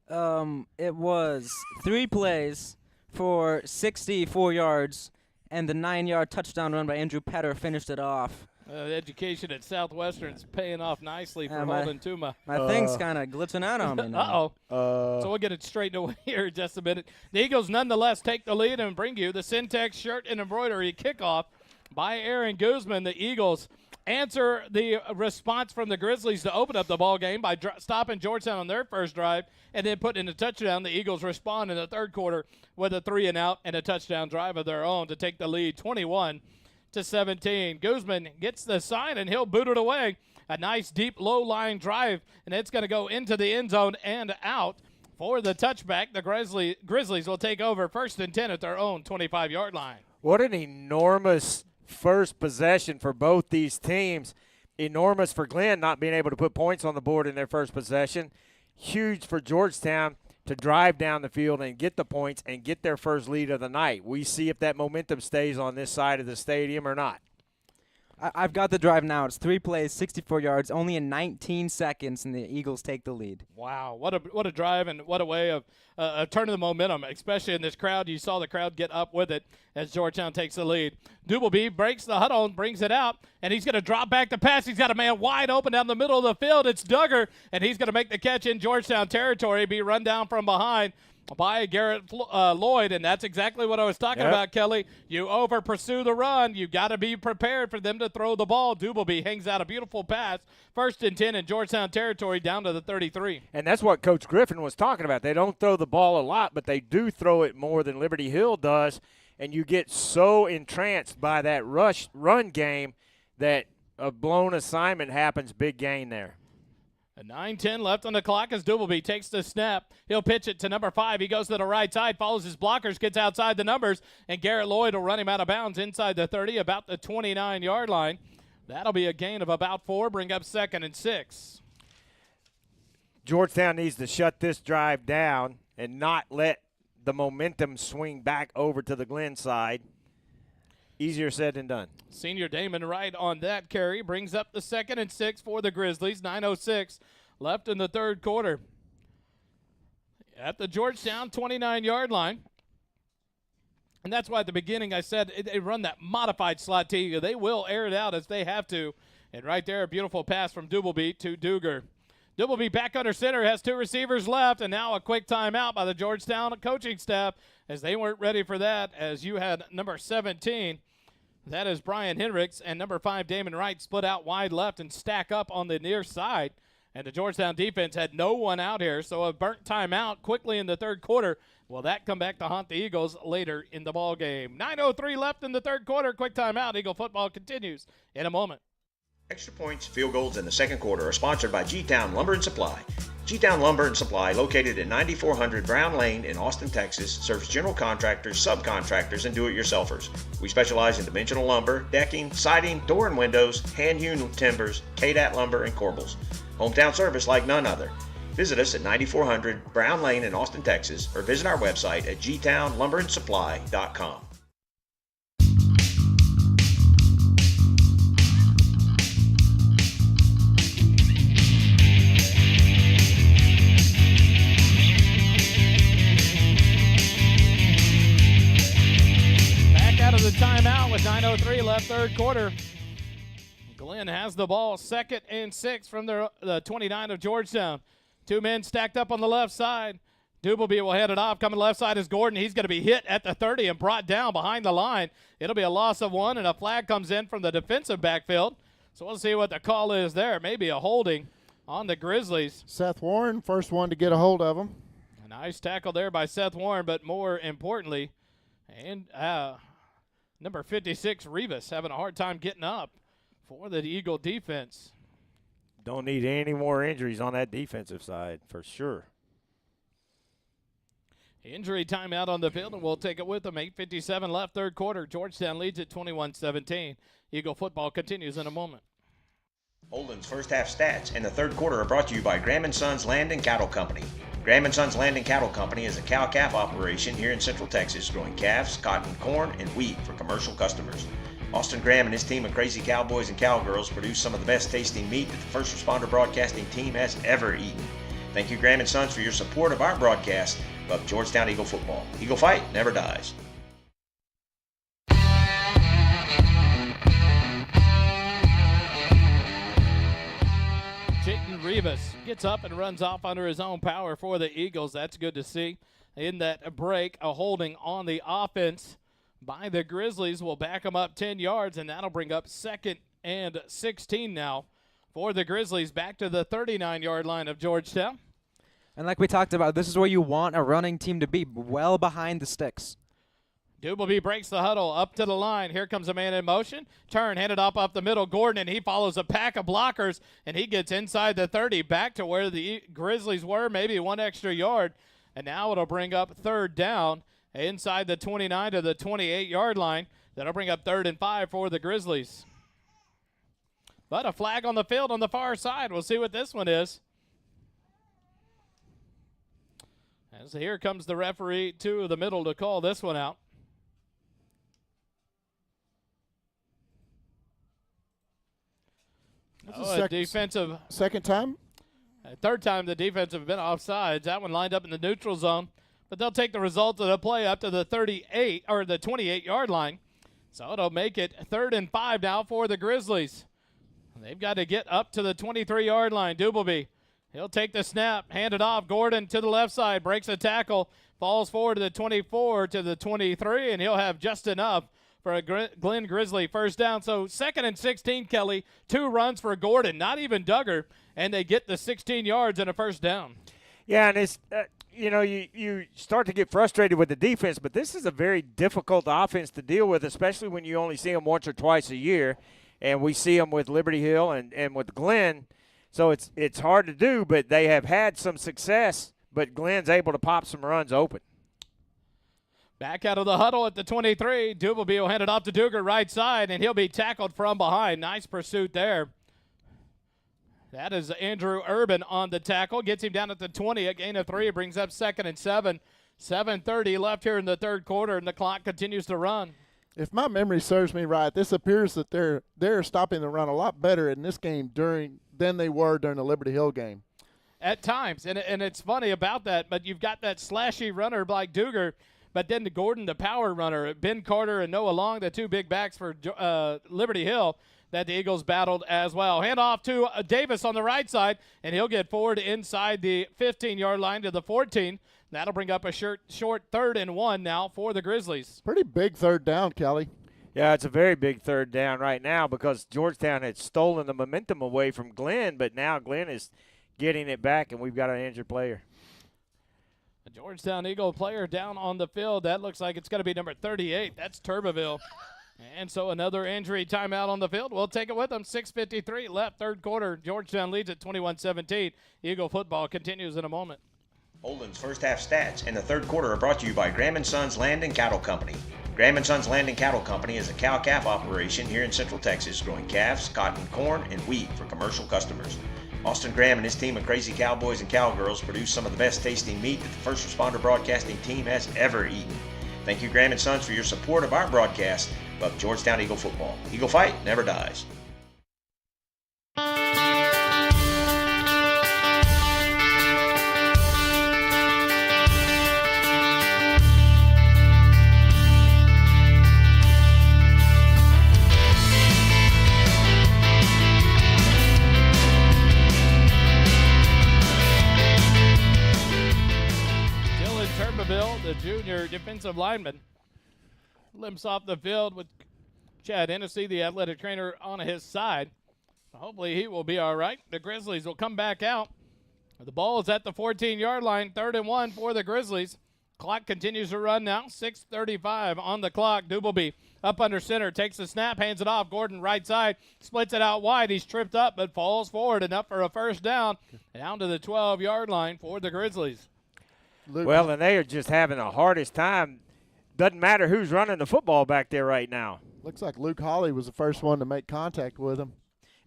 It was 3 plays for 64 yards, and the 9-yard touchdown run by Andrew Petter finished it off. Education at Southwestern's paying off nicely for Holden Tuma. My thing's kind of glitching out on me now. So we'll get it straightened away here in just a minute. The Eagles nonetheless take the lead and bring you the Syntex shirt and embroidery kickoff by Aaron Guzman. The Eagles answer the response from the Grizzlies to open up the ball game by stopping Georgetown on their first drive and then putting in a touchdown. The Eagles respond in the 3rd quarter with a 3-and-out and a touchdown drive of their own to take the lead 21-17. Guzman gets the sign, and he'll boot it away. A nice, deep, low-line drive, and it's going to go into the end zone and out for the touchback. The Grizzlies will take over 1st and 10 at their own 25-yard line. What an enormous first possession for both these teams. Enormous for Glenn not being able to put points on the board in their first possession. Huge for Georgetown to drive down the field and get the points and get their first lead of the night. We see if that momentum stays on this side of the stadium or not. I've got the drive now. It's 3 plays, 64 yards, only in 19 seconds, and the Eagles take the lead. Wow, what a drive and what a way of turning the momentum, especially in this crowd. You saw the crowd get up with it as Georgetown takes the lead. Dubelby breaks the huddle and brings it out, and he's going to drop back the pass. He's got a man wide open down the middle of the field. It's Duggar, and he's going to make the catch in Georgetown territory, be run down from behind by Garrett Lloyd, and that's exactly what I was talking about, Kelly. You over-pursue the run. You got to be prepared for them to throw the ball. Dubelby hangs out a beautiful pass. 1st and 10 in Georgetown territory down to the 33. And that's what Coach Griffin was talking about. They don't throw the ball a lot, but they do throw it more than Liberty Hill does, and you get so entranced by that run game that a blown assignment happens, big gain there. A 9:10 left on the clock as Dubelby takes the snap. He'll pitch it to number 5. He goes to the right side, follows his blockers, gets outside the numbers, and Garrett Lloyd will run him out of bounds inside the 30, about the 29-yard line. That'll be a gain of about 4, bring up 2nd and 6. Georgetown needs to shut this drive down and not let the momentum swing back over to the Glen side. Easier said than done. Senior Damon Wright on that carry brings up the 2nd and 6 for the Grizzlies. 9:06 left in the 3rd quarter. At the Georgetown 29-yard line. And that's why at the beginning I said they run that modified slot to you. They will air it out as they have to. And right there, a beautiful pass from Dubelby to Duggar. Duke will be back under center, has 2 receivers left, and now a quick timeout by the Georgetown coaching staff as they weren't ready for that, as you had number 17. That is Brian Henricks, and number 5, Damon Wright, split out wide left and stack up on the near side. And the Georgetown defense had no one out here, so a burnt timeout quickly in the third quarter. Will that come back to haunt the Eagles later in the ball game? 9:03 left in the third quarter. Quick timeout. Eagle football continues in a moment. Extra points, field goals in the second quarter are sponsored by G-Town Lumber and Supply. G-Town Lumber and Supply, located at 9400 Brown Lane in Austin, Texas, serves general contractors, subcontractors, and do-it-yourselfers. We specialize in dimensional lumber, decking, siding, door and windows, hand-hewn timbers, KDAT lumber, and corbels. Hometown service like none other. Visit us at 9400 Brown Lane in Austin, Texas, or visit our website at gtownlumberandsupply.com. Back out of the timeout with 9:03 left third quarter. Glenn has the ball, 2nd and 6 from the 29 of Georgetown. 2 men stacked up on the left side. Dubleby will head it off. Coming left side is Gordon. He's going to be hit at the 30 and brought down behind the line. It'll be a loss of 1, and a flag comes in from the defensive backfield. So we'll see what the call is there. Maybe a holding on the Grizzlies. Seth Warren, first one to get a hold of him. A nice tackle there by Seth Warren, but more importantly, and number 56, Rivas, having a hard time getting up for the Eagle defense. Don't need any more injuries on that defensive side, for sure. Injury timeout on the field, and we'll take it with them. 8:57 left, third quarter. Georgetown leads at 21-17. Eagle football continues in a moment. Holden's first half stats in the third quarter are brought to you by Graham & Sons Land and Cattle Company. Graham & Sons Land and Cattle Company is a cow-calf operation here in Central Texas, growing calves, cotton, corn, and wheat for commercial customers. Austin Graham and his team of crazy cowboys and cowgirls produce some of the best tasting meat that the First Responder Broadcasting team has ever eaten. Thank you, Graham & Sons, for your support of our broadcast of Georgetown Eagle football. Eagle fight never dies. Jayden Rivas gets up and runs off under his own power for the Eagles. That's good to see. In that break, a holding on the offense by the Grizzlies will back them up 10 yards, and that'll bring up 2nd and 16 now for the Grizzlies, back to the 39-yard line of Georgetown. And like we talked about, this is where you want a running team to be, well behind the sticks. Dubleby breaks the huddle up to the line. Here comes a man in motion. Turn, handed up the middle. Gordon, and he follows a pack of blockers, and he gets inside the 30, back to where the Grizzlies were, maybe 1 extra yard. And now it'll bring up 3rd down inside the 29 to the 28-yard line. That'll bring up 3rd and 5 for the Grizzlies. But a flag on the field on the far side. We'll see what this one is. As here comes the referee to the middle to call this one out. Defensive. Second time? Third time the defense have been offsides. That one lined up in the neutral zone. But they'll take the result of the play up to the 38 or the 28-yard line. So it'll make it 3rd and 5 now for the Grizzlies. They've got to get up to the 23-yard line. Dubleby, he'll take the snap, hand it off. Gordon to the left side, breaks a tackle, falls forward to the 24 to the 23, and he'll have just enough for a Glenn Grizzly first down. So 2nd and 16, Kelly, 2 runs for Gordon, not even Duggar, and they get the 16 yards and a first down. Yeah, and it's you start to get frustrated with the defense, but this is a very difficult offense to deal with, especially when you only see them once or twice a year, and we see them with Liberty Hill and with Glenn. So it's hard to do, but they have had some success, but Glenn's able to pop some runs open. Back out of the huddle at the 23, Dubleby will hand it off to Duggar right side, and he'll be tackled from behind. Nice pursuit there. That is Andrew Urban on the tackle. Gets him down at the 20, a gain of 3. It brings up 2nd and 7. 7:30 left here in the third quarter, and the clock continues to run. If my memory serves me right, this appears that they're stopping the run a lot better in this game than they were during the Liberty Hill game. At times, and it's funny about that, but you've got that slashy runner like Duggar, but then the Gordon, the power runner, Ben Carter and Noah Long, the 2 big backs for Liberty Hill. that the Eagles battled as well. Hand off to Davis on the right side, and he'll get forward inside the 15-yard line to the 14. That'll bring up a short 3rd and 1 now for the Grizzlies. Pretty big third down, Kelly. Yeah, it's a very big third down right now because Georgetown had stolen the momentum away from Glenn, but now Glenn is getting it back, and we've got an injured player. A Georgetown Eagle player down on the field. That looks like it's going to be number 38. That's Turbeville. And so another injury timeout on the field. We'll take it with them. 6:53 left, third quarter. Georgetown leads at 21-17. Eagle football continues in a moment. Holden's first half stats in the third quarter are brought to you by Graham & Sons Land and Cattle Company. Graham & Sons Land and Cattle Company is a cow-calf operation here in Central Texas, growing calves, cotton, corn, and wheat for commercial customers. Austin Graham and his team of crazy cowboys and cowgirls produce some of the best tasting meat that the First Responder Broadcasting team has ever eaten. Thank you, Graham & Sons, for your support of our broadcast of Georgetown Eagle football. Eagle fight never dies. The junior defensive lineman limps off the field with Chad Hennessy, the athletic trainer, on his side. Hopefully he will be all right. The Grizzlies will come back out. The ball is at the 14-yard line, 3rd and 1 for the Grizzlies. Clock continues to run now, 6:35 on the clock. Dubelby up under center, takes the snap, hands it off. Gordon right side, splits it out wide. He's tripped up but falls forward, enough for a first down to the 12-yard line for the Grizzlies. Well, and they are just having the hardest time. Doesn't matter who's running the football back there right now. Looks like Luke Hawley was the first one to make contact with him.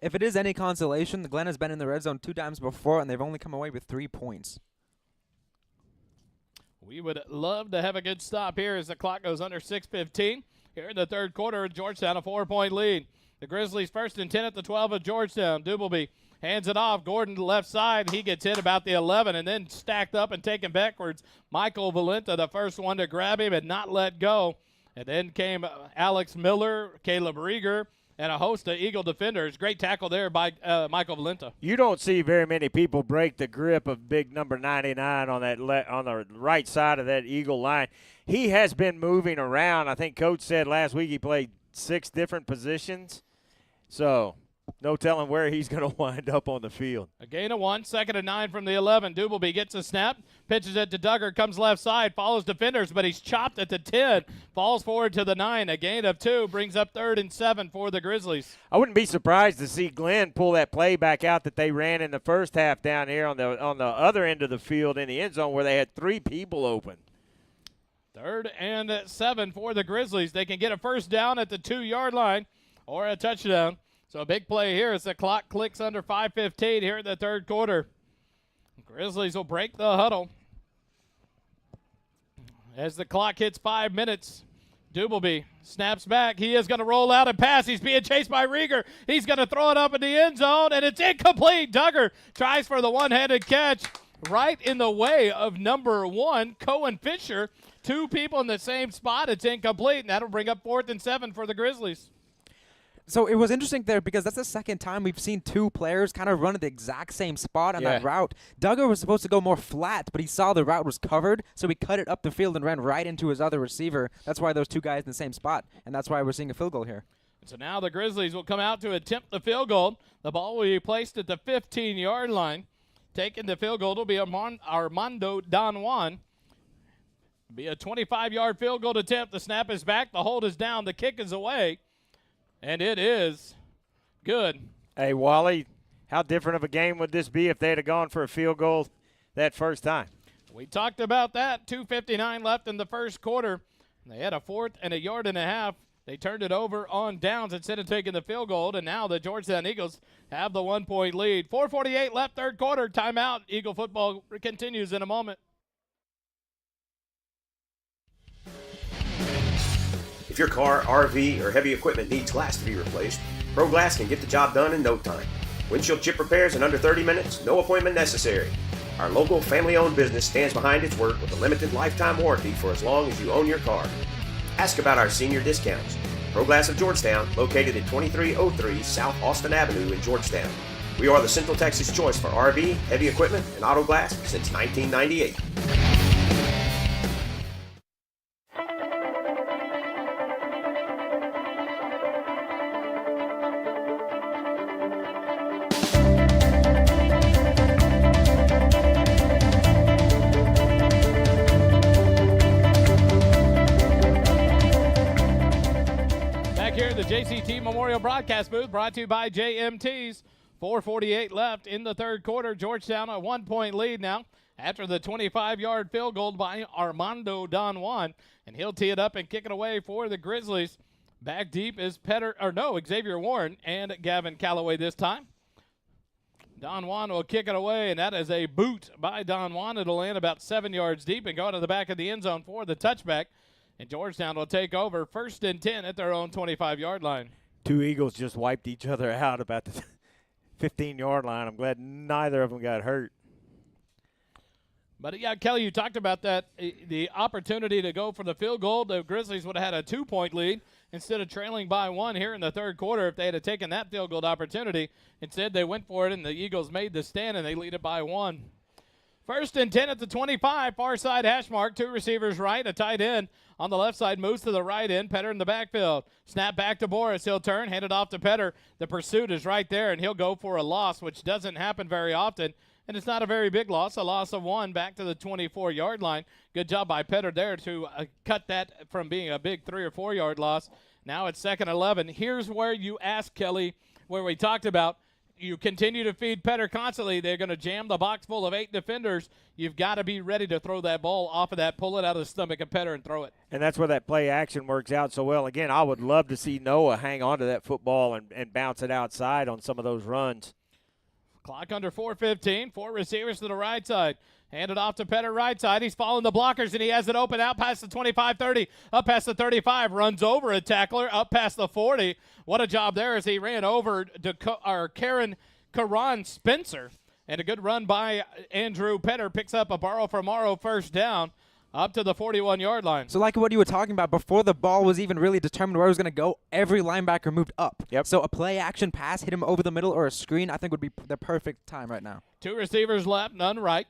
If it is any consolation, the Glen has been in the red zone 2 times before, and they've only come away with 3 points. We would love to have a good stop here as the clock goes under 6:15. Here in the third quarter, Georgetown a 4-point lead. The Grizzlies 1st and 10 at the 12 of Georgetown. Dubelby hands it off. Gordon to the left side. He gets hit about the 11 and then stacked up and taken backwards. Michael Valenta, the first one to grab him and not let go. And then came Alex Miller, Caleb Rieger, and a host of Eagle defenders. Great tackle there by Michael Valenta. You don't see very many people break the grip of big number 99 on that on the right side of that Eagle line. He has been moving around. I think Coach said last week he played 6 different positions. So no telling where he's going to wind up on the field. A gain of 1, 2nd and 9 from the 11. Dubelby gets a snap, pitches it to Duggar, comes left side, follows defenders, but he's chopped at the 10, falls forward to the 9. A gain of 2 brings up 3rd and 7 for the Grizzlies. I wouldn't be surprised to see Glenn pull that play back out that they ran in the first half down here on the other end of the field in the end zone where they had 3 people open. 3rd and 7 for the Grizzlies. They can get a first down at the 2-yard line or a touchdown. So a big play here as the clock clicks under 5:15 here in the third quarter. Grizzlies will break the huddle. As the clock hits 5 minutes, Dubelby snaps back. He is going to roll out and pass. He's being chased by Rieger. He's going to throw it up in the end zone, and it's incomplete. Duggar tries for the one-handed catch right in the way of number 1, Cohen Fisher. 2 people in the same spot. It's incomplete, and that'll bring up 4th and 7 for the Grizzlies. So it was interesting there because that's the second time we've seen 2 players kind of run at the exact same spot on that route. Duggar was supposed to go more flat, but he saw the route was covered, so he cut it up the field and ran right into his other receiver. That's why those 2 guys in the same spot, and that's why we're seeing a field goal here. So now the Grizzlies will come out to attempt the field goal. The ball will be placed at the 15-yard line. Taking the field goal will be Armando Don Juan. Be a 25-yard field goal attempt. The snap is back. The hold is down. The kick is away. And it is good. Hey, Wally, how different of a game would this be if they'd have gone for a field goal that first time? We talked about that. 2:59 left in the first quarter. They had a 4th and a yard and a half. They turned it over on downs instead of taking the field goal, and now the Georgetown Eagles have the 1-point lead. 4:48 left, third quarter. Timeout. Eagle football continues in a moment. If your car, RV, or heavy equipment needs glass to be replaced, Pro Glass can get the job done in no time. Windshield chip repairs in under 30 minutes, no appointment necessary. Our local family-owned business stands behind its work with a limited lifetime warranty for as long as you own your car. Ask about our senior discounts. Pro Glass of Georgetown, located at 2303 South Austin Avenue in Georgetown. We are the Central Texas choice for RV, heavy equipment, and auto glass since 1998. Here in the JCT Memorial Broadcast booth, brought to you by JMT's. 4:48 left in the third quarter. Georgetown a 1-point lead now after the 25-yard field goal by Armando Don Juan, and he'll tee it up and kick it away for the Grizzlies. Back deep is Xavier Warren and Gavin Calloway this time. Don Juan will kick it away, and that is a boot by Don Juan. It'll land about 7 yards deep and go to the back of the end zone for the touchback. And Georgetown will take over 1st and 10 at their own 25-yard line. Two Eagles just wiped each other out about the 15-yard line. I'm glad neither of them got hurt. But, yeah, Kelly, you talked about that, the opportunity to go for the field goal. The Grizzlies would have had a 2-point lead instead of trailing by 1 here in the third quarter if they had taken that field goal opportunity. Instead, they went for it, and the Eagles made the stand, and they lead it by 1. 1st and 10 at the 25, far side hash mark. Two receivers right, a tight end on the left side moves to the right end. Petter in the backfield. Snap back to Boris. He'll turn, hand it off to Petter. The pursuit is right there, and he'll go for a loss, which doesn't happen very often. And it's not a very big loss, a loss of 1 back to the 24-yard line. Good job by Petter there to cut that from being a big 3 or 4 yard loss. Now it's 2nd and 11. Here's where you ask Kelly, where we talked about, you continue to feed Petter constantly. They're going to jam the box full of 8 defenders. You've got to be ready to throw that ball off of that, pull it out of the stomach of Petter and throw it. And that's where that play action works out so well. Again, I would love to see Noah hang on to that football and bounce it outside on some of those runs. Clock under 4:15. 4 receivers to the right side. Hand it off to Petter right side. He's following the blockers, and he has it open out past the 25-30, up past the 35, runs over a tackler, up past the 40. What a job there as he ran over Karan Spencer. And a good run by Andrew Petter picks up a borrow from Morrow first down up to the 41-yard line. So like what you were talking about, before the ball was even really determined where it was going to go, every linebacker moved up. Yep. So a play-action pass, hit him over the middle, or a screen, I think would be the perfect time right now. 2 receivers left, none right.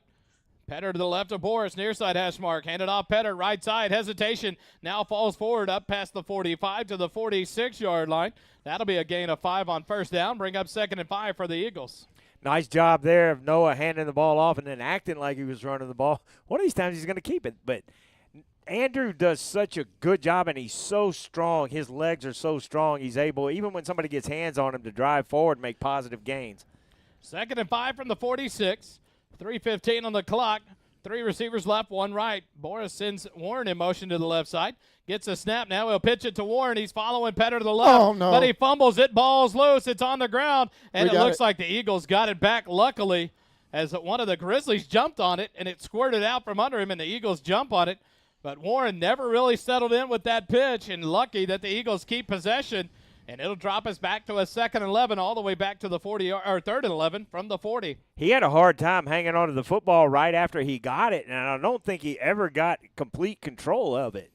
Petter to the left of Boris, near side hash mark. Handed off Petter, right side, hesitation. Now falls forward up past the 45 to the 46-yard line. That'll be a gain of 5 on first down. Bring up 2nd and 5 for the Eagles. Nice job there of Noah handing the ball off and then acting like he was running the ball. One of these times he's going to keep it. But Andrew does such a good job, and he's so strong. His legs are so strong. He's able, even when somebody gets hands on him, to drive forward and make positive gains. 2nd and 5 from the 46. 3:15 on the clock. 3 receivers left, 1 right. Boris sends Warren in motion to the left side. Gets a snap now. He'll pitch it to Warren. He's following Petter to the left. Oh, no. But he fumbles it. Ball's loose. It's on the ground. And it looks like the Eagles got it back, luckily, as one of the Grizzlies jumped on it, and it squirted out from under him, and the Eagles jump on it. But Warren never really settled in with that pitch, and lucky that the Eagles keep possession. And it'll drop us back to a 2nd and 11, all the way back to the 40, or 3rd and 11 from the 40. He had a hard time hanging on to the football right after he got it, and I don't think he ever got complete control of it.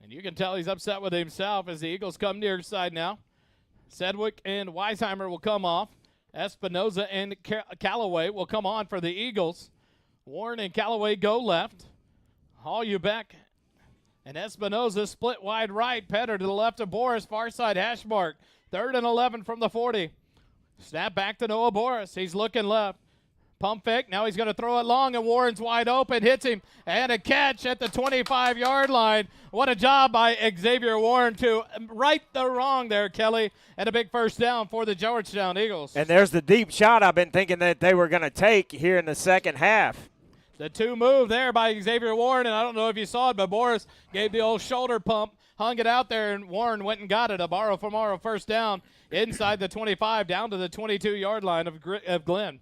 And you can tell he's upset with himself as the Eagles come near side now. Sedgwick and Weisheimer will come off. Espinoza and Callaway will come on for the Eagles. Warren and Callaway go left. Haul you back. And Espinoza split wide right. Petter to the left of Boris. Far side hash mark. 3rd and 11 from the 40. Snap back to Noah Boris. He's looking left. Pump fake. Now he's going to throw it long, and Warren's wide open. Hits him. And a catch at the 25-yard line. What a job by Xavier Warren to right the wrong there, Kelly. And a big first down for the Georgetown Eagles. And there's the deep shot I've been thinking that they were going to take here in the second half. The 2 move there by Xavier Warren, and I don't know if you saw it, but Boris gave the old shoulder pump, hung it out there, and Warren went and got it. A borrow from Morrow first down inside the 25, down to the 22-yard line of Glenn.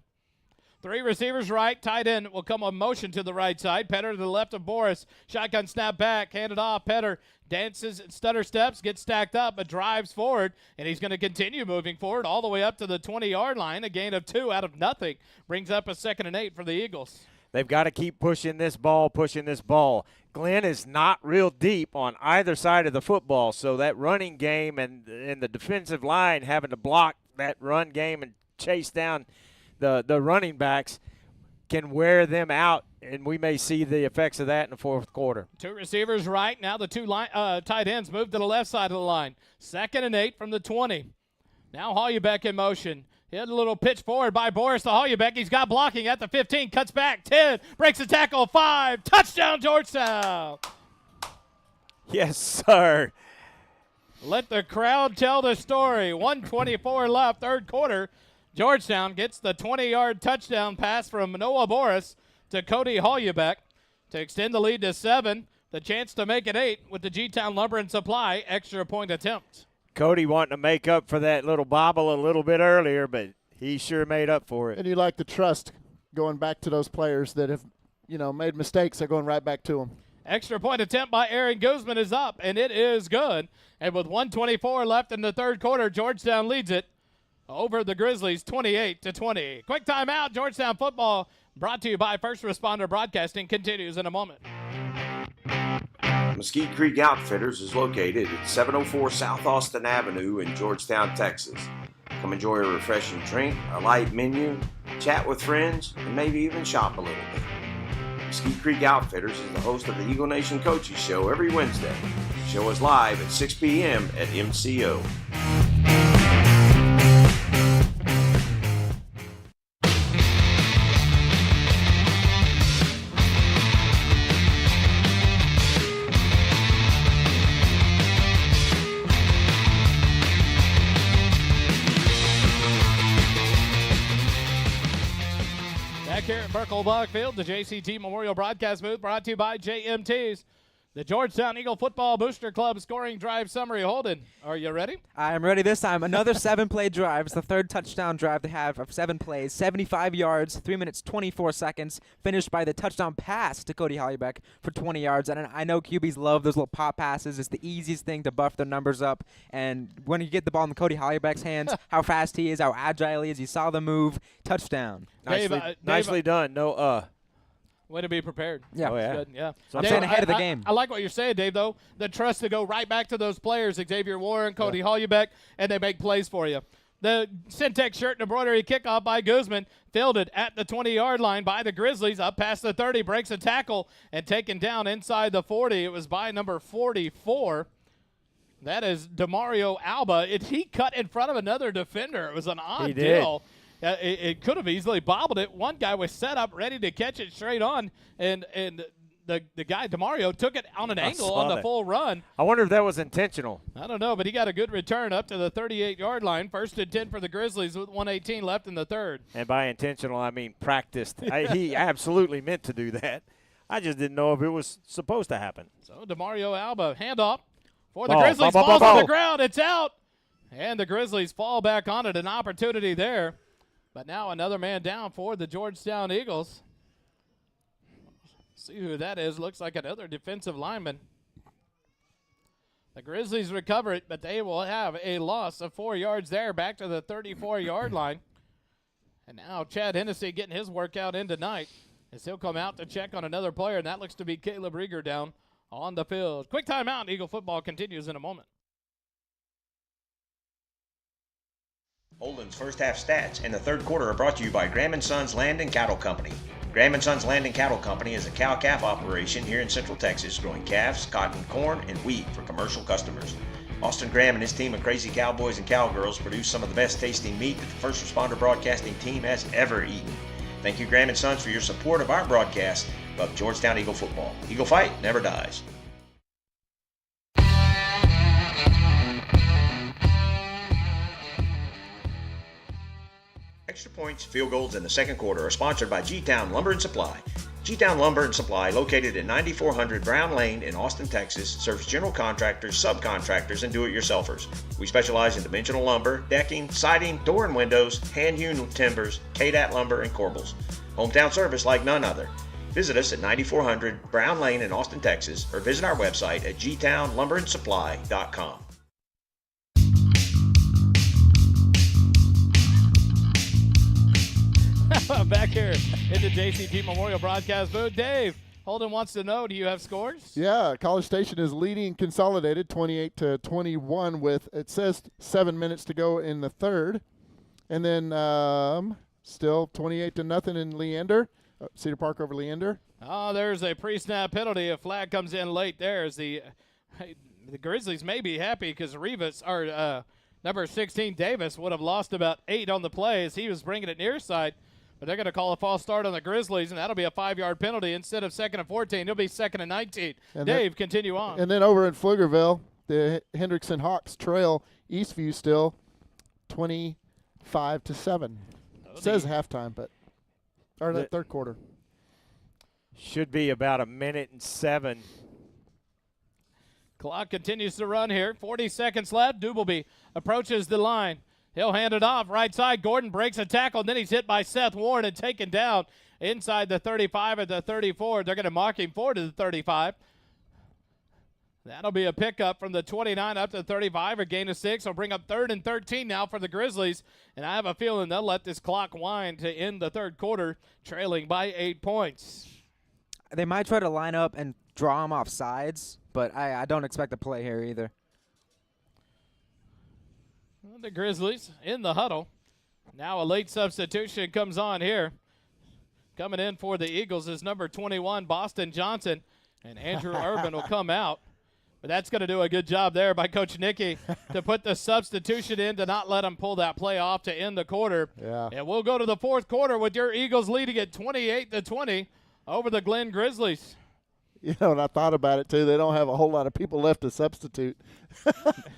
3 receivers right. Tight end will come on motion to the right side. Petter to the left of Boris. Shotgun snap back. Handed off. Petter dances, stutter steps, gets stacked up, but drives forward, and he's going to continue moving forward all the way up to the 20-yard line. A gain of 2 out of nothing. Brings up a 2nd and 8 for the Eagles. They've got to keep pushing this ball. Glenn is not real deep on either side of the football, so that running game and the defensive line having to block that run game and chase down the running backs can wear them out, and we may see the effects of that in the fourth quarter. 2 receivers right. Now the 2 tight ends move to the left side of the line. 2nd and 8 from the 20. Now Hollybeck in motion. He had a little pitch forward by Boris to Hollybeck. He's got blocking at the 15. Cuts back. 10. Breaks the tackle. 5. Touchdown, Georgetown. Yes, sir. Let the crowd tell the story. 1:24 left, third quarter. Georgetown gets the 20-yard touchdown pass from Noah Boris to Cody Hollybeck to extend the lead to 7. The chance to make it 8 with the G-Town Lumber and Supply extra point attempt. Cody wanting to make up for that little bobble a little bit earlier, but he sure made up for it. And you like the trust going back to those players that have, made mistakes. They're going right back to them. Extra point attempt by Aaron Guzman is up, and it is good. And with 1:24 left in the third quarter, Georgetown leads it over the Grizzlies 28-20. Quick timeout. Georgetown football brought to you by First Responder Broadcasting continues in a moment. Mesquite Creek Outfitters is located at 704 South Austin Avenue in Georgetown, Texas. Come enjoy a refreshing drink, a light menu, chat with friends, and maybe even shop a little bit. Mesquite Creek Outfitters is the host of the Eagle Nation Coaches Show every Wednesday. The show is live at 6 p.m. at MCO. Here at Burkle Field, the JCT Memorial Broadcast booth brought to you by JMT's. The Georgetown Eagle Football Booster Club scoring drive summary. Holden, are you ready? I'm ready this time. Another 7-play drive. It's the third touchdown drive they have of 7 plays. 75 yards, 3 minutes, 24 seconds. Finished by the touchdown pass to Cody Hollybeck for 20 yards. And I know QBs love those little pop passes. It's the easiest thing to buff their numbers up. And when you get the ball in Cody Hollybeck's hands, how fast he is, how agile he is, you saw the move. Touchdown. Nicely done. No, Way to be prepared. Yeah. Oh, yeah. Good. Yeah. So I'm staying ahead of the game. I like what you're saying, Dave, though. The trust to go right back to those players, Xavier Warren, Cody Hollybeck, and they make plays for you. The Syntex shirt and embroidery kickoff by Guzman, fielded at the 20-yard line by the Grizzlies, up past the 30, breaks a tackle, and taken down inside the 40. It was by number 44. That is DeMario Alba. He cut in front of another defender. It was an odd deal. It could have easily bobbled it. One guy was set up, ready to catch it straight on, and the guy, DeMario, took it on an angle on the full run. I wonder if that was intentional. I don't know, but he got a good return up to the 38-yard line. 1st and 10 for the Grizzlies with 1:18 left in the third. And by intentional, I mean practiced. He absolutely meant to do that. I just didn't know if it was supposed to happen. So DeMario Alba, handoff for the Grizzlies. Falls on the ground. It's out. And the Grizzlies fall back on it. An opportunity there. But now another man down for the Georgetown Eagles. See who that is. Looks like another defensive lineman. The Grizzlies recover it, but they will have a loss of 4 yards there, back to the 34-yard line. And now Chad Hennessy getting his workout in tonight as he'll come out to check on another player, and that looks to be Caleb Rieger down on the field. Quick timeout. Eagle football continues in a moment. Holden's first half stats in the third quarter are brought to you by Graham & Sons Land and Cattle Company. Graham & Sons Land and Cattle Company is a cow-calf operation here in Central Texas, growing calves, cotton, corn, and wheat for commercial customers. Austin Graham and his team of crazy cowboys and cowgirls produce some of the best tasting meat that the First Responder Broadcasting team has ever eaten. Thank you, Graham & Sons, for your support of our broadcast of Georgetown Eagle football. Eagle fight never dies. Extra points, field goals in the second quarter are sponsored by G-Town Lumber and Supply. G-Town Lumber and Supply, located at 9400 Brown Lane in Austin, Texas, serves general contractors, subcontractors, and do-it-yourselfers. We specialize in dimensional lumber, decking, siding, door and windows, hand-hewn timbers, KDAT lumber, and corbels. Hometown service like none other. Visit us at 9400 Brown Lane in Austin, Texas, or visit our website at gtownlumberandsupply.com. Back here in the JCT Memorial Broadcast booth. Dave, Holden wants to know, do you have scores? Yeah, College Station is leading Consolidated 28-21 with, it says, 7 minutes to go in the third. And then still 28-0 in Leander, Cedar Park over Leander. Oh, there's a pre-snap penalty. A flag comes in late there as the Grizzlies may be happy because Rivas, or number 16, Davis, would have lost about 8 on the play as he was bringing it near side. But they're going to call a false start on the Grizzlies, and that'll be a 5-yard penalty. Instead of 2nd and 14, it'll be 2nd and 19. And Dave, continue on. And then over in Pflugerville, the Hendrickson Hawks trail Eastview still 25-7. It says halftime, but or the third quarter. Should be about 1:07. Clock continues to run here. 40 seconds left. Dubelby approaches the line. He'll hand it off. Right side, Gordon breaks a tackle, and then he's hit by Seth Warren and taken down inside the 35 at the 34. They're going to mark him forward to the 35. That'll be a pickup from the 29 up to the 35, a gain of 6. Will bring up 3rd and 13 now for the Grizzlies, and I have a feeling they'll let this clock wind to end the third quarter, trailing by 8 points. They might try to line up and draw him off sides, but I don't expect a play here either. The Grizzlies in the huddle. Now a late substitution comes on here. Coming in for the Eagles is number 21, Boston Johnson, and Andrew Urban will come out. But that's going to do a good job there by Coach Nicky to put the substitution in to not let him pull that play off to end the quarter. Yeah. And we'll go to the fourth quarter with your Eagles leading at 28-20 over the Glen Grizzlies. You know, and I thought about it, too. They don't have a whole lot of people left to substitute.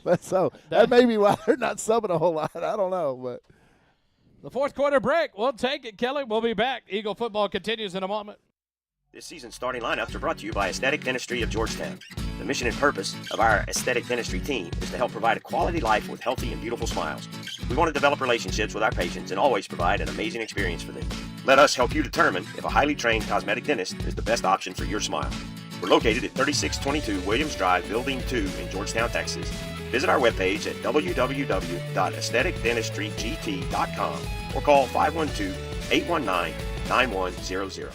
But so that may be why they're not subbing a whole lot. I don't know. But the fourth quarter break. We'll take it, Kelly. We'll be back. Eagle football continues in a moment. This season's starting lineups are brought to you by Aesthetic Dentistry of Georgetown. The mission and purpose of our aesthetic dentistry team is to help provide a quality life with healthy and beautiful smiles. We want to develop relationships with our patients and always provide an amazing experience for them. Let us help you determine if a highly trained cosmetic dentist is the best option for your smile. We're located at 3622 Williams Drive, Building 2 in Georgetown, Texas. Visit our webpage at www.aestheticdentistrygt.com or call 512-819-9100.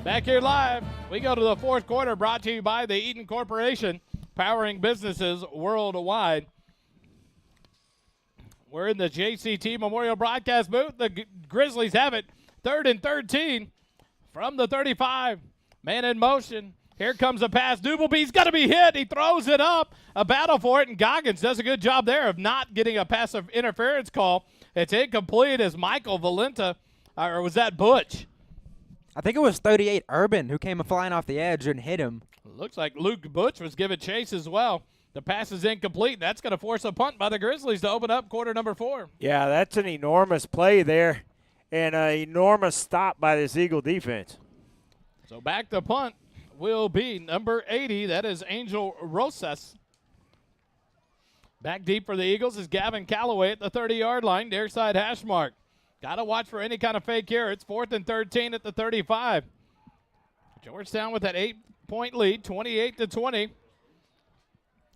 Back here live, we go to the fourth quarter, brought to you by the Eaton Corporation, powering businesses worldwide. We're in the JCT Memorial Broadcast booth. The Grizzlies have it, 3rd and 13 from the 35. Man in motion. Here comes a pass. Dubelby's got to be hit. He throws it up. A battle for it, and Goggins does a good job there of not getting a passive interference call. It's incomplete as Michael Valenta, or was that Butch? I think it was 38 Urban who came flying off the edge and hit him. Looks like Luke Butch was given chase as well. The pass is incomplete. That's going to force a punt by the Grizzlies to open up quarter number 4. Yeah, that's an enormous play there and an enormous stop by this Eagle defense. So back to punt will be number 80. That is Angel Rosas. Back deep for the Eagles is Gavin Calloway at the 30-yard line, near side hash mark. Got to watch for any kind of fake here. It's 4th and 13 at the 35. Georgetown with that 8-point lead, 28-20.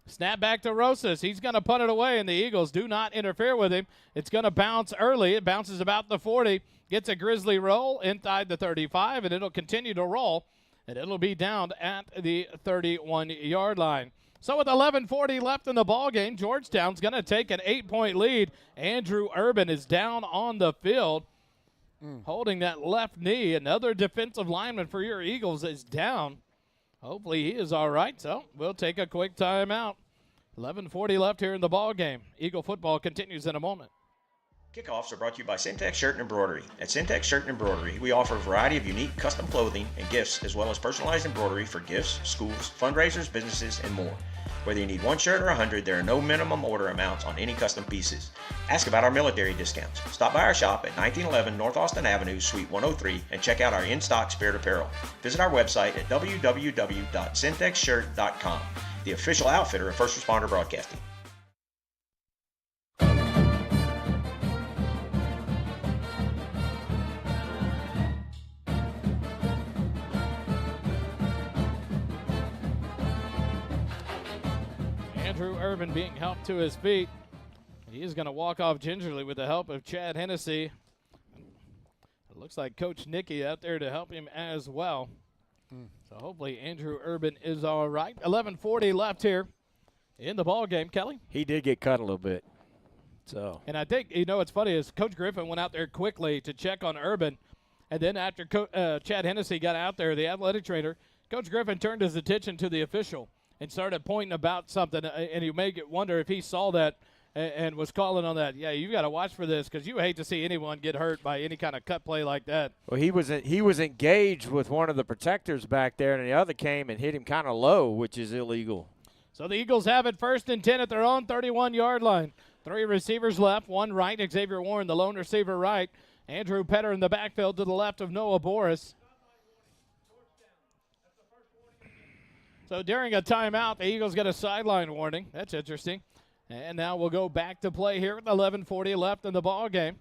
Snap back to Rosas. He's going to punt it away, and the Eagles do not interfere with him. It's going to bounce early. It bounces about the 40. Gets a Grizzly roll inside the 35, and it'll continue to roll, and it'll be down at the 31-yard line. So with 11:40 left in the ballgame, Georgetown's going to take an 8-point lead. Andrew Urban is down on the field, holding that left knee. Another defensive lineman for your Eagles is down. Hopefully he is all right, so we'll take a quick timeout. 11:40 left here in the ballgame. Eagle football continues in a moment. Kickoffs are brought to you by Syntax Shirt and Embroidery. At Syntax Shirt and Embroidery, we offer a variety of unique custom clothing and gifts, as well as personalized embroidery for gifts, schools, fundraisers, businesses, and more. Whether you need one shirt or 100, there are no minimum order amounts on any custom pieces. Ask about our military discounts. Stop by our shop at 1911 North Austin Avenue, Suite 103, and check out our in-stock Spirit apparel. Visit our website at www.syntexshirt.com, the official outfitter of First Responder Broadcasting. Andrew Urban being helped to his feet. He is going to walk off gingerly with the help of Chad Hennessy. It looks like Coach Nicky out there to help him as well. So hopefully Andrew Urban is all right. 11:40 left here in the ball game. Kelly? He did get cut a little bit. And I think, you know, what's funny is Coach Griffin went out there quickly to check on Urban. And then after Chad Hennessy got out there, the athletic trainer, Coach Griffin turned his attention to the official and started pointing about something, and you may wonder if he saw that and was calling on that. Yeah, you got to watch for this because you hate to see anyone get hurt by any kind of cut play like that. Well, he was engaged with one of the protectors back there, and the other came and hit him kind of low, which is illegal. So the Eagles have it 1st and 10 at their own 31-yard line. 3 receivers left, 1 right. Xavier Warren, the lone receiver, right. Andrew Petter in the backfield to the left of Noah Boris. So during a timeout, the Eagles get a sideline warning. That's interesting. And now we'll go back to play here with 11:40 left in the ball game.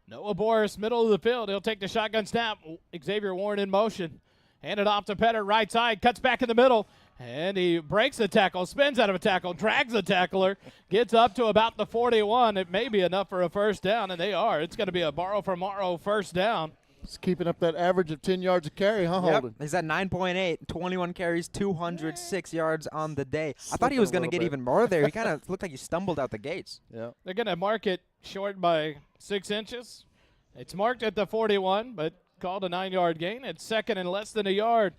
Noah Boris, middle of the field. He'll take the shotgun snap. Xavier Warren in motion. Hand it off to Petter, right side, cuts back in the middle. And he breaks the tackle, spins out of a tackle, drags the tackler, gets up to about the 41. It may be enough for a first down, and they are. It's going to be a borrow for Morrow first down. He's keeping up that average of 10 yards a carry, huh, Holden? He's at 9.8, 21 carries, 206 yards on the day. I thought he was going to get even more there. He kind of looked like he stumbled out the gates. Yeah. They're going to mark it short by 6 inches. It's marked at the 41, but called a 9-yard gain. It's second and less than a yard.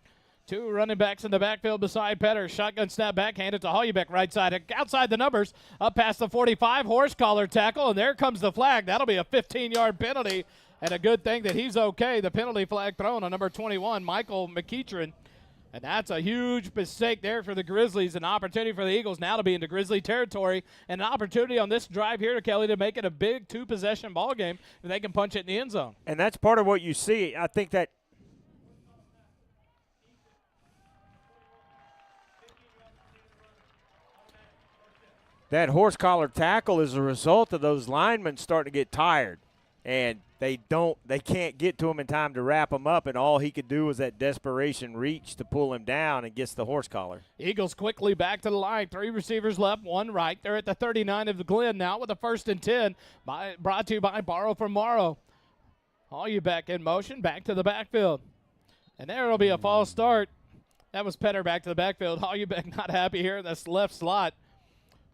2 running backs in the backfield beside Petter. Shotgun snap back, handed to Hollybeck right side. Outside the numbers, up past the 45, horse collar tackle, and there comes the flag. That'll be a 15-yard penalty. And a good thing that he's okay. The penalty flag thrown on number 21, Michael McEachran. And that's a huge mistake there for the Grizzlies. An opportunity for the Eagles now to be into Grizzly territory. And an opportunity on this drive here to Kelly to make it a big 2-possession ball game if they can punch it in the end zone. And that's part of what you see. I think that that horse collar tackle is a result of those linemen starting to get tired. And they can't get to him in time to wrap him up, and all he could do was that desperation reach to pull him down and gets the horse collar. Eagles quickly back to the line. 3 receivers left, 1 right. They're at the 39 of the Glen now with a 1st and 10. Brought to you by Borrow from Morrow. Hollybeck in motion, back to the backfield. And there will be a false start. That was Petter back to the backfield. Hollybeck not happy here in this left slot.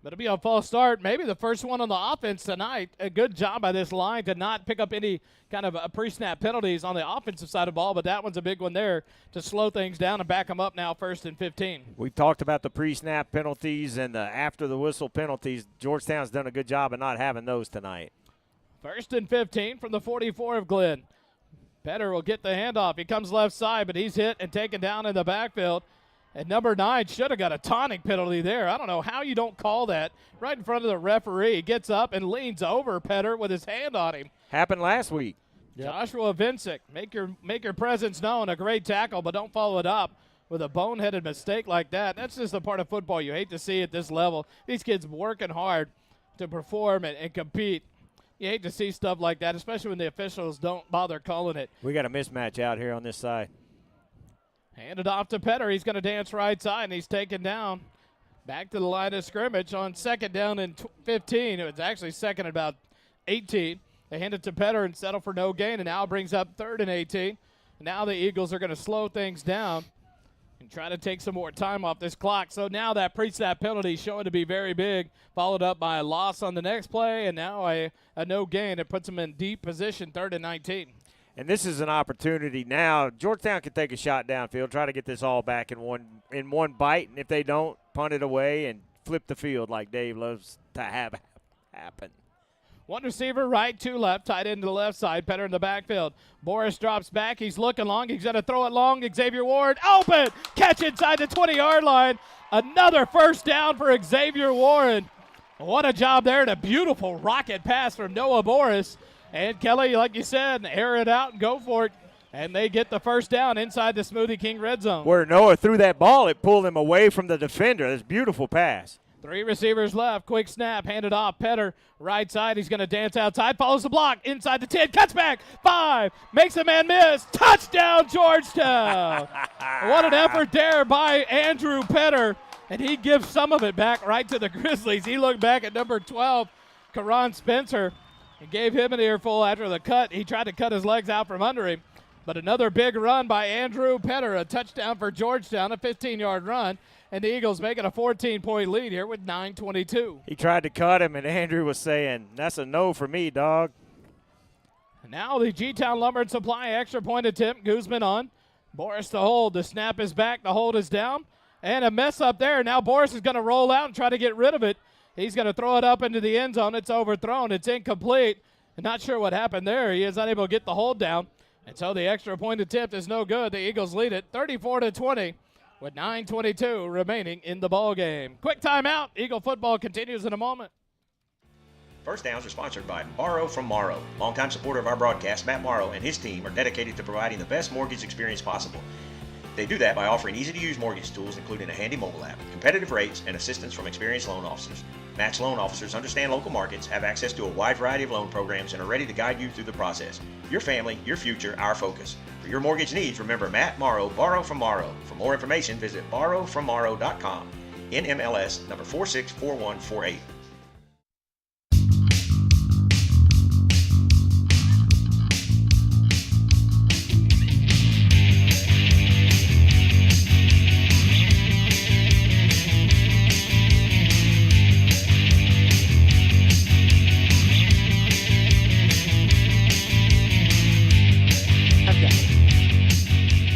But it'll be a false start, maybe the first one on the offense tonight. A good job by this line to not pick up any kind of pre-snap penalties on the offensive side of the ball, but that one's a big one there to slow things down and back them up now 1st and 15. We talked about the pre-snap penalties and the after-the-whistle penalties. Georgetown's done a good job of not having those tonight. 1st and 15 from the 44 of Glen. Petter will get the handoff. He comes left side, but he's hit and taken down in the backfield. And number 9 should have got a taunting penalty there. I don't know how you don't call that right in front of the referee. He gets up and leans over Petter with his hand on him. Happened last week. Yep. Joshua Vincic, make your presence known. A great tackle, but don't follow it up with a boneheaded mistake like that. That's just a part of football you hate to see at this level. These kids working hard to perform and compete. You hate to see stuff like that, especially when the officials don't bother calling it. We got a mismatch out here on this side. Handed off to Petter. He's going to dance right side, and he's taken down. Back to the line of scrimmage on 2nd down and 15. It was actually 2nd and about 18. They hand it to Petter and settle for no gain, and now brings up 3rd and 18. Now the Eagles are going to slow things down and try to take some more time off this clock. So now that pre-snap penalty showing to be very big, followed up by a loss on the next play, and now a no gain. It puts them in deep position, 3rd and 19. And this is an opportunity now. Georgetown can take a shot downfield, try to get this all back in one bite, and if they don't, punt it away and flip the field like Dave loves to have happen. One receiver right, two left, tight end to the left side, Petter in the backfield. Boris drops back. He's looking long. He's going to throw it long. Xavier Ward, open. Catch inside the 20-yard line. Another first down for Xavier Ward. What a job there, and a beautiful rocket pass from Noah Boris. And Kelly, like you said, air it out and go for it. And they get the first down inside the Smoothie King red zone. Where Noah threw that ball, it pulled him away from the defender. That's a beautiful pass. 3 receivers left. Quick snap, handed off. Petter, right side. He's going to dance outside. Follows the block. Inside the 10. Cuts back. 5. Makes a man miss. Touchdown, Georgetown. What an effort there by Andrew Petter. And he gives some of it back right to the Grizzlies. He looked back at number 12, Karan Spencer, and gave him an earful after the cut. He tried to cut his legs out from under him. But another big run by Andrew Petter, a touchdown for Georgetown, a 15-yard run. And the Eagles making a 14-point lead here with 9:22. He tried to cut him, and Andrew was saying, that's a no for me, dog. Now the G-Town Lumber and Supply extra point attempt. Guzman on. Boris to hold. The snap is back. The hold is down. And a mess up there. Now Boris is going to roll out and try to get rid of it. He's going to throw it up into the end zone. It's overthrown. It's incomplete. Not sure what happened there. He is unable to get the hold down. And so the extra point attempt is no good. The Eagles lead it 34-20 with 9:22 remaining in the ball game. Quick timeout. Eagle football continues in a moment. First Downs are sponsored by Morrow from Morrow. Longtime supporter of our broadcast, Matt Morrow and his team are dedicated to providing the best mortgage experience possible. They do that by offering easy-to-use mortgage tools, including a handy mobile app, competitive rates, and assistance from experienced loan officers. Matt's loan officers understand local markets, have access to a wide variety of loan programs, and are ready to guide you through the process. Your family, your future, our focus. For your mortgage needs, remember Matt Morrow, Borrow from Morrow. For more information, visit borrowfrommorrow.com. NMLS number 464148.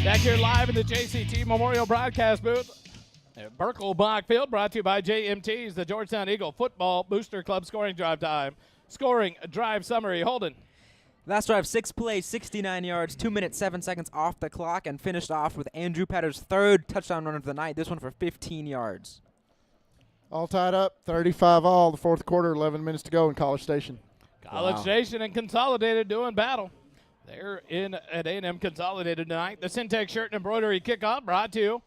Back here live in the JCT Memorial Broadcast booth at Burkle Bach Field, brought to you by JMT's, the Georgetown Eagle Football Booster Club scoring drive time. Scoring drive summary, Holden. Last drive, 6 plays, 69 yards, 2 minutes, 7 seconds off the clock, and finished off with Andrew Petter's third touchdown run of the night, this one for 15 yards. All tied up, 35 all, the fourth quarter, 11 minutes to go in College Station. College Station and Consolidated doing battle. They're in at A&M Consolidated tonight. The Syntex shirt and embroidery kickoff brought to you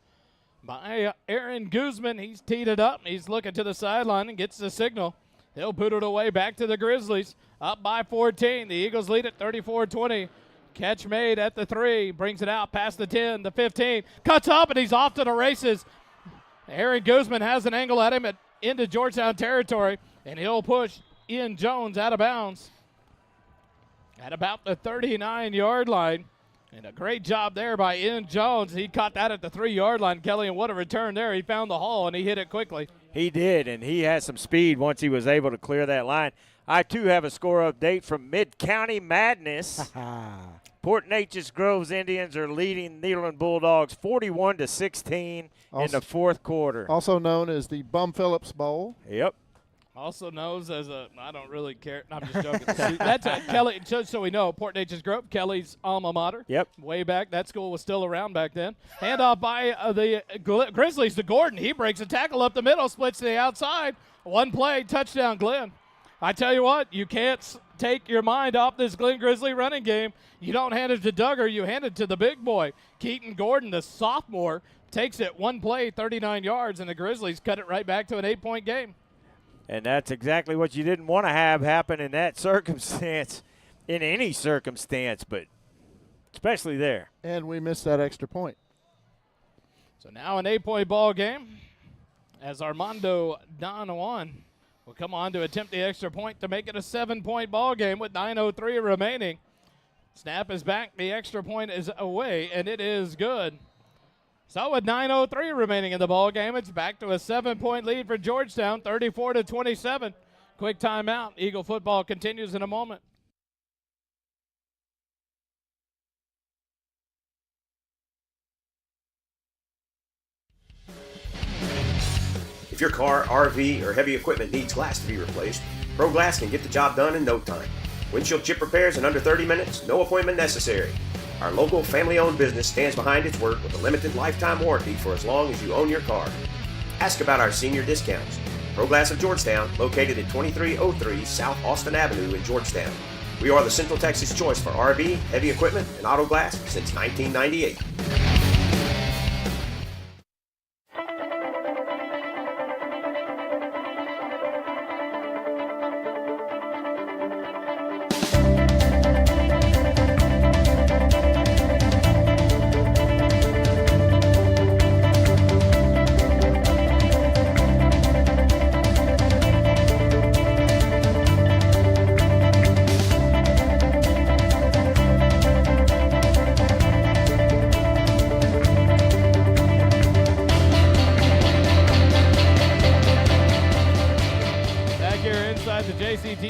by Aaron Guzman. He's teed it up. He's looking to the sideline and gets the signal. He'll put it away back to the Grizzlies. Up by 14. The Eagles lead at 34-20. Catch made at the 3. Brings it out past the 10, the 15. Cuts up, and he's off to the races. Aaron Guzman has an angle at him into Georgetown territory, and he'll push Ian Jones out of bounds at about the 39-yard line. And a great job there by Ian Jones. He caught that at the 3-yard line, Kelly, and what a return there. He found the hole, and he hit it quickly. He did, and he had some speed once he was able to clear that line. I, too, have a score update from Mid-County Madness. Port Neches Groves Indians are leading Nederland Bulldogs 41-16 in the fourth quarter. Also known as the Bum Phillips Bowl. Yep. Also known as I don't really care. I'm just joking. That's Kelly, just so we know, Port Neches Grove, Kelly's alma mater. Yep. Way back. That school was still around back then. Handoff by the Grizzlies to Gordon. He breaks a tackle up the middle, splits to the outside. One play, touchdown, Glenn. I tell you what, you can't take your mind off this Glenn Grizzly running game. You don't hand it to Duggar, you hand it to the big boy. Keaton Gordon, the sophomore, takes it one play, 39 yards, and the Grizzlies cut it right back to an 8-point game. And that's exactly what you didn't want to have happen in that circumstance, in any circumstance, but especially there. And we missed that extra point. So now an 8-point ball game as Armando Don Juan will come on to attempt the extra point to make it a 7-point ball game with 9:03 remaining. Snap is back. The extra point is away, and it is good. So with 9:03 remaining in the ball game, it's back to a 7-point lead for Georgetown, 34-27. Quick timeout. Eagle football continues in a moment. If your car, RV, or heavy equipment needs glass to be replaced, Pro Glass can get the job done in no time. Windshield chip repairs in under 30 minutes, no appointment necessary. Our local family-owned business stands behind its work with a limited lifetime warranty for as long as you own your car. Ask about our senior discounts. Pro Glass of Georgetown, located at 2303 South Austin Avenue in Georgetown. We are the Central Texas choice for RV, heavy equipment, and auto glass since 1998.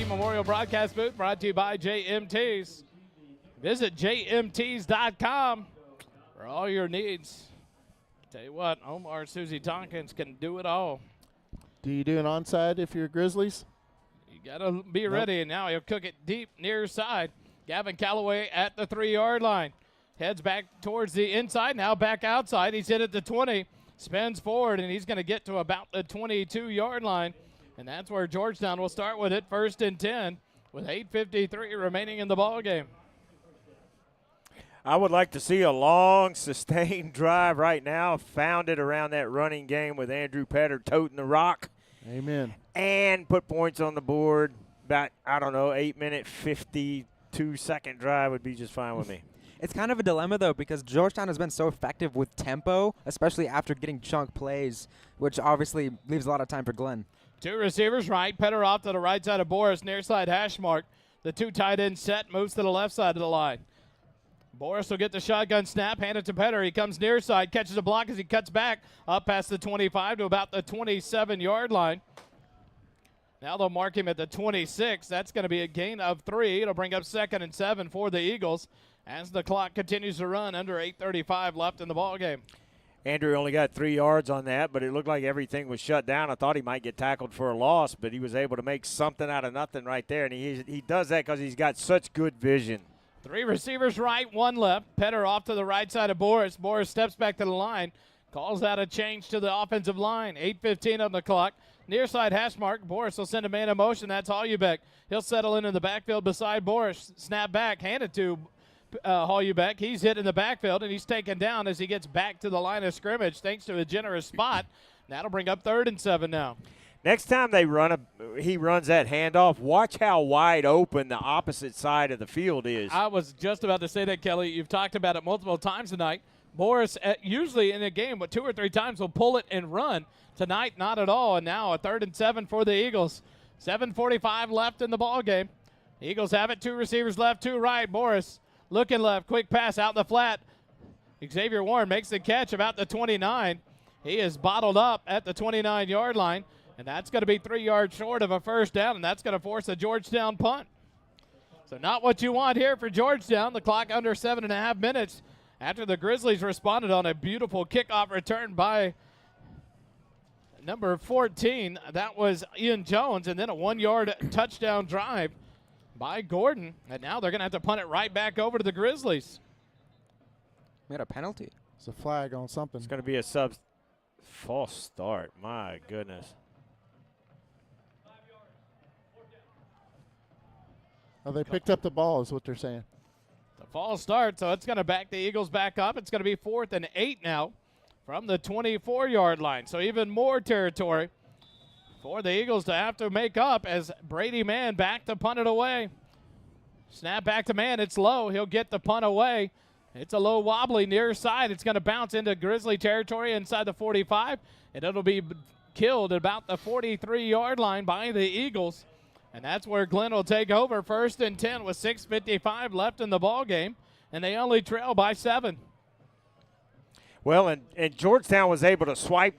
Memorial Broadcast Booth brought to you by JMTs. Visit jmts.com for all your needs. Tell you what, Omar Susie Tompkins can do it all. Do you do an onside if you're Grizzlies? You got to be ready, and now he'll cook it deep near side. Gavin Calloway at the 3-yard line. Heads back towards the inside, now back outside. He's hit at the 20, spins forward, and he's going to get to about the 22-yard line. And that's where Georgetown will start with it, 1st and 10, with 8:53 remaining in the ball game. I would like to see a long, sustained drive right now, founded around that running game with Andrew Petter toting the rock. Amen. And put points on the board. About, 8-minute, 52-second drive would be just fine with me. It's kind of a dilemma, though, because Georgetown has been so effective with tempo, especially after getting chunk plays, which obviously leaves a lot of time for Glenn. 2 receivers right. Petter off to the right side of Boris, near side hash mark. The 2 tight end set, moves to the left side of the line. Boris will get the shotgun snap, hand it to Petter. He comes near side, catches a block as he cuts back up past the 25 to about the 27-yard line. Now they'll mark him at the 26. That's going to be a gain of 3. It'll bring up 2nd and 7 for the Eagles as the clock continues to run, under 8:35 left in the ball game. Andrew only got 3 yards on that, but it looked like everything was shut down. I thought he might get tackled for a loss, but he was able to make something out of nothing right there, and he does that because he's got such good vision. 3 receivers right, 1 left. Petter off to the right side of Boris. Boris steps back to the line, calls out a change to the offensive line. 8:15 on the clock. Near side hash mark. Boris will send a man in motion. That's Holubek. He'll settle in the backfield beside Boris. Snap back, hand it to Holubek. He's hit in the backfield, and he's taken down as he gets back to the line of scrimmage thanks to a generous spot. That'll bring up 3rd and 7 now. Next time he runs that handoff, watch how wide open the opposite side of the field is. I was just about to say that, Kelly. You've talked about it multiple times tonight. Boris, usually in a game, 2 or 3 times, will pull it and run. Tonight, not at all. And now a 3rd and 7 for the Eagles. 7:45 left in the ball game. Eagles have it. 2 receivers left, 2 right. Boris looking left, quick pass out in the flat. Xavier Warren makes the catch about the 29. He is bottled up at the 29-yard line, and that's going to be 3 yards short of a first down, and that's going to force a Georgetown punt. So not what you want here for Georgetown. The clock under 7.5 minutes after the Grizzlies responded on a beautiful kickoff return by number 14. That was Ian Jones, and then a 1-yard touchdown drive by Gordon, and now they're going to have to punt it right back over to the Grizzlies. We had a penalty. It's a flag on something. It's going to be a false start. My goodness. Oh, they picked up the ball is what they're saying. The false start, so it's going to back the Eagles back up. It's going to be 4th and 8 now from the 24-yard line. So even more territory for the Eagles to have to make up as Brady Mann back to punt it away. Snap back to Mann. It's low. He'll get the punt away. It's a low wobbly near side. It's going to bounce into Grizzly territory inside the 45, and it'll be killed at about the 43-yard line by the Eagles. And that's where Glenn will take over. 1st and 10 with 6:55 left in the ball game, and they only trail by 7. Well, and Georgetown was able to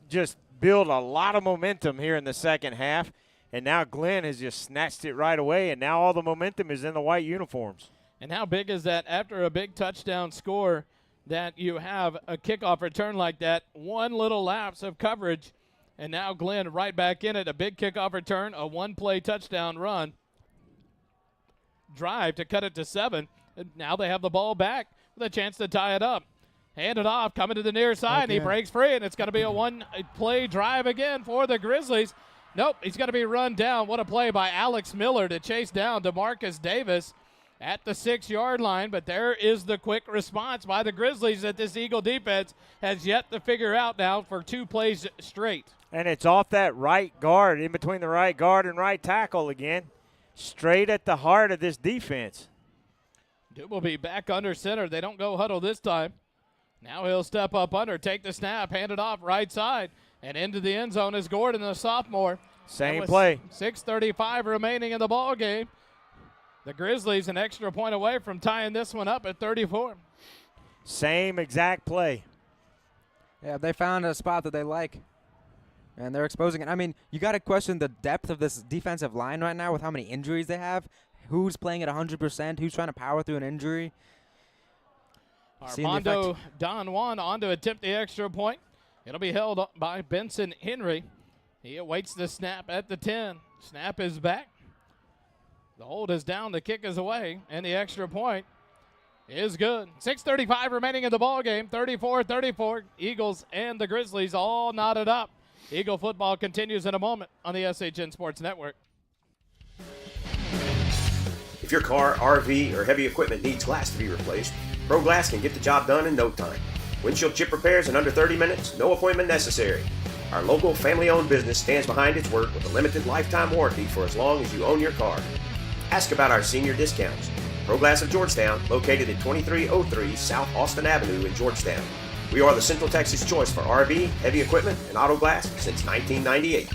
just build a lot of momentum here in the second half, and now Glenn has just snatched it right away, and now all the momentum is in the white uniforms. And how big is that after a big touchdown score that you have a kickoff return like that, one little lapse of coverage, And now Glenn right back in it. A big kickoff return, a one-play touchdown run. Drive to cut it to 7. And now they have the ball back with a chance to tie it up. Hand it off, coming to the near side, and he breaks free, and it's going to be a one-play drive again for the Grizzlies. Nope, he's going to be run down. What a play by Alex Miller to chase down DeMarcus Davis at the 6-yard line, but there is the quick response by the Grizzlies that this Eagle defense has yet to figure out now for 2 plays straight. And it's off that right guard, in between the right guard and right tackle again, straight at the heart of this defense. Duke will be back under center. They don't go huddle this time. Now he'll step up under, take the snap, hand it off right side, and into the end zone is Gordon, the sophomore. Same play. 6:35 remaining in the ball game. The Grizzlies an extra point away from tying this one up at 34. Same exact play. Yeah, they found a spot that they like, and they're exposing it. I mean, you got to question the depth of this defensive line right now with how many injuries they have. Who's playing at 100%? Who's trying to power through an injury? Armando Don Juan on to attempt the extra point. It'll be held up by Benson Henry. He awaits the snap at the 10. Snap is back. The hold is down, the kick is away, and the extra point is good. 6:35 remaining in the ball game. 34-34. Eagles and the Grizzlies all knotted up. Eagle football continues in a moment on the SHN Sports Network. If your car, RV, or heavy equipment needs glass to be replaced, Pro Glass can get the job done in no time. Windshield chip repairs in under 30 minutes, no appointment necessary. Our local family-owned business stands behind its work with a limited lifetime warranty for as long as you own your car. Ask about our senior discounts. Pro Glass of Georgetown, located at 2303 South Austin Avenue in Georgetown. We are the Central Texas choice for RV, heavy equipment, and auto glass since 1998.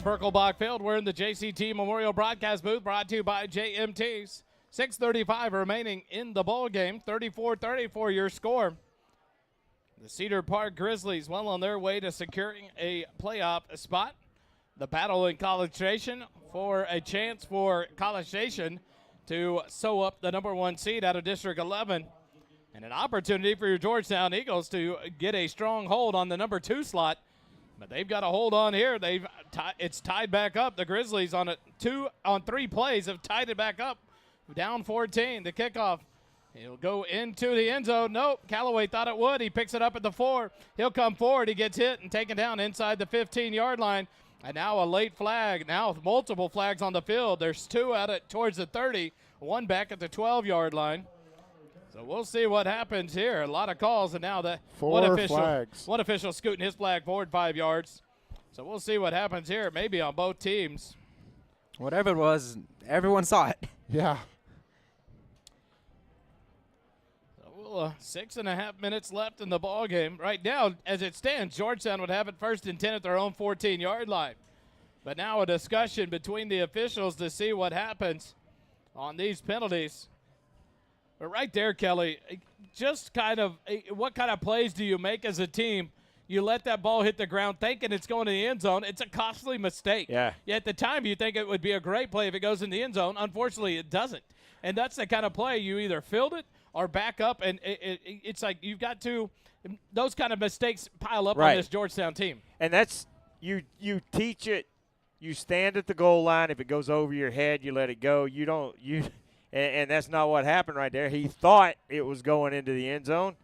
Birkelbach Field. We're in the JCT Memorial Broadcast booth, brought to you by JMTs. 6:35 remaining in the ball game. 34-34 your score. The Cedar Park Grizzlies well on their way to securing a playoff spot. The battle in College Station for a chance for College Station to sew up the number 1 seed out of District 11, and an opportunity for your Georgetown Eagles to get a strong hold on the number 2 slot. But they've got a hold on here. It's tied back up. The Grizzlies on 3 plays have tied it back up. Down 14. The kickoff. He'll go into the end zone. Nope. Callaway thought it would. He picks it up at the 4. He'll come forward. He gets hit and taken down inside the 15-yard line. And now a late flag. Now with multiple flags on the field. There's 2 out towards the 30. 1 back at the 12-yard line. So we'll see what happens here. A lot of calls, and now the 4 flags. One official scooting his flag forward 5 yards. So we'll see what happens here, maybe on both teams. Whatever it was, everyone saw it. Yeah. So 6.5 minutes left in the ball game. Right now, as it stands, Georgetown would have it 1st and 10 at their own 14-yard line. But now a discussion between the officials to see what happens on these penalties. But right there, Kelly, just kind of what kind of plays do you make as a team? You let that ball hit the ground thinking it's going to the end zone. It's a costly mistake. Yeah. Yet at the time, you think it would be a great play if it goes in the end zone. Unfortunately, it doesn't. And that's the kind of play you either field it or back up, and it's like you've got to – those kind of mistakes pile up on this Georgetown team. And that's you teach it. You stand at the goal line. If it goes over your head, you let it go. You don't – and that's not what happened right there. He thought it was going into the end zone.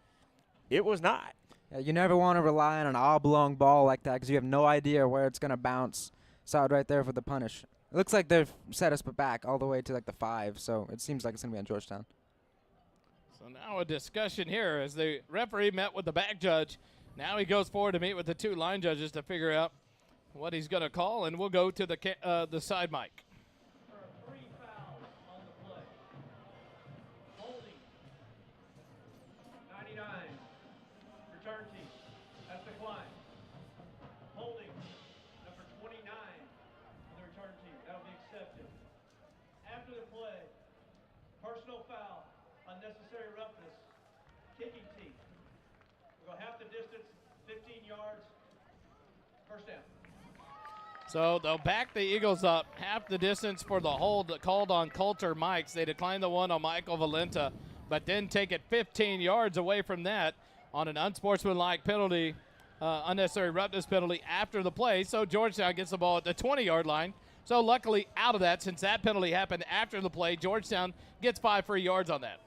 It was not. Yeah, you never want to rely on an oblong ball like that because you have no idea where it's going to bounce. Saw it right there for the punish. It looks like they've set us back all the way to like the 5, so it seems like it's going to be on Georgetown. So now a discussion here as the referee met with the back judge. Now he goes forward to meet with the 2 line judges to figure out what he's going to call, and we'll go to the side mic. 99, return team, that's declined. Holding, number 29 on the return team. That'll be Personal foul, unnecessary roughness, kicking teeth. We'll go half the distance, 15 yards, first down. So they'll back the Eagles up half the distance for the hold that called on Coulter Mikes. They declined the one on Michael Valenta, but then take it 15 yards away from that on an unsportsmanlike penalty, unnecessary roughness penalty after the play. So Georgetown gets the ball at the 20-yard line. So luckily out of that, since that penalty happened after the play, Georgetown gets 5 free yards on that.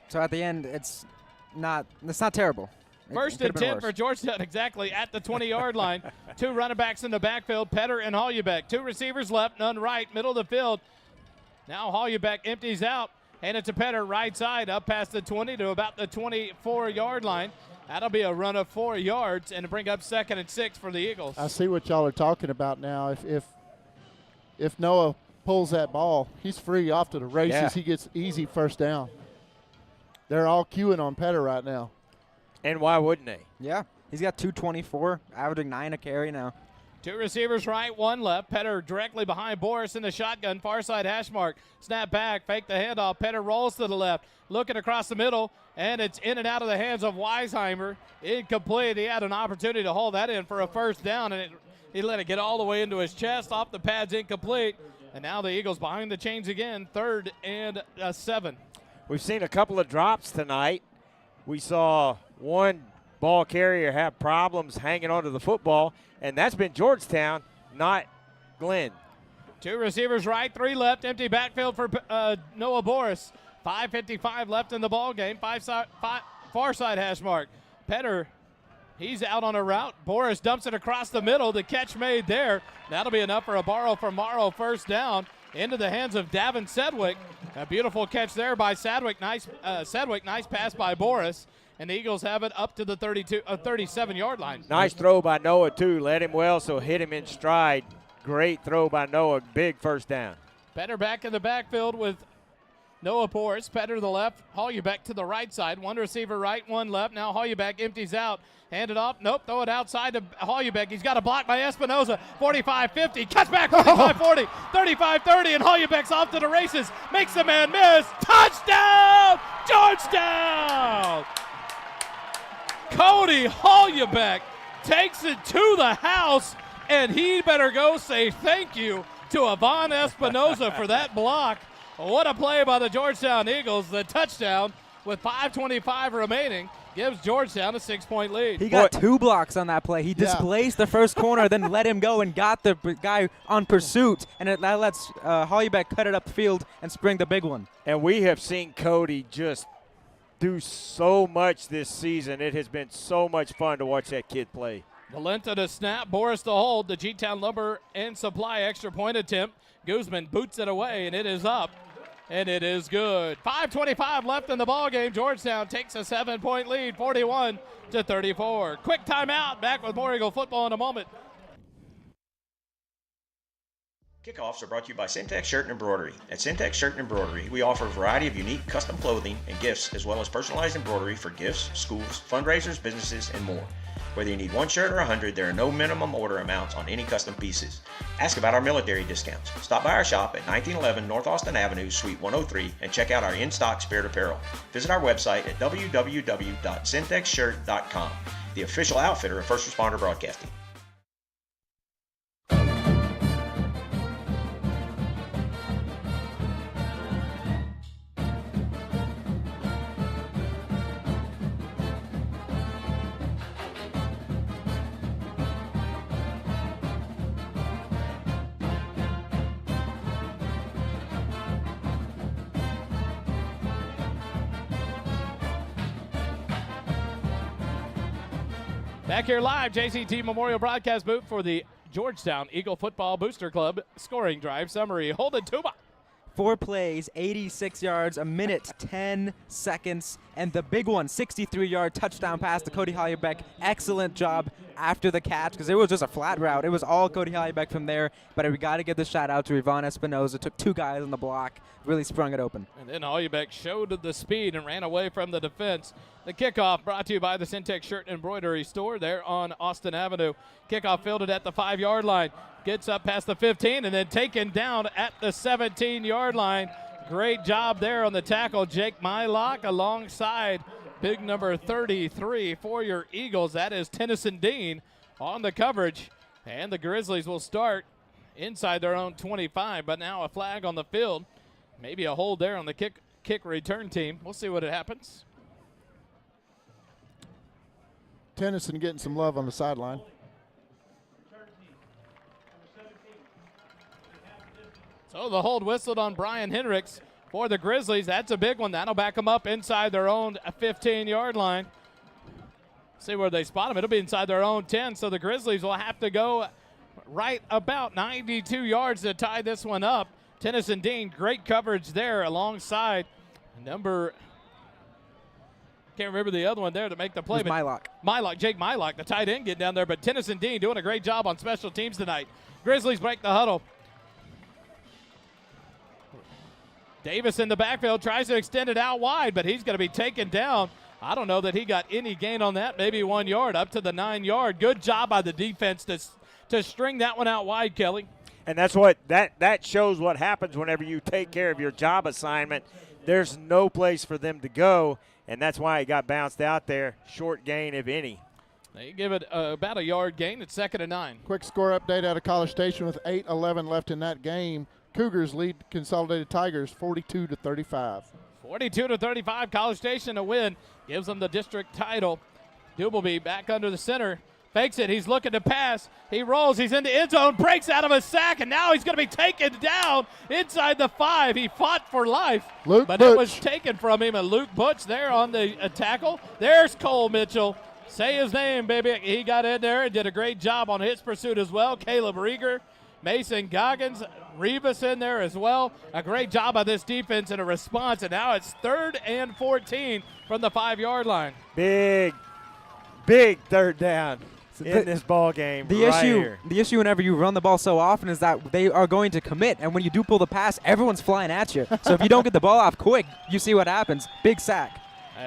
So at the end, it's not terrible. First and 10 for Georgetown, exactly at the 20-yard line. 2 running backs in the backfield, Petter and Hollenbeck. 2 receivers left, none right, middle of the field. Now Hollenbeck empties out, and it's a Petter right side up past the 20 to about the 24-yard line. That'll be a run of 4 yards and bring up 2nd and 6 for the Eagles. I see what y'all are talking about now. If Noah pulls that ball, he's free off to the races. Yeah. He gets easy first down. They're all queuing on Petter right now. And why wouldn't they? Yeah, he's got 224, averaging 9 a carry now. 2 receivers right, 1 left. Petter directly behind Boris in the shotgun, far side hash mark. Snap back, fake the handoff. Petter rolls to the left, looking across the middle, and it's in and out of the hands of Weisheimer. Incomplete. He had an opportunity to hold that in for a first down, and he let it get all the way into his chest, off the pads, incomplete. And now the Eagles behind the chains again, 3rd and 7. We've seen a couple of drops tonight. We saw one ball carrier have problems hanging onto the football, and that's been Georgetown, not Glenn. 2 receivers right, 3 left. Empty backfield for Noah Boris. 5:55 left in the ball game. Far side hash mark. Petter, he's out on a route. Boris dumps it across the middle. The catch made there. That'll be enough for a borrow from Morrow, first down into the hands of Davin Sedgwick. A beautiful catch there by Sedgwick. Nice pass by Boris. And the Eagles have it up to the 37-yard line. Nice throw by Noah, too. Led him well, so hit him in stride. Great throw by Noah. Big first down. Petter back in the backfield with Noah Boris. Petter to the left. Hollenbeck to the right side. 1 receiver right, 1 left. Now Hollenbeck empties out. Hand it off. Nope. Throw it outside to Hollenbeck. He's got a block by Espinoza. 45-50. Cuts back 45-40. 35-30. And Hollenbeck's off to the races. Makes the man miss. Touchdown! Georgetown! Cody Hollenbeck takes it to the house, and he better go say thank you to Avon Espinoza for that block. What a play by the Georgetown Eagles. The touchdown with 5:25 remaining gives Georgetown a 6-point lead. He got 2 blocks on that play. He displaced the first corner, then let him go and got the guy on pursuit, and that lets Hollenbeck cut it up the field and spring the big one. And we have seen Cody just do so much this season. It has been so much fun to watch that kid play. Valenta to snap, Boris to hold. The G-Town Lumber and Supply extra point attempt. Guzman boots it away, and it is up, and it is good. 5:25 left in the ballgame. Georgetown takes a 7-point lead, 41-34. Quick timeout. Back with more Eagle football in a moment. Kickoffs are brought to you by Syntex Shirt and Embroidery. At Syntex Shirt and Embroidery, we offer a variety of unique custom clothing and gifts, as well as personalized embroidery for gifts, schools, fundraisers, businesses, and more. Whether you need 1 shirt or 100, there are no minimum order amounts on any custom pieces. Ask about our military discounts. Stop by our shop at 1911 North Austin Avenue, Suite 103, and check out our in-stock Spirit apparel. Visit our website at www.syntexshirt.com, the official outfitter of First Responder Broadcasting. Back here live, JCT Memorial Broadcast booth for the Georgetown Eagle Football Booster Club scoring drive summary. Holden Tuma. 4 plays, 86 yards, a minute, 10 seconds, and the big one, 63-yard touchdown pass to Cody Hollenbeck. Excellent job after the catch, because it was just a flat route. It was all Cody Hollenbeck from there, but we got to give the shout out to Yvonne Espinoza. Took 2 guys on the block, really sprung it open. And then Hollenbeck showed the speed and ran away from the defense. The kickoff brought to you by the Syntex Shirt and Embroidery Store there on Austin Avenue. Kickoff fielded at the 5-yard line. Gets up past the 15 and then taken down at the 17-yard line. Great job there on the tackle, Jake Mylock, alongside big number 33 for your Eagles. That is Tennyson Dean on the coverage. And the Grizzlies will start inside their own 25, but now a flag on the field. Maybe a hold there on the kick return team. We'll see what happens. Tennyson getting some love on the sideline. So the hold whistled on Brian Hendricks for the Grizzlies. That's a big one. That'll back them up inside their own 15-yard line. See where they spot them. It'll be inside their own 10, so the Grizzlies will have to go right about 92 yards to tie this one up. Tennyson Dean, great coverage there alongside number, can't remember the other one there to make the play. Jake Mylock, the tight end getting down there, but Tennyson Dean doing a great job on special teams tonight. Grizzlies break the huddle. Davis in the backfield tries to extend it out wide, but he's going to be taken down. I don't know that he got any gain on that, maybe 1 yard up to the 9-yard. Good job by the defense to string that one out wide, Kelly. And that's what that shows what happens whenever you take care of your job assignment. There's no place for them to go, and that's why it got bounced out there. Short gain, if any. They give it about a yard gain. It's 2nd and 9. Quick score update out of College Station with 8:11 left in that game. Cougars lead Consolidated Tigers 42-35. 42-35, College Station a win. Gives them the district title. Dubelby back under the center. Fakes it. He's looking to pass. He rolls. He's in the end zone. Breaks out of a sack, and now he's going to be taken down inside the 5. He fought for life, but it was taken from him. And Luke Butch there on the tackle. There's Cole Mitchell. Say his name, baby. He got in there and did a great job on his pursuit as well. Caleb Rieger, Mason Goggins, Rebus in there as well. A great job by this defense in a response, and now it's 3rd and 14 from the 5-yard line. Big third down in this ball game. The issue whenever you run the ball so often is that they are going to commit, and when you do pull the pass, everyone's flying at you. So if you don't get the ball off quick, you see what happens. Big sack.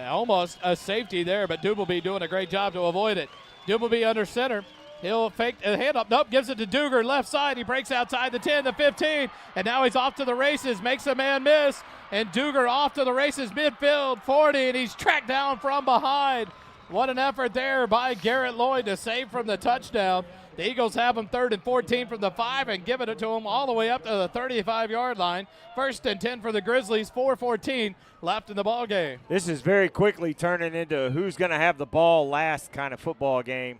Almost a safety there, but Dubelby doing a great job to avoid it. Dubelby under center. He'll fake a handoff. Nope, gives it to Duger, left side. He breaks outside the 10, the 15, and now he's off to the races, makes a man miss, and Duger off to the races, midfield, 40, and he's tracked down from behind. What an effort there by Garrett Lloyd to save from the touchdown. The Eagles have him 3rd and 14 from the 5 and giving it to him all the way up to the 35-yard line. 1st and 10 for the Grizzlies, 4:14 left in the ball game. This is very quickly turning into who's going to have the ball last kind of football game.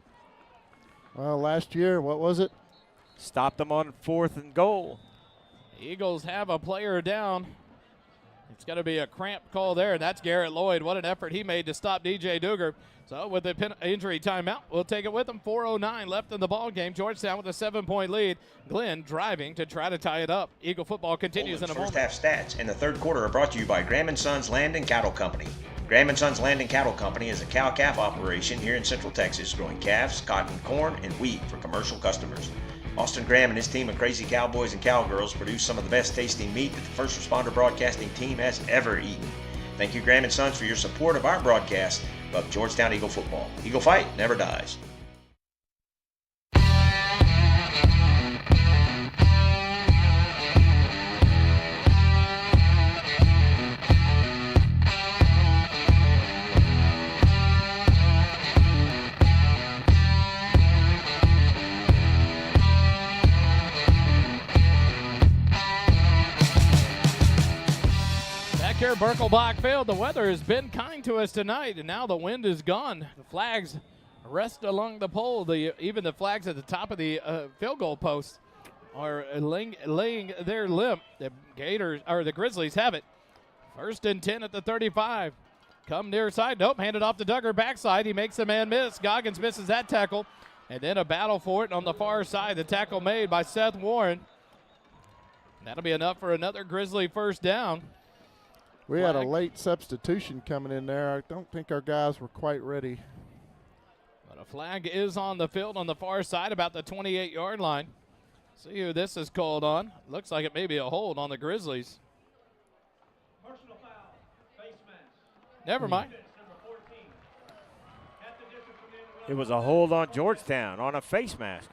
Well, last year, what was it? Stopped them on 4th and goal. The Eagles have a player down. It's going to be a cramp call there, and that's Garrett Lloyd. What an effort he made to stop DJ Duger. So with the injury timeout, we'll take it with him. 4:09 left in the ball game. Georgetown with a 7-point lead. Glenn driving to try to tie it up. Eagle football continues in a moment. First half stats in the third quarter are brought to you by Graham & Sons Land and Cattle Company. Graham & Sons Land and Cattle Company is a cow-calf operation here in Central Texas, growing calves, cotton, corn, and wheat for commercial customers. Austin Graham and his team of crazy cowboys and cowgirls produce some of the best tasting meat that the First Responder Broadcasting team has ever eaten. Thank you, Graham & Sons, for your support of our broadcast of Georgetown Eagle football. Eagle fight never dies. Here, Birkelbach Field. The weather has been kind to us tonight, and now the wind is gone. The flags rest along the pole. Even the flags at the top of the field goal post are laying their limp. The Grizzlies have it. 1st and 10 at the 35. Come near side. Nope, handed off to Duggar backside. He makes a man miss. Goggins misses that tackle, and then a battle for it on the far side. The tackle made by Seth Warren. That'll be enough for another Grizzly first down. We had a late substitution coming in there. I don't think our guys were quite ready. But a flag is on the field on the far side, about the 28-yard line. See who this is called on. Looks like it may be a hold on the Grizzlies. Personal foul, face mask. Never mind. Number 14. At the distance from the end of the It was a hold on Georgetown on a face mask.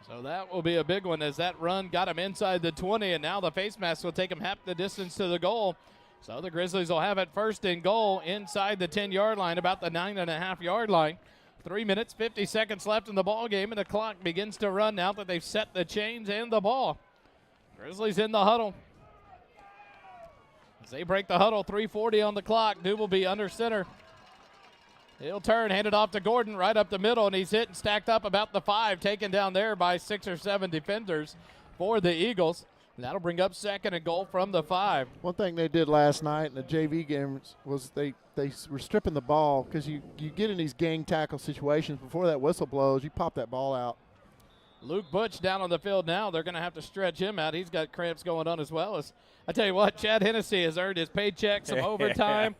So that will be a big one as that run got him inside the 20, and now the face mask will take him half the distance to the goal. So the Grizzlies will have it first and goal inside the 10-yard line, about the 9.5-yard line. 3 minutes, 50 seconds left in the ball game, and the clock begins to run now that they've set the chains and the ball. Grizzlies in the huddle. As they break the huddle, 3:40 on the clock. Dube will be under center. He'll turn, hand it off to Gordon right up the middle, and he's hit and stacked up about the 5, taken down there by 6 or 7 defenders for the Eagles. And that'll bring up second and goal from the 5. One thing they did last night in the JV game was they were stripping the ball because you get in these gang tackle situations. Before that whistle blows, you pop that ball out. Luke Butch down on the field now. They're going to have to stretch him out. He's got cramps going on as well. As I tell you what, Chad Hennessy has earned his paycheck, some overtime,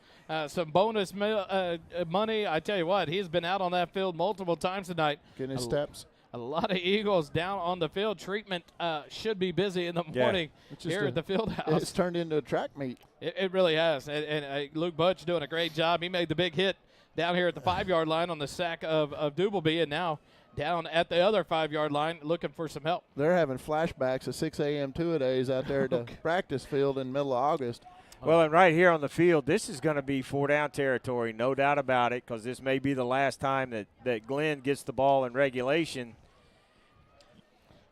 some bonus money. I tell you what, he's been out on that field multiple times tonight. Getting his steps. A lot of Eagles down on the field. Treatment should be busy in the morning here at the field house. It's turned into a track meet. It really has. And Luke Butch doing a great job. He made the big hit down here at the 5-yard line on the sack of Dubleby, and now down at the other 5-yard line looking for some help. They're having flashbacks of 6 a.m. two-a-days out there at the practice field in the middle of August. Well, and right here on the field, this is going to be 4-down territory, no doubt about it, because this may be the last time that Glenn gets the ball in regulation.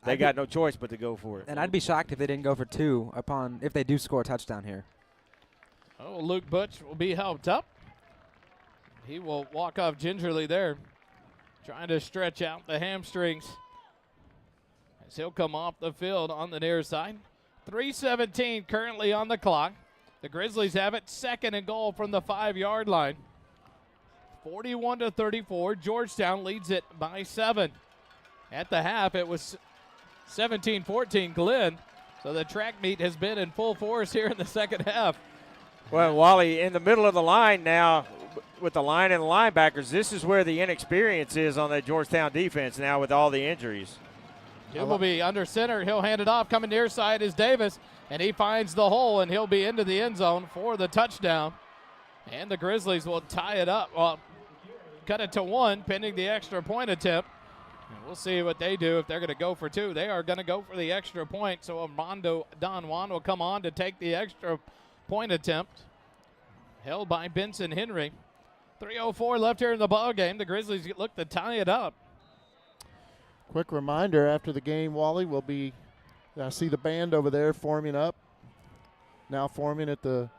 They got no choice but to go for it. And I'd be shocked if they didn't go for 2 if they do score a touchdown here. Oh, Luke Butch will be helped up. He will walk off gingerly there, trying to stretch out the hamstrings as he'll come off the field on the near side. 3:17 currently on the clock. The Grizzlies have it second and goal from the 5-yard line. 41-34. Georgetown leads it by 7. At the half, it was 17-14 Glenn. So the track meet has been in full force here in the second half. Well, Wally, in the middle of the line now with the line and the linebackers, this is where the inexperience is on that Georgetown defense now with all the injuries. He will be under center. He'll hand it off. Coming near side is Davis, and he finds the hole, and he'll be into the end zone for the touchdown. And the Grizzlies will tie it up. Well, cut it to 1 pending the extra point attempt. And we'll see what they do if they're going to go for 2. They are going to go for the extra point, so Armando Don Juan will come on to take the extra point attempt. Held by Benson Henry. 3:04 left here in the ball game. The Grizzlies look to tie it up. Quick reminder, after the game, Wally will be, I see the band over there forming up. Now forming at the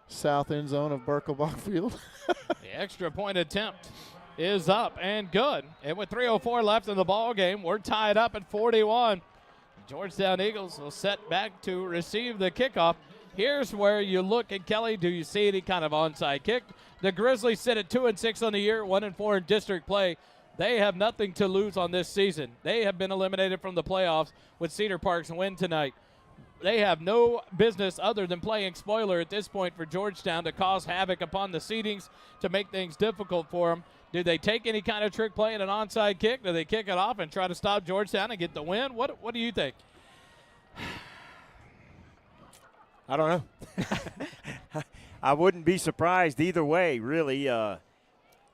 south end zone of Birkelbach Field. The extra point attempt is up and good. And with 3:04 left in the ball game, we're tied up at 41. Georgetown Eagles will set back to receive the kickoff. Here's where you look at Kelly. Do you see any kind of onside kick? The Grizzlies sit at 2-6 on the year, 1-4 in district play. They have nothing to lose on this season. They have been eliminated from the playoffs with Cedar Park's win tonight. They have no business other than playing spoiler at this point for Georgetown to cause havoc upon the seedings, to make things difficult for them. Do they take any kind of trick play in an onside kick? Do they kick it off and try to stop Georgetown and get the win? What do you think? I don't know. I wouldn't be surprised either way, really.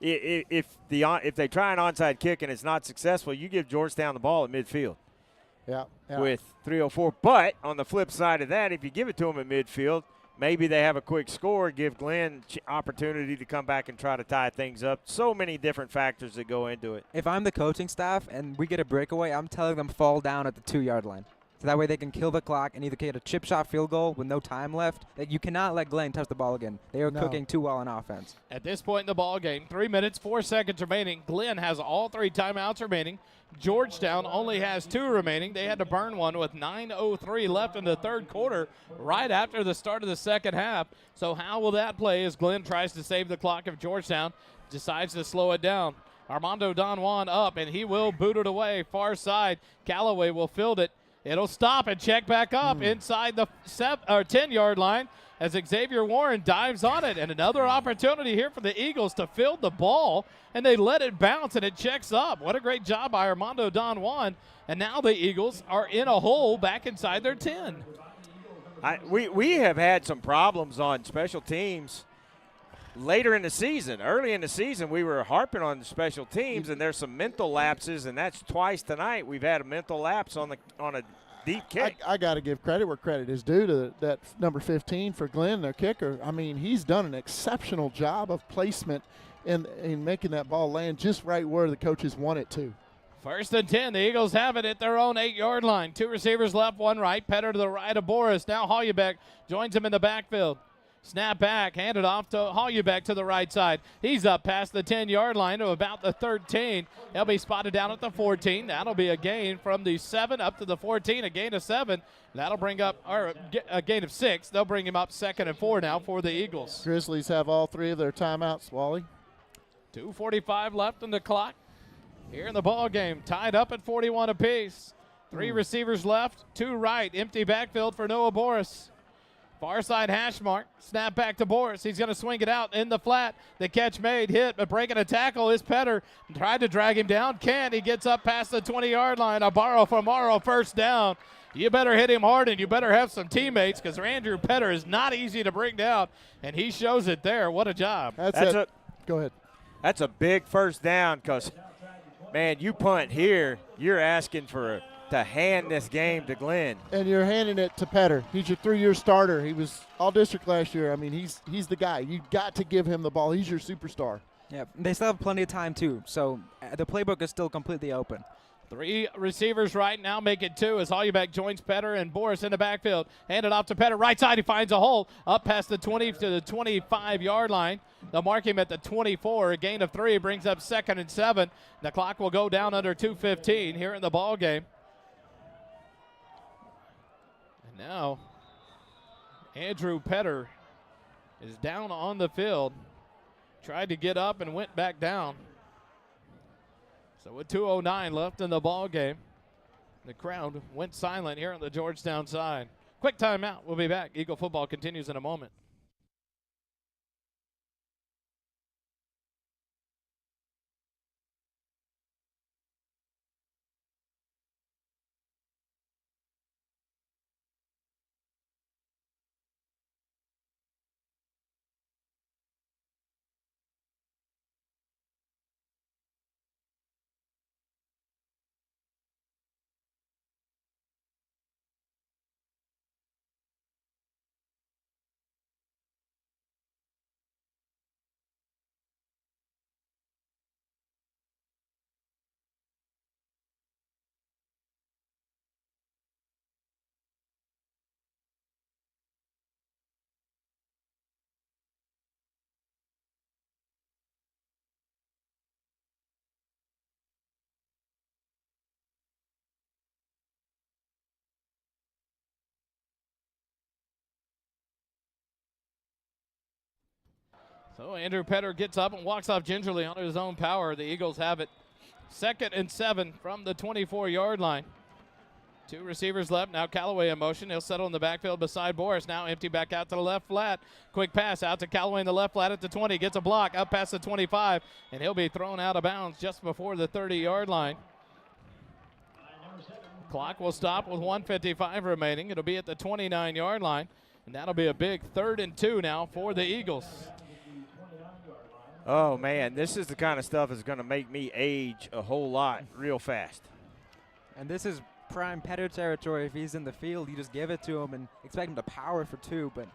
If they try an onside kick and it's not successful, you give Georgetown the ball at midfield. Yeah. With 3:04. But on the flip side of that, if you give it to them at midfield, maybe they have a quick score, give Glenn opportunity to come back and try to tie things up. So many different factors that go into it. If I'm the coaching staff and we get a breakaway, I'm telling them fall down at the 2-yard line. So that way they can kill the clock and either get a chip shot field goal with no time left. You cannot let Glenn touch the ball again. They are cooking too well on offense. At this point in the ball game, 3 minutes, 4 seconds remaining. Glenn has all 3 timeouts remaining. Georgetown only has 2 remaining. They had to burn one with 9:03 left in the third quarter right after the start of the second half. So how will that play as Glenn tries to save the clock if Georgetown decides to slow it down? Armando Don Juan up, and he will boot it away. Far side, Callaway will field it. It'll stop and check back up inside the 10-yard line as Xavier Warren dives on it. And another opportunity here for the Eagles to field the ball, and they let it bounce, and it checks up. What a great job by Armando Don Juan. And now the Eagles are in a hole back inside their 10. We have had some problems on special teams later in the season. Early in the season, we were harping on the special teams, and there's some mental lapses, and that's twice tonight we've had a mental lapse on a deep kick. I got to give credit where credit is due to that number 15 for Glenn, their kicker. I mean, he's done an exceptional job of placement in making that ball land just right where the coaches want it to. 1st and 10. The Eagles have it at their own 8-yard line. 2 receivers left, 1 right. Petter to the right of Boris. Now Hollybeck joins him in the backfield. Snap back, handed off to Hollybeck to the right side. He's up past the 10-yard line to about the 13. He'll be spotted down at the 14. That'll be a gain from the 7 up to the 14, a gain of 7. That'll bring up, or a gain of 6. They'll bring him up 2nd and 4 now for the Eagles. Grizzlies have all 3 of their timeouts, Wally. 2:45 left on the clock here in the ball game. Tied up at 41 apiece. 3 receivers left, 2 right. Empty backfield for Noah Boris. Far side hash mark. Snap back to Boris. He's going to swing it out in the flat. The catch made, hit, but breaking a tackle is Petter. Tried to drag him down. Can't. He gets up past the 20-yard line. A borrow from Morrow, first down. You better hit him hard, and you better have some teammates, because Andrew Petter is not easy to bring down, and he shows it there. What a job. Go ahead. That's a big first down, because, man, you punt here, you're asking to hand this game to Glenn. And you're handing it to Petter. He's your 3-year starter. He was all-district last year. I mean, he's the guy. You got to give him the ball. He's your superstar. Yeah, they still have plenty of time, too, so the playbook is still completely open. 3 receivers right now, make it 2 as Hollybeck joins Petter and Boris in the backfield. Handed off to Petter. Right side, he finds a hole up past the 20 to the 25-yard line. They'll mark him at the 24. A gain of 3 brings up 2nd and 7. The clock will go down under 2:15 here in the ball game. And now Andrew Petter is down on the field. Tried to get up and went back down. So with 2:09 left in the ball game, the crowd went silent here on the Georgetown side. Quick timeout. We'll be back. Eagle football continues in a moment. So Andrew Petter gets up and walks off gingerly onto his own power. The Eagles have it 2nd and 7 from the 24-yard line. 2 receivers left. Now Callaway in motion. He'll settle in the backfield beside Boris. Now empty back out to the left flat. Quick pass out to Callaway in the left flat at the 20. Gets a block up past the 25, and he'll be thrown out of bounds just before the 30-yard line. Clock will stop with 1:55 remaining. It'll be at the 29-yard line, and that'll be a big 3rd and 2 now for the Eagles. Oh, man, this is the kind of stuff that's going to make me age a whole lot real fast. And this is prime Petter territory. If he's in the field, you just give it to him and expect him to power for 2. But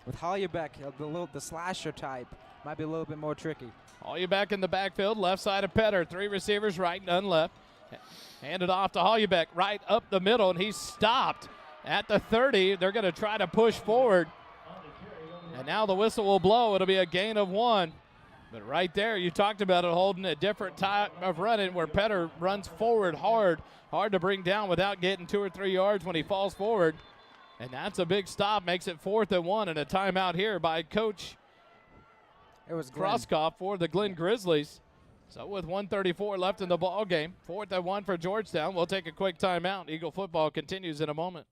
with Hollybeck, the slasher type, might be a little bit more tricky. Hollybeck in the backfield, left side of Petter. 3 receivers right, none left. Handed off to Hollybeck right up the middle, and he's stopped at the 30. They're going to try to push forward. And now the whistle will blow. It'll be a gain of 1. But right there, you talked about it, Holden, a different type of running where Petter runs forward hard to bring down without getting 2 or 3 yards when he falls forward. And that's a big stop, makes it 4th and 1, and a timeout here by Coach Crosskoff for the Glenn Grizzlies. So with 1:34 left in the ball game, 4th and 1 for Georgetown. We'll take a quick timeout. Eagle football continues in a moment.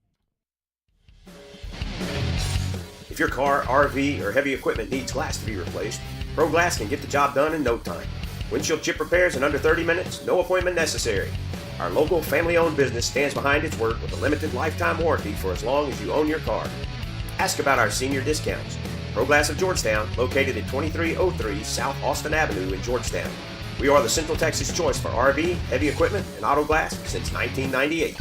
If your car, RV, or heavy equipment needs glass to be replaced, Pro Glass can get the job done in no time. Windshield chip repairs in under 30 minutes, no appointment necessary. Our local family-owned business stands behind its work with a limited lifetime warranty for as long as you own your car. Ask about our senior discounts. Pro Glass of Georgetown, located at 2303 South Austin Avenue in Georgetown. We are the Central Texas choice for RV, heavy equipment, and auto glass since 1998.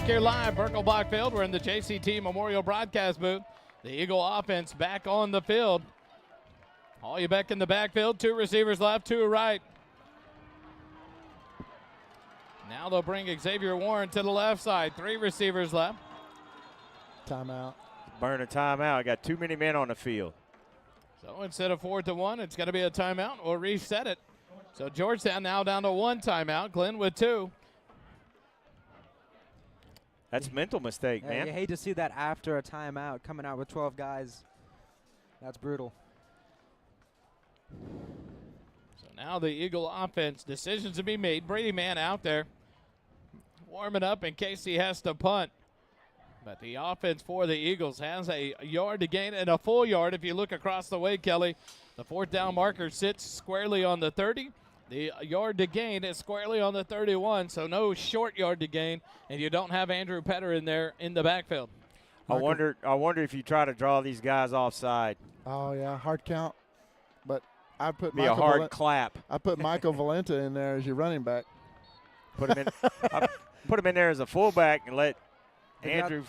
Here live, Burkle Block Field. We're in the JCT Memorial Broadcast booth. The Eagle offense back on the field. All you back in the backfield. 2 receivers left, 2 right. Now they'll bring Xavier Warren to the left side. 3 receivers left. Timeout. Burn a timeout. Got too many men on the field. So instead of 4-1, it's going to be a timeout. We'll reset it. So Georgetown now down to 1 timeout. Glenn with 2. That's a mental mistake, Yeah, man. you hate to see that after a timeout, coming out with 12 guys. That's brutal. So now the Eagle offense, decisions to be made. Brady Mann out there warming up in case he has to punt. But the offense for the Eagles has a yard to gain and a full yard. If you look across the way, Kelly, the 4th down marker sits squarely on the 30. The yard to gain is squarely on the 31, so no short yard to gain, and you don't have Andrew Petter in there in the backfield. I wonder if you try to draw these guys offside. Oh, yeah, hard count. But I put Be a hard clap. I put Michael Valenta in there as your running back. Put him in. Put him in there as a fullback and let Andrew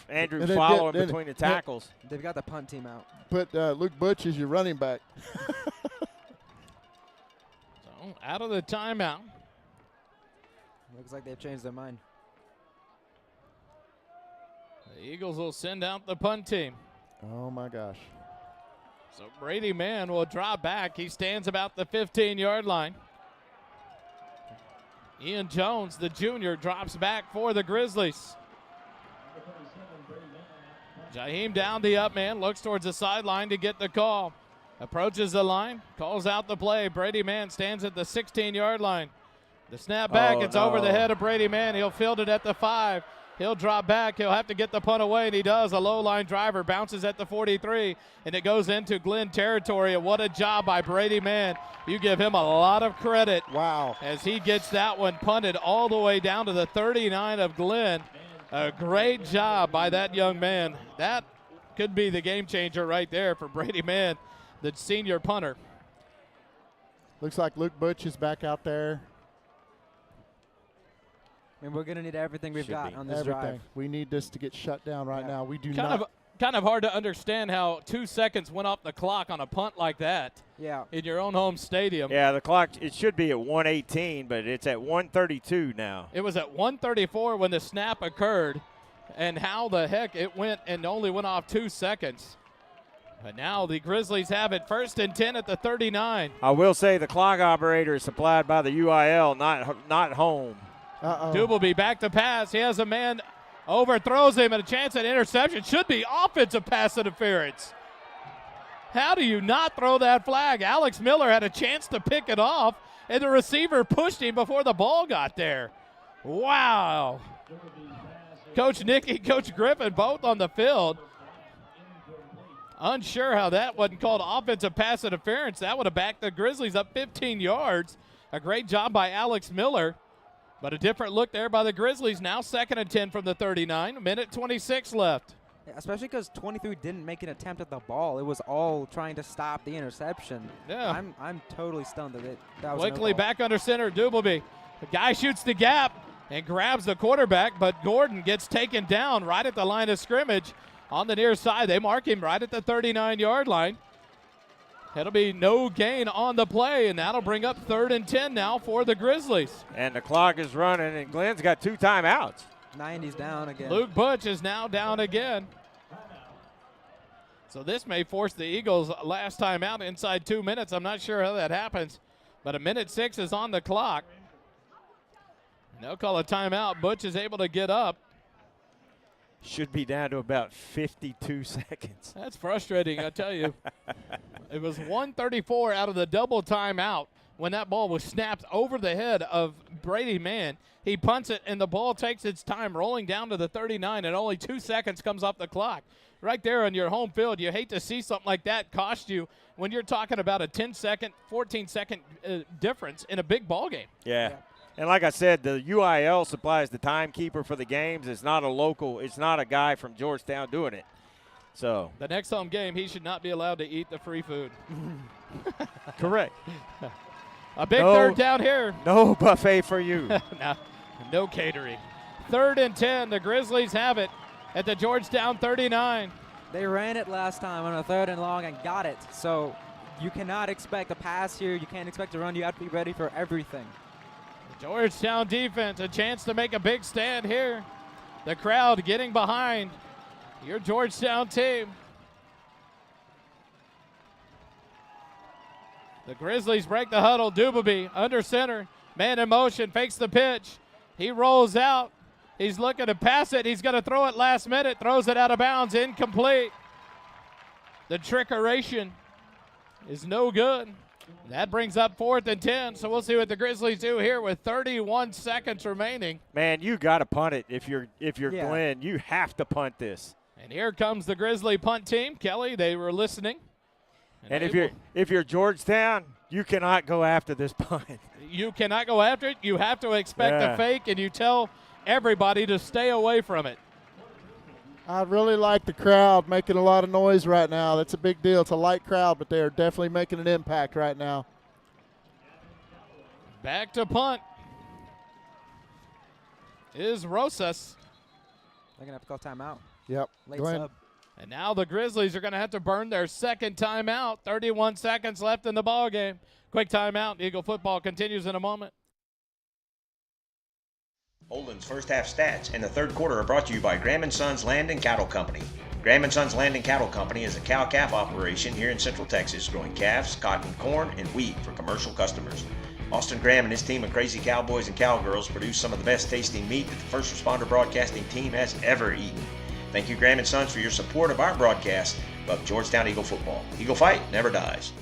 follow him between the tackles. They've got the punt team out. Put Luke Butch as your running back. Out of the timeout. Looks like they've changed their mind. The Eagles will send out the punt team. Oh, my gosh. So Brady Mann will drop back. He stands about the 15-yard line. Ian Jones, the junior, drops back for the Grizzlies. Jaheim down the up man, looks towards the sideline to get the call. Approaches the line, calls out the play. Brady Mann stands at the 16-yard line. The snap back, it's over the head of Brady Mann. He'll field it at the 5. He'll drop back. He'll have to get the punt away, and he does. A low-line driver bounces at the 43, and it goes into Glenn territory. And what a job by Brady Mann. You give him a lot of credit. Wow. As he gets that one punted all the way down to the 39 of Glenn. A great job by that young man. That could be the game changer right there for Brady Mann, the senior punter. Looks like Luke Butch is back out there. And we're going to need everything we've got on this drive. We need this to get shut down right now. We do Kind of hard to understand how 2 seconds went off the clock on a punt like that. Yeah. In your own home stadium. Yeah, the clock, it should be at 1:18, but it's at 1:32 now. It was at 1:34 when the snap occurred, and how the heck it went and only went off 2 seconds. But now the Grizzlies have it 1st and 10 at the 39. I will say the clock operator is supplied by the UIL, not home. Dubelby back to pass. He has a man, overthrows him, and a chance at interception. Should be offensive pass interference. How do you not throw that flag? Alex Miller had a chance to pick it off, and the receiver pushed him before the ball got there. Wow. Coach Nicky, Coach Griffin, both on the field. Unsure how that wasn't called offensive pass interference. That would have backed the Grizzlies up 15 yards. A great job by Alex Miller. But a different look there by the Grizzlies. Now 2nd and 10 from the 39. 1:26 left. Yeah, especially because 23 didn't make an attempt at the ball. It was all trying to stop the interception. Yeah. I'm totally stunned that that was Quickly no back under center, Dubelby. The guy shoots the gap and grabs the quarterback, but Gordon gets taken down right at the line of scrimmage on the near side. They mark him right at the 39-yard line. It'll be no gain on the play, and that'll bring up 3rd and 10 now for the Grizzlies. And the clock is running, and Glenn's got 2 timeouts. 90's down again. Luke Butch is now down again. So this may force the Eagles' last time out inside 2 minutes. I'm not sure how that happens, but 1:06 is on the clock. They'll call a timeout. Butch is able to get up. Should be down to about 52 seconds. That's frustrating, I tell you. It was 134 out of the double timeout when that ball was snapped over the head of Brady Mann. He punts it, and the ball takes its time rolling down to the 39, and only 2 seconds comes off the clock. Right there on your home field, you hate to see something like that cost you when you're talking about a 10-second, 14-second difference in a big ball game. Yeah. And like I said, the UIL supplies the timekeeper for the games. It's not a guy from Georgetown doing it. So the next home game, he should not be allowed to eat the free food. correct. A big third down here. No buffet for you. No catering. 3rd and 10. The Grizzlies have it at the Georgetown 39. They ran it last time on a 3rd and long and got it. So you cannot expect a pass here. You can't expect a run. You have to be ready for everything. The Georgetown defense, a chance to make a big stand here. The crowd getting behind your Georgetown team. The Grizzlies break the huddle. Dubaby under center. Man in motion, fakes the pitch. He rolls out. He's looking to pass it. He's going to throw it last minute. Throws it out of bounds. Incomplete. The trickeration is no good. That brings up 4th and 10. So we'll see what the Grizzlies do here with 31 seconds remaining. Man, you got to punt it if you're Glenn. You have to punt this. And here comes the Grizzly punt team. Kelly, they were listening. And if you're Georgetown, you cannot go after this punt. You cannot go after it. You have to expect a fake, and you tell everybody to stay away from it. I really like the crowd making a lot of noise right now. That's a big deal. It's a light crowd, but they are definitely making an impact right now. Back to punt is Rosas. They're going to have to call timeout. Yep. Late sub. And now the Grizzlies are going to have to burn their second timeout. 31 seconds left in the ball game. Quick timeout. Eagle football continues in a moment. Holden's first half stats in the third quarter are brought to you by Graham & Sons Land and Cattle Company. Graham & Sons Land and Cattle Company is a cow-calf operation here in Central Texas, growing calves, cotton, corn, and wheat for commercial customers. Austin Graham and his team of crazy cowboys and cowgirls produce some of the best tasting meat that the First Responder Broadcasting team has ever eaten. Thank you, Graham & Sons, for your support of our broadcast of Georgetown Eagle football. Eagle fight never dies.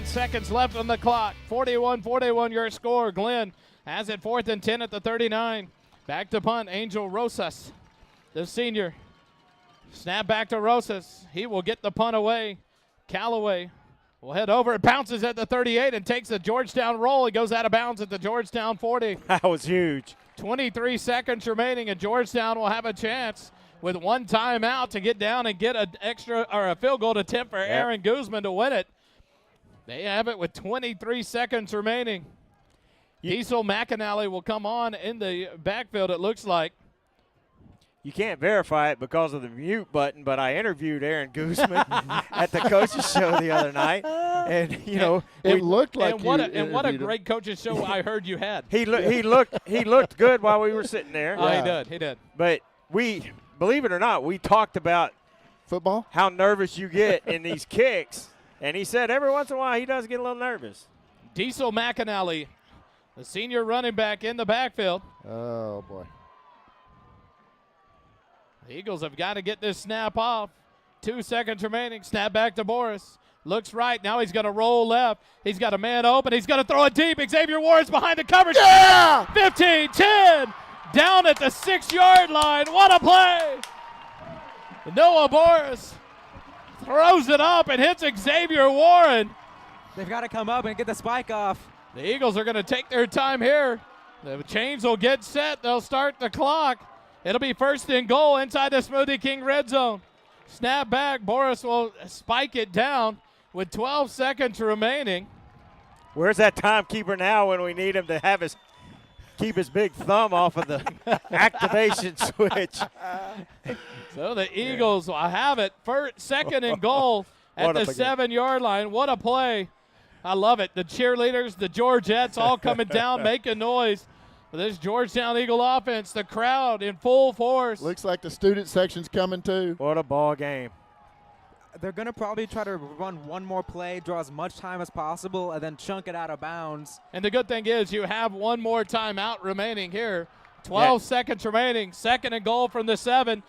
Seconds left on the clock. 41-41 your score. Glenn has it 4th and 10 at the 39. Back to punt. Angel Rosas, the senior. Snap back to Rosas. He will get the punt away. Callaway will head over. It bounces at the 38 and takes a Georgetown roll. He goes out of bounds at the Georgetown 40. That was huge. 23 seconds remaining, and Georgetown will have a chance with one timeout to get down and get an extra or a field goal attempt for Aaron Guzman to win it. They have it with 23 seconds remaining. Diesel McAnally will come on in the backfield, it looks like. You can't verify it because of the mute button, but I interviewed Aaron Guzman at the coaches show the other night, and it looked like. And what a great coaches show I heard you had. He looked good while we were sitting there. Oh, he did. But believe it or not, we talked about football, how nervous you get in these kicks. And he said every once in a while he does get a little nervous. Diesel McAnally, the senior running back in the backfield. Oh, boy. The Eagles have got to get this snap off. 2 seconds remaining. Snap back to Boris. Looks right. Now he's going to roll left. He's got a man open. He's going to throw it deep. Xavier Ward's behind the coverage. Yeah! 15, 10. Down at the 6-yard line. What a play. Noah Boris throws it up and hits Xavier Warren. They've got to come up and get the spike off. The Eagles are going to take their time here. The chains will get set. They'll start the clock. It'll be 1st and goal inside the Smoothie King red zone. Snap back. Boris will spike it down with 12 seconds remaining. Where's that timekeeper now when we need him to keep his big thumb off of the activation switch? So the Eagles will have it for 2nd and goal at the 7-yard line. What a play. I love it. The cheerleaders, the Georgettes all coming down, making noise. For this Georgetown Eagle offense, the crowd in full force. Looks like the student section's coming too. What a ball game. They're going to probably try to run one more play, draw as much time as possible, and then chunk it out of bounds. And the good thing is you have one more timeout remaining here. 12 seconds remaining. 2nd and goal from the 7.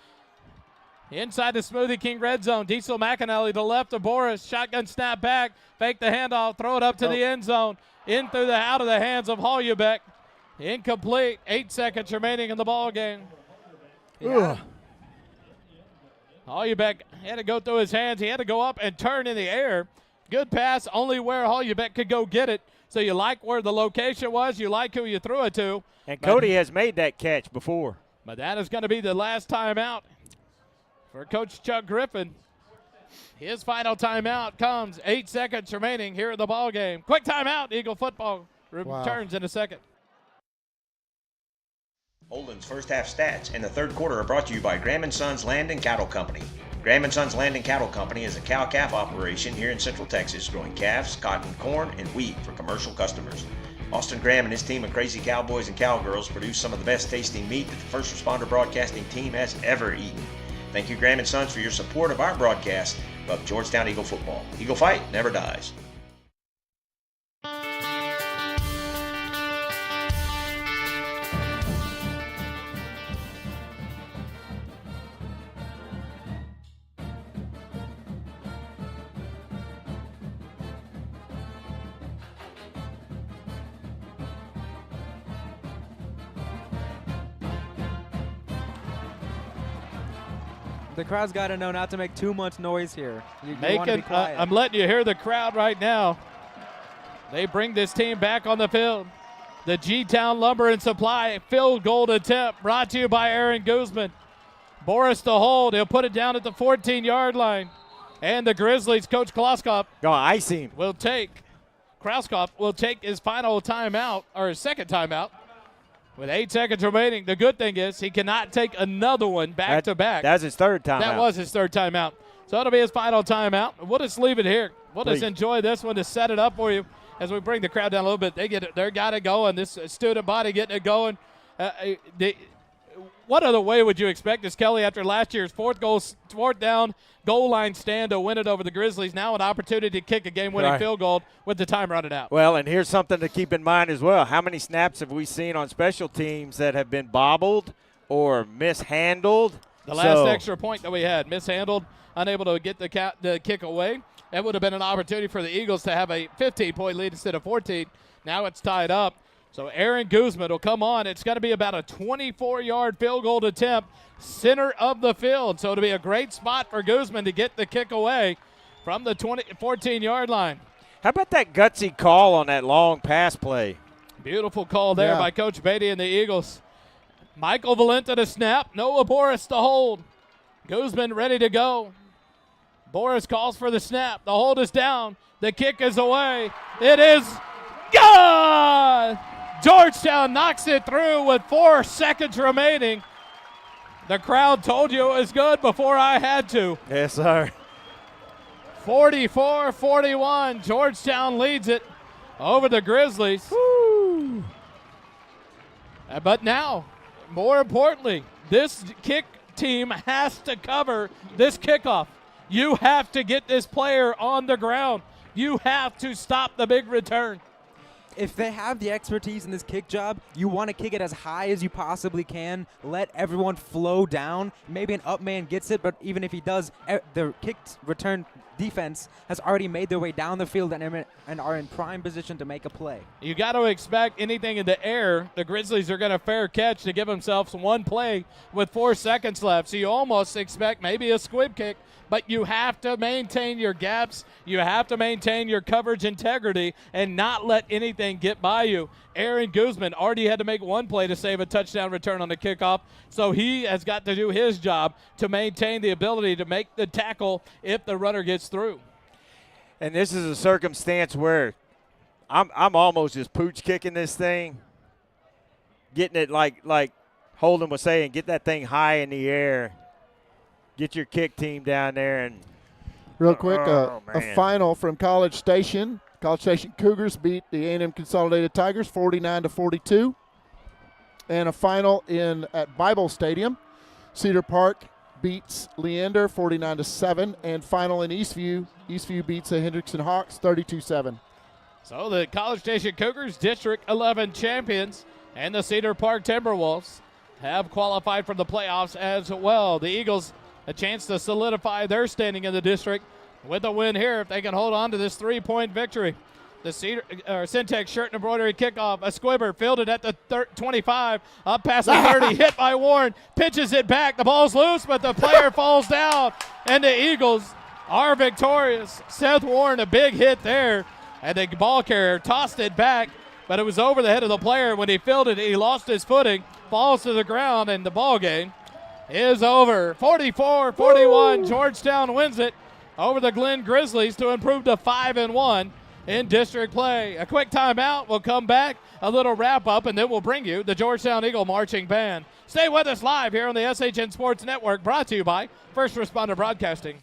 Inside the Smoothie King red zone. Diesel McAnally to left of Boris. Shotgun snap back. Fake the handoff. Throw it up to the end zone. In through the out of the hands of Holubeck. Incomplete. 8 seconds remaining in the ball game. Yeah. Holubeck had to go through his hands. He had to go up and turn in the air. Good pass, only where Holubeck could go get it. So you like where the location was. You like who you threw it to. And Cody has made that catch before. But that is going to be the last timeout for Coach Chuck Griffin. His final timeout comes 8 seconds remaining here in the ball game. Quick timeout. Eagle football returns in a second. Holden's first half stats in the third quarter are brought to you by Graham & Sons Land and Cattle Company. Graham & Sons Land and Cattle Company is a cow-calf operation here in Central Texas, growing calves, cotton, corn, and wheat for commercial customers. Austin Graham and his team of crazy cowboys and cowgirls produce some of the best tasting meat that the First Responder Broadcasting team has ever eaten. Thank you, Graham & Sons, for your support of our broadcast of Georgetown Eagle football. Eagle fight never dies. The crowd's got to know not to make too much noise here. You want to be quiet. I'm letting you hear the crowd right now. They bring this team back on the field. The G-Town Lumber and Supply field goal attempt brought to you by Aaron Guzman. Boris to hold. He'll put it down at the 14-yard line. And the Grizzlies, Coach Krauskopf will take his final timeout, or his second timeout, with 8 seconds remaining. The good thing is he cannot take another one back-to-back. That's his third timeout. That was his third timeout. So it'll be his final timeout. We'll just leave it here. We'll just enjoy this one to set it up for you as we bring the crowd down a little bit. They got it going. This student body getting it going. What other way would you expect this, Kelly, after last year's fourth down goal line stand to win it over the Grizzlies? Now an opportunity to kick a game-winning field goal with the time running out. Well, and here's something to keep in mind as well. How many snaps have we seen on special teams that have been bobbled or mishandled? The last extra point that we had, mishandled, unable to get the kick away. That would have been an opportunity for the Eagles to have a 15-point lead instead of 14. Now it's tied up. So Aaron Guzman will come on. It's going to be about a 24-yard field goal attempt, center of the field. So it'll be a great spot for Guzman to get the kick away from the 14-yard line. How about that gutsy call on that long pass play? Beautiful call there by Coach Beatty and the Eagles. Michael Valenta to snap. Noah Boris to hold. Guzman ready to go. Boris calls for the snap. The hold is down. The kick is away. It is gone! Georgetown knocks it through with 4 seconds remaining. The crowd told you it was good before I had to. Yes, sir. 44-41. Georgetown leads it over the Grizzlies. Woo. But now, more importantly, this kick team has to cover this kickoff. You have to get this player on the ground. You have to stop the big return. If they have the expertise in this kick job, you want to kick it as high as you possibly can. Let everyone flow down. Maybe an up man gets it, but even if he does, the kick return defense has already made their way down the field and are in prime position to make a play. You got to expect anything in the air. The Grizzlies are going to fair catch to give themselves one play with 4 seconds left. So you almost expect maybe a squib kick. But you have to maintain your gaps. You have to maintain your coverage integrity and not let anything get by you. Aaron Guzman already had to make one play to save a touchdown return on the kickoff, so he has got to do his job to maintain the ability to make the tackle if the runner gets through. And this is a circumstance where I'm almost just pooch kicking this thing, getting it like Holden was saying, get that thing high in the air. Get your kick team down there. And real quick, a final from College Station College Station Cougars beat the A&M Consolidated Tigers 49-42. And a final at Bible Stadium. Cedar Park beats Leander 49-7. And final in Eastview. Eastview beats the Hendrickson Hawks 32-7. So the College Station Cougars, District 11 champions, and the Cedar Park Timberwolves have qualified for the playoffs as well. The Eagles, a chance to solidify their standing in the district with a win here if they can hold on to this 3-point victory. The Syntex shirt and embroidery kickoff. A squibber fielded at the 25. Up past the 30. Hit by Warren. Pitches it back. The ball's loose, but the player falls down. And the Eagles are victorious. Seth Warren, a big hit there. And the ball carrier tossed it back, but it was over the head of the player. When he fielded it, he lost his footing, falls to the ground, and the ball game is over. 44-41. Georgetown wins it over the Glen Grizzlies to improve to 5-1 in district play. A quick timeout. We'll come back, a little wrap-up, and then we'll bring you the Georgetown Eagle Marching Band. Stay with us live here on the SHN Sports Network, brought to you by First Responder Broadcasting.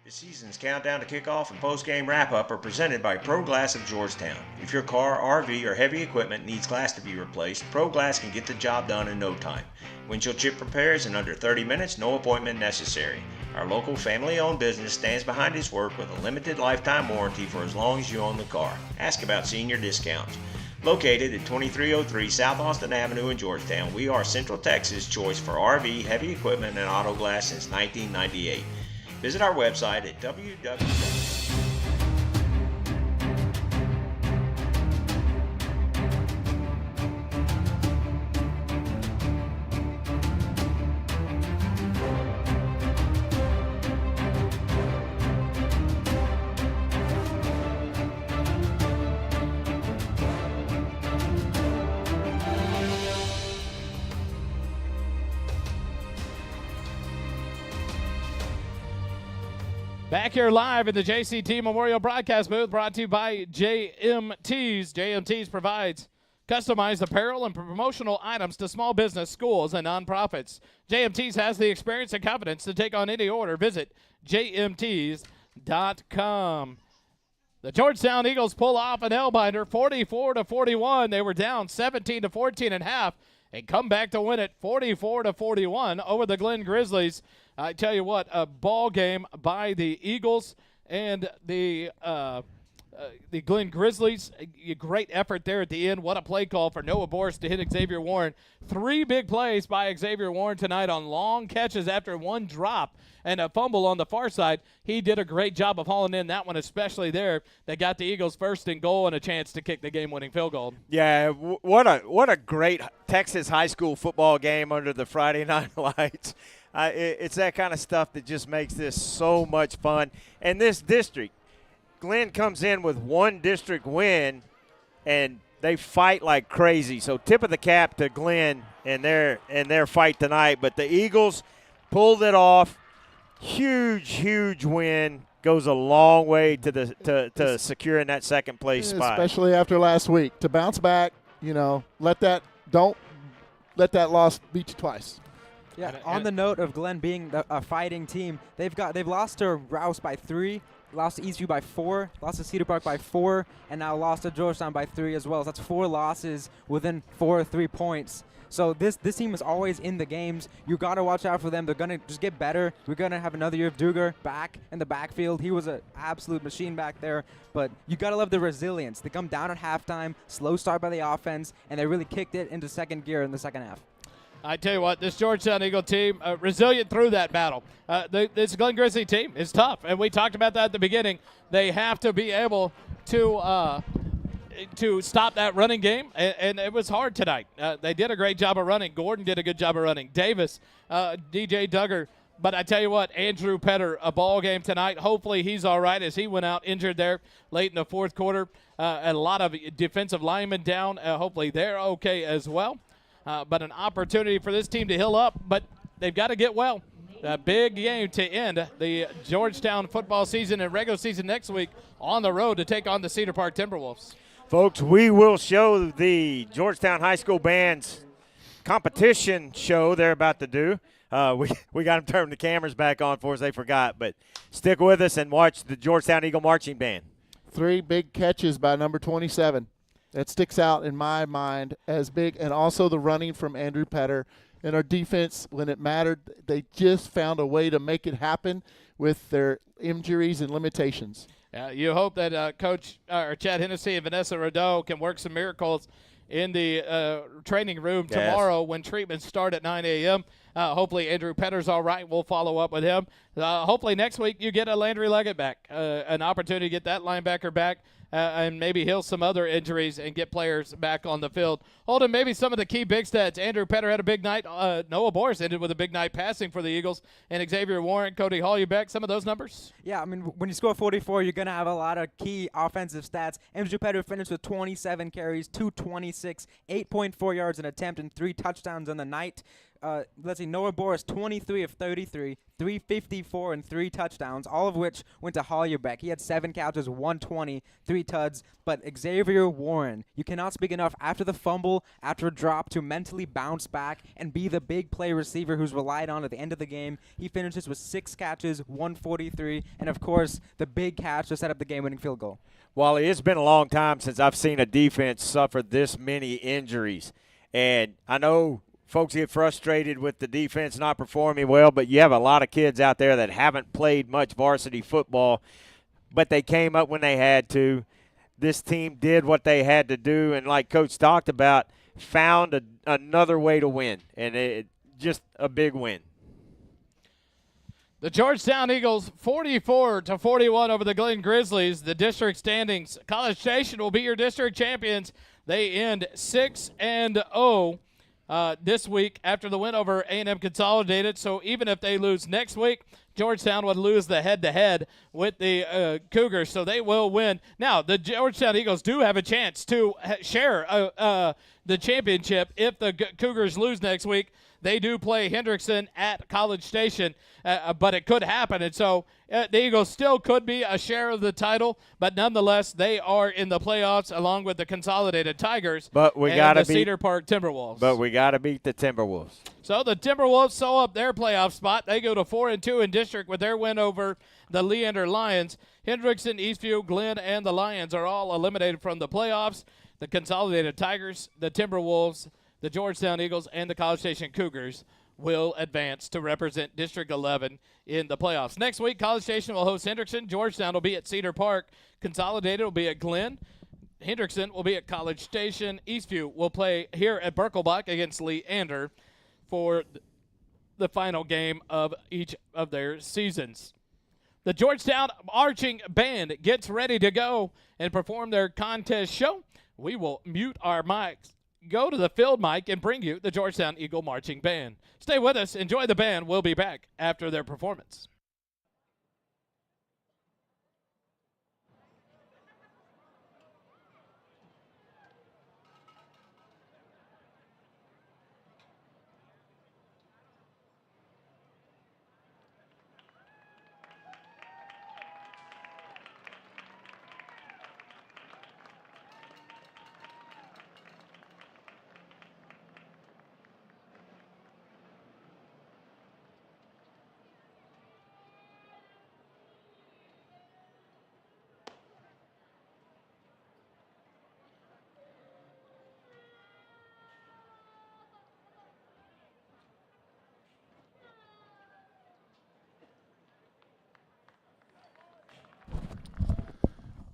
The season's countdown to kickoff and postgame wrap-up are presented by Pro Glass of Georgetown. If your car, RV, or heavy equipment needs glass to be replaced, Pro Glass can get the job done in no time. Windshield chip repairs in under 30 minutes, no appointment necessary. Our local family-owned business stands behind its work with a limited lifetime warranty for as long as you own the car. Ask about senior discounts. Located at 2303 South Austin Avenue in Georgetown, we are Central Texas' choice for RV, heavy equipment, and auto glass since 1998. Visit our website at www. Back here live in the JCT Memorial Broadcast booth, brought to you by JMTs. JMTs provides customized apparel and promotional items to small business, schools, and nonprofits. JMTs has the experience and confidence to take on any order. Visit jmts.com. The Georgetown Eagles pull off an L-binder, 44-41. They were down 17-14 and a half, and come back to win it 44-41 over the Glen Grizzlies. I tell you what, a ball game by the Eagles and the Glen Grizzlies. A great effort there at the end. What a play call for Noah Borst to hit Xavier Warren. 3 big plays by Xavier Warren tonight on long catches after one drop and a fumble on the far side. He did a great job of hauling in that one, especially there. They got the Eagles first and goal and a chance to kick the game-winning field goal. Yeah, what a great Texas high school football game under the Friday night lights. It's that kind of stuff that just makes this so much fun. And this district, Glen comes in with one district win, and they fight like crazy. So tip of the cap to Glen and their fight tonight. But the Eagles pulled it off. Huge win. Goes a long way to securing that second place spot. Especially after last week. To bounce back, don't let that loss beat you twice. Yeah, on the note of Glen being a fighting team, they've lost to Rouse by 3, lost to Eastview by 4, lost to Cedar Park by 4, and now lost to Georgetown by 3 as well. So that's 4 losses within 4 or 3 points. So this team is always in the games. You got to watch out for them. They're going to just get better. We're going to have another year of Duger back in the backfield. He was an absolute machine back there. But you got to love the resilience. They come down at halftime, slow start by the offense, and they really kicked it into second gear in the second half. I tell you what, this Georgetown Eagle team, resilient through that battle. This Glen Grizzly team is tough, and we talked about that at the beginning. They have to be able to stop that running game, and it was hard tonight. They did a great job of running. Gordon did a good job of running. Davis, DJ Duggar. But I tell you what, Andrew Petter, a ball game tonight. Hopefully he's all right as he went out injured there late in the fourth quarter. A lot of defensive linemen down. Hopefully they're okay as well. But an opportunity for this team to heal up, but they've got to get well. A big game to end the Georgetown football season and regular season next week on the road to take on the Cedar Park Timberwolves. Folks, we will show the Georgetown High School Band's competition show they're about to do. We got them turning the cameras back on for us. They forgot. But stick with us and watch the Georgetown Eagle Marching Band. 3 big catches by number 27. That sticks out in my mind as big, and also the running from Andrew Petter. And our defense, when it mattered, they just found a way to make it happen with their injuries and limitations. You hope that Coach Chad Hennessy and Vanessa Rideau can work some miracles in the training room tomorrow when treatments start at 9 a.m. Hopefully Andrew Petter's all right. We'll follow up with him. Hopefully next week you get a Landry Leggett back, an opportunity to get that linebacker back and maybe heal some other injuries and get players back on the field. Holden, maybe some of the key big stats. Andrew Petter had a big night. Noah Boris ended with a big night passing for the Eagles. And Xavier Warren, Cody Hollybeck, some of those numbers? Yeah, I mean, when you score 44, you're going to have a lot of key offensive stats. Andrew Petter finished with 27 carries, 226, 8.4 yards an attempt, and 3 touchdowns on the night. Let's see, Noah Boris, 23 of 33, 354 and 3 touchdowns, all of which went to Hollybeck. He had 7 catches, 120, 3 tuds. But Xavier Warren, you cannot speak enough after the fumble, after a drop, to mentally bounce back and be the big play receiver who's relied on at the end of the game. He finishes with 6 catches, 143, and of course the big catch to set up the game-winning field goal. Wally, it's been a long time since I've seen a defense suffer this many injuries. And I know folks get frustrated with the defense not performing well, but you have a lot of kids out there that haven't played much varsity football, but they came up when they had to. This team did what they had to do, and like Coach talked about, found another way to win, and just a big win. The Georgetown Eagles 44-41 over the Glen Grizzlies. The district standings. College Station will be your district champions. They end 6-0. This week after the win over A&M Consolidated. So even if they lose next week, Georgetown would lose the head-to-head with the Cougars, so they will win. Now, the Georgetown Eagles do have a chance to share the championship if the Cougars lose next week. They do play Hendrickson at College Station, but it could happen. And so the Eagles still could be a share of the title, but nonetheless, they are in the playoffs along with the Consolidated Tigers and the Cedar Park Timberwolves. But we got to beat the Timberwolves. So the Timberwolves sew up their playoff spot. They go to 4-2 in district with their win over the Leander Lions. Hendrickson, Eastview, Glenn, and the Lions are all eliminated from the playoffs. The Consolidated Tigers, the Timberwolves, the Georgetown Eagles, and the College Station Cougars will advance to represent District 11 in the playoffs. Next week, College Station will host Hendrickson. Georgetown will be at Cedar Park. Consolidated will be at Glenn. Hendrickson will be at College Station. Eastview will play here at Birkelbach against Leander for the final game of each of their seasons. The Georgetown Marching Band gets ready to go and perform their contest show. We will mute our mics, go to the field mic, and bring you the Georgetown Eagle Marching Band. Stay with us. Enjoy the band. We'll be back after their performance.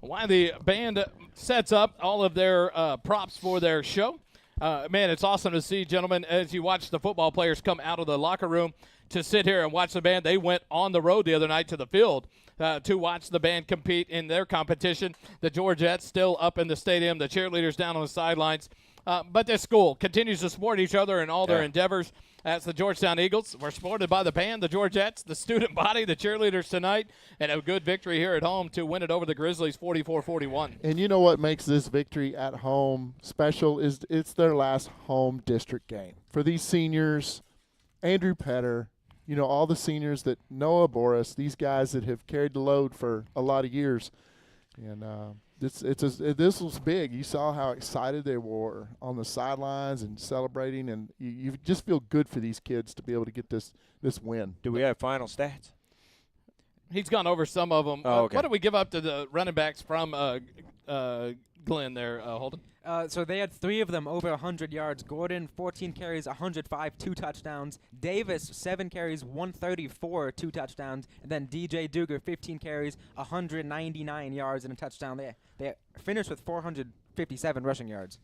While the band sets up all of their props for their show, man, it's awesome to see, gentlemen, as you watch the football players come out of the locker room to sit here and watch the band. They went on the road the other night to the field to watch the band compete in their competition. The Georgettes still up in the stadium, the cheerleaders down on the sidelines. But this school continues to support each other in all their endeavors. That's the Georgetown Eagles. We're supported by the band, the Georgettes, the student body, the cheerleaders tonight, and a good victory here at home to win it over the Grizzlies 44-41. And you know what makes this victory at home special is it's their last home district game. For these seniors, Andrew Petter, you know, all the seniors that Noah Boris, these guys that have carried the load for a lot of years. And this was big. You saw how excited they were on the sidelines and celebrating, and you just feel good for these kids to be able to get this win. Do we have final stats? He's gone over some of them. Oh, okay. What did we give up to the running backs from Glenn there, Holden? So they had 3 of them over 100 yards. Gordon, 14 carries, 105, 2 touchdowns. Davis, 7 carries, 134, 2 touchdowns. And then DJ Duger, 15 carries, 199 yards and a touchdown. They finished with 457 rushing yards.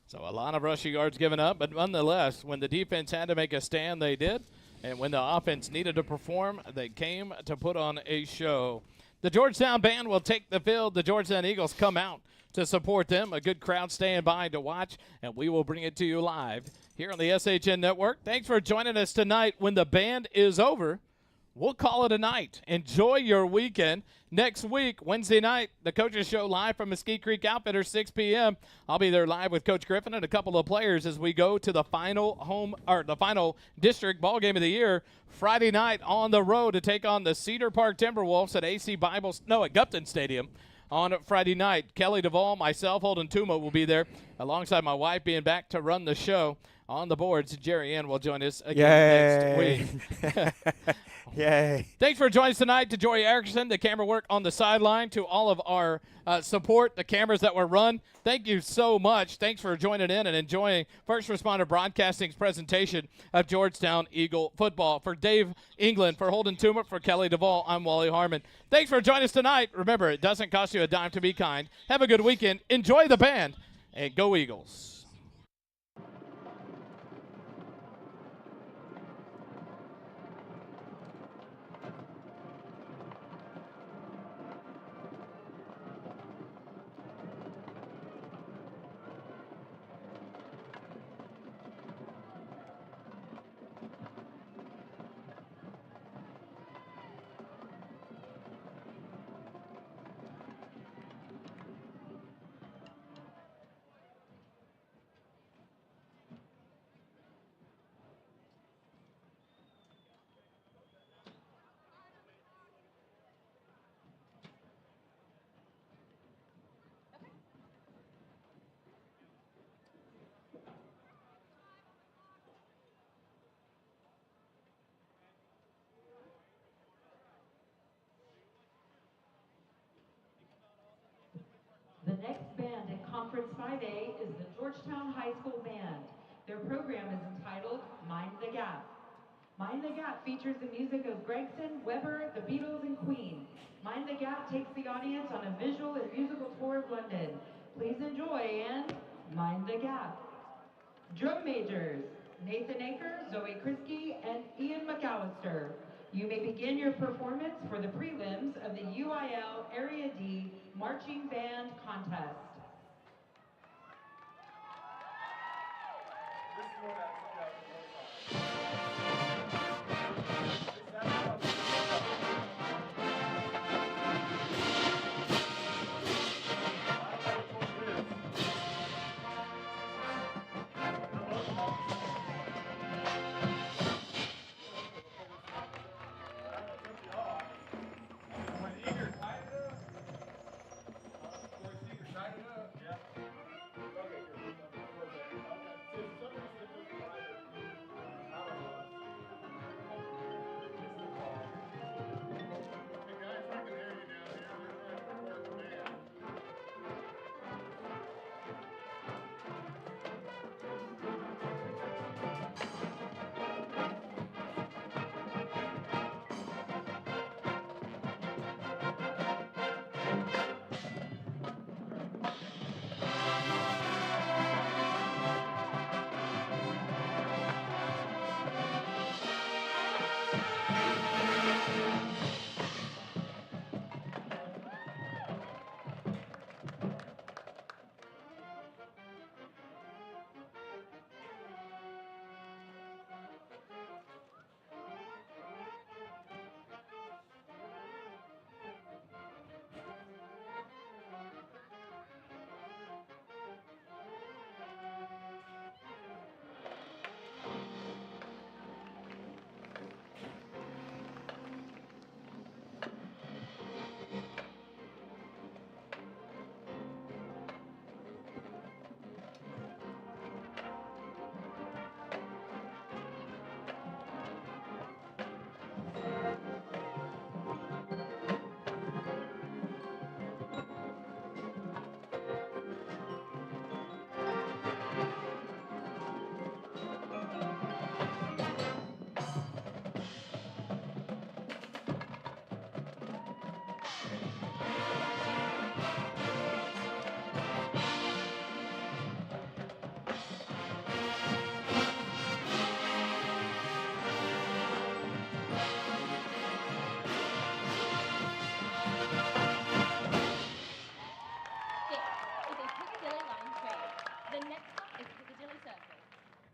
So a lot of rushing yards given up, but nonetheless, when the defense had to make a stand, they did. And when the offense needed to perform, they came to put on a show. The Georgetown band will take the field. The Georgetown Eagles come out to support them. A good crowd staying by to watch, and we will bring it to you live here on the SHN Network. Thanks for joining us tonight. When the band is over, we'll call it a night. Enjoy your weekend. Next week, Wednesday night, the Coaches Show live from Mesquite Creek Outfitters, 6 p.m. I'll be there live with Coach Griffin and a couple of players as we go to the final district ball game of the year Friday night on the road to take on the Cedar Park Timberwolves at Gupton Stadium on Friday night. Kelly DeVoll, myself, Holden Tuma will be there alongside my wife being back to run the show. On the boards, Jerry Ann will join us again next week. Yay. Thanks for joining us tonight. To Jory Erickson, the camera work on the sideline, to all of our support, the cameras that were run. Thank you so much. Thanks for joining in and enjoying First Responder Broadcasting's presentation of Georgetown Eagle football. For Dave England, for Holden Tuma, for Kelly DeVoll, I'm Wally Harmon. Thanks for joining us tonight. Remember, it doesn't cost you a dime to be kind. Have a good weekend. Enjoy the band, and go Eagles. The next band in Conference 5A is the Georgetown High School Band. Their program is entitled Mind the Gap. Mind the Gap features the music of Gregson, Weber, the Beatles, and Queen. Mind the Gap takes the audience on a visual and musical tour of London. Please enjoy and Mind the Gap. Drum majors, Nathan Aker, Zoe Kriske, and Ian McAllister. You may begin your performance for the prelims of the UIL Area D Marching Band Contest. Excited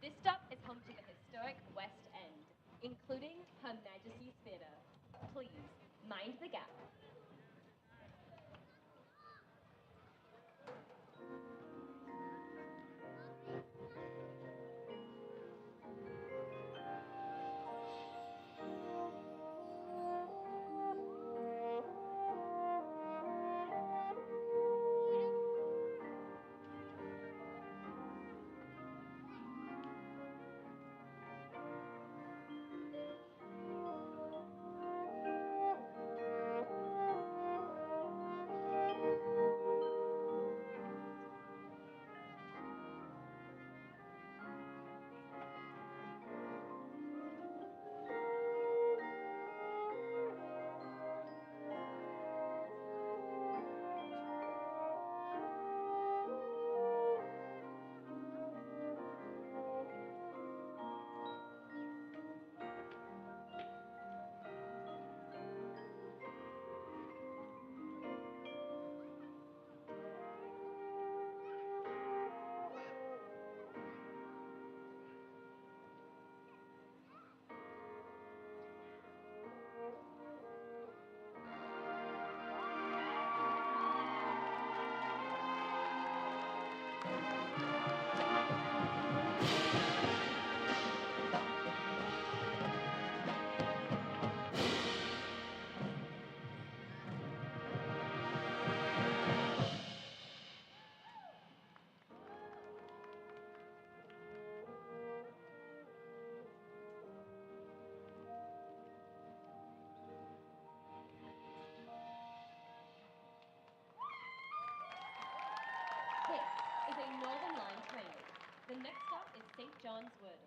This stop is home to the historic West End, including Her Majesty's Theatre. Please, mind the gap. This is a Northern Line train. The next stop is St. John's Wood.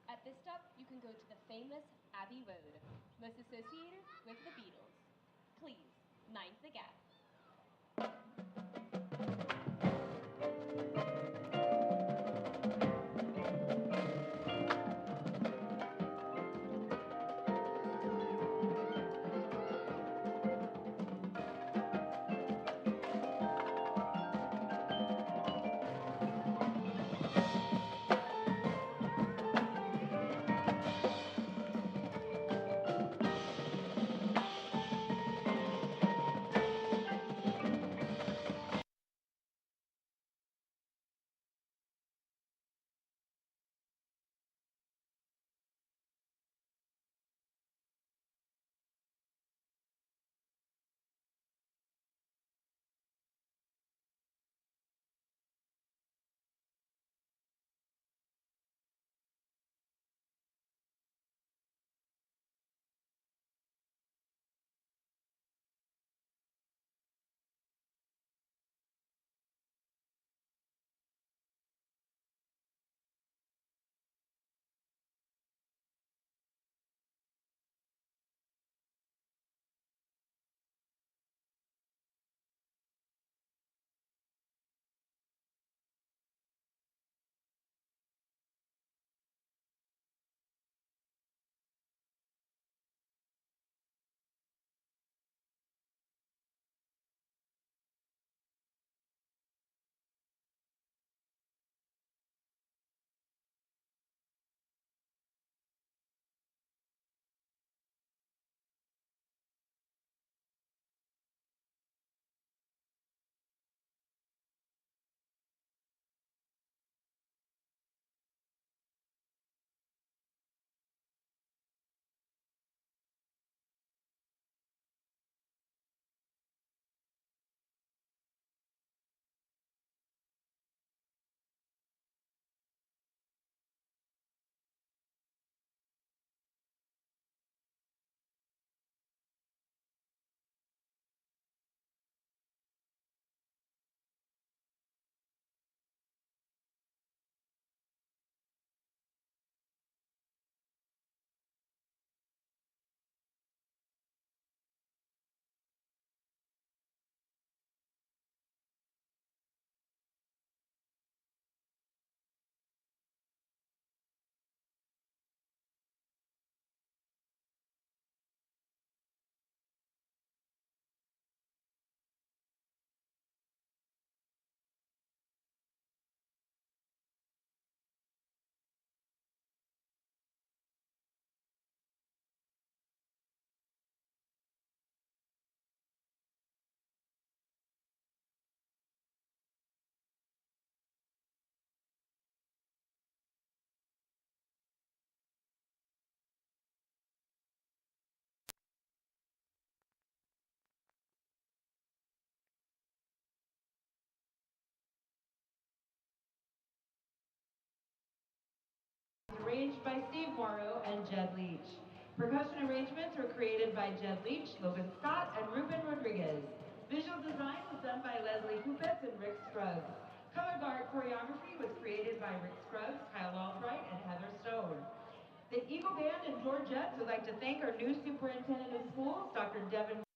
At this stop, you can go to the famous Abbey Road, most associated with the Beatles. Please, mind the gap. arranged by Steve Morrow and Jed Leach. Percussion arrangements were created by Jed Leach, Logan Scott, and Ruben Rodriguez. Visual design was done by Leslie Kupetz and Rick Scruggs. Color guard choreography was created by Rick Scruggs, Kyle Albright, and Heather Stone. The Eagle Band and Georgettes would like to thank our new superintendent of schools, Dr. Devin